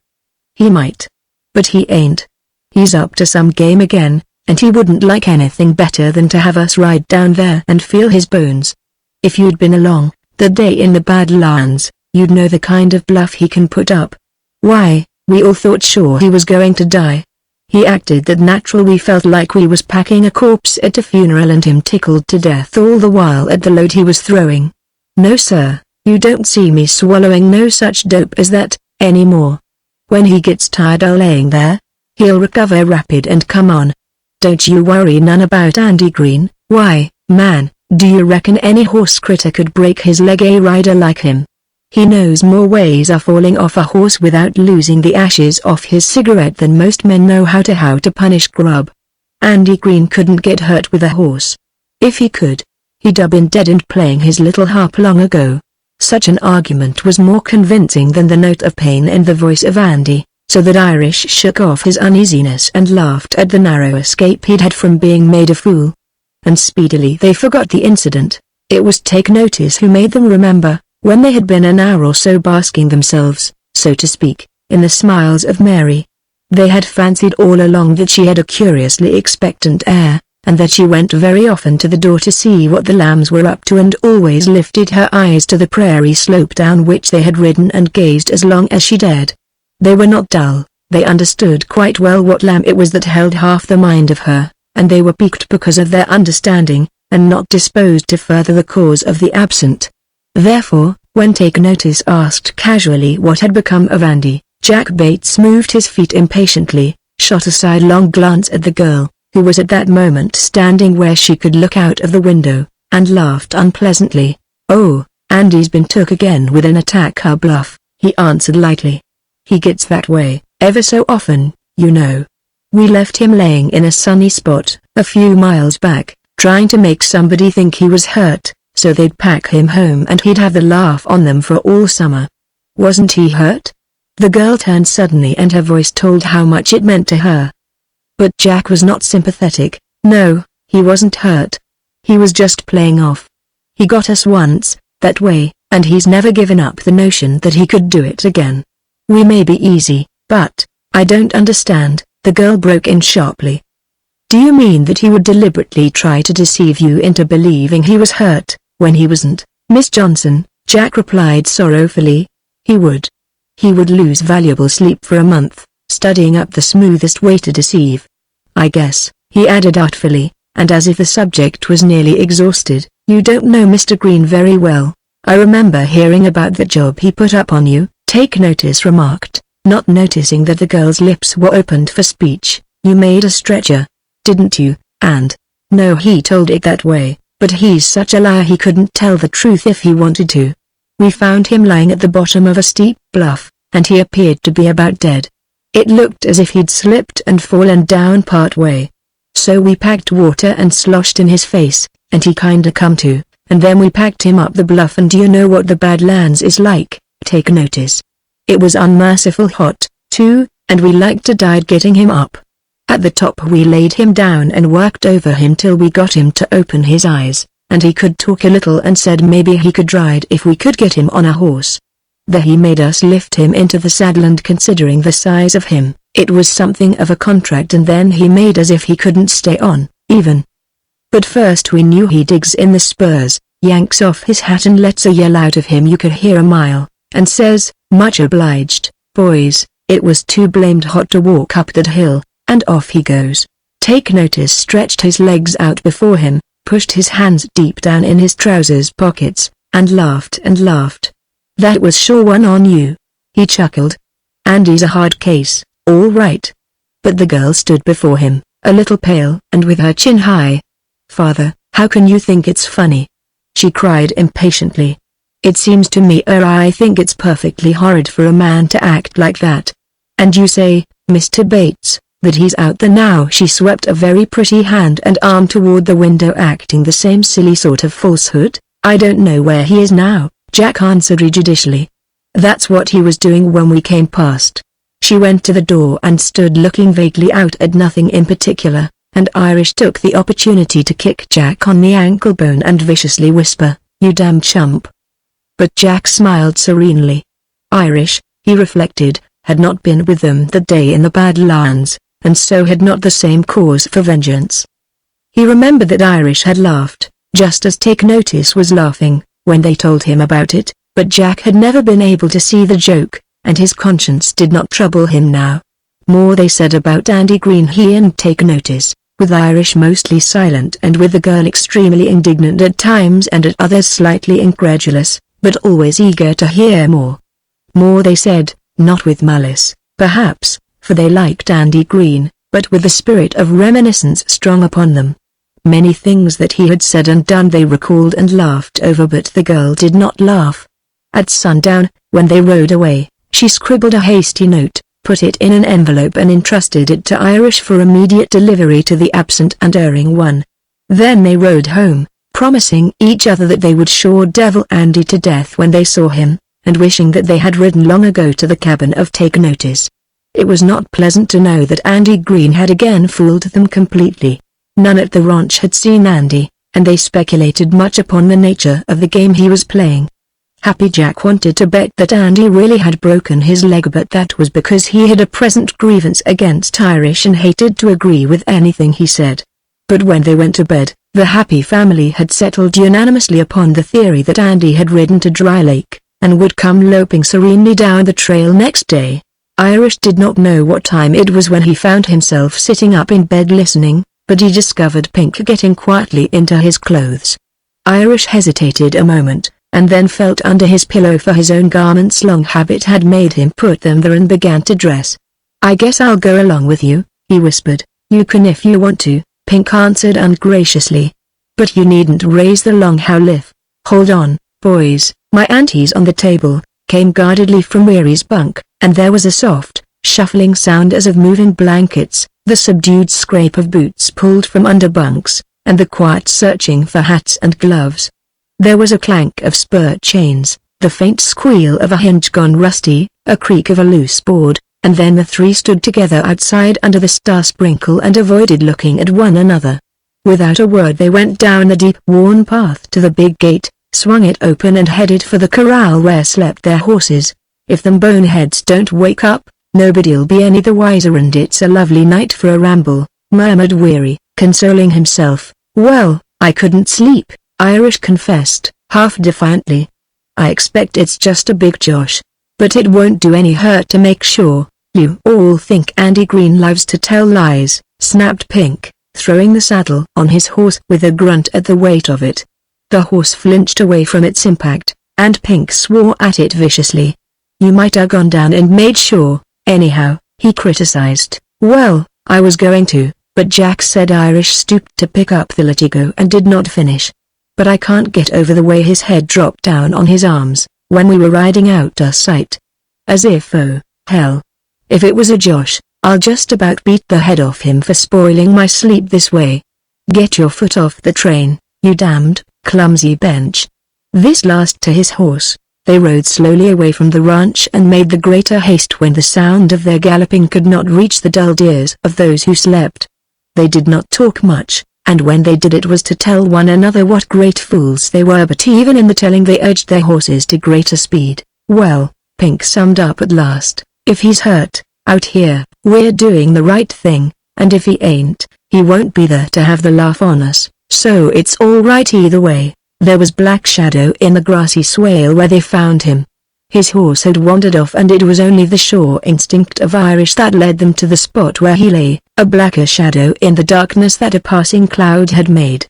"He might. But he ain't. He's up to some game again, and he wouldn't like anything better than to have us ride down there and feel his bones. If you'd been along, the day in the Badlands, you'd know the kind of bluff he can put up. Why, we all thought sure he was going to die. He acted that natural we felt like we was packing a corpse at a funeral, and him tickled to death all the while at the load he was throwing. No sir, you don't see me swallowing no such dope as that, anymore. When he gets tired of laying there, he'll recover rapid and come on. Don't you worry none about Andy Green. Why, man, do you reckon any horse critter could break his leg, a rider like him? He knows more ways of falling off a horse without losing the ashes off his cigarette than most men know how to punish grub. Andy Green couldn't get hurt with a horse. If he could, he'd have been dead and playing his little harp long ago." Such an argument was more convincing than the note of pain in the voice of Andy, so that Irish shook off his uneasiness and laughed at the narrow escape he'd had from being made a fool. And speedily they forgot the incident. It was Take Notice who made them remember, when they had been an hour or so basking themselves, so to speak, in the smiles of Mary. They had fancied all along that she had a curiously expectant air, and that she went very often to the door to see what the lambs were up to, and always lifted her eyes to the prairie slope down which they had ridden and gazed as long as she dared. They were not dull, they understood quite well what lamb it was that held half the mind of her, and they were piqued because of their understanding, and not disposed to further the cause of the absent. Therefore, when Take Notice asked casually what had become of Andy, Jack Bates moved his feet impatiently, shot a sidelong glance at the girl, who was at that moment standing where she could look out of the window, and laughed unpleasantly. "Oh, Andy's been took again with an attack bluff," he answered lightly. "He gets that way, ever so often, you know. We left him laying in a sunny spot, a few miles back, trying to make somebody think he was hurt, so they'd pack him home and he'd have the laugh on them for all summer." "Wasn't he hurt?" The girl turned suddenly and her voice told how much it meant to her. But Jack was not sympathetic. "No, he wasn't hurt. He was just playing off. He got us once, that way, and he's never given up the notion that he could do it again. We may be easy, but, I don't understand," the girl broke in sharply. "Do you mean that he would deliberately try to deceive you into believing he was hurt, when he wasn't, Miss Johnson?" Jack replied sorrowfully. "He would. He would lose valuable sleep for a month, studying up the smoothest way to deceive. I guess," he added artfully, and as if the subject was nearly exhausted, "you don't know Mr. Green very well. I remember hearing about the job he put up on you," Take Notice remarked, not noticing that the girl's lips were opened for speech. "You made a stretcher, didn't you, and—" "No, he told it that way, but he's such a liar he couldn't tell the truth if he wanted to. We found him lying at the bottom of a steep bluff, and he appeared to be about dead. It looked as if he'd slipped and fallen down part way. So we packed water and sloshed in his face, and he kinda come to, and then we packed him up the bluff, and do you know what the Badlands is like, Take Notice? It was unmerciful hot, too, and we like to died getting him up. At the top we laid him down and worked over him till we got him to open his eyes, and he could talk a little and said maybe he could ride if we could get him on a horse. There he made us lift him into the saddle, and considering the size of him, it was something of a contract, and then he made as if he couldn't stay on, even. But first we knew he digs in the spurs, yanks off his hat and lets a yell out of him you could hear a mile, and says, 'Much obliged, boys, it was too blamed hot to walk up that hill,' and off he goes." Take Notice stretched his legs out before him, pushed his hands deep down in his trousers pockets, and laughed and laughed. "That was sure one on you," he chuckled. "Andy's a hard case, all right." But the girl stood before him, a little pale and with her chin high. "Father, how can you think it's funny?" she cried impatiently. "It seems to me I think it's perfectly horrid for a man to act like that. And you say, Mr. Bates, that he's out there now?" She swept a very pretty hand and arm toward the window, acting the same silly sort of falsehood. "I don't know where he is now," Jack answered judicially. "That's what he was doing when we came past." She went to the door and stood looking vaguely out at nothing in particular, and Irish took the opportunity to kick Jack on the ankle bone and viciously whisper, "You damn chump." But Jack smiled serenely. Irish, he reflected, had not been with them that day in the Badlands, and so had not the same cause for vengeance. He remembered that Irish had laughed, just as Take Notice was laughing, when they told him about it, but Jack had never been able to see the joke, and his conscience did not trouble him now. More they said about Andy Green, he and Take Notice, with Irish mostly silent and with the girl extremely indignant at times and at others slightly incredulous, but always eager to hear more. More they said, not with malice, perhaps, for they liked Andy Green, but with the spirit of reminiscence strong upon them. Many things that he had said and done they recalled and laughed over, but the girl did not laugh. At sundown, when they rode away, she scribbled a hasty note, put it in an envelope and entrusted it to Irish for immediate delivery to the absent and erring one. Then they rode home, promising each other that they would sure devil Andy to death when they saw him, and wishing that they had ridden long ago to the cabin of Take Notice. It was not pleasant to know that Andy Green had again fooled them completely. None at the ranch had seen Andy, and they speculated much upon the nature of the game he was playing. Happy Jack wanted to bet that Andy really had broken his leg, but that was because he had a present grievance against Irish and hated to agree with anything he said. But when they went to bed, the happy family had settled unanimously upon the theory that Andy had ridden to Dry Lake, and would come loping serenely down the trail next day. Irish did not know what time it was when he found himself sitting up in bed listening, but he discovered Pink getting quietly into his clothes. Irish hesitated a moment, and then felt under his pillow for his own garments. Long habit had made him put them there and began to dress. "I guess I'll go along with you," he whispered. "You can if you want to," Pink answered ungraciously. "But you needn't raise the long howlif." "Hold on, boys, my auntie's on the table," came guardedly from Weary's bunk, and there was a soft, shuffling sound as of moving blankets, the subdued scrape of boots pulled from under bunks, and the quiet searching for hats and gloves. There was a clank of spur chains, the faint squeal of a hinge gone rusty, a creak of a loose board, and then the three stood together outside under the star sprinkle and avoided looking at one another. Without a word they went down the deep worn path to the big gate, swung it open and headed for the corral where slept their horses. "If them boneheads don't wake up, nobody'll be any the wiser, and it's a lovely night for a ramble," murmured Weary, consoling himself. "Well, I couldn't sleep," Irish confessed, half defiantly. "I expect it's just a big Josh. But it won't do any hurt to make sure." "You all think Andy Green loves to tell lies," snapped Pink, throwing the saddle on his horse with a grunt at the weight of it. The horse flinched away from its impact, and Pink swore at it viciously. "You might have gone down and made sure, anyhow," he criticized. "Well, I was going to, but Jack said." Irish stooped to pick up the latigo and did not finish. "But I can't get over the way his head dropped down on his arms when we were riding out of sight. As if, oh, hell. If it was a Josh, I'll just about beat the head off him for spoiling my sleep this way. Get your foot off the train, you damned, clumsy bench." This last to his horse. They rode slowly away from the ranch and made the greater haste when the sound of their galloping could not reach the dulled ears of those who slept. They did not talk much, and when they did it was to tell one another what great fools they were, but even in the telling they urged their horses to greater speed. "Well," Pink summed up at last, "if he's hurt, out here, we're doing the right thing, and if he ain't, he won't be there to have the laugh on us, so it's all right either way." There was black shadow in the grassy swale where they found him. His horse had wandered off, and it was only the sure instinct of Irish that led them to the spot where he lay, a blacker shadow in the darkness that a passing cloud had made.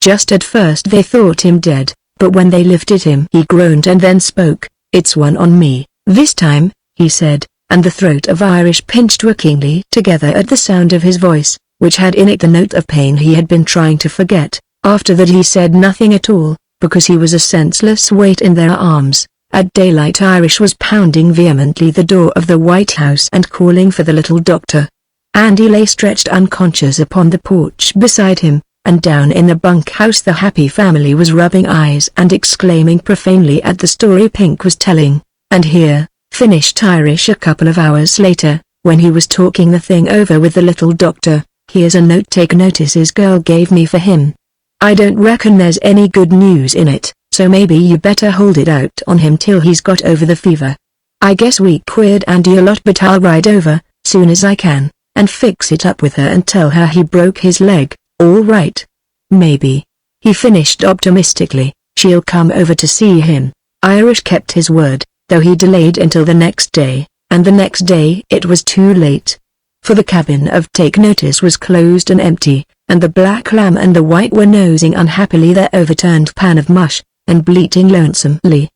Just at first they thought him dead, but when they lifted him he groaned and then spoke. "It's one on me, this time," he said, and the throat of Irish pinched workingly together at the sound of his voice, which had in it the note of pain he had been trying to forget. After that he said nothing at all, because he was a senseless weight in their arms. At daylight Irish was pounding vehemently the door of the White House and calling for the little doctor. Andy lay stretched unconscious upon the porch beside him, and down in the bunkhouse the happy family was rubbing eyes and exclaiming profanely at the story Pink was telling. "And here," finished Irish a couple of hours later, when he was talking the thing over with the little doctor, "here's a note. Take notice his girl gave me for him. I don't reckon there's any good news in it, so maybe you better hold it out on him till he's got over the fever. I guess we queered Andy a lot, but I'll ride over, soon as I can, and fix it up with her and tell her he broke his leg, all right. Maybe," he finished optimistically, "she'll come over to see him." Irish kept his word, though he delayed until the next day, and the next day it was too late. For the cabin of Take Notice was closed and empty, and the black lamb and the white were nosing unhappily their overturned pan of mush, and bleating lonesomely.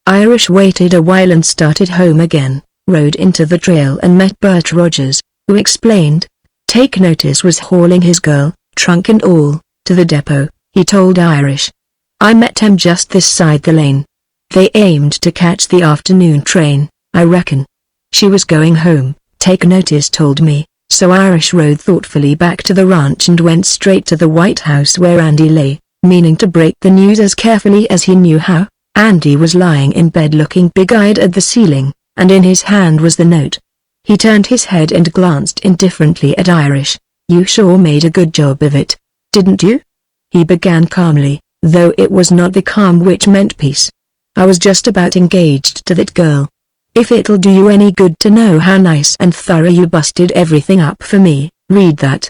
Irish waited a while and started home again, rode into the trail and met Bert Rogers, who explained. Take Notice was hauling his girl, trunk and all, to the depot, he told Irish. "I met him just this side the lane. They aimed to catch the afternoon train, I reckon. She was going home, Take Notice told me." So Irish rode thoughtfully back to the ranch and went straight to the White House where Andy lay, meaning to break the news as carefully as he knew how. Andy was lying in bed looking big-eyed at the ceiling, and in his hand was the note. He turned his head and glanced indifferently at Irish. "You sure made a good job of it, didn't you?" he began calmly, though it was not the calm which meant peace. "I was just about engaged to that girl. If it'll do you any good to know how nice and thorough you busted everything up for me, read that."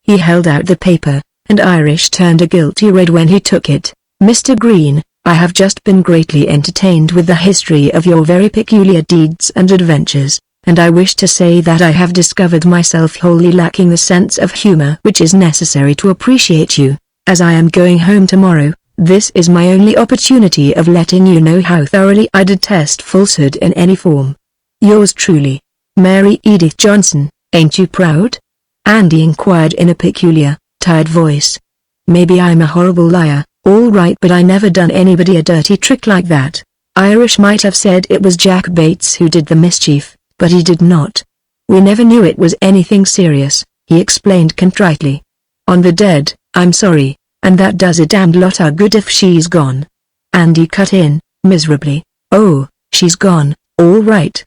He held out the paper, and Irish turned a guilty red when he took it. "Mr. Green, I have just been greatly entertained with the history of your very peculiar deeds and adventures, and I wish to say that I have discovered myself wholly lacking the sense of humor which is necessary to appreciate you. As I am going home tomorrow, This is my only opportunity of letting you know how thoroughly I detest falsehood in any form. Yours truly, Mary Edith Johnson. Ain't you proud? Andy inquired in a peculiar, tired voice. Maybe I'm a horrible liar, all right, but I never done anybody a dirty trick like that. Irish might have said it was Jack Bates who did the mischief, but he did not. We never knew it was anything serious, he explained contritely. On the dead, I'm sorry, and that does a damned lot of good if she's gone. Andy cut in, miserably. Oh, she's gone, all right.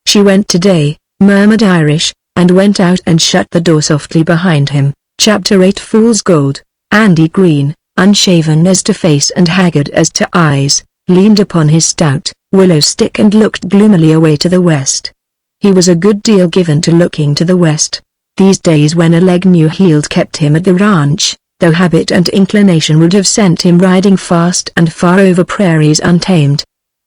She went today, murmured Irish, and went out and shut the door softly behind him. Chapter 8 Fool's Gold. Andy Green, unshaven as to face and haggard as to eyes, leaned upon his stout willow stick and looked gloomily away to the west. He was a good deal given to looking to the west. These days when a leg new-heeled kept him at the ranch, though habit and inclination would have sent him riding fast and far over prairies untamed.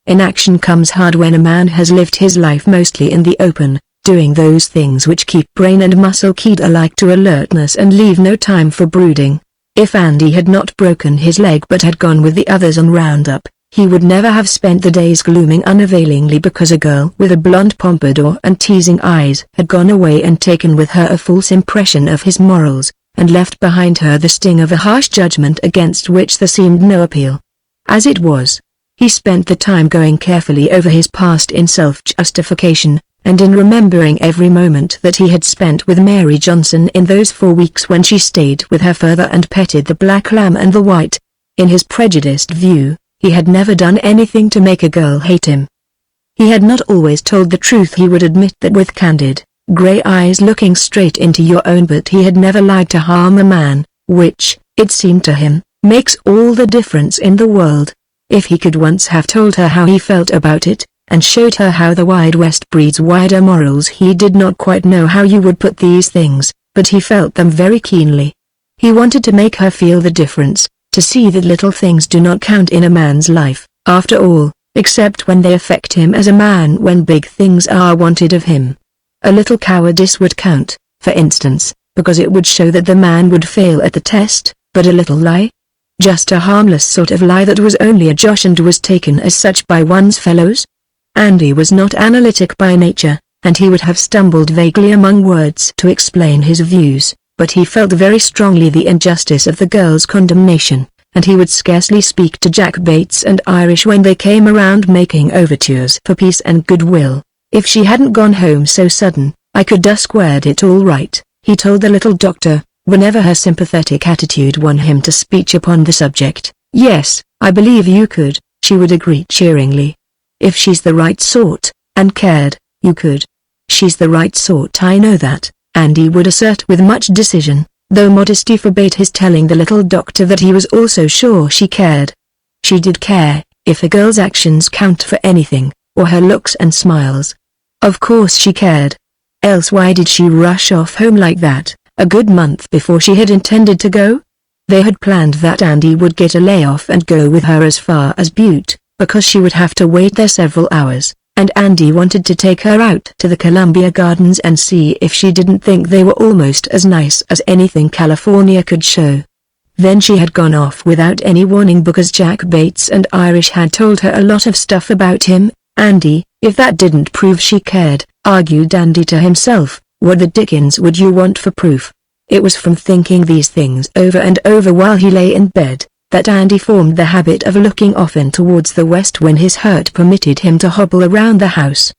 Inaction comes hard when a man has lived his life mostly in the open, doing those things which keep brain and muscle keyed alike to alertness and leave no time for brooding. If Andy had not broken his leg but had gone with the others on roundup, he would never have spent the days glooming unavailingly because a girl with a blonde pompadour and teasing eyes had gone away and taken with her a false impression of his morals, and left behind her the sting of a harsh judgment against which there seemed no appeal. As it was, he spent the time going carefully over his past in self-justification, and in remembering every moment that he had spent with Mary Johnson in those 4 weeks when she stayed with her father and petted the black lamb and the white. In his prejudiced view, he had never done anything to make a girl hate him. He had not always told the truth, he would admit that with candid, grey eyes looking straight into your own, but he had never lied to harm a man, which, it seemed to him, makes all the difference in the world. If he could once have told her how he felt about it, and showed her how the Wide West breeds wider morals, he did not quite know how you would put these things, but he felt them very keenly. He wanted to make her feel the difference, to see that little things do not count in a man's life, after all, except when they affect him as a man when big things are wanted of him. A little cowardice would count, for instance, because it would show that the man would fail at the test, but a little lie? Just a harmless sort of lie that was only a josh and was taken as such by one's fellows? Andy was not analytic by nature, and he would have stumbled vaguely among words to explain his views, but he felt very strongly the injustice of the girl's condemnation, and he would scarcely speak to Jack Bates and Irish when they came around making overtures for peace and goodwill. If she hadn't gone home so sudden, I could have squared it all right, he told the little doctor, whenever her sympathetic attitude won him to speech upon the subject. Yes, I believe you could, she would agree cheeringly. If she's the right sort, and cared, you could. She's the right sort, I know that, Andy would assert with much decision, though modesty forbade his telling the little doctor that he was also sure she cared. She did care, if a girl's actions count for anything, or her looks and smiles. Of course she cared. Else why did she rush off home like that, a good month before she had intended to go? They had planned that Andy would get a layoff and go with her as far as Butte, because she would have to wait there several hours, and Andy wanted to take her out to the Columbia Gardens and see if she didn't think they were almost as nice as anything California could show. Then she had gone off without any warning because Jack Bates and Irish had told her a lot of stuff about him. Andy, if that didn't prove she cared, argued Andy to himself, what the dickens would you want for proof? It was from thinking these things over and over while he lay in bed, that Andy formed the habit of looking often towards the west when his hurt permitted him to hobble around the house.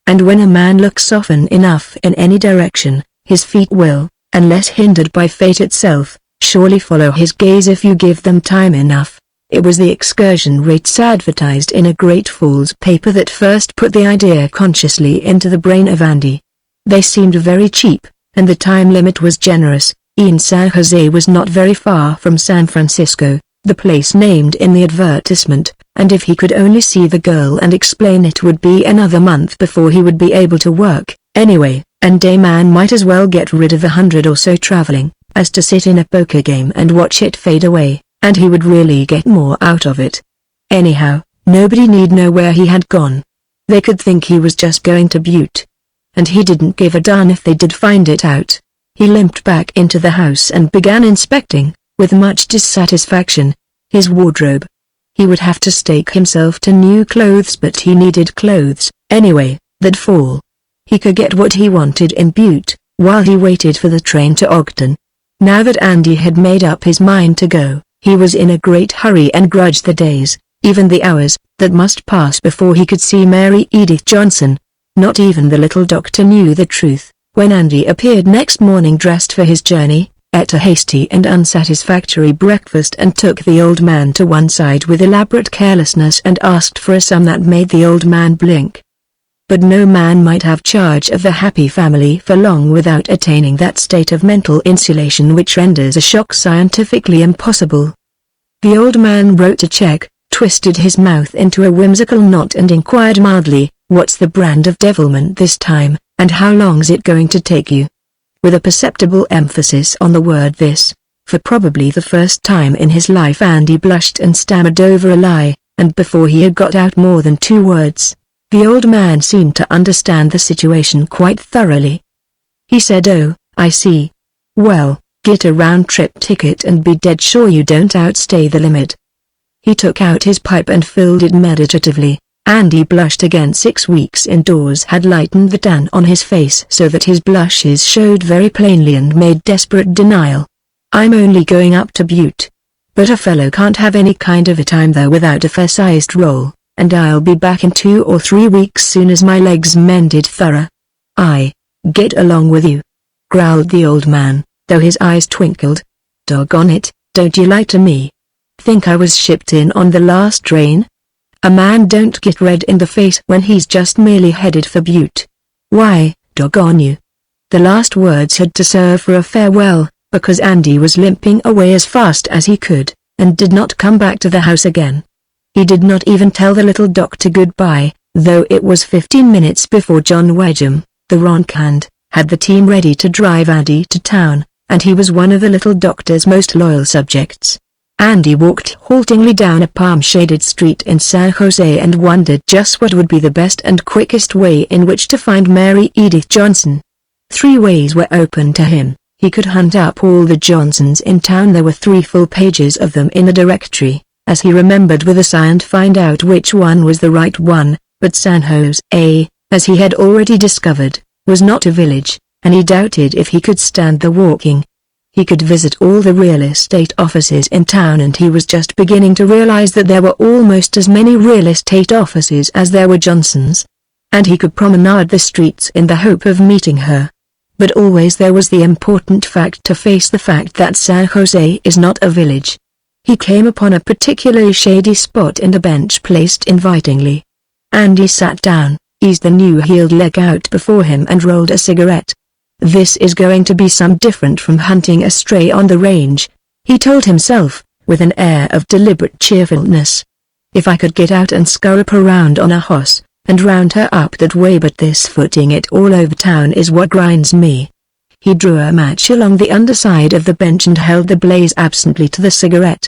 And when a man looks often enough in any direction, his feet will, unless hindered by fate itself, surely follow his gaze if you give them time enough. It was the excursion rates advertised in a Great Falls paper that first put the idea consciously into the brain of Andy. They seemed very cheap, and the time limit was generous. In San Jose was not very far from San Francisco, the place named in the advertisement, and if he could only see the girl and explain it would be another month before he would be able to work, anyway, and a man might as well get rid of 100 or so traveling, as to sit in a poker game and watch it fade away, and he would really get more out of it. Anyhow, nobody need know where he had gone. They could think he was just going to Butte. And he didn't give a darn if they did find it out. He limped back into the house and began inspecting, with much dissatisfaction, His wardrobe. He would have to stake himself to new clothes, but he needed clothes, anyway, that fall. He could get what he wanted in Butte, while he waited for the train to Ogden. Now that Andy had made up his mind to go, he was in a great hurry and grudged the days, even the hours, that must pass before he could see Mary Edith Johnson. Not even the little doctor knew the truth. When Andy appeared next morning dressed for his journey, ate a hasty and unsatisfactory breakfast and took the old man to one side with elaborate carelessness and asked for a sum that made the old man blink. But no man might have charge of the happy family for long without attaining that state of mental insulation which renders a shock scientifically impossible. The old man wrote a check, twisted his mouth into a whimsical knot and inquired mildly, "What's the brand of devilment this time, and how long's it going to take you?" With a perceptible emphasis on the word "this," for probably the first time in his life Andy blushed and stammered over a lie, and before he had got out more than 2 words, the old man seemed to understand the situation quite thoroughly. He said, "Oh, I see. Well, get a round-trip ticket and be dead sure you don't outstay the limit." He took out his pipe and filled it meditatively. Andy blushed again. 6 weeks indoors had lightened the tan on his face so that his blushes showed very plainly and made desperate denial. "I'm only going up to Butte. But a fellow can't have any kind of a time there without a fair-sized roll, and I'll be back in 2 or 3 weeks soon as my leg's mended thorough." "I get along with you," growled the old man, though his eyes twinkled. "Doggone it, don't you lie to me. Think I was shipped in on the last train? A man don't get red in the face when he's just merely headed for Butte. Why, doggone you." The last words had to serve for a farewell, because Andy was limping away as fast as he could, and did not come back to the house again. He did not even tell the little doctor goodbye, though it was 15 minutes before John Wedgham, the ronk hand, had the team ready to drive Andy to town, and he was one of the little doctor's most loyal subjects. Andy walked haltingly down a palm-shaded street in San Jose and wondered just what would be the best and quickest way in which to find Mary Edith Johnson. 3 ways were open to him. He could hunt up all the Johnsons in town. There were 3 full pages of them in a directory, as he remembered with a sigh, and find out which one was the right one, but San Jose, as he had already discovered, was not a village, and he doubted if he could stand the walking. He could visit all the real estate offices in town, and he was just beginning to realize that there were almost as many real estate offices as there were Johnsons. And he could promenade the streets in the hope of meeting her. But always there was the important fact to face, the fact that San Jose is not a village. He came upon a particularly shady spot and a bench placed invitingly. Andy sat down, eased the new-heeled leg out before him and rolled a cigarette. "This is going to be some different from hunting a stray on the range," he told himself, with an air of deliberate cheerfulness. "If I could get out and scurry around on a horse, and round her up that way, but this footing it all over town is what grinds me." He drew a match along the underside of the bench and held the blaze absently to the cigarette.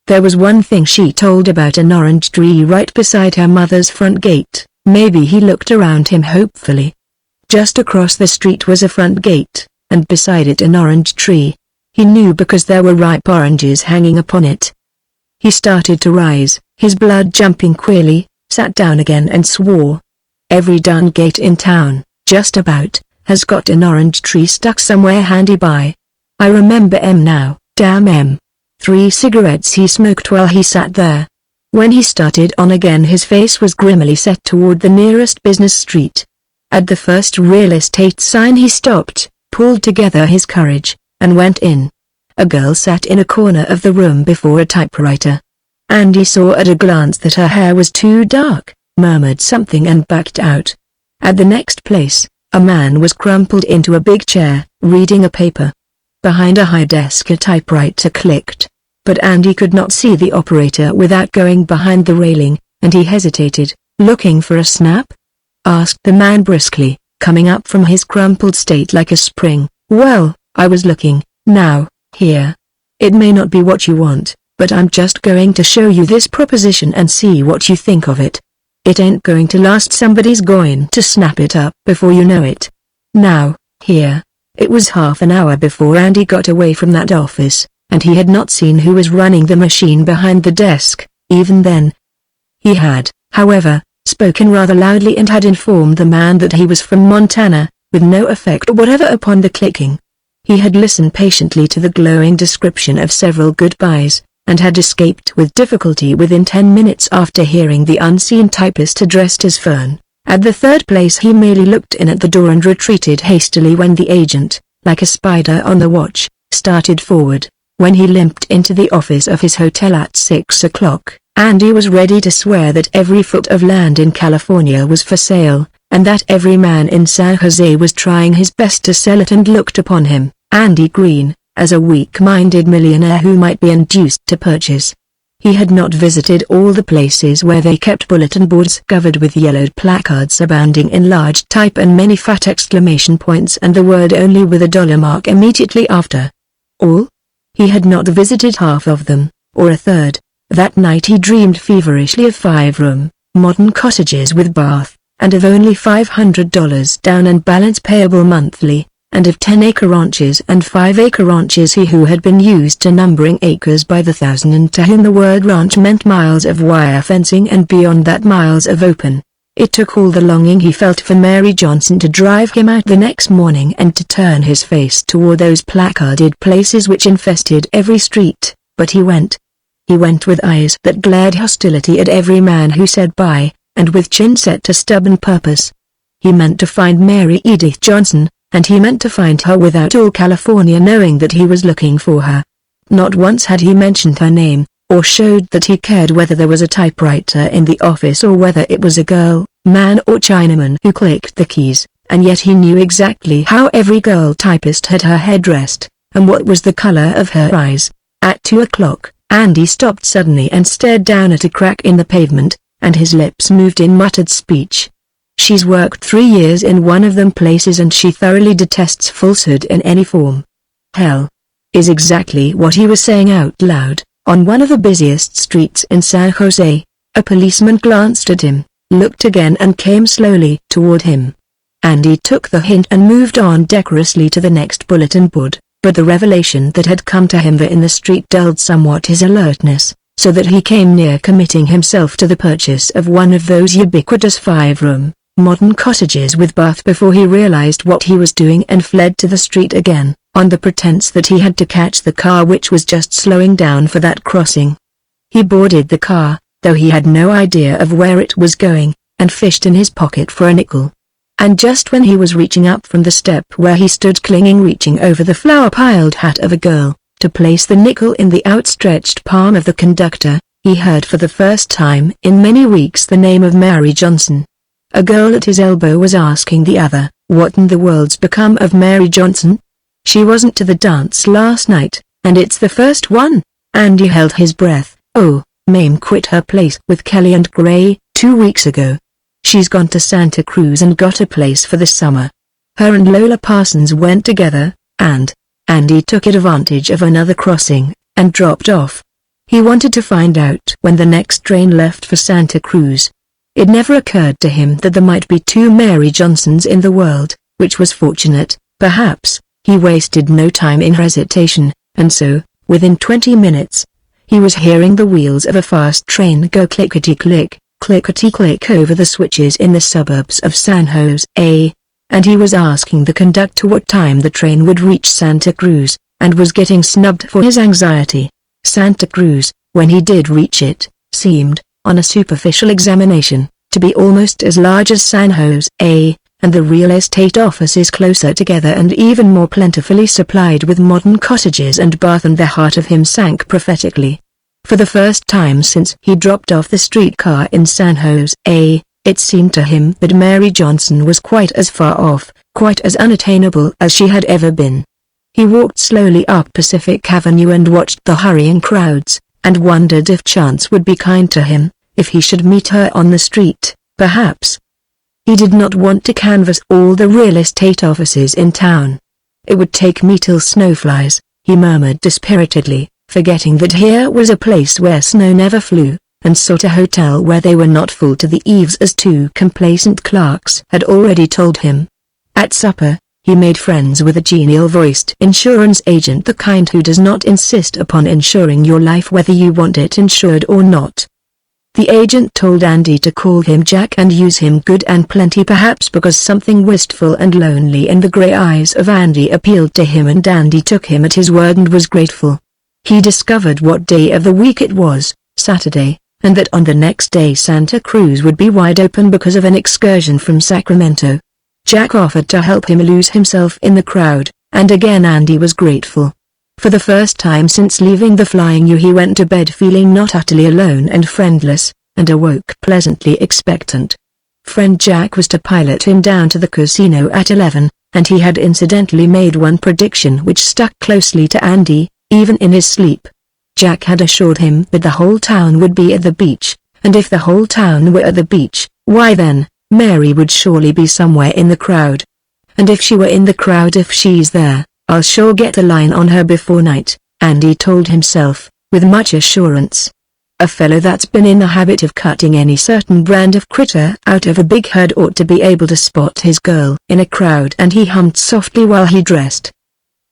There was one thing she told about an orange tree right beside her mother's front gate. Maybe he looked around him hopefully. Just across the street was a front gate, and beside it an orange tree. He knew because there were ripe oranges hanging upon it. He started to rise, his blood jumping queerly, sat down again and swore. "Every darn gate in town, just about, has got an orange tree stuck somewhere handy by. I remember now, damn 3 cigarettes he smoked while he sat there. When he started on again his face was grimmily set toward the nearest business street. At the first real estate sign he stopped, pulled together his courage, and went in. A girl sat in a corner of the room before a typewriter. Andy saw at a glance that her hair was too dark, murmured something and backed out. At the next place, a man was crumpled into a big chair, reading a paper. Behind a high desk a typewriter clicked, but Andy could not see the operator without going behind the railing, and he hesitated, "Looking for a snap?" asked the man briskly, coming up from his crumpled state like a spring. "Well, I was looking, now, here. It may not be what you want, but I'm just going to show you this proposition and see what you think of it. It ain't going to last. Somebody's going to snap it up before you know it. Now, here." It was half an hour before Andy got away from that office, and he had not seen who was running the machine behind the desk. Even then, he had, however, spoken rather loudly and had informed the man that he was from Montana, with no effect whatever upon the clicking. He had listened patiently to the glowing description of several goodbyes, and had escaped with difficulty within 10 minutes after hearing the unseen typist addressed as Fern. At the third place he merely looked in at the door and retreated hastily when the agent, like a spider on the watch, started forward. When he limped into the office of his hotel at 6 o'clock, Andy was ready to swear that every foot of land in California was for sale, and that every man in San Jose was trying his best to sell it and looked upon him, Andy Green, as a weak-minded millionaire who might be induced to purchase. He had not visited all the places where they kept bulletin boards covered with yellowed placards abounding in large type and many fat exclamation points and the word only with a dollar mark immediately after. All? He had not visited half of them, or a third. That night he dreamed feverishly of 5-room, modern cottages with bath, and of only $500 down and balance payable monthly, and of 10-acre ranches and 5-acre ranches he who had been used to numbering acres by the thousand and to whom the word ranch meant miles of wire fencing and beyond that miles of open. It took all the longing he felt for Mary Johnson to drive him out the next morning and to turn his face toward those placarded places which infested every street, but he went. He went with eyes that glared hostility at every man who said bye, and with chin set to stubborn purpose. He meant to find Mary Edith Johnson, and he meant to find her without all California knowing that he was looking for her. Not once had he mentioned her name, or showed that he cared whether there was a typewriter in the office or whether it was a girl, man or Chinaman who clicked the keys, and yet he knew exactly how every girl typist had her head dressed, and what was the color of her eyes. At 2 o'clock, Andy stopped suddenly and stared down at a crack in the pavement, and his lips moved in muttered speech. She's worked 3 years in one of them places and she thoroughly detests falsehood in any form. Hell, is exactly what he was saying out loud. On one of the busiest streets in San Jose, a policeman glanced at him, looked again and came slowly toward him. Andy took the hint and moved on decorously to the next bulletin board, but the revelation that had come to him there in the street dulled somewhat his alertness, so that he came near committing himself to the purchase of one of those ubiquitous 5-room, modern cottages with bath before he realized what he was doing and fled to the street again, on the pretense that he had to catch the car which was just slowing down for that crossing. He boarded the car, though he had no idea of where it was going, and fished in his pocket for a nickel. And just when he was reaching up from the step where he stood reaching over the flower-piled hat of a girl, to place the nickel in the outstretched palm of the conductor, he heard for the first time in many weeks the name of Mary Johnson. A girl at his elbow was asking the other, what in the world's become of Mary Johnson? She wasn't to the dance last night, and it's the first one. Andy held his breath. Oh, Mame quit her place with Kelly and Gray 2 weeks ago. She's gone to Santa Cruz and got a place for the summer. Her and Lola Parsons went together, and Andy took advantage of another crossing, and dropped off. He wanted to find out when the next train left for Santa Cruz. It never occurred to him that there might be 2 Mary Johnsons in the world, which was fortunate, perhaps. He wasted no time in hesitation, and so, within 20 minutes, he was hearing the wheels of a fast train go clickety-click, clickety-click over the switches in the suburbs of San Jose, and he was asking the conductor what time the train would reach Santa Cruz, and was getting snubbed for his anxiety. Santa Cruz, when he did reach it, seemed, on a superficial examination, to be almost as large as San Jose, and the real estate offices closer together and even more plentifully supplied with modern cottages and bath, and the heart of him sank prophetically. For the first time since he dropped off the streetcar in San Jose, it seemed to him that Mary Johnson was quite as far off, quite as unattainable as she had ever been. He walked slowly up Pacific Avenue and watched the hurrying crowds, and wondered if chance would be kind to him, if he should meet her on the street, perhaps. He did not want to canvass all the real estate offices in town. It would take me till snow flies, he murmured dispiritedly, forgetting that here was a place where snow never flew, and sought a hotel where they were not full to the eaves as 2 complacent clerks had already told him. At supper, He made friends with a genial-voiced insurance agent, the kind who does not insist upon insuring your life whether you want it insured or not. The agent told Andy to call him Jack and use him good and plenty, perhaps because something wistful and lonely in the grey eyes of Andy appealed to him, and Andy took him at his word and was grateful. He discovered what day of the week it was, Saturday, and that on the next day Santa Cruz would be wide open because of an excursion from Sacramento. Jack offered to help him lose himself in the crowd, and again Andy was grateful. For the first time since leaving the Flying U, he went to bed feeling not utterly alone and friendless, and awoke pleasantly expectant. Friend Jack was to pilot him down to the casino at 11, and he had incidentally made one prediction which stuck closely to Andy, even in his sleep. Jack had assured him that the whole town would be at the beach, and if the whole town were at the beach, why then, Mary would surely be somewhere in the crowd. And if she were in the crowd, if she's there, I'll sure get a line on her before night, Andy told himself, with much assurance. A fellow that's been in the habit of cutting any certain brand of critter out of a big herd ought to be able to spot his girl in a crowd, and he hummed softly while he dressed.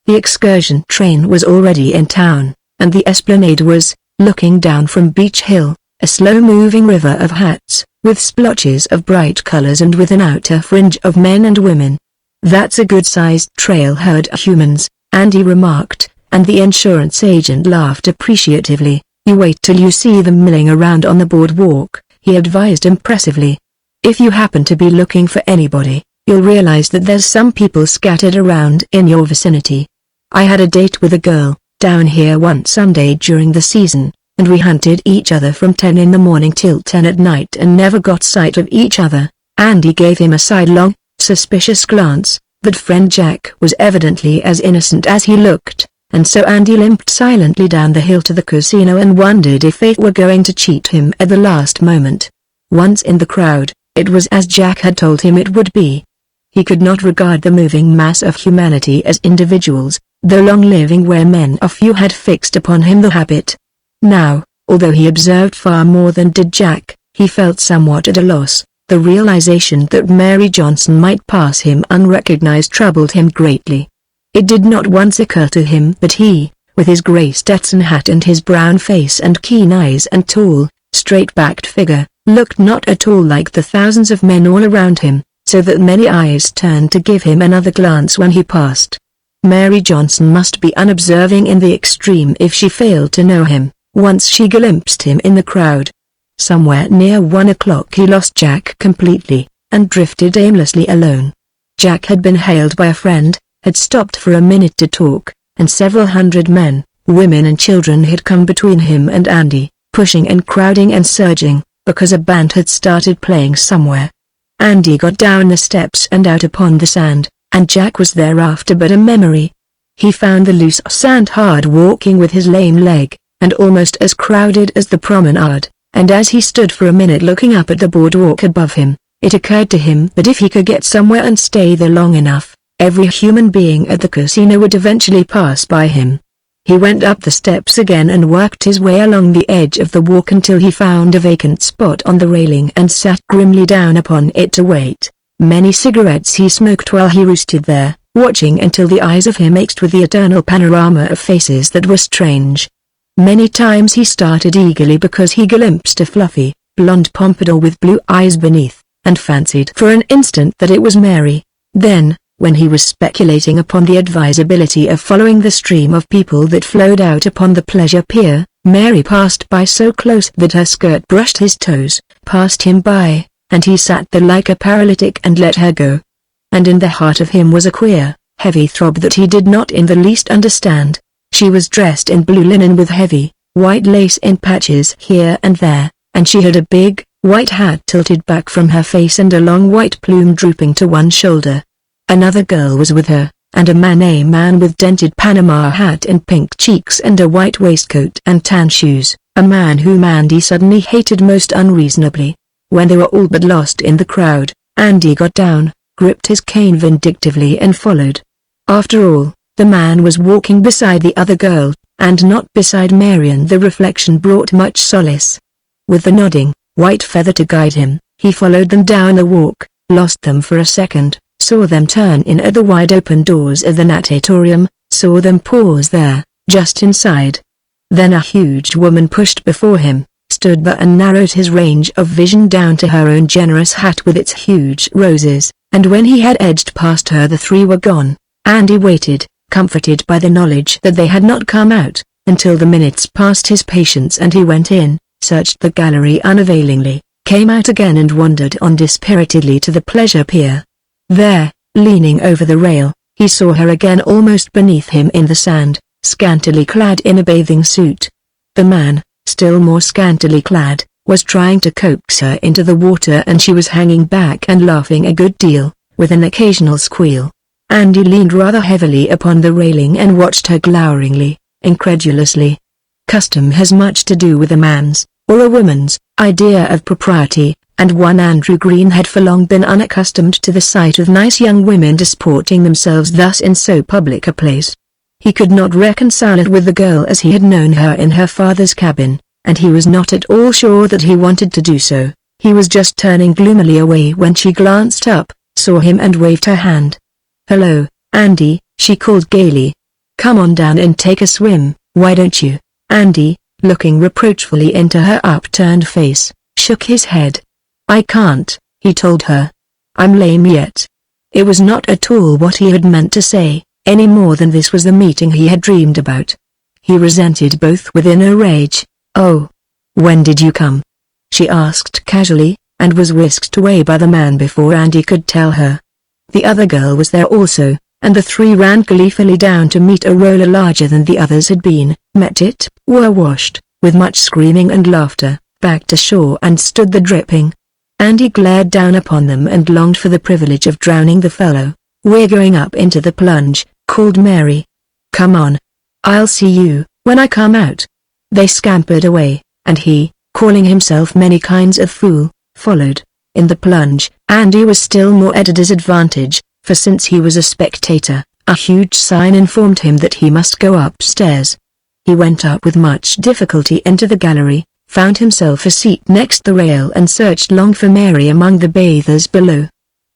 The excursion train was already in town, and the esplanade was, looking down from Beach Hill, a slow-moving river of hats, with splotches of bright colors and with an outer fringe of men and women. "That's a good-sized trailhead of humans," Andy remarked, and the insurance agent laughed appreciatively. "You wait till you see them milling around on the boardwalk," he advised impressively. "If you happen to be looking for anybody, you'll realize that there's some people scattered around in your vicinity. I had a date with a girl down here one Sunday during the season, and we hunted each other from 10 in the morning till 10 at night and never got sight of each other." Andy gave him a sidelong, suspicious glance, but friend Jack was evidently as innocent as he looked, and so Andy limped silently down the hill to the casino and wondered if fate were going to cheat him at the last moment. Once in the crowd, it was as Jack had told him it would be. He could not regard the moving mass of humanity as individuals, though long living where men a few had fixed upon him the habit. Now, although he observed far more than did Jack, he felt somewhat at a loss. The realization that Mary Johnson might pass him unrecognized troubled him greatly. It did not once occur to him that he, with his gray Stetson hat and his brown face and keen eyes and tall, straight-backed figure, looked not at all like the thousands of men all around him, so that many eyes turned to give him another glance when he passed. Mary Johnson must be unobserving in the extreme if she failed to know him, once she glimpsed him in the crowd. Somewhere near 1 o'clock he lost Jack completely, and drifted aimlessly alone. Jack had been hailed by a friend, had stopped for a minute to talk, and several hundred men, women and children had come between him and Andy, pushing and crowding and surging, because a band had started playing somewhere. Andy got down the steps and out upon the sand, and Jack was thereafter but a memory. He found the loose sand hard walking with his lame leg, and almost as crowded as the promenade. And as he stood for a minute looking up at the boardwalk above him, it occurred to him that if he could get somewhere and stay there long enough, every human being at the casino would eventually pass by him. He went up the steps again and worked his way along the edge of the walk until he found a vacant spot on the railing and sat grimly down upon it to wait. Many cigarettes he smoked while he roosted there, watching until the eyes of him ached with the eternal panorama of faces that were strange. Many times he started eagerly because he glimpsed a fluffy, blonde pompadour with blue eyes beneath, and fancied for an instant that it was Mary. Then, when he was speculating upon the advisability of following the stream of people that flowed out upon the pleasure pier, Mary passed by so close that her skirt brushed his toes, passed him by, and he sat there like a paralytic and let her go. And in the heart of him was a queer, heavy throb that he did not in the least understand. She was dressed in blue linen with heavy, white lace in patches here and there, and she had a big, white hat tilted back from her face and a long white plume drooping to one shoulder. Another girl was with her, and a man with dented Panama hat and pink cheeks and a white waistcoat and tan shoes, a man whom Andy suddenly hated most unreasonably. When they were all but lost in the crowd, Andy got down, gripped his cane vindictively and followed. After all, the man was walking beside the other girl, and not beside Mary, and the reflection brought much solace. With the nodding, white feather to guide him, he followed them down the walk, lost them for a second, saw them turn in at the wide-open doors of the natatorium, saw them pause there, just inside. Then a huge woman pushed before him, stood there and narrowed his range of vision down to her own generous hat with its huge roses, and when he had edged past her the three were gone. Andy waited, comforted by the knowledge that they had not come out, until the minutes passed his patience and he went in, searched the gallery unavailingly, came out again and wandered on dispiritedly to the pleasure pier. There, leaning over the rail, he saw her again almost beneath him in the sand, scantily clad in a bathing suit. The man, still more scantily clad, was trying to coax her into the water and she was hanging back and laughing a good deal, with an occasional squeal. Andy leaned rather heavily upon the railing and watched her gloweringly, incredulously. Custom has much to do with a man's, or a woman's, idea of propriety, and one Andrew Green had for long been unaccustomed to the sight of nice young women disporting themselves thus in so public a place. He could not reconcile it with the girl as he had known her in her father's cabin, and he was not at all sure that he wanted to do so. He was just turning gloomily away when she glanced up, saw him and waved her hand. "Hello, Andy," she called gaily. "Come on down and take a swim, why don't you?" Andy, looking reproachfully into her upturned face, shook his head. "I can't," he told her. "I'm lame yet." It was not at all what he had meant to say, any more than this was the meeting he had dreamed about. He resented both within a rage. "Oh, when did you come?" she asked casually, and was whisked away by the man before Andy could tell her. The other girl was there also, and the three ran gleefully down to meet a roller larger than the others had been, met it, were washed, with much screaming and laughter, back to shore and stood there dripping. Andy glared down upon them and longed for the privilege of drowning the fellow. "We're going up into the plunge," called Mary. "Come on. I'll see you, when I come out." They scampered away, and he, calling himself many kinds of fool, followed. In the plunge, Andy was still more at a disadvantage, for since he was a spectator, a huge sign informed him that he must go upstairs. He went up with much difficulty into the gallery, found himself a seat next the rail and searched long for Mary among the bathers below.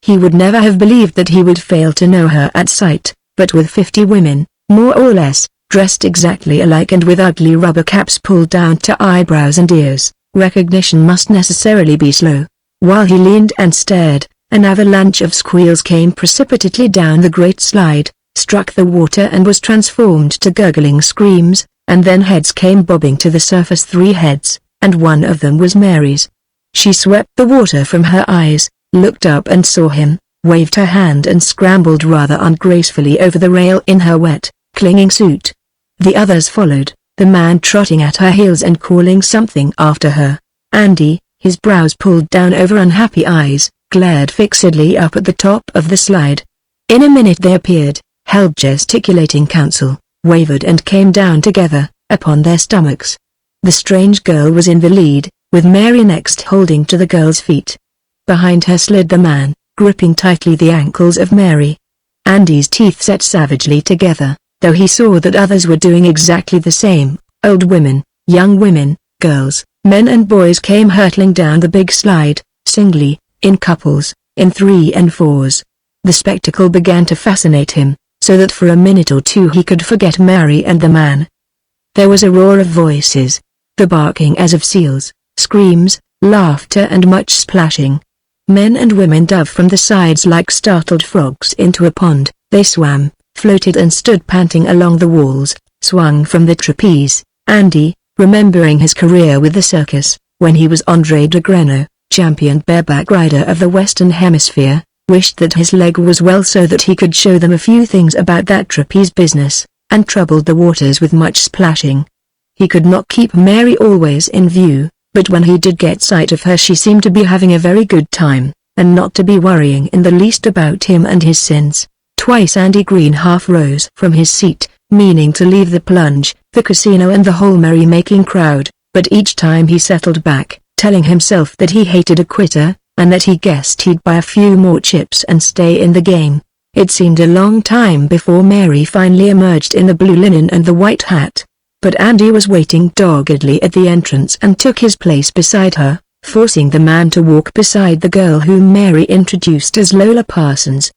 He would never have believed that he would fail to know her at sight, but with 50 women, more or less, dressed exactly alike and with ugly rubber caps pulled down to eyebrows and ears, recognition must necessarily be slow. While he leaned and stared, an avalanche of squeals came precipitately down the great slide, struck the water and was transformed to gurgling screams, and then heads came bobbing to the surface, 3 heads, and one of them was Mary's. She swept the water from her eyes, looked up and saw him, waved her hand and scrambled rather ungracefully over the rail in her wet, clinging suit. The others followed, the man trotting at her heels and calling something after her. Andy, his brows pulled down over unhappy eyes, glared fixedly up at the top of the slide. In a minute they appeared, held gesticulating counsel, wavered and came down together, upon their stomachs. The strange girl was in the lead, with Mary next holding to the girl's feet. Behind her slid the man, gripping tightly the ankles of Mary. Andy's teeth set savagely together, though he saw that others were doing exactly the same. Old women, young women, girls, men and boys came hurtling down the big slide, singly, in couples, in 3 and 4s. The spectacle began to fascinate him, so that for a minute or two he could forget Mary and the man. There was a roar of voices, the barking as of seals, screams, laughter and much splashing. Men and women dove from the sides like startled frogs into a pond. They swam, floated and stood panting along the walls, swung from the trapeze. Andy, remembering his career with the circus, when he was Andre de Greno, champion bareback rider of the Western Hemisphere, wished that his leg was well so that he could show them a few things about that trapeze business, and troubled the waters with much splashing. He could not keep Mary always in view, but when he did get sight of her she seemed to be having a very good time, and not to be worrying in the least about him and his sins. Twice Andy Green half rose from his seat, meaning to leave the plunge, the casino and the whole merry-making crowd, but each time he settled back, telling himself that he hated a quitter, and that he guessed he'd buy a few more chips and stay in the game. It seemed a long time before Mary finally emerged in the blue linen and the white hat. But Andy was waiting doggedly at the entrance and took his place beside her, forcing the man to walk beside the girl whom Mary introduced as Lola Parsons.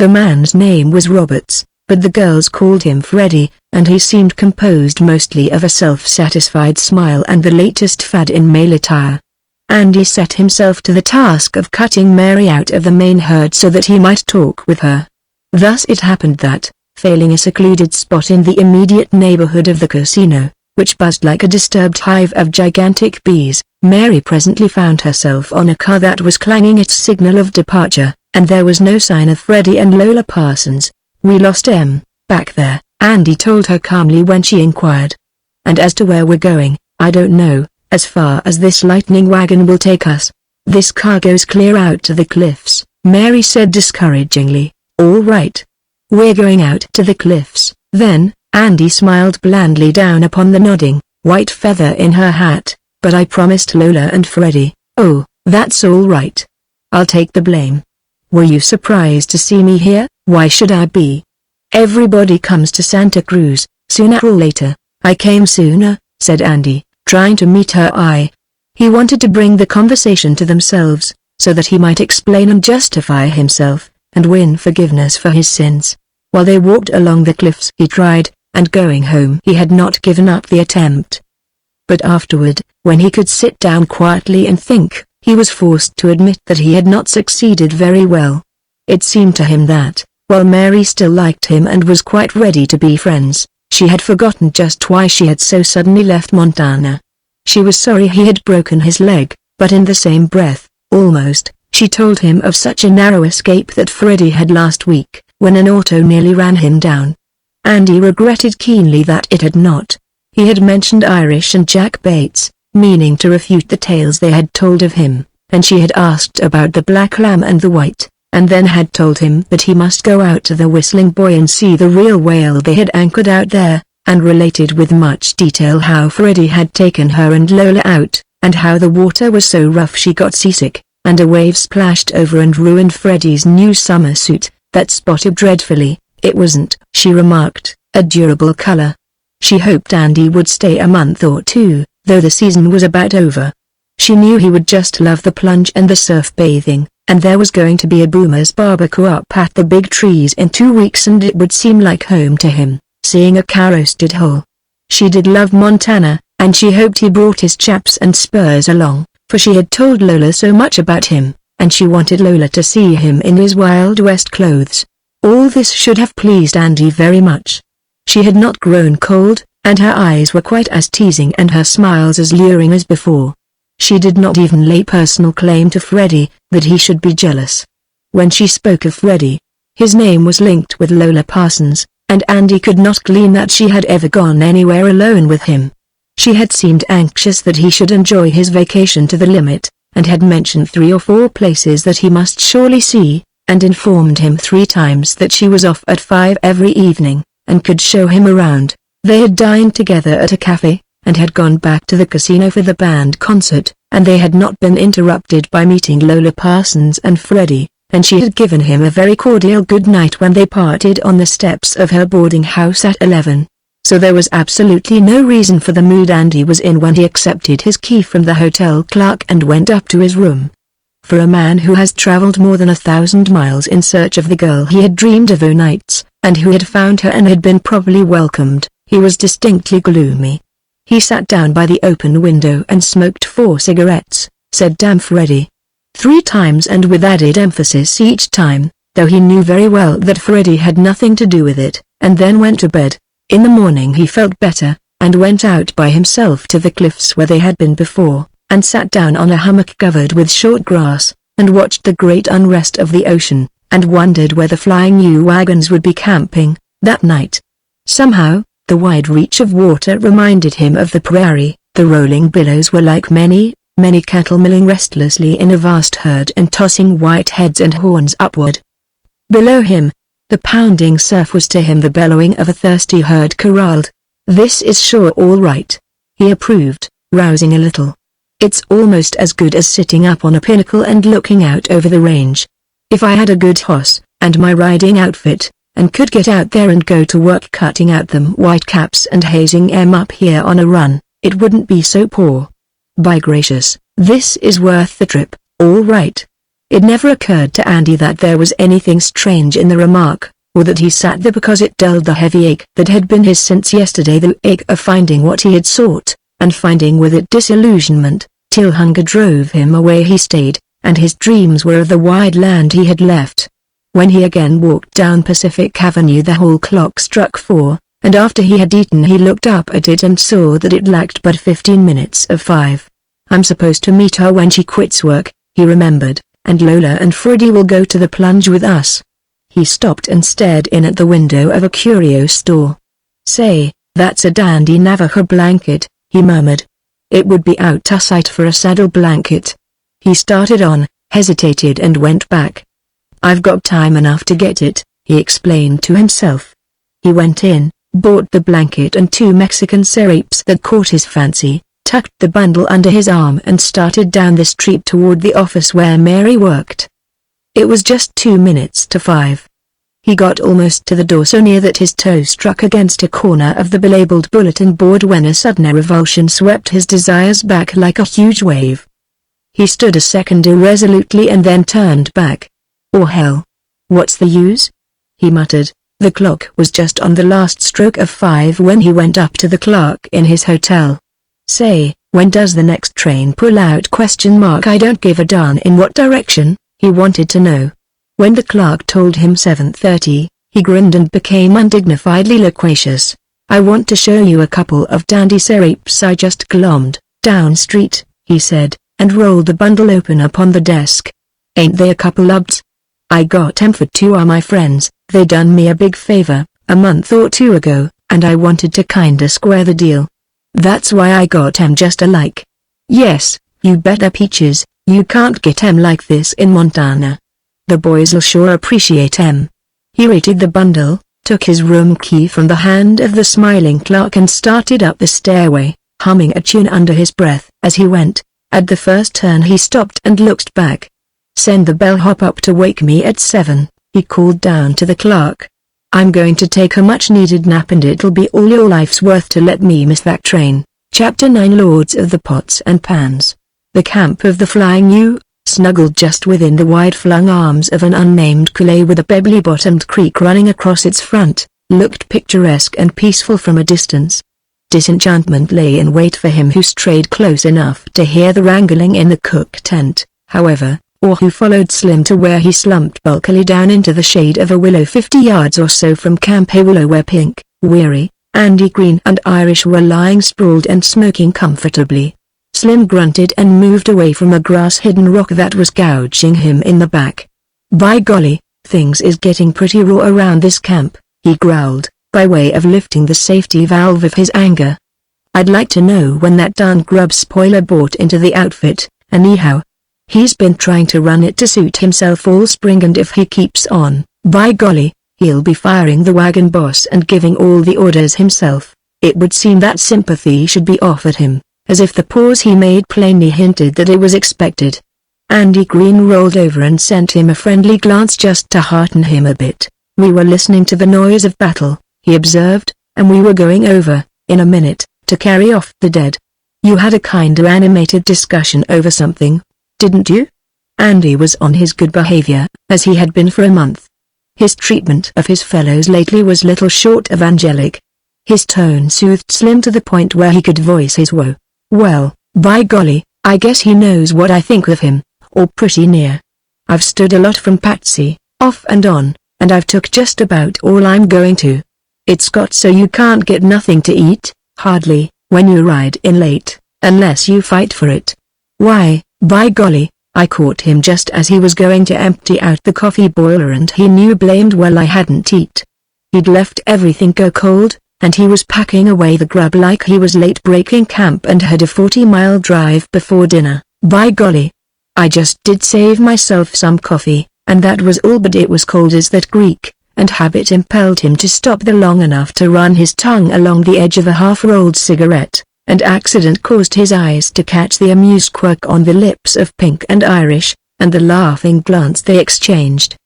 The man's name was Roberts, but the girls called him Freddie, and he seemed composed mostly of a self-satisfied smile and the latest fad in male attire. Andy set himself to the task of cutting Mary out of the main herd so that he might talk with her. Thus it happened that, failing a secluded spot in the immediate neighborhood of the casino, which buzzed like a disturbed hive of gigantic bees, Mary presently found herself on a car that was clanging its signal of departure, and there was no sign of Freddie and Lola Parsons. "We lost em, back there," Andy told her calmly when she inquired. "And as to where we're going, I don't know, as far as this lightning wagon will take us. This car goes clear out to the cliffs," Mary said discouragingly. "All right. We're going out to the cliffs, then," Andy smiled blandly down upon the nodding, white feather in her hat, "but I promised Lola and Freddie." "Oh, that's all right. I'll take the blame. Were you surprised to see me here?" "Why should I be? Everybody comes to Santa Cruz, sooner or later." "I came sooner," said Andy, trying to meet her eye. He wanted to bring the conversation to themselves, so that he might explain and justify himself, and win forgiveness for his sins. While they walked along the cliffs he tried, and going home he had not given up the attempt. But afterward, when he could sit down quietly and think, he was forced to admit that he had not succeeded very well. It seemed to him that, while Mary still liked him and was quite ready to be friends, she had forgotten just why she had so suddenly left Montana. She was sorry he had broken his leg, but in the same breath, almost, she told him of such a narrow escape that Freddie had last week, when an auto nearly ran him down. Andy regretted keenly that it had not. He had mentioned Irish and Jack Bates, meaning to refute the tales they had told of him, and she had asked about the black lamb and the white, and then had told him that he must go out to the Whistling Boy and see the real whale they had anchored out there, and related with much detail how Freddie had taken her and Lola out, and how the water was so rough she got seasick, and a wave splashed over and ruined Freddie's new summer suit, that spotted dreadfully. "It wasn't," she remarked, "a durable color." She hoped Andy would stay a month or two, though the season was about over. She knew he would just love the plunge and the surf bathing, and there was going to be a Boomer's barbecue up at the big trees in 2 weeks and it would seem like home to him, seeing a cow roasted whole. She did love Montana, and she hoped he brought his chaps and spurs along, for she had told Lola so much about him, and she wanted Lola to see him in his Wild West clothes. All this should have pleased Andy very much. She had not grown cold, and her eyes were quite as teasing and her smiles as luring as before. She did not even lay personal claim to Freddie, that he should be jealous. When she spoke of Freddie, his name was linked with Lola Parsons, and Andy could not glean that she had ever gone anywhere alone with him. She had seemed anxious that he should enjoy his vacation to the limit, and had mentioned 3 or 4 places that he must surely see, and informed him 3 times that she was off at 5 every evening, and could show him around. They had dined together at a cafe, and had gone back to the casino for the band concert, and they had not been interrupted by meeting Lola Parsons and Freddie, and she had given him a very cordial good night when they parted on the steps of her boarding house at 11. So there was absolutely no reason for the mood Andy was in when he accepted his key from the hotel clerk and went up to his room. For a man who has traveled more than 1,000 miles in search of the girl he had dreamed of o'nights, and who had found her and had been properly welcomed, he was distinctly gloomy. He sat down by the open window and smoked 4 cigarettes, said "Damn Freddie" 3 times and with added emphasis each time, though he knew very well that Freddie had nothing to do with it, and then went to bed. In the morning he felt better, and went out by himself to the cliffs where they had been before, and sat down on a hummock covered with short grass, and watched the great unrest of the ocean, and wondered where the flying U wagons would be camping that night. Somehow, the wide reach of water reminded him of the prairie. The rolling billows were like many, many cattle milling restlessly in a vast herd and tossing white heads and horns upward. Below him, the pounding surf was to him the bellowing of a thirsty herd corralled. "This is sure all right," he approved, rousing a little. "It's almost as good as sitting up on a pinnacle and looking out over the range. If I had a good horse, and my riding outfit, and could get out there and go to work cutting out them whitecaps and hazing 'em up here on a run, it wouldn't be so poor. By gracious, this is worth the trip, all right. It never occurred to Andy that there was anything strange in the remark, or that he sat there because it dulled the heavy ache that had been his since yesterday, the ache of finding what he had sought, and finding with it disillusionment. Till hunger drove him away he stayed, and his dreams were of the wide land he had left. When he again walked down Pacific Avenue, the hall clock struck 4, and after he had eaten he looked up at it and saw that it lacked but 15 minutes of 5. I'm supposed to meet her when she quits work, he remembered, and Lola and Freddie will go to the plunge with us. He stopped and stared in at the window of a curio store. Say, that's a dandy Navajo blanket, he murmured. It would be out of sight for a saddle blanket. He started on, hesitated and went back. I've got time enough to get it, he explained to himself. He went in, bought the blanket and 2 Mexican syrups that caught his fancy, tucked the bundle under his arm and started down the street toward the office where Mary worked. It was just 2 minutes to 5. He got almost to the door, so near that his toe struck against a corner of the belabeled bulletin board, when a sudden revulsion swept his desires back like a huge wave. He stood a second irresolutely and then turned back. "Oh hell. What's the use?" he muttered. The clock was just on the last stroke of 5 when he went up to the clerk in his hotel. "Say, when does the next train pull out?" I don't give a darn in what direction, he wanted to know. When the clerk told him 7:30, he grinned and became undignifiedly loquacious. "I want to show you a couple of dandy syrups I just glommed down street," he said, and rolled the bundle open upon the desk. "Ain't they a couple ubs? I got 'em for 2 of my friends. They done me a big favor, a month or 2 ago, and I wanted to kinda square the deal. That's why I got 'em just alike. Yes, you bet they're peaches. You can't get 'em like this in Montana. The boys'll sure appreciate 'em." He rated the bundle, took his room key from the hand of the smiling clerk and started up the stairway, humming a tune under his breath as he went. At the first turn he stopped and looked back. "Send the bellhop up to wake me at 7, he called down to the clerk. "I'm going to take a much-needed nap and it'll be all your life's worth to let me miss that train." Chapter 9 Lords of the Pots and Pans. The camp of the Flying U, snuggled just within the wide-flung arms of an unnamed coulee with a pebbly-bottomed creek running across its front, looked picturesque and peaceful from a distance. Disenchantment lay in wait for him who strayed close enough to hear the wrangling in the cook tent, however, or who followed Slim to where he slumped bulkily down into the shade of a willow 50 yards or so from Camp Haywillow, where Pink, Weary, Andy Green and Irish were lying sprawled and smoking comfortably. Slim grunted and moved away from a grass-hidden rock that was gouging him in the back. "By golly, things is getting pretty raw around this camp," he growled, by way of lifting the safety valve of his anger. "I'd like to know when that darn grub spoiler bought into the outfit, anyhow. He's been trying to run it to suit himself all spring, and if he keeps on, by golly, he'll be firing the wagon boss and giving all the orders himself." It would seem that sympathy should be offered him, as if the pause he made plainly hinted that it was expected. Andy Green rolled over and sent him a friendly glance just to hearten him a bit. "We were listening to the noise of battle," he observed, "and we were going over, in a minute, to carry off the dead. You had a kinda animated discussion over something, didn't you?" Andy was on his good behavior, as he had been for a month. His treatment of his fellows lately was little short of angelic. His tone soothed Slim to the point where he could voice his woe. "Well, by golly, I guess he knows what I think of him, or pretty near. I've stood a lot from Patsy, off and on, and I've took just about all I'm going to. It's got so you can't get nothing to eat, hardly, when you ride in late, unless you fight for it. Why, by golly, I caught him just as he was going to empty out the coffee boiler and he knew blamed well I hadn't eat. He'd left everything go cold, and he was packing away the grub like he was late breaking camp and had a 40-mile drive before dinner. By golly. I just did save myself some coffee, and that was all, but it was cold as that Greek, and habit impelled him to stop there long enough to run his tongue along the edge of a half-rolled cigarette, and accident caused his eyes to catch the amused quirk on the lips of Pink and Irish, and the laughing glance they exchanged.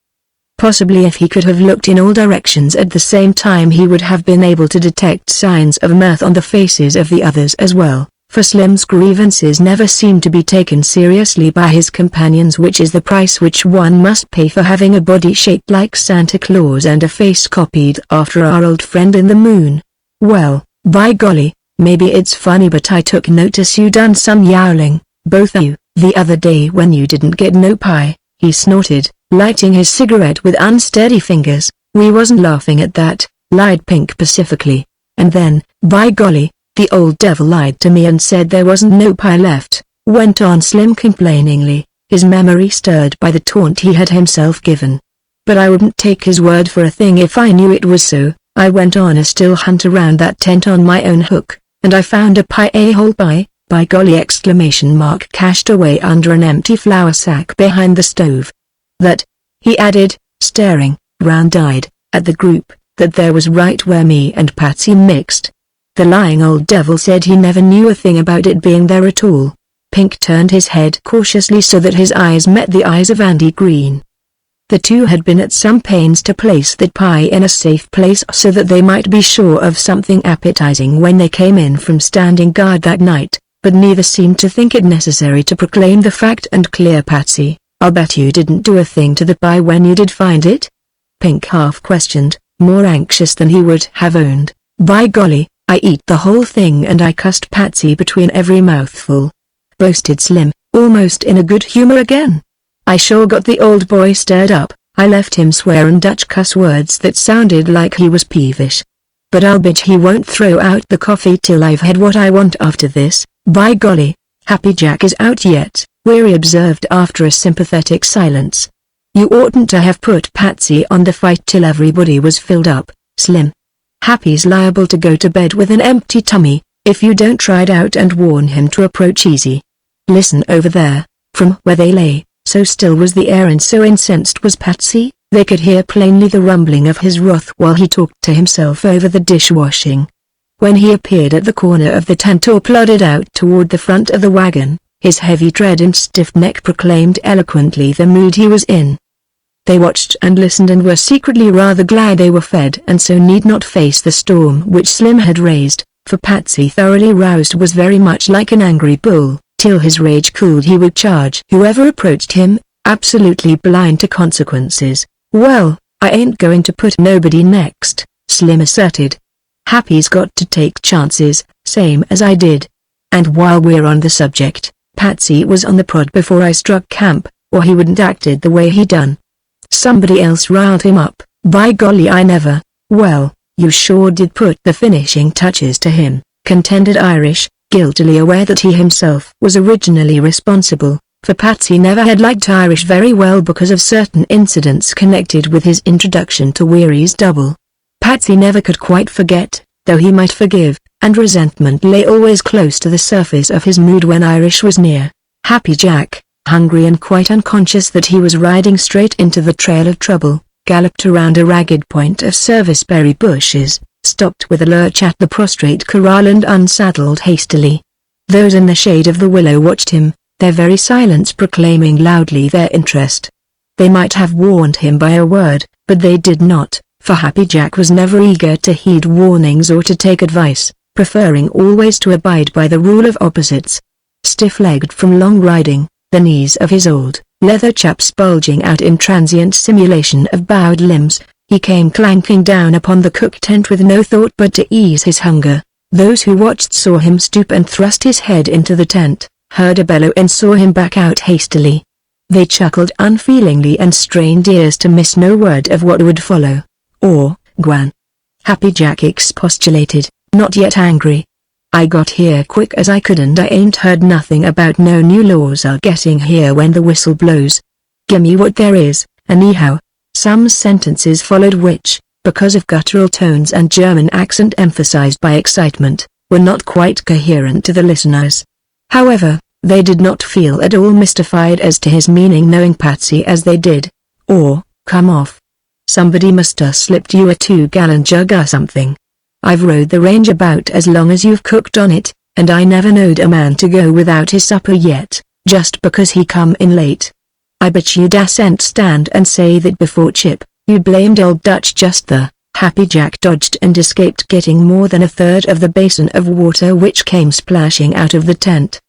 Possibly if he could have looked in all directions at the same time he would have been able to detect signs of mirth on the faces of the others as well, for Slim's grievances never seemed to be taken seriously by his companions, which is the price which one must pay for having a body shaped like Santa Claus and a face copied after our old friend in the moon. Well, by golly, maybe it's funny, but I took notice you done some yowling, both of you, the other day when you didn't get no pie, he snorted, lighting his cigarette with unsteady fingers. We wasn't laughing at that, lied Pink pacifically. And then, by golly, the old devil lied to me and said there wasn't no pie left, went on Slim complainingly, his memory stirred by the taunt he had himself given. But I wouldn't take his word for a thing if I knew it was so. I went on a still hunt around that tent on my own hook, and I found a pie, a whole pie, by golly ! Cached away under an empty flour sack behind the stove. That, he added, staring, round-eyed, at the group, that there was right where me and Patsy mixed. The lying old devil said he never knew a thing about it being there at all. Pink turned his head cautiously so that his eyes met the eyes of Andy Green. The two had been at some pains to place that pie in a safe place so that they might be sure of something appetizing when they came in from standing guard that night, but neither seemed to think it necessary to proclaim the fact and clear Patsy. I'll bet you didn't do a thing to the pie when you did find it? Pink half questioned, more anxious than he would have owned. By golly, I eat the whole thing and I cussed Patsy between every mouthful, boasted Slim, almost in a good humor again. I sure got the old boy stirred up. I left him swearing Dutch cuss words that sounded like he was peevish. But I'll bet he won't throw out the coffee till I've had what I want after this. By golly, Happy Jack is out yet, Weary observed after a sympathetic silence. You oughtn't to have put Patsy on the fight till everybody was filled up, Slim. Happy's liable to go to bed with an empty tummy, if you don't try it out and warn him to approach easy. Listen over there. From where they lay, so still was the air and so incensed was Patsy, they could hear plainly the rumbling of his wrath while he talked to himself over the dishwashing. When he appeared at the corner of the tent or plodded out toward the front of the wagon, his heavy tread and stiff neck proclaimed eloquently the mood he was in. They watched and listened and were secretly rather glad they were fed and so need not face the storm which Slim had raised, for Patsy, thoroughly roused, was very much like an angry bull. Till his rage cooled he would charge whoever approached him, absolutely blind to consequences. Well, I ain't going to put nobody next, Slim asserted. Happy's got to take chances, same as I did. And while we're on the subject, Patsy was on the prod before I struck camp, or he wouldn't acted the way he done. Somebody else riled him up. By golly, I never. Well, you sure did put the finishing touches to him, contended Irish, guiltily aware that he himself was originally responsible, for Patsy never had liked Irish very well because of certain incidents connected with his introduction to Weary's double. Patsy never could quite forget, though he might forgive, and resentment lay always close to the surface of his mood when Irish was near. Happy Jack, hungry and quite unconscious that he was riding straight into the trail of trouble, galloped around a ragged point of serviceberry bushes, stopped with a lurch at the prostrate corral and unsaddled hastily. Those in the shade of the willow watched him, their very silence proclaiming loudly their interest. They might have warned him by a word, but they did not, for Happy Jack was never eager to heed warnings or to take advice, preferring always to abide by the rule of opposites. Stiff-legged from long riding, the knees of his old, leather chaps bulging out in transient simulation of bowed limbs, he came clanking down upon the cook tent with no thought but to ease his hunger. Those who watched saw him stoop and thrust his head into the tent, heard a bellow and saw him back out hastily. They chuckled unfeelingly and strained ears to miss no word of what would follow. Or, Gwan. Happy Jack expostulated, not yet angry. I got here quick as I could and I ain't heard nothing about no new laws are getting here when the whistle blows. Gimme what there is, anyhow. Some sentences followed which, because of guttural tones and German accent emphasized by excitement, were not quite coherent to the listeners. However, they did not feel at all mystified as to his meaning, knowing Patsy as they did. Or, come off. Somebody must have slipped you a 2-gallon jug or something. I've rode the range about as long as you've cooked on it, and I never knowed a man to go without his supper yet, just because he come in late. I bet you dasn't stand and say that before Chip, you blamed old Dutch just the Happy Jack dodged and escaped, getting more than a third of the basin of water which came splashing out of the tent.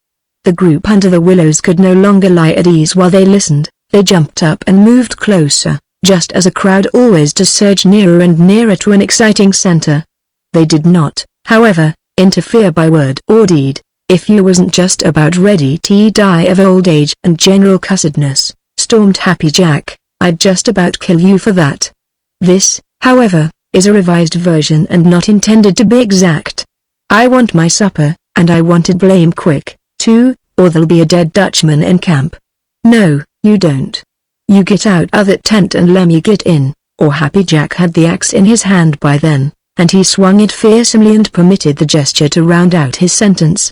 The group under the willows could no longer lie at ease while they listened. They jumped up and moved closer, just as a crowd always does, surge nearer and nearer to an exciting center. They did not, however, interfere by word or deed. "If you wasn't just about ready to die of old age and general cussedness," stormed Happy Jack, "I'd just about kill you for that." This, however, is a revised version and not intended to be exact. "I want my supper, and I want it blame quick, too, or there'll be a dead Dutchman in camp." "No, you don't. You get out of that tent and lemme get in," or Happy Jack had the axe in his hand by then, and he swung it fearsomely and permitted the gesture to round out his sentence.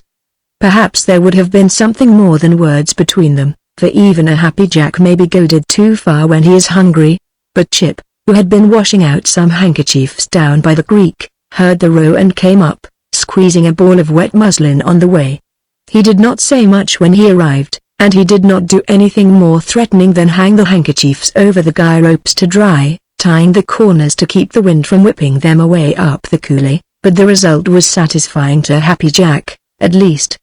Perhaps there would have been something more than words between them, for even a Happy Jack may be goaded too far when he is hungry. But Chip, who had been washing out some handkerchiefs down by the creek, heard the row and came up, squeezing a ball of wet muslin on the way. He did not say much when he arrived, and he did not do anything more threatening than hang the handkerchiefs over the guy ropes to dry, tying the corners to keep the wind from whipping them away up the coulee, but the result was satisfying to Happy Jack, at least.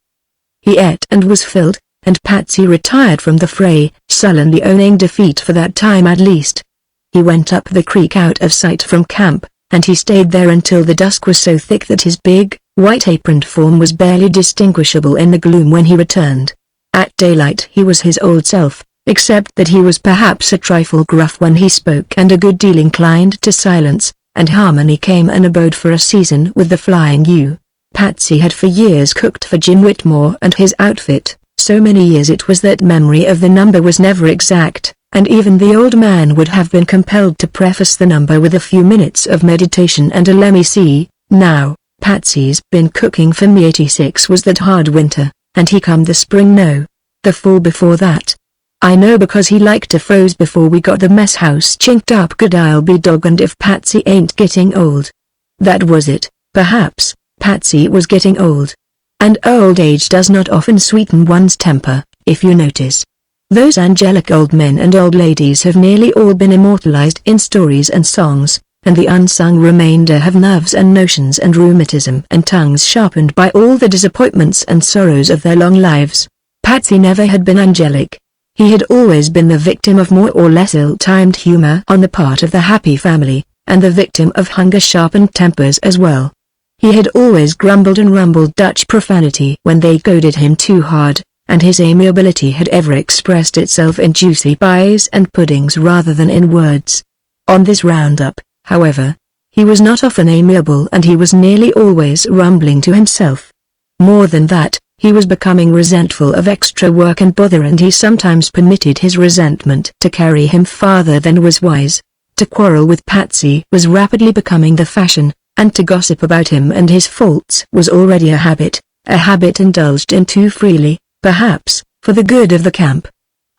He ate and was filled, and Patsy retired from the fray, sullenly owning defeat for that time at least. He went up the creek out of sight from camp, and he stayed there until the dusk was so thick that his big, white-aproned form was barely distinguishable in the gloom when he returned. At daylight he was his old self, except that he was perhaps a trifle gruff when he spoke and a good deal inclined to silence, and Harmony came and abode for a season with the Flying U. Patsy had for years cooked for Jim Whitmore and his outfit, so many years it was that memory of the number was never exact, and even the old man would have been compelled to preface the number with a few minutes of meditation and a "lemme see, now, Patsy's been cooking for me 86 was that hard winter, and he come the spring no, the fall before that. I know because he liked to froze before we got the mess house chinked up good. I'll be dogged if Patsy ain't getting old." That was it, perhaps. Patsy was getting old. And old age does not often sweeten one's temper, if you notice. Those angelic old men and old ladies have nearly all been immortalized in stories and songs, and the unsung remainder have nerves and notions and rheumatism and tongues sharpened by all the disappointments and sorrows of their long lives. Patsy never had been angelic. He had always been the victim of more or less ill-timed humor on the part of the Happy family, and the victim of hunger-sharpened tempers as well. He had always grumbled and rumbled Dutch profanity when they goaded him too hard, and his amiability had ever expressed itself in juicy pies and puddings rather than in words. On this roundup, however, he was not often amiable and he was nearly always rumbling to himself. More than that, he was becoming resentful of extra work and bother, and he sometimes permitted his resentment to carry him farther than was wise. To quarrel with Patsy was rapidly becoming the fashion, and to gossip about him and his faults was already a habit indulged in too freely, perhaps, for the good of the camp.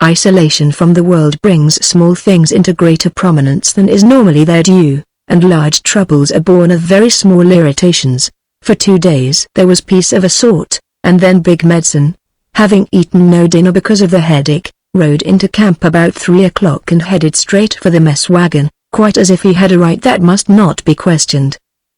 Isolation from the world brings small things into greater prominence than is normally their due, and large troubles are born of very small irritations. For 2 days there was peace of a sort, and then Big Medicine, having eaten no dinner because of the headache, rode into camp about 3 o'clock and headed straight for the mess wagon, quite as if he had a right that must not be questioned.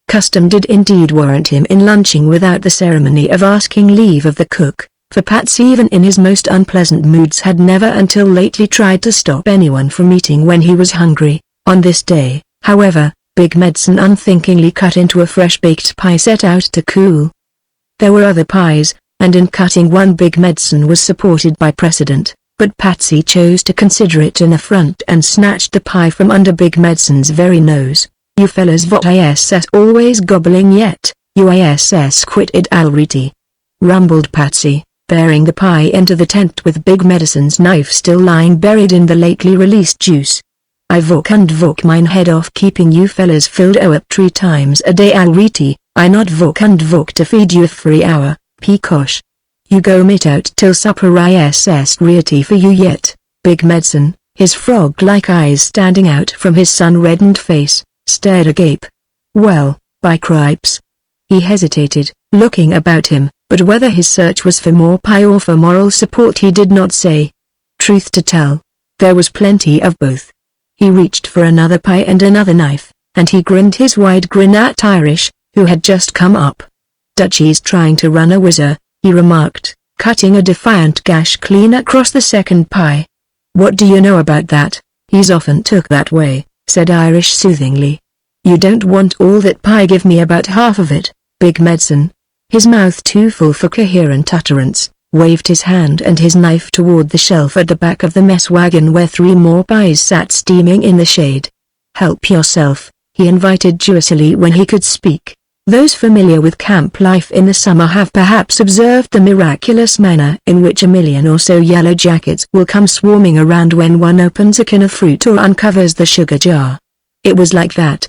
Custom did indeed warrant him in lunching without the ceremony of asking leave of the cook, for Patsy even in his most unpleasant moods had never until lately tried to stop anyone from eating when he was hungry. On this day, however, Big Medicine unthinkingly cut into a fresh-baked pie set out to cool. There were other pies, and in cutting one Big Medicine was supported by precedent, but Patsy chose to consider it an affront and snatched the pie from under Big Medicine's very nose. "You fellas what iss always gobbling yet, you iss quit it already," rumbled Patsy, bearing the pie into the tent with Big Medicine's knife still lying buried in the lately released juice. "I voke mine head off keeping you fellas filled up 3 times a day already. I not voke to feed you for 3 hour, peacosh. You go mit out till supper iss ready for you yet." Big Medicine, his frog-like eyes standing out from his sun-reddened face, stared agape. "Well, by cripes." He hesitated, looking about him, but whether his search was for more pie or for moral support he did not say. Truth to tell, there was plenty of both. He reached for another pie and another knife, and he grinned his wide grin at Irish, who had just come up. "Dutchie's trying to run a whizzer," he remarked, cutting a defiant gash clean across the second pie. "What do you know about that? He's often took that way," said Irish soothingly. "You don't want all that pie, give me about half of it, Big Medicine." His mouth too full for coherent utterance, waved his hand and his knife toward the shelf at the back of the mess wagon where 3 more pies sat steaming in the shade. "Help yourself," he invited juicily when he could speak. Those familiar with camp life in the summer have perhaps observed the miraculous manner in which a million or so yellow jackets will come swarming around when one opens a can of fruit or uncovers the sugar jar. It was like that.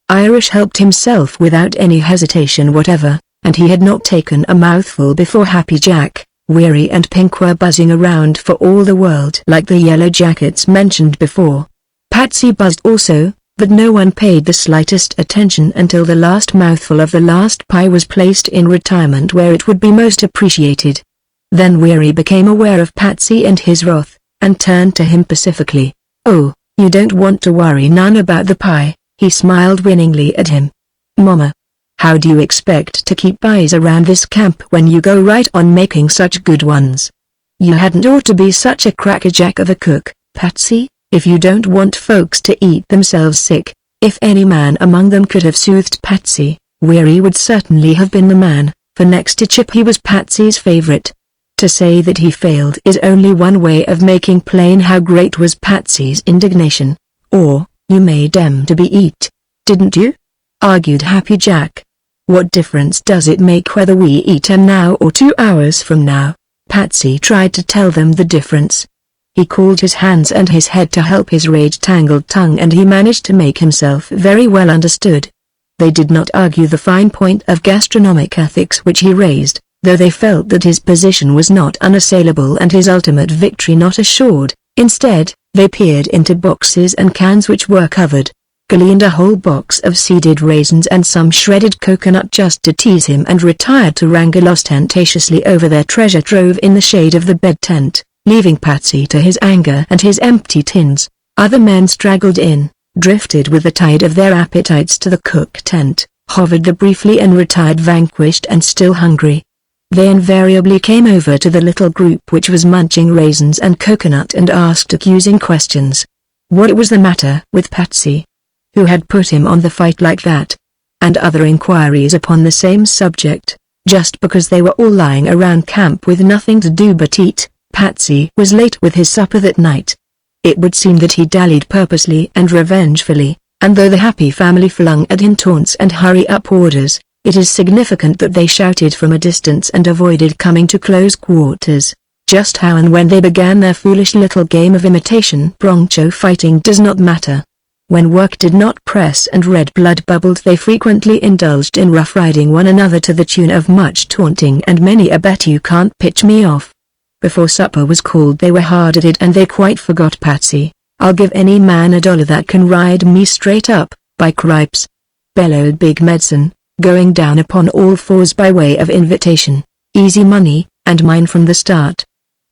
Irish helped himself without any hesitation whatever, and he had not taken a mouthful before Happy Jack, Weary and Pink were buzzing around for all the world like the yellow jackets mentioned before. Patsy buzzed also, but no one paid the slightest attention until the last mouthful of the last pie was placed in retirement where it would be most appreciated. Then Weary became aware of Patsy and his wrath, and turned to him pacifically. "Oh, you don't want to worry none about the pie," he smiled winningly at him. "Mama, how do you expect to keep pies around this camp when you go right on making such good ones? You hadn't ought to be such a crackerjack of a cook, Patsy, if you don't want folks to eat themselves sick." If any man among them could have soothed Patsy, Weary would certainly have been the man, for next to Chip he was Patsy's favorite. To say that he failed is only one way of making plain how great was Patsy's indignation. "Or, you made 'em to be eat, didn't you?" argued Happy Jack. "What difference does it make whether we eat 'em now or 2 hours from now?" Patsy tried to tell them the difference. He cooled his hands and his head to help his rage-tangled tongue, and he managed to make himself very well understood. They did not argue the fine point of gastronomic ethics which he raised, though they felt that his position was not unassailable and his ultimate victory not assured. Instead, they peered into boxes and cans which were covered, gleaned a whole box of seeded raisins and some shredded coconut just to tease him, and retired to wrangle ostentatiously over their treasure trove in the shade of the bed tent, leaving Patsy to his anger and his empty tins. Other men straggled in, drifted with the tide of their appetites to the cook tent, hovered there briefly and retired vanquished and still hungry. They invariably came over to the little group which was munching raisins and coconut and asked accusing questions. What was the matter with Patsy? Who had put him on the fight like that? And other inquiries upon the same subject. Just because they were all lying around camp with nothing to do but eat, Patsy was late with his supper that night. It would seem that he dallied purposely and revengefully, and though the happy family flung at him taunts and hurry-up orders, it is significant that they shouted from a distance and avoided coming to close quarters. Just how and when they began their foolish little game of imitation broncho fighting does not matter. When work did not press and red blood bubbled, they frequently indulged in rough-riding one another to the tune of much taunting and many a "bet you can't pitch me off." Before supper was called they were hard at it and they quite forgot Patsy. "I'll give any man $1 that can ride me straight up, by cripes!" bellowed Big Medicine, going down upon all fours by way of invitation. "Easy money, and mine from the start,"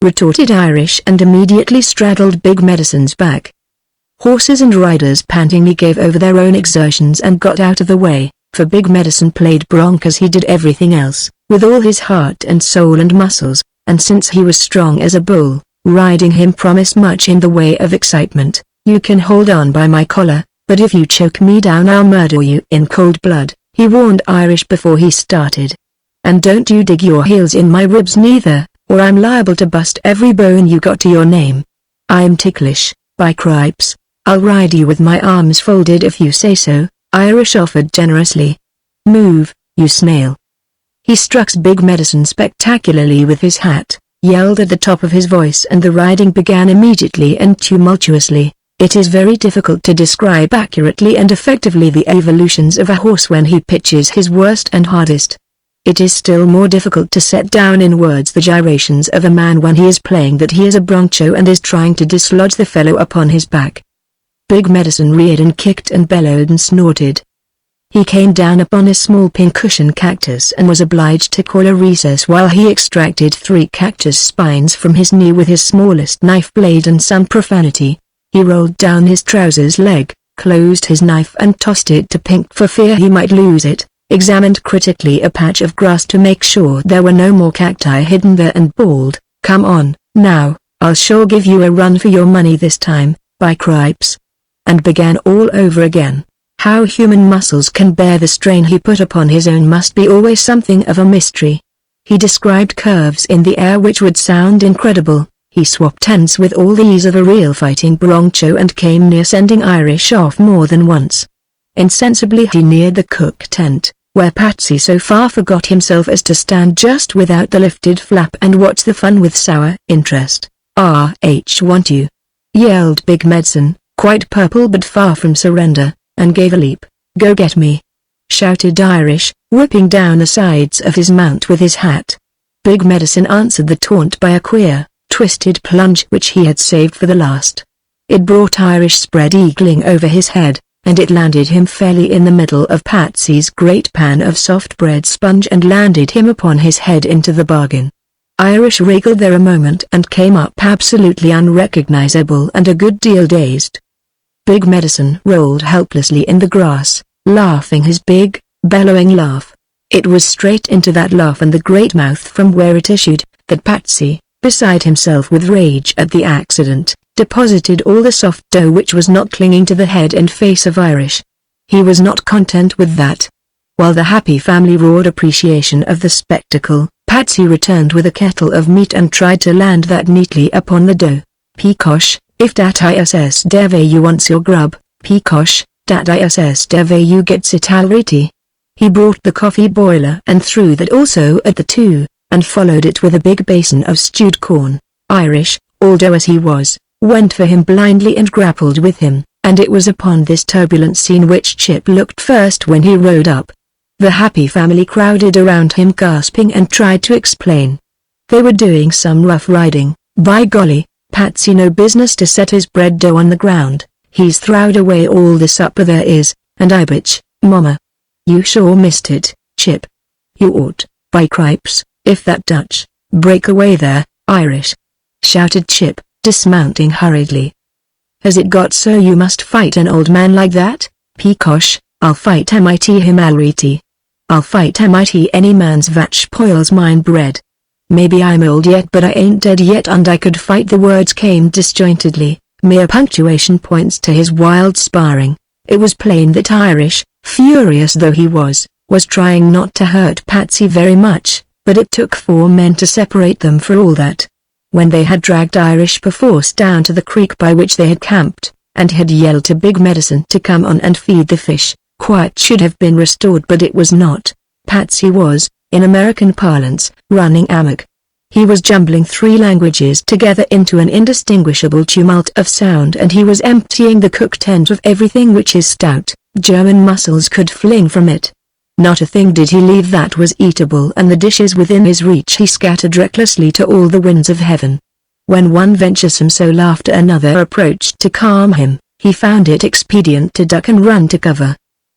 retorted Irish, and immediately straddled Big Medicine's back. Horses and riders pantingly gave over their own exertions and got out of the way, for Big Medicine played bronc as he did everything else, with all his heart and soul and muscles, and since he was strong as a bull, riding him promised much in the way of excitement. "You can hold on by my collar, but if you choke me down I'll murder you in cold blood," he warned Irish before he started. "And don't you dig your heels in my ribs neither, or I'm liable to bust every bone you got to your name. I'm ticklish, by cripes. I'll ride you with my arms folded if you say so," Irish offered generously. "Move, you snail." He struck Big Medicine spectacularly with his hat, yelled at the top of his voice, and the riding began immediately and tumultuously. It is very difficult to describe accurately and effectively the evolutions of a horse when he pitches his worst and hardest. It is still more difficult to set down in words the gyrations of a man when he is playing that he is a broncho and is trying to dislodge the fellow upon his back. Big Medicine reared and kicked and bellowed and snorted. He came down upon a small pincushion cactus and was obliged to call a recess while he extracted 3 cactus spines from his knee with his smallest knife blade and some profanity. He rolled down his trousers leg, closed his knife and tossed it to Pink for fear he might lose it, examined critically a patch of grass to make sure there were no more cacti hidden there and bawled, "Come on, now, I'll sure give you a run for your money this time, by cripes," and began all over again. How human muscles can bear the strain he put upon his own must be always something of a mystery. He described curves in the air which would sound incredible. He swapped tense with all the ease of a real fighting broncho and came near sending Irish off more than once. Insensibly he neared the cook tent, where Patsy so far forgot himself as to stand just without the lifted flap and watch the fun with sour interest. "Want you?" yelled Big Medicine, quite purple but far from surrender, and gave a leap. "Go get me!" shouted Irish, whipping down the sides of his mount with his hat. Big Medicine answered the taunt by a queer, twisted plunge which he had saved for the last. It brought Irish spread-eagling over his head, and it landed him fairly in the middle of Patsy's great pan of soft bread sponge and landed him upon his head into the bargain. Irish wriggled there a moment and came up absolutely unrecognizable and a good deal dazed. Big Medicine rolled helplessly in the grass, laughing his big, bellowing laugh. It was straight into that laugh and the great mouth from where it issued, that Patsy, beside himself with rage at the accident, deposited all the soft dough which was not clinging to the head and face of Irish. He was not content with that. While the happy family roared appreciation of the spectacle, Patsy returned with a kettle of meat and tried to land that neatly upon the dough. "Peacosh, if dat is der way you wants your grub, Peacosh, dat is der way you gets it already." He brought the coffee boiler and threw that also at the two, and followed it with a big basin of stewed corn. Irish, although as he was, went for him blindly and grappled with him, and it was upon this turbulent scene which Chip looked first when he rode up. The happy family crowded around him gasping and tried to explain. They were doing some rough riding. "By golly, Patsy no business to set his bread dough on the ground. He's throwed away all the supper there is, and I bitch, Mama. You sure missed it, Chip. You ought, by cripes, if that Dutch, break away there, Irish," shouted Chip, dismounting hurriedly. "Has it got so you must fight an old man like that? Peacosh, I'll fight him already. I'll fight him any man's vat spoils mine bread. Maybe I'm old yet but I ain't dead yet and I could fight." The words came disjointedly, mere punctuation points to his wild sparring. It was plain that Irish, furious though he was trying not to hurt Patsy very much, but it took 4 men to separate them for all that. When they had dragged Irish perforce down to the creek by which they had camped, and had yelled to Big Medicine to come on and feed the fish, quiet should have been restored but it was not. Patsy was, in American parlance, running amok. He was jumbling 3 languages together into an indistinguishable tumult of sound and he was emptying the cook tent of everything which his stout, German muscles could fling from it. Not a thing did he leave that was eatable and the dishes within his reach he scattered recklessly to all the winds of heaven. When one venturesome soul after another approached to calm him, he found it expedient to duck and run to cover.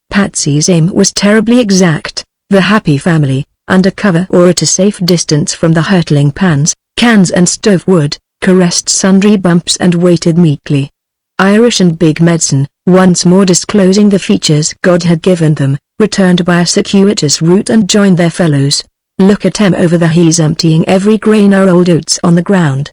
Patsy's aim was terribly exact. The happy family, under cover or at a safe distance from the hurtling pans, cans and stove wood, caressed sundry bumps and waited meekly. Irish and Big Medicine, once more disclosing the features God had given them, returned by a circuitous route and joined their fellows. "Look at him over there, he's emptying every grain of old oats on the ground."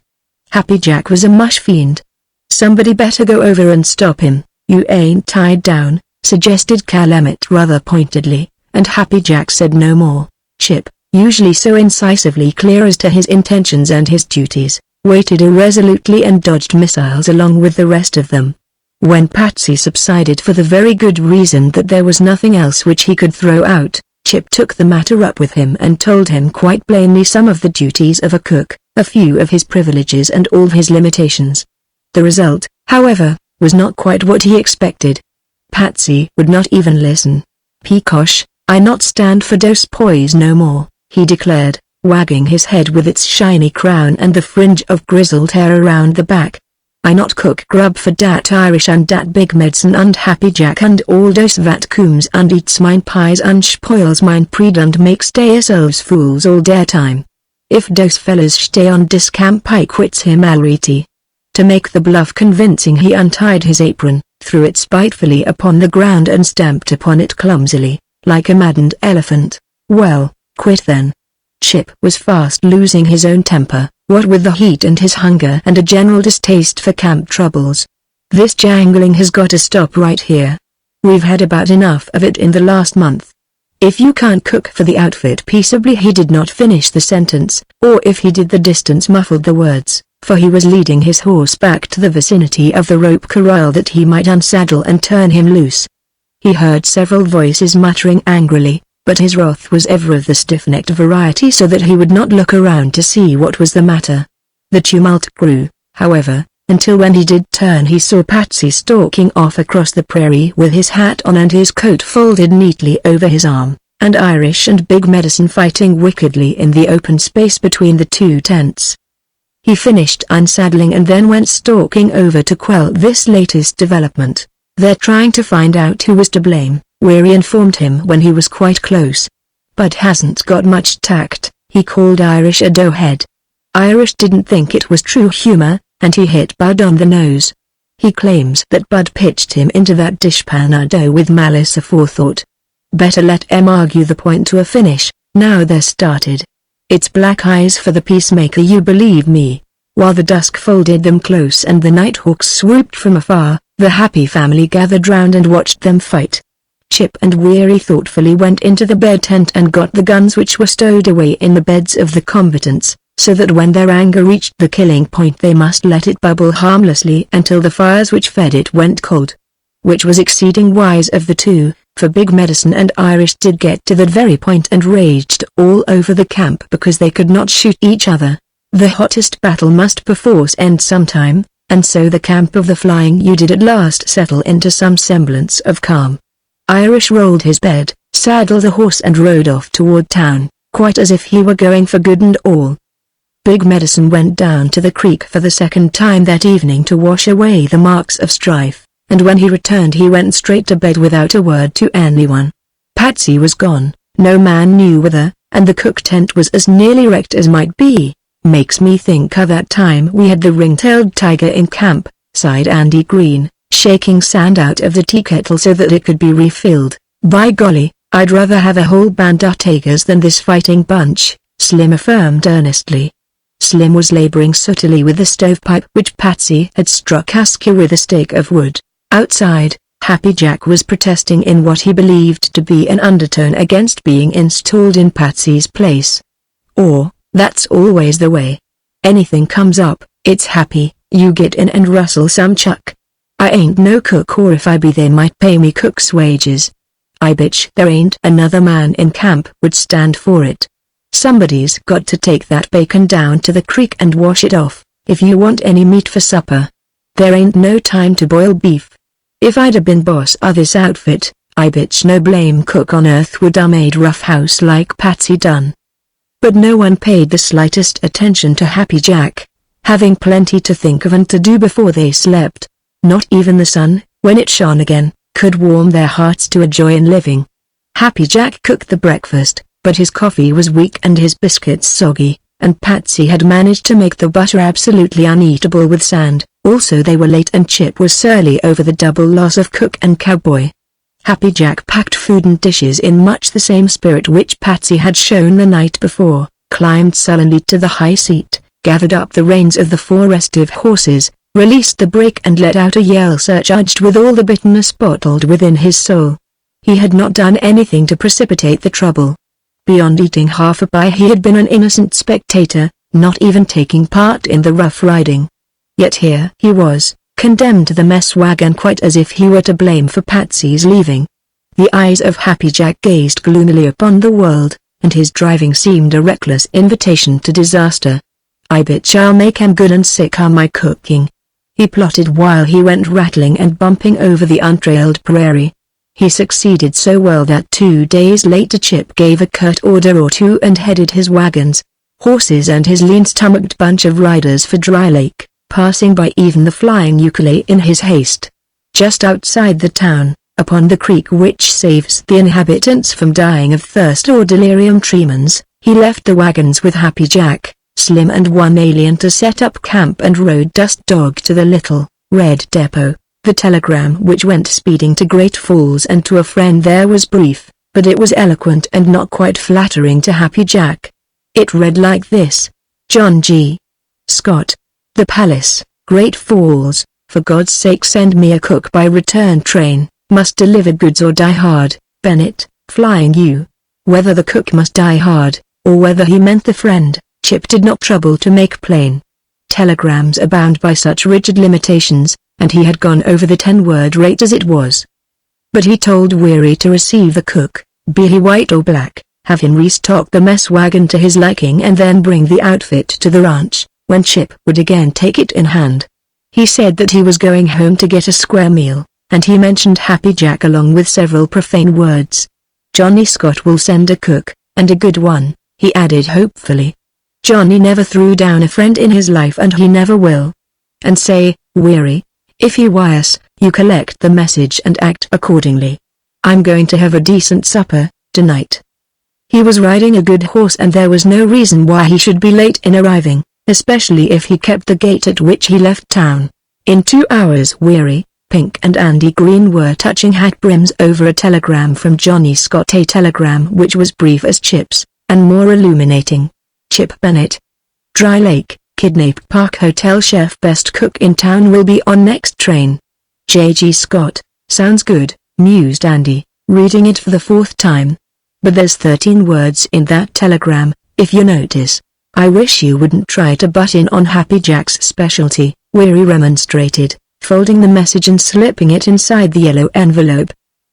Happy Jack was a mush fiend. "Somebody better go over and stop him. You ain't tied down," suggested Cal Emmett rather pointedly, and Happy Jack said no more. Chip, usually so incisively clear as to his intentions and his duties, waited irresolutely and dodged missiles along with the rest of them. When Patsy subsided for the very good reason that there was nothing else which he could throw out, Chip took the matter up with him and told him quite plainly some of the duties of a cook, a few of his privileges and all his limitations. The result, however, was not quite what he expected. Patsy would not even listen. "Peacosh, I not stand for dose poise no more," he declared, wagging his head with its shiny crown and the fringe of grizzled hair around the back. "I not cook grub for dat Irish and dat Big Medicine and Happy Jack and all dose vat cooms and eats mine pies and spoils mine bread and makes yourselves fools all der time. If dose fellas stay on dis camp I quits him already." To make the bluff convincing he untied his apron, threw it spitefully upon the ground and stamped upon it clumsily, like a maddened elephant. "Well, quit then." Chip was fast losing his own temper, what with the heat and his hunger and a general distaste for camp troubles. "This jangling has got to stop right here. We've had about enough of it in the last month. If you can't cook for the outfit peaceably." He did not finish the sentence, or if he did the distance muffled the words, for he was leading his horse back to the vicinity of the rope corral that he might unsaddle and turn him loose. He heard several voices muttering angrily, but his wrath was ever of the stiff-necked variety, so that he would not look around to see what was the matter. The tumult grew, however, until when he did turn he saw Patsy stalking off across the prairie with his hat on and his coat folded neatly over his arm, and Irish and Big Medicine fighting wickedly in the open space between the two tents. He finished unsaddling and then went stalking over to quell this latest development. "They're trying to find out who was to blame," Weary informed him when he was quite close. "Bud hasn't got much tact," he called Irish a doughhead. Irish didn't think it was true humor, and he hit Bud on the nose. He claims that Bud pitched him into that dishpan of dough with malice aforethought. Better let em argue the point to a finish. Now they're started. It's black eyes for the peacemaker, you believe me. While the dusk folded them close and the nighthawks swooped from afar, the happy family gathered round and watched them fight. Chip and Weary thoughtfully went into the bed tent and got the guns which were stowed away in the beds of the combatants, so that when their anger reached the killing point they must let it bubble harmlessly until the fires which fed it went cold. Which was exceeding wise of the two, for Big Medicine and Irish did get to that very point and raged all over the camp because they could not shoot each other. The hottest battle must perforce end sometime, and so the camp of the Flying U did at last settle into some semblance of calm. Irish rolled his bed, saddled a horse and rode off toward town, quite as if he were going for good and all. Big Medicine went down to the creek for the second time that evening to wash away the marks of strife, and when he returned he went straight to bed without a word to anyone. Patsy was gone, no man knew whither, and the cook tent was as nearly wrecked as might be. "Makes me think of that time we had the ring-tailed tiger in camp," sighed Andy Green, shaking sand out of the tea kettle so that it could be refilled. "By golly, I'd rather have a whole band of tigers than this fighting bunch," Slim affirmed earnestly. Slim was laboring sootily with the stovepipe which Patsy had struck askew with a stake of wood. Outside, Happy Jack was protesting in what he believed to be an undertone against being installed in Patsy's place. "Or, that's always the way. Anything comes up, it's Happy, you get in and rustle some chuck. I ain't no cook, or if I be they might pay me cook's wages. I bitch there ain't another man in camp would stand for it. Somebody's got to take that bacon down to the creek and wash it off, if you want any meat for supper. There ain't no time to boil beef. If I'd a been boss of this outfit, I bitch no blame cook on earth would a made rough house like Patsy done." But no one paid the slightest attention to Happy Jack, having plenty to think of and to do before they slept. Not even the sun, when it shone again, could warm their hearts to a joy in living. Happy Jack cooked the breakfast, but his coffee was weak and his biscuits soggy, and Patsy had managed to make the butter absolutely uneatable with sand. Also they were late and Chip was surly over the double loss of cook and cowboy. Happy Jack packed food and dishes in much the same spirit which Patsy had shown the night before, climbed sullenly to the high seat, gathered up the reins of the 4 restive horses, released the brake and let out a yell surcharged with all the bitterness bottled within his soul. He had not done anything to precipitate the trouble. Beyond eating half a pie he had been an innocent spectator, not even taking part in the rough riding. Yet here he was, condemned to the mess wagon quite as if he were to blame for Patsy's leaving. The eyes of Happy Jack gazed gloomily upon the world, and his driving seemed a reckless invitation to disaster. "I bitch I'll make 'em good and sick of my cooking," he plotted while he went rattling and bumping over the untrailed prairie. He succeeded so well that 2 days later Chip gave a curt order or two and headed his wagons, horses and his lean-stomached bunch of riders for Dry Lake, passing by even the Flying Ukulele in his haste. Just outside the town, upon the creek which saves the inhabitants from dying of thirst or delirium tremens, he left the wagons with Happy Jack, Slim and one alien to set up camp and rode Dust Dog to the little, red depot. The telegram which went speeding to Great Falls and to a friend there was brief, but it was eloquent and not quite flattering to Happy Jack. It read like this: John G. Scott. The Palace, Great Falls, for God's sake send me a cook by return train, must deliver goods or die hard, Bennett, Flying U. Whether the cook must die hard, or whether he meant the friend, Chip did not trouble to make plain. Telegrams are bound by such rigid limitations, and he had gone over the 10-word rate as it was. But he told Weary to receive the cook, be he white or black, have him restock the mess wagon to his liking and then bring the outfit to the ranch, when Chip would again take it in hand. He said that he was going home to get a square meal, and he mentioned Happy Jack along with several profane words. Johnny Scott will send a cook, and a good one, he added hopefully. Johnny never threw down a friend in his life and he never will. And say, Weary, if you wires, you collect the message and act accordingly. I'm going to have a decent supper, tonight. He was riding a good horse and there was no reason why he should be late in arriving, especially if he kept the gate at which he left town. In 2 hours Weary, Pink and Andy Green were touching hat brims over a telegram from Johnny Scott, a telegram which was brief as Chip's, and more illuminating. Chip Bennett. Dry Lake, kidnapped Park Hotel chef, best cook in town will be on next train. J.G. Scott. Sounds good, mused Andy, reading it for the 4th time. But there's 13 words in that telegram, if you notice. I wish you wouldn't try to butt in on Happy Jack's specialty, Weary remonstrated, folding the message and slipping it inside the yellow envelope.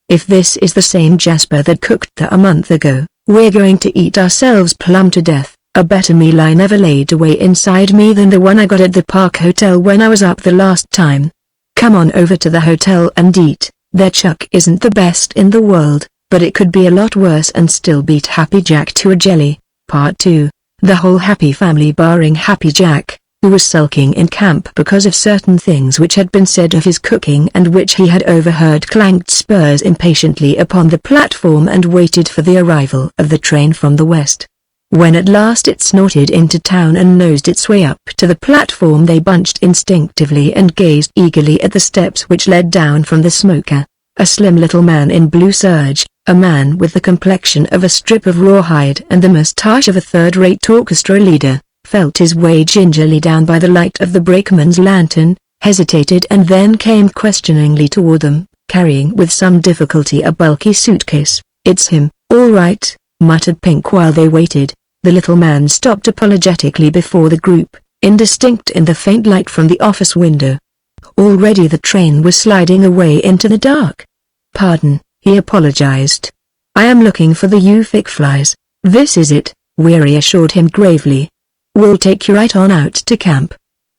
If this is the same Jasper that cooked a month ago, we're going to eat ourselves plumb to death. A better meal I never laid away inside me than the one I got at the Park Hotel when I was up the last time. Come on over to the hotel and eat. Their chuck isn't the best in the world, but it could be a lot worse and still beat Happy Jack to a jelly. Part 2. The whole Happy family barring Happy Jack, who was sulking in camp because of certain things which had been said of his cooking and which he had overheard, clanked spurs impatiently upon the platform and waited for the arrival of the train from the west. When at last it snorted into town and nosed its way up to the platform, they bunched instinctively and gazed eagerly at the steps which led down from the smoker. A slim little man in blue serge, a man with the complexion of a strip of rawhide and the moustache of a third-rate orchestra leader, felt his way gingerly down by the light of the brakeman's lantern, hesitated and then came questioningly toward them, carrying with some difficulty a bulky suitcase. It's him, all right, muttered Pink while they waited. The little man stopped apologetically before the group, indistinct in the faint light from the office window. Already the train was sliding away into the dark. Pardon, he apologized. I am looking for the UFIC flies. This is it, Weary assured him gravely. We'll take you right on out to camp.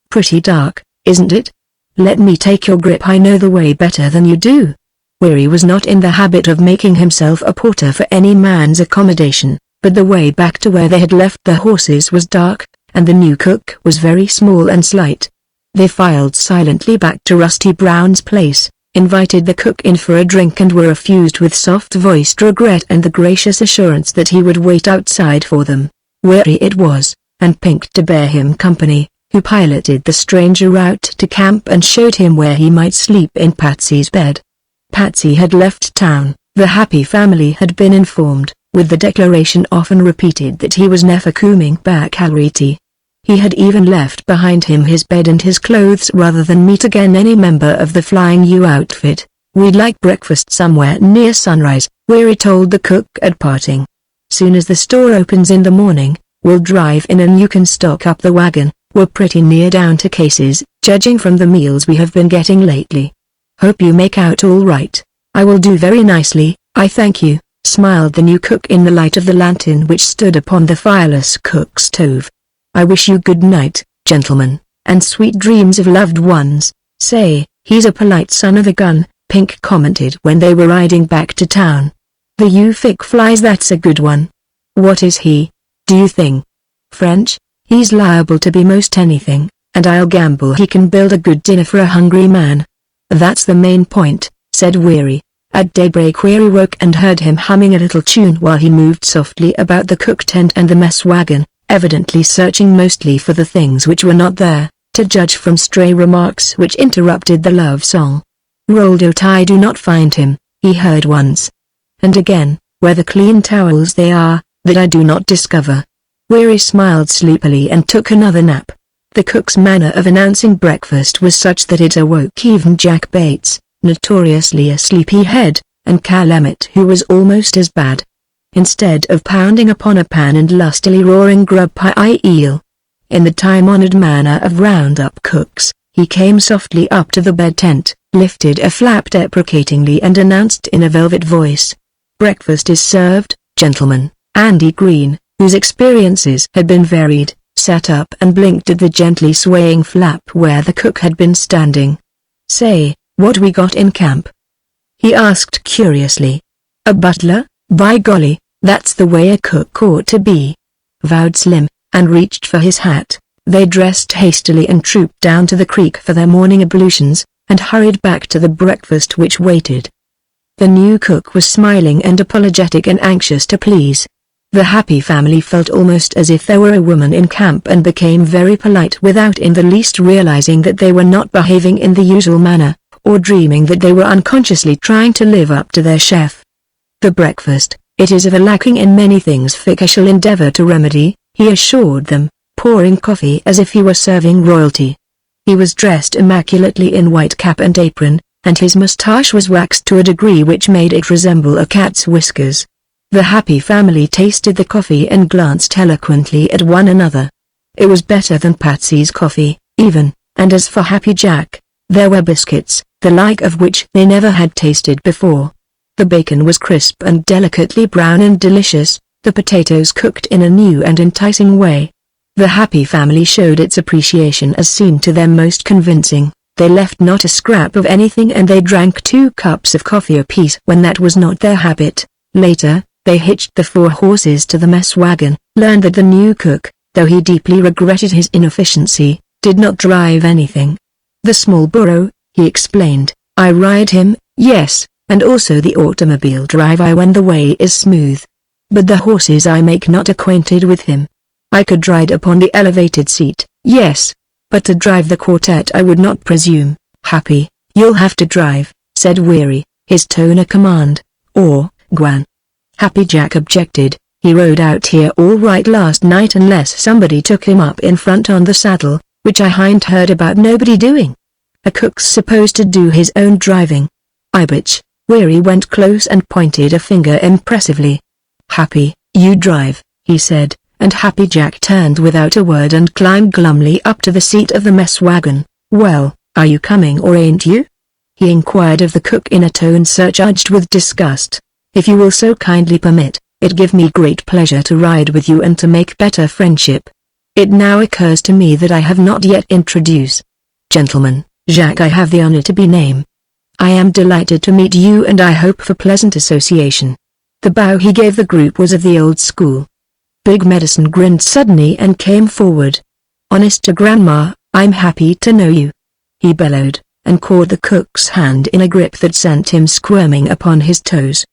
Pretty dark, isn't it? Let me take your grip, I know the way better than you do. Weary was not in the habit of making himself a porter for any man's accommodation, but the way back to where they had left the horses was dark, and the new cook was very small and slight. They filed silently back to Rusty Brown's place, invited the cook in for a drink and were refused with soft-voiced regret and the gracious assurance that he would wait outside for them. Weary it was, and Pink to bear him company, who piloted the stranger out to camp and showed him where he might sleep in Patsy's bed. Patsy had left town, the Happy family had been informed, with the declaration often repeated that he was never coming back already. He had even left behind him his bed and his clothes rather than meet again any member of the Flying U outfit. We'd like breakfast somewhere near sunrise, Weary told the cook at parting. Soon as the store opens in the morning, we'll drive in and you can stock up the wagon. We're pretty near down to cases, judging from the meals we have been getting lately. Hope you make out all right. I will do very nicely, I thank you, smiled the new cook in the light of the lantern which stood upon the fireless cook stove. I wish you good night, gentlemen, and sweet dreams of loved ones. Say, he's a polite son of a gun, Pink commented when they were riding back to town. The UFIC flies, that's a good one. What is he, do you think? French? He's liable to be most anything, and I'll gamble he can build a good dinner for a hungry man. That's the main point, said Weary. At daybreak Weary woke and heard him humming a little tune while he moved softly about the cook tent and the mess wagon, evidently searching mostly for the things which were not there, to judge from stray remarks which interrupted the love song. "Rolled I do not find him," he heard once. And again, "Where the clean towels they are, that I do not discover." Weary smiled sleepily and took another nap. The cook's manner of announcing breakfast was such that it awoke even Jack Bates, notoriously a sleepyhead, and Cal Emmett, who was almost as bad. Instead of pounding upon a pan and lustily roaring "Grub pie eel," in the time-honored manner of round-up cooks, he came softly up to the bed tent, lifted a flap deprecatingly and announced in a velvet voice, "Breakfast is served, gentlemen." Andy Green, whose experiences had been varied, sat up and blinked at the gently swaying flap where the cook had been standing. "Say, what we got in camp?" he asked curiously. "A butler? By golly, that's the way a cook ought to be," vowed Slim, and reached for his hat. They dressed hastily and trooped down to the creek for their morning ablutions, and hurried back to the breakfast which waited. The new cook was smiling and apologetic and anxious to please. The happy family felt almost as if there were a woman in camp and became very polite without in the least realizing that they were not behaving in the usual manner, or dreaming that they were unconsciously trying to live up to their chef. "The breakfast, it is of a lacking in many things which I shall endeavor to remedy," he assured them, pouring coffee as if he were serving royalty. He was dressed immaculately in white cap and apron, and his moustache was waxed to a degree which made it resemble a cat's whiskers. The happy family tasted the coffee and glanced eloquently at one another. It was better than Patsy's coffee, even, and as for Happy Jack, there were biscuits, the like of which they never had tasted before. The bacon was crisp and delicately brown and delicious, the potatoes cooked in a new and enticing way. The happy family showed its appreciation as seemed to them most convincing. They left not a scrap of anything and they drank 2 cups of coffee apiece when that was not their habit. Later, they hitched the 4 horses to the mess wagon, learned that the new cook, though he deeply regretted his inefficiency, did not drive anything. "The small burro," he explained, "I ride him, yes, and also the automobile drive I when the way is smooth. But the horses I make not acquainted with him. I could ride upon the elevated seat, yes, but to drive the quartet I would not presume." "Happy, you'll have to drive," said Weary, his tone a command. "Or, Gwan." Happy Jack objected. "He rode out here all right last night unless somebody took him up in front on the saddle, which I hain't heard about nobody doing. A cook's supposed to do his own driving." "I bitch." Weary went close and pointed a finger impressively. "Happy, you drive," he said, and Happy Jack turned without a word and climbed glumly up to the seat of the mess wagon. "Well, are you coming or ain't you?" he inquired of the cook in a tone surcharged with disgust. "If you will so kindly permit, it give me great pleasure to ride with you and to make better friendship. It now occurs to me that I have not yet introduced. Gentlemen, Jacques I have the honor to be named. I am delighted to meet you and I hope for pleasant association." The bow he gave the group was of the old school. Big Medicine grinned suddenly and came forward. "Honest to Grandma, I'm happy to know you," he bellowed, and caught the cook's hand in a grip that sent him squirming upon his toes.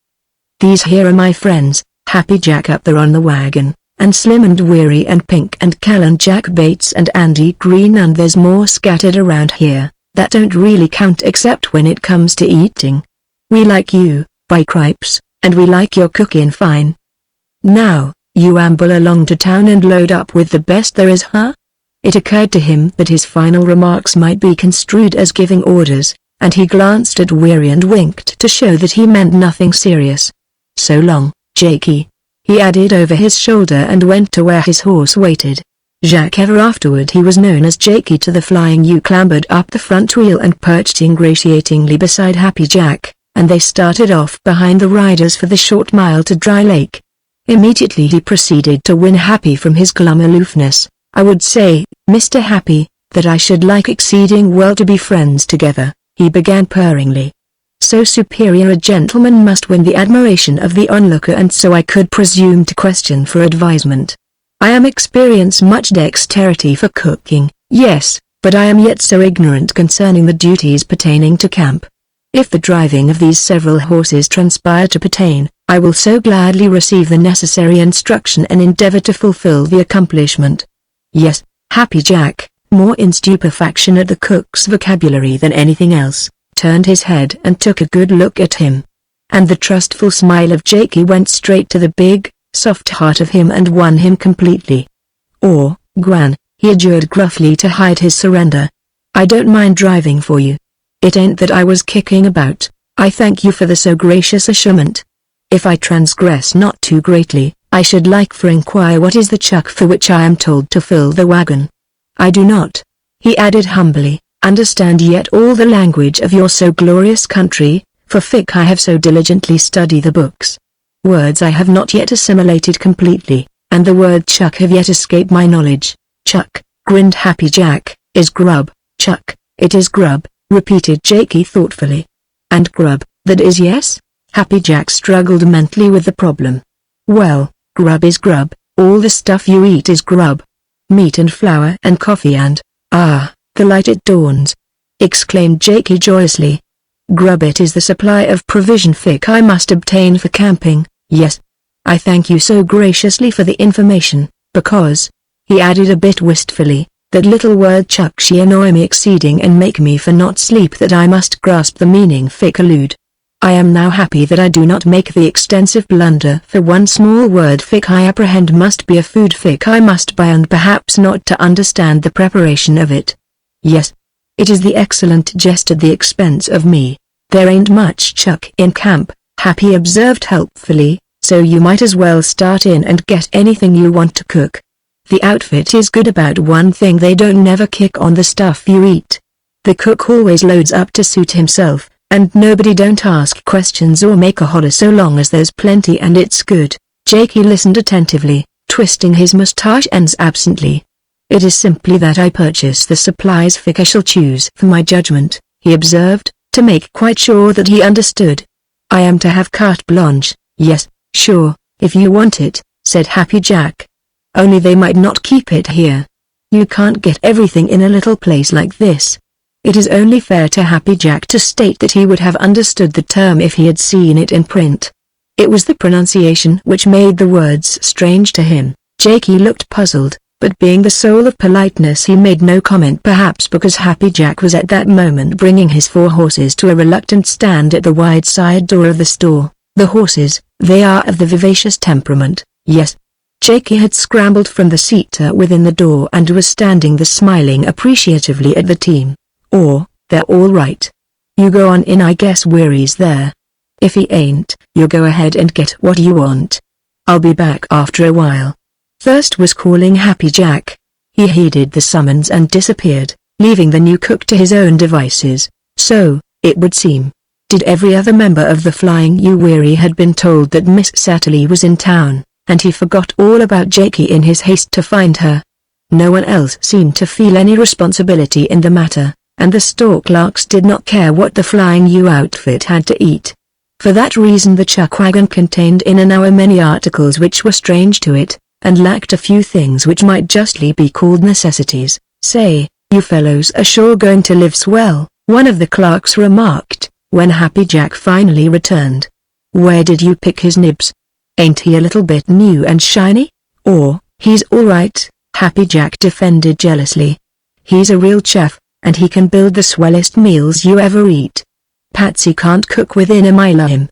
"These here are my friends, Happy Jack up there on the wagon, and Slim and Weary and Pink and Cal and Jack Bates and Andy Green, and there's more scattered around here, that don't really count except when it comes to eating. We like you, by cripes, and we like your cooking fine. Now, you amble along to town and load up with the best there is, huh?" It occurred to him that his final remarks might be construed as giving orders, and he glanced at Weary and winked to show that he meant nothing serious. "So long, Jakey," he added over his shoulder and went to where his horse waited. Jacques ever afterward he was known as Jakey to the Flying U clambered up the front wheel and perched ingratiatingly beside Happy Jack, and they started off behind the riders for the short mile to Dry Lake. Immediately he proceeded to win Happy from his glum aloofness. "I would say, Mr. Happy, that I should like exceeding well to be friends together," he began purringly. "So superior a gentleman must win the admiration of the onlooker, and so I could presume to question for advisement. I am experience much dexterity for cooking, yes, but I am yet so ignorant concerning the duties pertaining to camp. If the driving of these several horses transpire to pertain, I will so gladly receive the necessary instruction and endeavor to fulfill the accomplishment." "Yes." Happy Jack, more in stupefaction at the cook's vocabulary than anything else, turned his head and took a good look at him. And the trustful smile of Jakey went straight to the big, soft heart of him and won him completely. "Or, Gran," he adjured gruffly to hide his surrender. "I don't mind driving for you. It ain't that I was kicking about. I thank you for the so gracious assurement. If I transgress not too greatly, I should like for inquire what is the chuck for which I am told to fill the wagon. I do not," he added humbly, "understand yet all the language of your so glorious country, for fic I have so diligently studied the books. Words I have not yet assimilated completely, and the word chuck have yet escaped my knowledge." "Chuck," grinned Happy Jack, "is grub." "Chuck, it is grub," repeated Jakey thoughtfully. "And grub, that is yes?" Happy Jack struggled mentally with the problem. "Well, grub is grub, all the stuff you eat is grub. Meat and flour and coffee and, the light it dawns," exclaimed Jakey joyously. "Grub it is the supply of provision fic I must obtain for camping, yes. I thank you so graciously for the information, because," he added a bit wistfully, "that little word chuck she annoy me exceeding and make me for not sleep that I must grasp the meaning fic allude. I am now happy that I do not make the extensive blunder for one small word fic I apprehend must be a food fic I must buy and perhaps not to understand the preparation of it. Yes. It is the excellent jest at the expense of me. There ain't much chuck in camp," Happy observed helpfully, "so you might as well start in and get anything you want to cook. The outfit is good about one thing, they don't never kick on the stuff you eat. The cook always loads up to suit himself, and nobody don't ask questions or make a holler so long as there's plenty and it's good." Jakey listened attentively, twisting his mustache ends absently. "It is simply that I purchase the supplies fic I shall choose for my judgment," he observed, to make quite sure that he understood. "I am to have carte blanche." "Yes, sure, if you want it," said Happy Jack. "Only they might not keep it here. You can't get everything in a little place like this." It is only fair to Happy Jack to state that he would have understood the term if he had seen it in print. It was the pronunciation which made the words strange to him. Jakey looked puzzled, but being the soul of politeness he made no comment, perhaps because Happy Jack was at that moment bringing his 4 horses to a reluctant stand at the wide side door of the store. The horses, they are of the vivacious temperament, yes. Jakey had scrambled from the seater within the door and was standing there smiling appreciatively at the team. "Or, they're all right. You go on in, I guess Weary's there. If he ain't, you go ahead and get what you want. I'll be back after a while." Thirst was calling Happy Jack. He heeded the summons and disappeared, leaving the new cook to his own devices. So, it would seem, did every other member of the Flying U. Weary had been told that Miss Satterley was in town, and he forgot all about Jakey in his haste to find her. No one else seemed to feel any responsibility in the matter, and the store clerks did not care what the Flying U outfit had to eat. For that reason the chuck wagon contained in an hour many articles which were strange to it, and lacked a few things which might justly be called necessities. "Say, you fellows are sure going to live swell," one of the clerks remarked, when Happy Jack finally returned. "Where did you pick his nibs? Ain't he a little bit new and shiny?" "Or, he's all right," Happy Jack defended jealously. "He's a real chef, and he can build the swellest meals you ever eat. Patsy can't cook within a mile of him.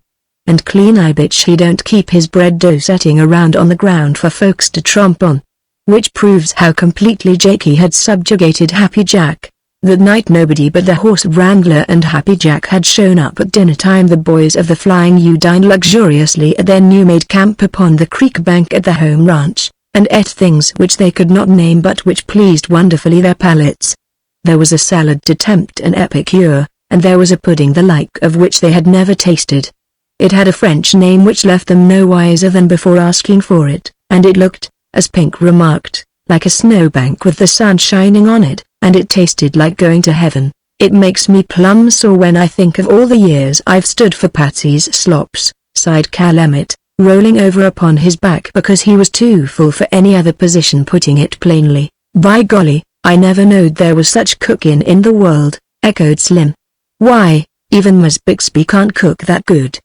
And clean I bitch he don't keep his bread dough setting around on the ground for folks to tromp on." Which proves how completely Jakey had subjugated Happy Jack. That night nobody but the horse wrangler and Happy Jack had shown up at dinner time. The boys of the Flying U dined luxuriously at their new-made camp upon the creek bank at the home ranch, and ate things which they could not name but which pleased wonderfully their palates. There was a salad to tempt an epicure, and there was a pudding the like of which they had never tasted. It had a French name which left them no wiser than before asking for it, and it looked, as Pink remarked, like a snowbank with the sun shining on it, and it tasted like going to heaven. "It makes me plumb sore when I think of all the years I've stood for Patsy's slops," sighed Cal Emmett, rolling over upon his back because he was too full for any other position. Putting it plainly, "By golly, I never knowed there was such cookin' in the world," echoed Slim. "Why, even Miss Bixby can't cook that good."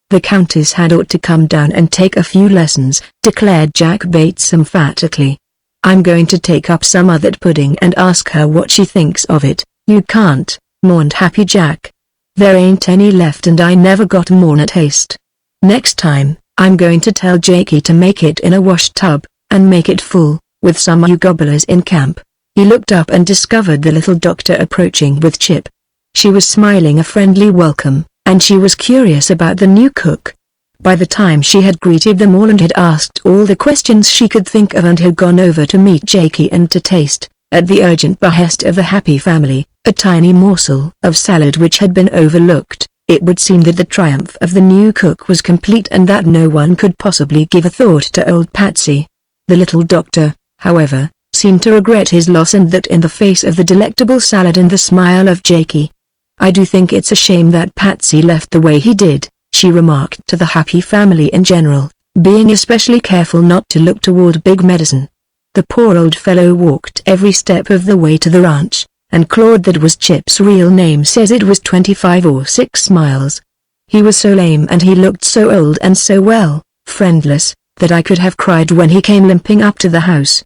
"The Countess had ought to come down and take a few lessons," declared Jack Bates emphatically. "I'm going to take up some of that pudding and ask her what she thinks of it." "You can't," mourned Happy Jack. There ain't any left and I never got more taste. Next time, I'm going to tell Jakey to make it in a wash tub, and make it full, with some you gobblers in camp." He looked up and discovered the little doctor approaching with Chip. She was smiling a friendly welcome, and she was curious about the new cook. By the time she had greeted them all and had asked all the questions she could think of and had gone over to meet Jakey and to taste, at the urgent behest of the happy family, a tiny morsel of salad which had been overlooked, it would seem that the triumph of the new cook was complete and that no one could possibly give a thought to old Patsy. The little doctor, however, seemed to regret his loss, and that in the face of the delectable salad and the smile of Jakey. "I do think it's a shame that Patsy left the way he did," she remarked to the happy family in general, being especially careful not to look toward Big Medicine. The poor old fellow walked every step of the way to the ranch, and Claude, that was Chip's real name, says it was 25 or 6 miles. He was so lame and he looked so old and so well, friendless, that I could have cried when he came limping up to the house.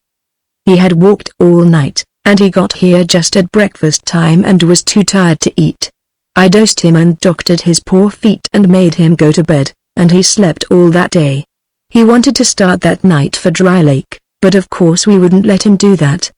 He had walked all night, and he got here just at breakfast time and was too tired to eat. I dosed him and doctored his poor feet and made him go to bed, and he slept all that day. He wanted to start that night for Dry Lake, but of course we wouldn't let him do that.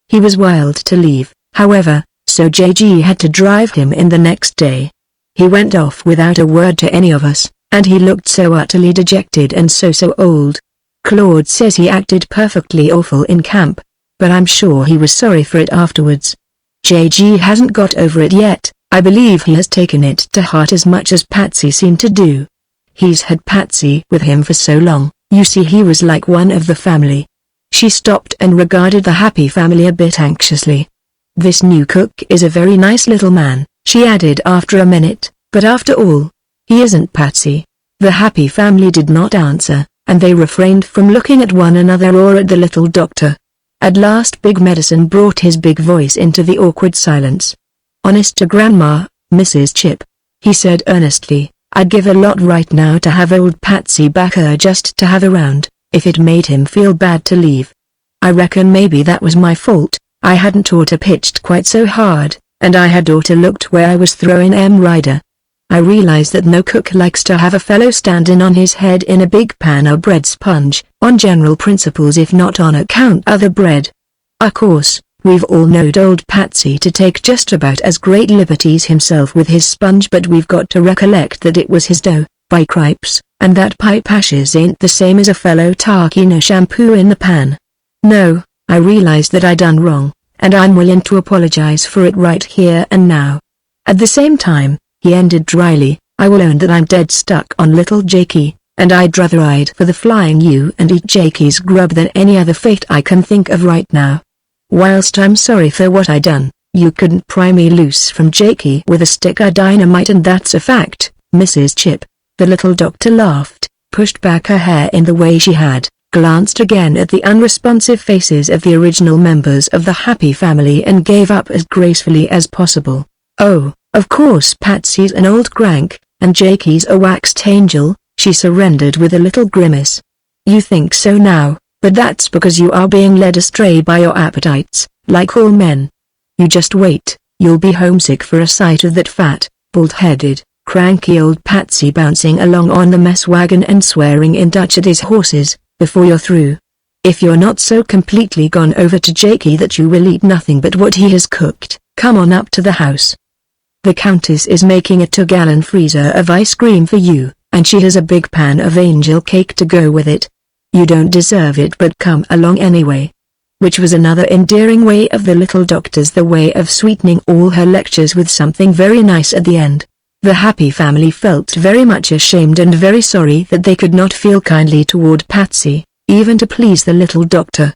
He was wild to leave, however, so JG had to drive him in the next day. He went off without a word to any of us, and he looked so utterly dejected and so old. Claude says he acted perfectly awful in camp, but I'm sure he was sorry for it afterwards. JG hasn't got over it yet. I believe he has taken it to heart as much as Patsy seemed to do. He's had Patsy with him for so long, you see he was like one of the family. She stopped and regarded the happy family a bit anxiously. "This new cook is a very nice little man," she added after a minute, "but after all, he isn't Patsy." The happy family did not answer, and they refrained from looking at one another or at the little doctor. At last Big Medicine brought his big voice into the awkward silence. "Honest to Grandma, Mrs. Chip," he said earnestly, "I'd give a lot right now to have old Patsy back here just to have around, if it made him feel bad to leave. I reckon maybe that was my fault. I hadn't oughta pitched quite so hard, and I had oughta looked where I was throwing Ryder. I realize that no cook likes to have a fellow standing on his head in a big pan of bread sponge, on general principles if not on account of the bread. Of course, we've all knowed old Patsy to take just about as great liberties himself with his sponge, but we've got to recollect that it was his dough, by cripes, and that pipe ashes ain't the same as a fellow taking a shampoo in the pan. No, I realize that I done wrong, and I'm willing to apologize for it right here and now. At the same time," he ended dryly, "I will own that I'm dead stuck on little Jakey, and I'd rather ride for the flying U and eat Jakey's grub than any other fate I can think of right now. Whilst I'm sorry for what I done, you couldn't pry me loose from Jakey with a stick of dynamite, and that's a fact, Mrs. Chip." The little doctor laughed, pushed back her hair in the way she had, glanced again at the unresponsive faces of the original members of the happy family and gave up as gracefully as possible. "Oh, of course Patsy's an old crank, and Jakey's a waxed angel," she surrendered with a little grimace. "You think so now, but that's because you are being led astray by your appetites, like all men. You just wait, you'll be homesick for a sight of that fat, bald-headed, cranky old Patsy bouncing along on the mess wagon and swearing in Dutch at his horses, before you're through. If you're not so completely gone over to Jakey that you will eat nothing but what he has cooked, come on up to the house. The Countess is making a 2-gallon freezer of ice cream for you, and she has a big pan of angel cake to go with it. You don't deserve it, but come along anyway." Which was another endearing way of the little doctor's, the way of sweetening all her lectures with something very nice at the end. The happy family felt very much ashamed and very sorry that they could not feel kindly toward Patsy, even to please the little doctor.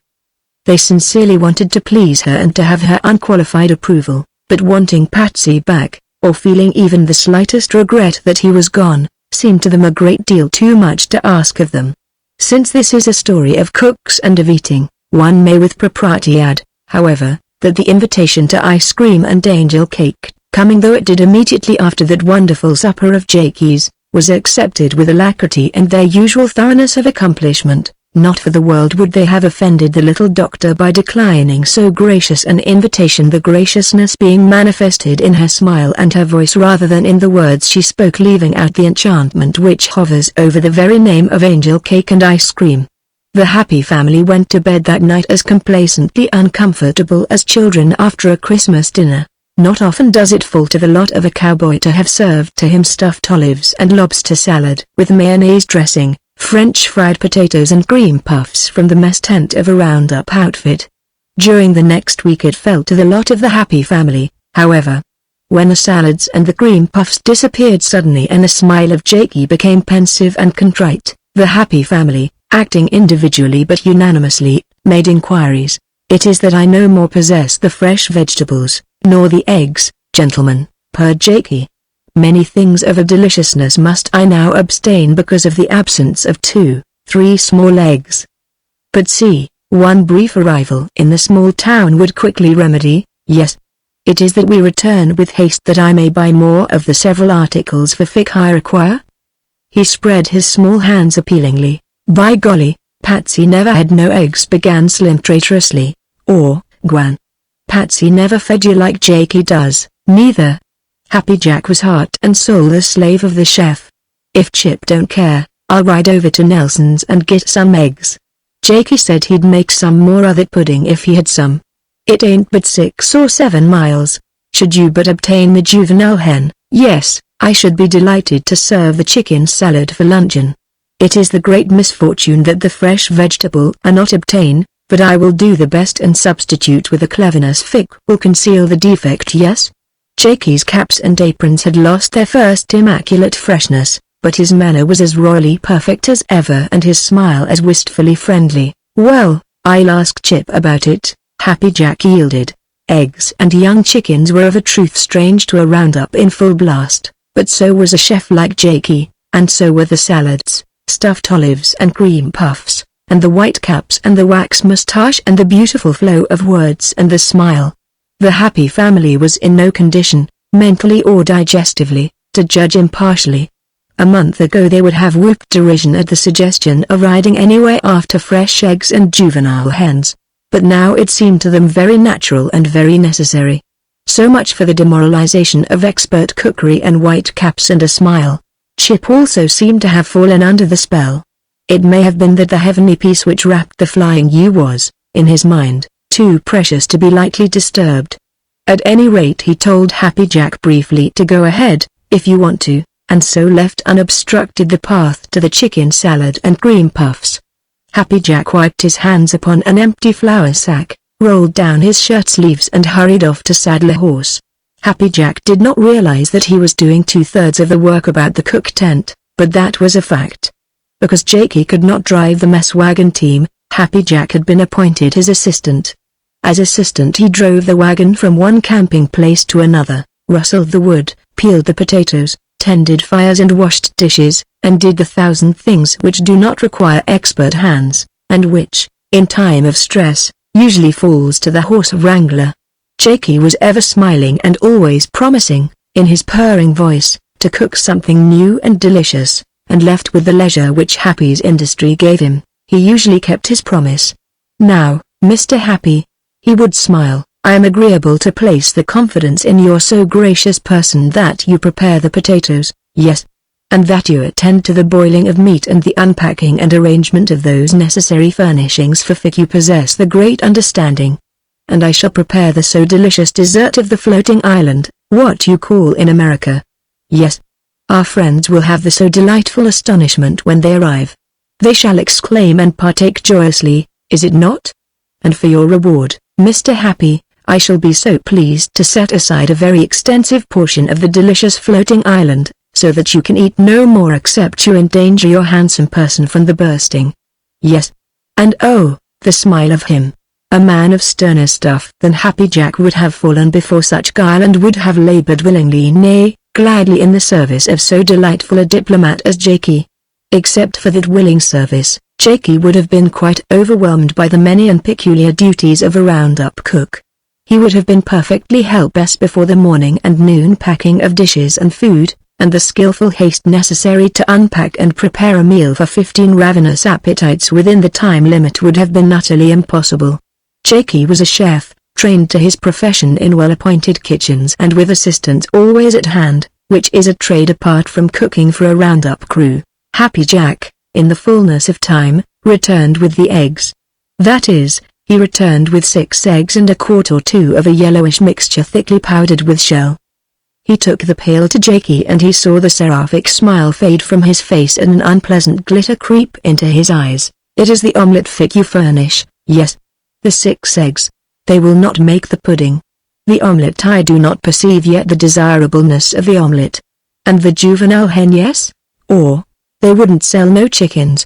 They sincerely wanted to please her and to have her unqualified approval, but wanting Patsy back, or feeling even the slightest regret that he was gone, seemed to them a great deal too much to ask of them. Since this is a story of cooks and of eating, one may with propriety add, however, that the invitation to ice cream and angel cake, coming though it did immediately after that wonderful supper of Jakey's, was accepted with alacrity and their usual thoroughness of accomplishment, Not for the world would they have offended the little doctor by declining so gracious an invitation, the graciousness being manifested in her smile and her voice rather than in the words she spoke, leaving out the enchantment which hovers over the very name of angel cake and ice cream. The happy family went to bed that night as complacently uncomfortable as children after a Christmas dinner. Not often does it fall to the lot of a cowboy to have served to him stuffed olives and lobster salad with mayonnaise dressing, French fried potatoes and cream puffs from the mess tent of a roundup outfit. During the next week it fell to the lot of the happy family, however. When the salads and the cream puffs disappeared suddenly and the smile of Jakey became pensive and contrite, the happy family, acting individually but unanimously, made inquiries. "It is that I no more possess the fresh vegetables, nor the eggs, gentlemen," purred Jakey. "Many things of a deliciousness must I now abstain because of the absence of 2-3 small eggs. But see, one brief arrival in the small town would quickly remedy, yes. It is that we return with haste that I may buy more of the several articles for fic I require." He spread his small hands appealingly. "By golly, Patsy never had no eggs," began Slim traitorously. "Or, Gwan. Patsy never fed you like Jakey does, neither." Happy Jack was heart and soul the slave of the chef. "If Chip don't care, I'll ride over to Nelson's and get some eggs. Jakey said he'd make some more of that pudding if he had some. It ain't but 6 or 7 miles. Should you but obtain the juvenile hen, yes, I should be delighted to serve the chicken salad for luncheon. It is the great misfortune that the fresh vegetable are not obtained, but I will do the best and substitute with a cleverness fic will conceal the defect, yes?" Jakey's caps and aprons had lost their first immaculate freshness, but his manner was as royally perfect as ever and his smile as wistfully friendly. "Well, I'll ask Chip about it," Happy Jack yielded. Eggs and young chickens were of a truth strange to a roundup in full blast, but so was a chef like Jakey, and so were the salads, stuffed olives and cream puffs, and the white caps and the wax mustache and the beautiful flow of words and the smile. The happy family was in no condition, mentally or digestively, to judge impartially. A month ago they would have whooped derision at the suggestion of riding anywhere after fresh eggs and juvenile hens, but now it seemed to them very natural and very necessary. So much for the demoralization of expert cookery and white caps and a smile. Chip also seemed to have fallen under the spell. It may have been that the heavenly peace which wrapped the flying U was, in his mind, too precious to be lightly disturbed. At any rate he told Happy Jack briefly to go ahead, if you want to, and so left unobstructed the path to the chicken salad and cream puffs. Happy Jack wiped his hands upon an empty flour sack, rolled down his shirt sleeves and hurried off to saddle a horse. Happy Jack did not realize that he was doing 2/3 of the work about the cook tent, but that was a fact. Because Jakey could not drive the mess wagon team, Happy Jack had been appointed his assistant. As assistant he drove the wagon from one camping place to another, rustled the wood, peeled the potatoes, tended fires and washed dishes, and did the 1,000 things which do not require expert hands, and which, in time of stress, usually falls to the horse wrangler. Jakey was ever smiling and always promising, in his purring voice, to cook something new and delicious, and left with the leisure which Happy's industry gave him, he usually kept his promise. "Now, Mr. Happy," he would smile, "I am agreeable to place the confidence in your so gracious person that you prepare the potatoes, yes, and that you attend to the boiling of meat and the unpacking and arrangement of those necessary furnishings for fic. You possess the great understanding. And I shall prepare the so delicious dessert of the floating island, what you call in America. Yes. Our friends will have the so delightful astonishment when they arrive. They shall exclaim and partake joyously, is it not? And for your reward, Mr. Happy, I shall be so pleased to set aside a very extensive portion of the delicious floating island, so that you can eat no more except you endanger your handsome person from the bursting. Yes. And oh, the smile of him. A man of sterner stuff than Happy Jack would have fallen before such guile and would have labored willingly, nay, gladly in the service of so delightful a diplomat as Jakey. Except for that willing service, Jakey would have been quite overwhelmed by the many and peculiar duties of a roundup cook. He would have been perfectly helpless before the morning and noon packing of dishes and food, and the skillful haste necessary to unpack and prepare a meal for 15 ravenous appetites within the time limit would have been utterly impossible. Jakey was a chef, trained to his profession in well-appointed kitchens and with assistants always at hand, which is a trade apart from cooking for a roundup crew. Happy Jack, in the fullness of time, returned with the eggs. That is, he returned with 6 eggs and a quart or 2 of a yellowish mixture thickly powdered with shell. He took the pail to Jakey and he saw the seraphic smile fade from his face and an unpleasant glitter creep into his eyes. It is the omelette fig you furnish, yes. The 6 eggs. They will not make the pudding. The omelette I do not perceive yet the desirableness of the omelette. And the juvenile hen yes? Or, they wouldn't sell no chickens.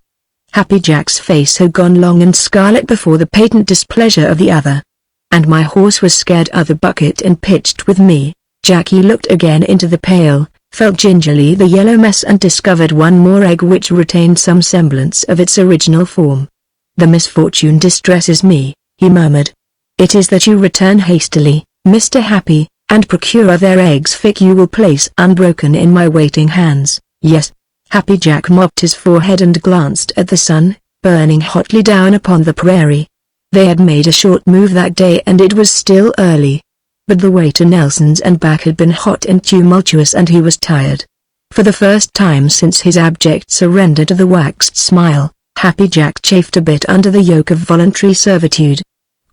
Happy Jack's face had gone long and scarlet before the patent displeasure of the other. And my horse was scared of the bucket and pitched with me. Jackie looked again into the pail, felt gingerly the yellow mess and discovered one more egg which retained some semblance of its original form. The misfortune distresses me, he murmured. It is that you return hastily, Mr. Happy, and procure their eggs thick you will place unbroken in my waiting hands. Yes. Happy Jack mopped his forehead and glanced at the sun, burning hotly down upon the prairie. They had made a short move that day and it was still early. But the way to Nelson's and back had been hot and tumultuous and he was tired. For the first time since his abject surrender to the waxed smile, Happy Jack chafed a bit under the yoke of voluntary servitude.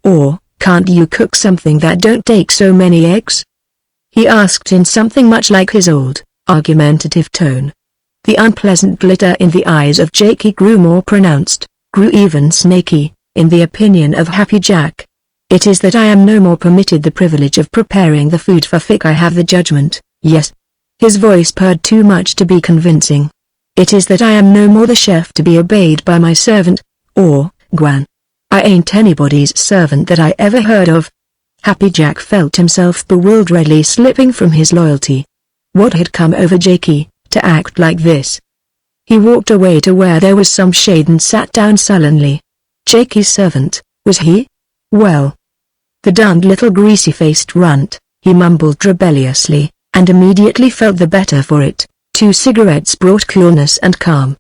Or, can't you cook something that don't take so many eggs? He asked in something much like his old, argumentative tone. The unpleasant glitter in the eyes of Jakey grew more pronounced, grew even snaky, in the opinion of Happy Jack. It is that I am no more permitted the privilege of preparing the food for Fick I have the judgment, yes. His voice purred too much to be convincing. It is that I am no more the chef to be obeyed by my servant, or, Gwan. I ain't anybody's servant that I ever heard of. Happy Jack felt himself bewilderedly slipping from his loyalty. What had come over Jakey, to act like this? He walked away to where there was some shade and sat down sullenly. Jakey's servant, was he? Well. The darned little greasy-faced runt, he mumbled rebelliously, and immediately felt the better for it. 2 cigarettes brought coolness and calm.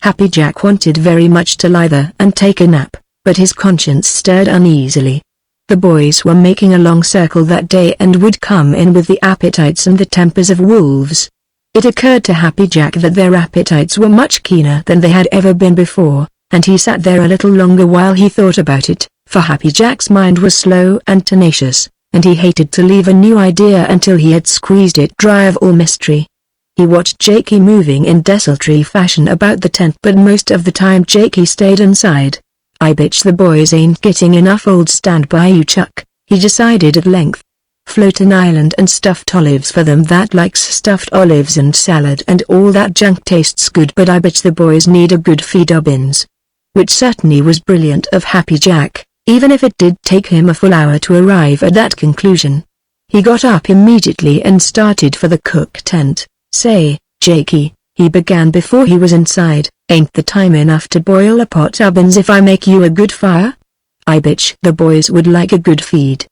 Happy Jack wanted very much to lie there and take a nap, but his conscience stirred uneasily. The boys were making a long circle that day and would come in with the appetites and the tempers of wolves. It occurred to Happy Jack that their appetites were much keener than they had ever been before, and he sat there a little longer while he thought about it. For Happy Jack's mind was slow and tenacious, and he hated to leave a new idea until he had squeezed it dry of all mystery. He watched Jakey moving in desultory fashion about the tent but most of the time Jakey stayed inside. I bitch the boys ain't getting enough old stand-by you Chuck, he decided at length. Float an island and stuffed olives for them that likes stuffed olives and salad and all that junk tastes good but I bitch the boys need a good feed Dobbins. Which certainly was brilliant of Happy Jack. Even if it did take him a full hour to arrive at that conclusion. He got up immediately and started for the cook tent. Say, Jakey, he began before he was inside, ain't the time enough to boil a pot Dobbins if I make you a good fire? I bitch the boys would like a good feed,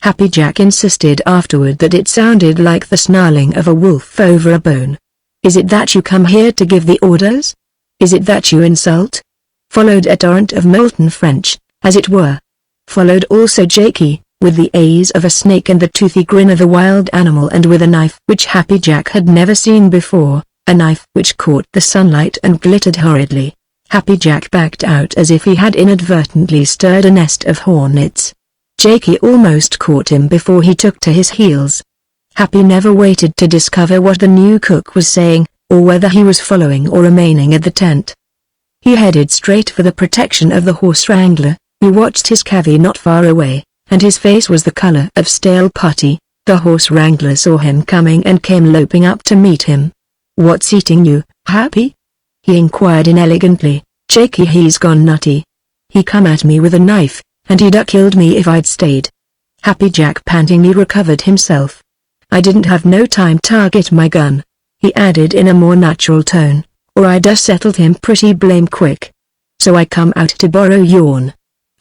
Happy Jack insisted afterward that it sounded like the snarling of a wolf over a bone. Is it that you come here to give the orders? Is it that you insult? Followed a torrent of molten French, as it were. Followed also Jakey, with the A's of a snake and the toothy grin of a wild animal and with a knife which Happy Jack had never seen before, a knife which caught the sunlight and glittered horridly. Happy Jack backed out as if he had inadvertently stirred a nest of hornets. Jakey almost caught him before he took to his heels. Happy never waited to discover what the new cook was saying, or whether he was following or remaining at the tent. He headed straight for the protection of the horse wrangler, who watched his cavy not far away, and his face was the color of stale putty. The horse wrangler saw him coming and came loping up to meet him. What's eating you, Happy? He inquired inelegantly. Jakey, he's gone nutty. He come at me with a knife, and he'd killed me if I'd stayed. Happy Jack pantingly recovered himself. I didn't have no time target my gun, he added in a more natural tone, or I'd settled him pretty blame quick. So I come out to borrow yourn.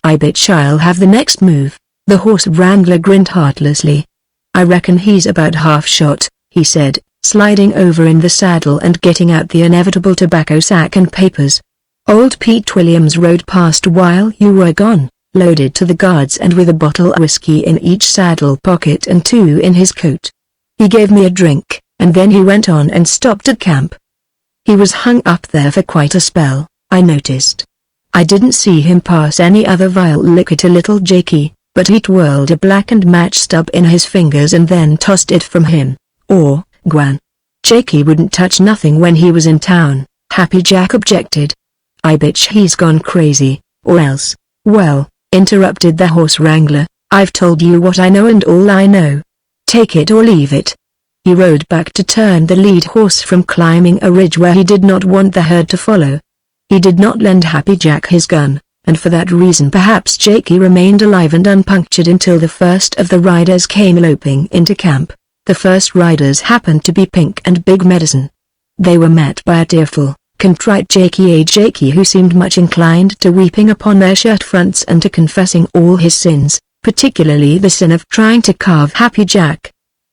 I bitch I'll have the next move. The horse wrangler grinned heartlessly. I reckon he's about half shot, he said, sliding over in the saddle and getting out the inevitable tobacco sack and papers. Old Pete Williams rode past while you were gone, loaded to the guards and with a bottle of whiskey in each saddle pocket and 2 in his coat. He gave me a drink, and then he went on and stopped at camp. He was hung up there for quite a spell, I noticed. I didn't see him pass any other vile liquor to little Jakey, but he twirled a blackened match stub in his fingers and then tossed it from him. Or, Gwan. Jakey wouldn't touch nothing when he was in town, Happy Jack objected. I bitch he's gone crazy, or else. Well, interrupted the horse wrangler, I've told you what I know and all I know. Take it or leave it. He rode back to turn the lead horse from climbing a ridge where he did not want the herd to follow. He did not lend Happy Jack his gun, and for that reason perhaps Jakey remained alive and unpunctured until the first of the riders came loping into camp. The first riders happened to be Pink and Big Medicine. They were met by a tearful, contrite Jakey who seemed much inclined to weeping upon their shirt fronts and to confessing all his sins, particularly the sin of trying to carve Happy Jack.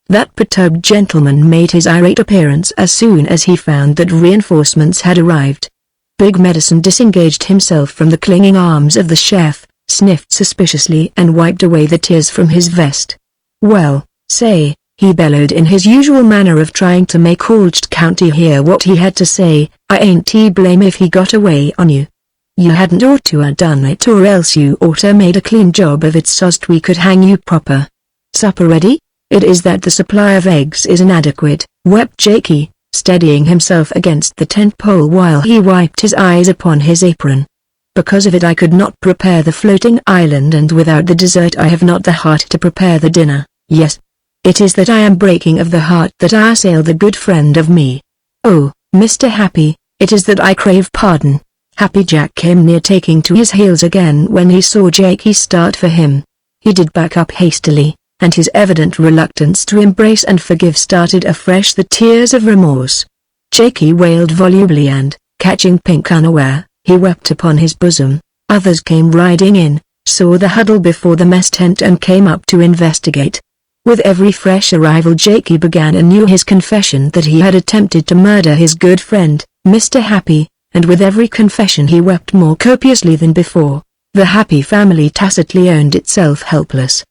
That perturbed gentleman made his irate appearance as soon as he found that reinforcements had arrived. Big Medicine disengaged himself from the clinging arms of the chef, sniffed suspiciously and wiped away the tears from his vest. Well, say, he bellowed in his usual manner of trying to make Ulst County hear what he had to say, I ain't to blame if he got away on you. You hadn't ought to a done it or else you oughta made a clean job of it so's we could hang you proper. Supper ready? It is that the supply of eggs is inadequate, wept Jakey, steadying himself against the tent pole while he wiped his eyes upon his apron. Because of it I could not prepare the floating island, and without the dessert I have not the heart to prepare the dinner. Yes. It is that I am breaking of the heart that I assail the good friend of me. Oh, Mr. Happy, it is that I crave pardon. Happy Jack came near taking to his heels again when he saw Jakey start for him. He did back up hastily, and his evident reluctance to embrace and forgive started afresh the tears of remorse. Jakey wailed volubly and, catching Pink unaware, he wept upon his bosom. Others came riding in, saw the huddle before the mess tent and came up to investigate. With every fresh arrival Jakey began anew his confession that he had attempted to murder his good friend, Mr. Happy, and with every confession he wept more copiously than before. The Happy family tacitly owned itself helpless.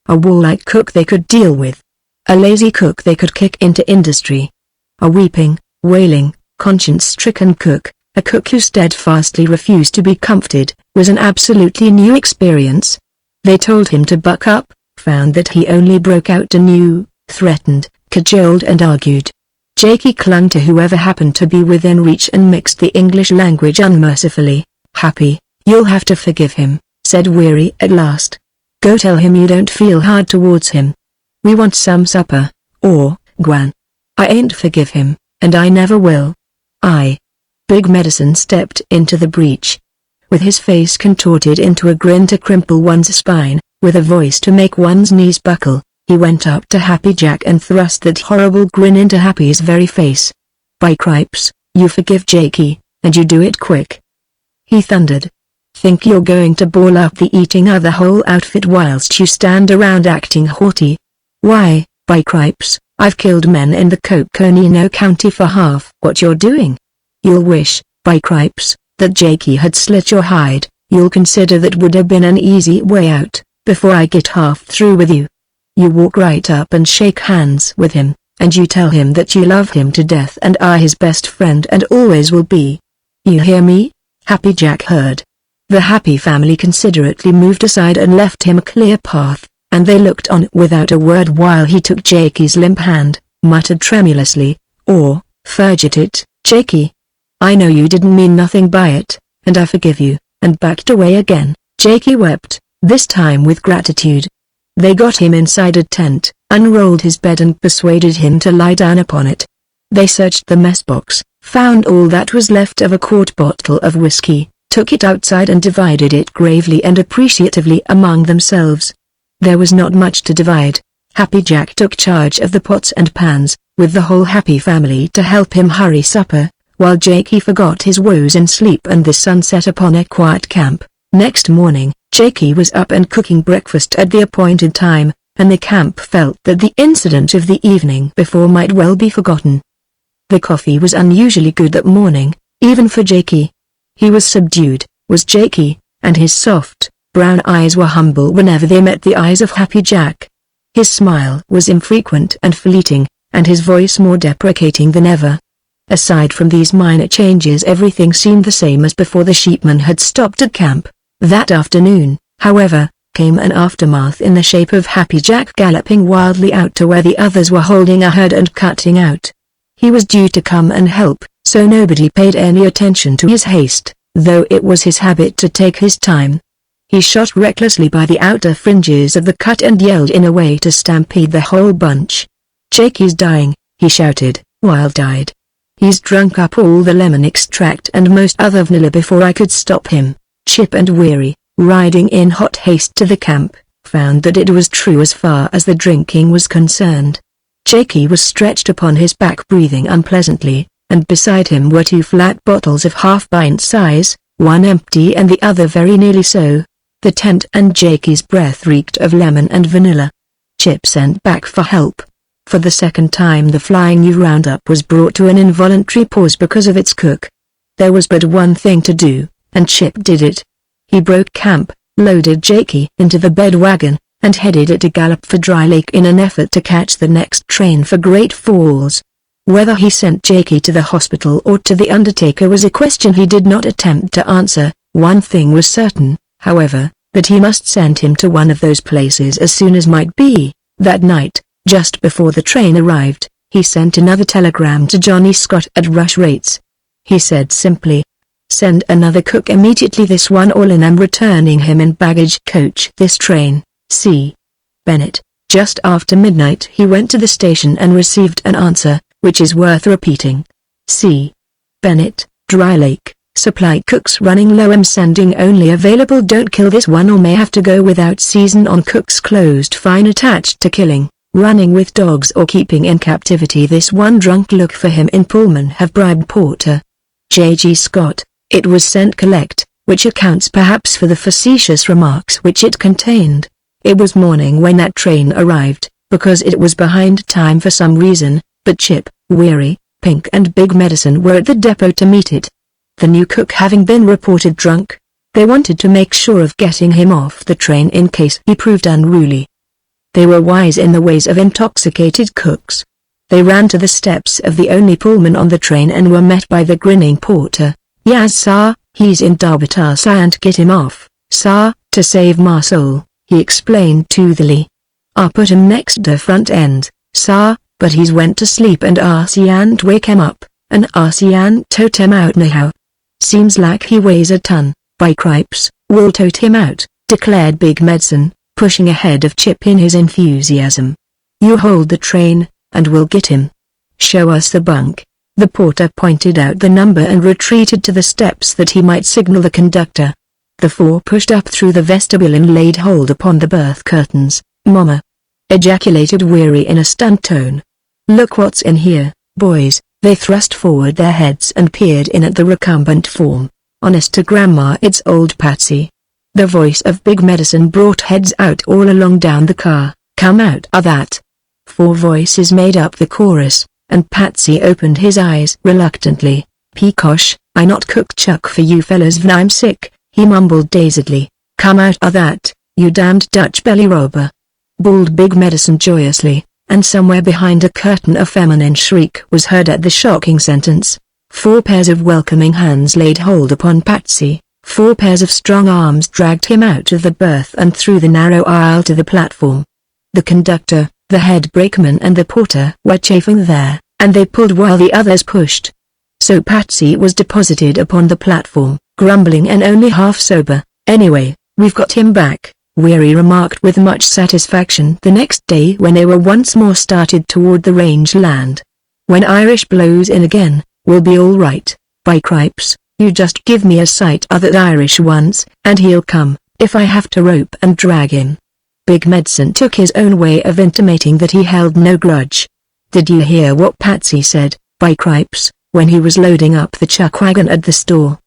A warlike cook they could deal with. A lazy cook they could kick into industry. A weeping, wailing, conscience-stricken cook, a cook who steadfastly refused to be comforted, was an absolutely new experience. They told him to buck up, found that he only broke out anew, threatened, cajoled and argued. Jakey clung to whoever happened to be within reach and mixed the English language unmercifully. Happy, you'll have to forgive him, said Weary at last. Go tell him you don't feel hard towards him. We want some supper, or, Gwan. I ain't forgive him, and I never will. Big Medicine stepped into the breach. With his face contorted into a grin to crimple one's spine, with a voice to make one's knees buckle, he went up to Happy Jack and thrust that horrible grin into Happy's very face. By cripes, you forgive Jakey, and you do it quick. He thundered. Think you're going to ball up the eating of the whole outfit whilst you stand around acting haughty? Why, by cripes, I've killed men in the Coconino County for half what you're doing. You'll wish, by cripes, that Jakey had slit your hide. You'll consider that would have been an easy way out, before I get half through with you. You walk right up and shake hands with him, and you tell him that you love him to death and are his best friend and always will be. You hear me? Happy Jack heard. The Happy family considerately moved aside and left him a clear path, and they looked on without a word while he took Jakey's limp hand, muttered tremulously, fudge it, Jakey. I know you didn't mean nothing by it, and I forgive you, and backed away again. Jakey wept, this time with gratitude. They got him inside a tent, unrolled his bed and persuaded him to lie down upon it. They searched the mess box, found all that was left of a quart bottle of whiskey, took it outside and divided it gravely and appreciatively among themselves. There was not much to divide. Happy Jack took charge of the pots and pans, with the whole Happy family to help him hurry supper, while Jakey forgot his woes in sleep and the sun set upon a quiet camp. Next morning, Jakey was up and cooking breakfast at the appointed time, and the camp felt that the incident of the evening before might well be forgotten. The coffee was unusually good that morning, even for Jakey. He was subdued, was Jakey, and his soft, brown eyes were humble whenever they met the eyes of Happy Jack. His smile was infrequent and fleeting, and his voice more deprecating than ever. Aside from these minor changes, everything seemed the same as before the sheepmen had stopped at camp. That afternoon, however, came an aftermath in the shape of Happy Jack galloping wildly out to where the others were holding a herd and cutting out. He was due to come and help, so nobody paid any attention to his haste, though it was his habit to take his time. He shot recklessly by the outer fringes of the cut and yelled in a way to stampede the whole bunch. "Jakey's dying," he shouted, wild-eyed. "He's drunk up all the lemon extract and most other vanilla before I could stop him." Chip and Weary, riding in hot haste to the camp, found that it was true as far as the drinking was concerned. Jakey was stretched upon his back breathing unpleasantly, and beside him were two flat bottles of half-pint size, one empty and the other very nearly so. The tent and Jakey's breath reeked of lemon and vanilla. Chip sent back for help. For the second time the flying new roundup was brought to an involuntary pause because of its cook. There was but one thing to do, and Chip did it. He broke camp, loaded Jakey into the bed wagon, and headed at a gallop for Dry Lake in an effort to catch the next train for Great Falls. Whether he sent Jakey to the hospital or to the undertaker was a question he did not attempt to answer. One thing was certain, however, that he must send him to one of those places as soon as might be. That night, just before the train arrived, he sent another telegram to Johnny Scott at rush rates. He said simply, "Send another cook immediately, this one all in, I'm returning him in baggage coach this train, C. Bennett." Just after midnight he went to the station and received an answer, which is worth repeating. C. Bennett, Dry Lake, supply cooks running low, I'm sending only available, don't kill this one or may have to go without season on, cooks closed, fine attached to killing, running with dogs or keeping in captivity this one, drunk, look for him in Pullman, have bribed porter. J.G. Scott. It was sent collect, which accounts perhaps for the facetious remarks which it contained. It was morning when that train arrived, because it was behind time for some reason, but Chip, Weary, Pink and Big Medicine were at the depot to meet it. The new cook having been reported drunk, they wanted to make sure of getting him off the train in case he proved unruly. They were wise in the ways of intoxicated cooks. They ran to the steps of the only Pullman on the train and were met by the grinning porter. "Yes, sir, he's in Darbitar, sir, and get him off, sir, to save my soul," he explained toothily. "I put him next the front end, sir, but he's went to sleep and I can't wake him up, and I can't tote him out now. Seems like he weighs a ton, by cripes, we'll tote him out," declared Big Medicine, pushing ahead of Chip in his enthusiasm. "You hold the train, and we'll get him. Show us the bunk." The porter pointed out the number and retreated to the steps that he might signal the conductor. The four pushed up through the vestibule and laid hold upon the berth curtains. "Mama!" ejaculated Weary in a stunned tone. "Look what's in here, boys." They thrust forward their heads and peered in at the recumbent form. "Honest to Grandma, it's old Patsy." The voice of Big Medicine brought heads out all along down the car. "Come out of that." Four voices made up the chorus, and Patsy opened his eyes reluctantly. "Peacosh, I not cook chuck for you fellas when I'm sick," he mumbled dazedly. "Come out of that, you damned Dutch belly robber," bawled Big Medicine joyously, and somewhere behind a curtain a feminine shriek was heard at the shocking sentence. Four pairs of welcoming hands laid hold upon Patsy, four pairs of strong arms dragged him out of the berth and through the narrow aisle to the platform. The conductor, the head brakeman and the porter were chafing there, and they pulled while the others pushed. So Patsy was deposited upon the platform, grumbling and only half sober. "Anyway, we've got him back," Weary remarked with much satisfaction the next day when they were once more started toward the range land. "When Irish blows in again, we'll be all right. By cripes, you just give me a sight of that Irish once, and he'll come, if I have to rope and drag him." Big Medicine took his own way of intimating that he held no grudge. "Did you hear what Patsy said, by cripes, when he was loading up the chuck wagon at the store?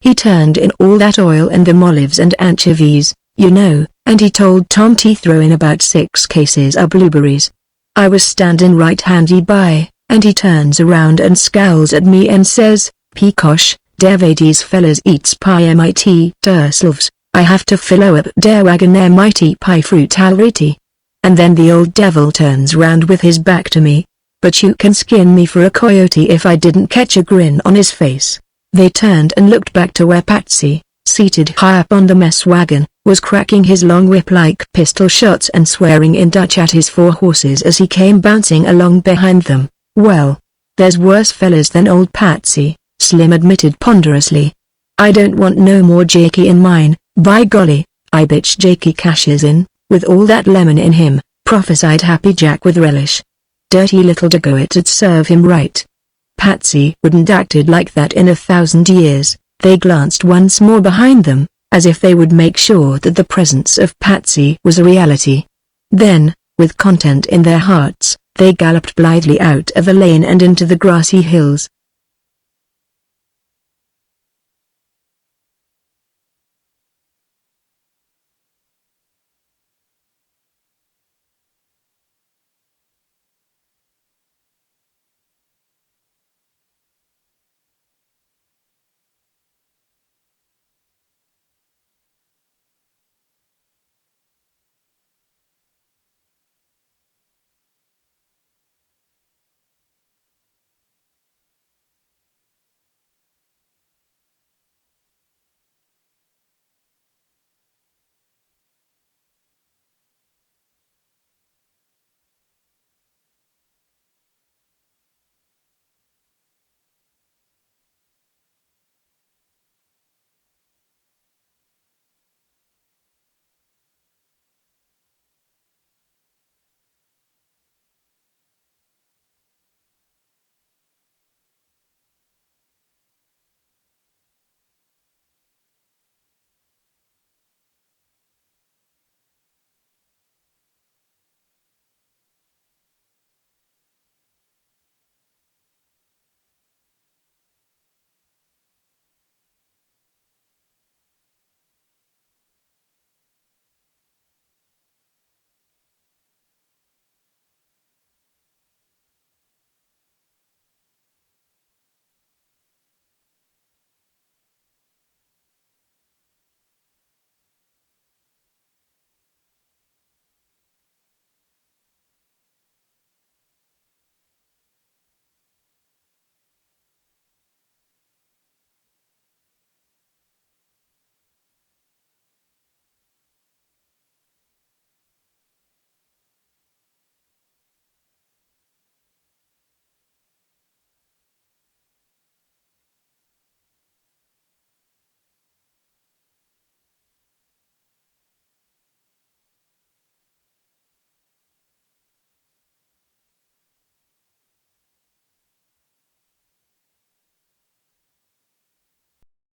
He turned in all that oil and them olives and anchovies, you know, and he told Tom to throw in about 6 cases of blueberries. I was standing right handy by, and he turns around and scowls at me and says, "Peacosh, der these fellas eats pie mit derselves, I have to follow up der wagon their mighty pie fruit already." And then the old devil turns round with his back to me. But you can skin me for a coyote if I didn't catch a grin on his face. They turned and looked back to where Patsy, seated high up on the mess wagon, was cracking his long whip like pistol shots and swearing in Dutch at his 4 horses as he came bouncing along behind them. "Well, there's worse fellas than old Patsy," Slim admitted ponderously. "I don't want no more Jakey in mine, by golly, I bitch Jakey cashes in, with all that lemon in him," prophesied Happy Jack with relish. "Dirty little dago, it'd serve him right. Patsy wouldn't acted like that in 1,000 years." They glanced once more behind them, as if they would make sure that the presence of Patsy was a reality. Then, with content in their hearts, they galloped blithely out of the lane and into the grassy hills.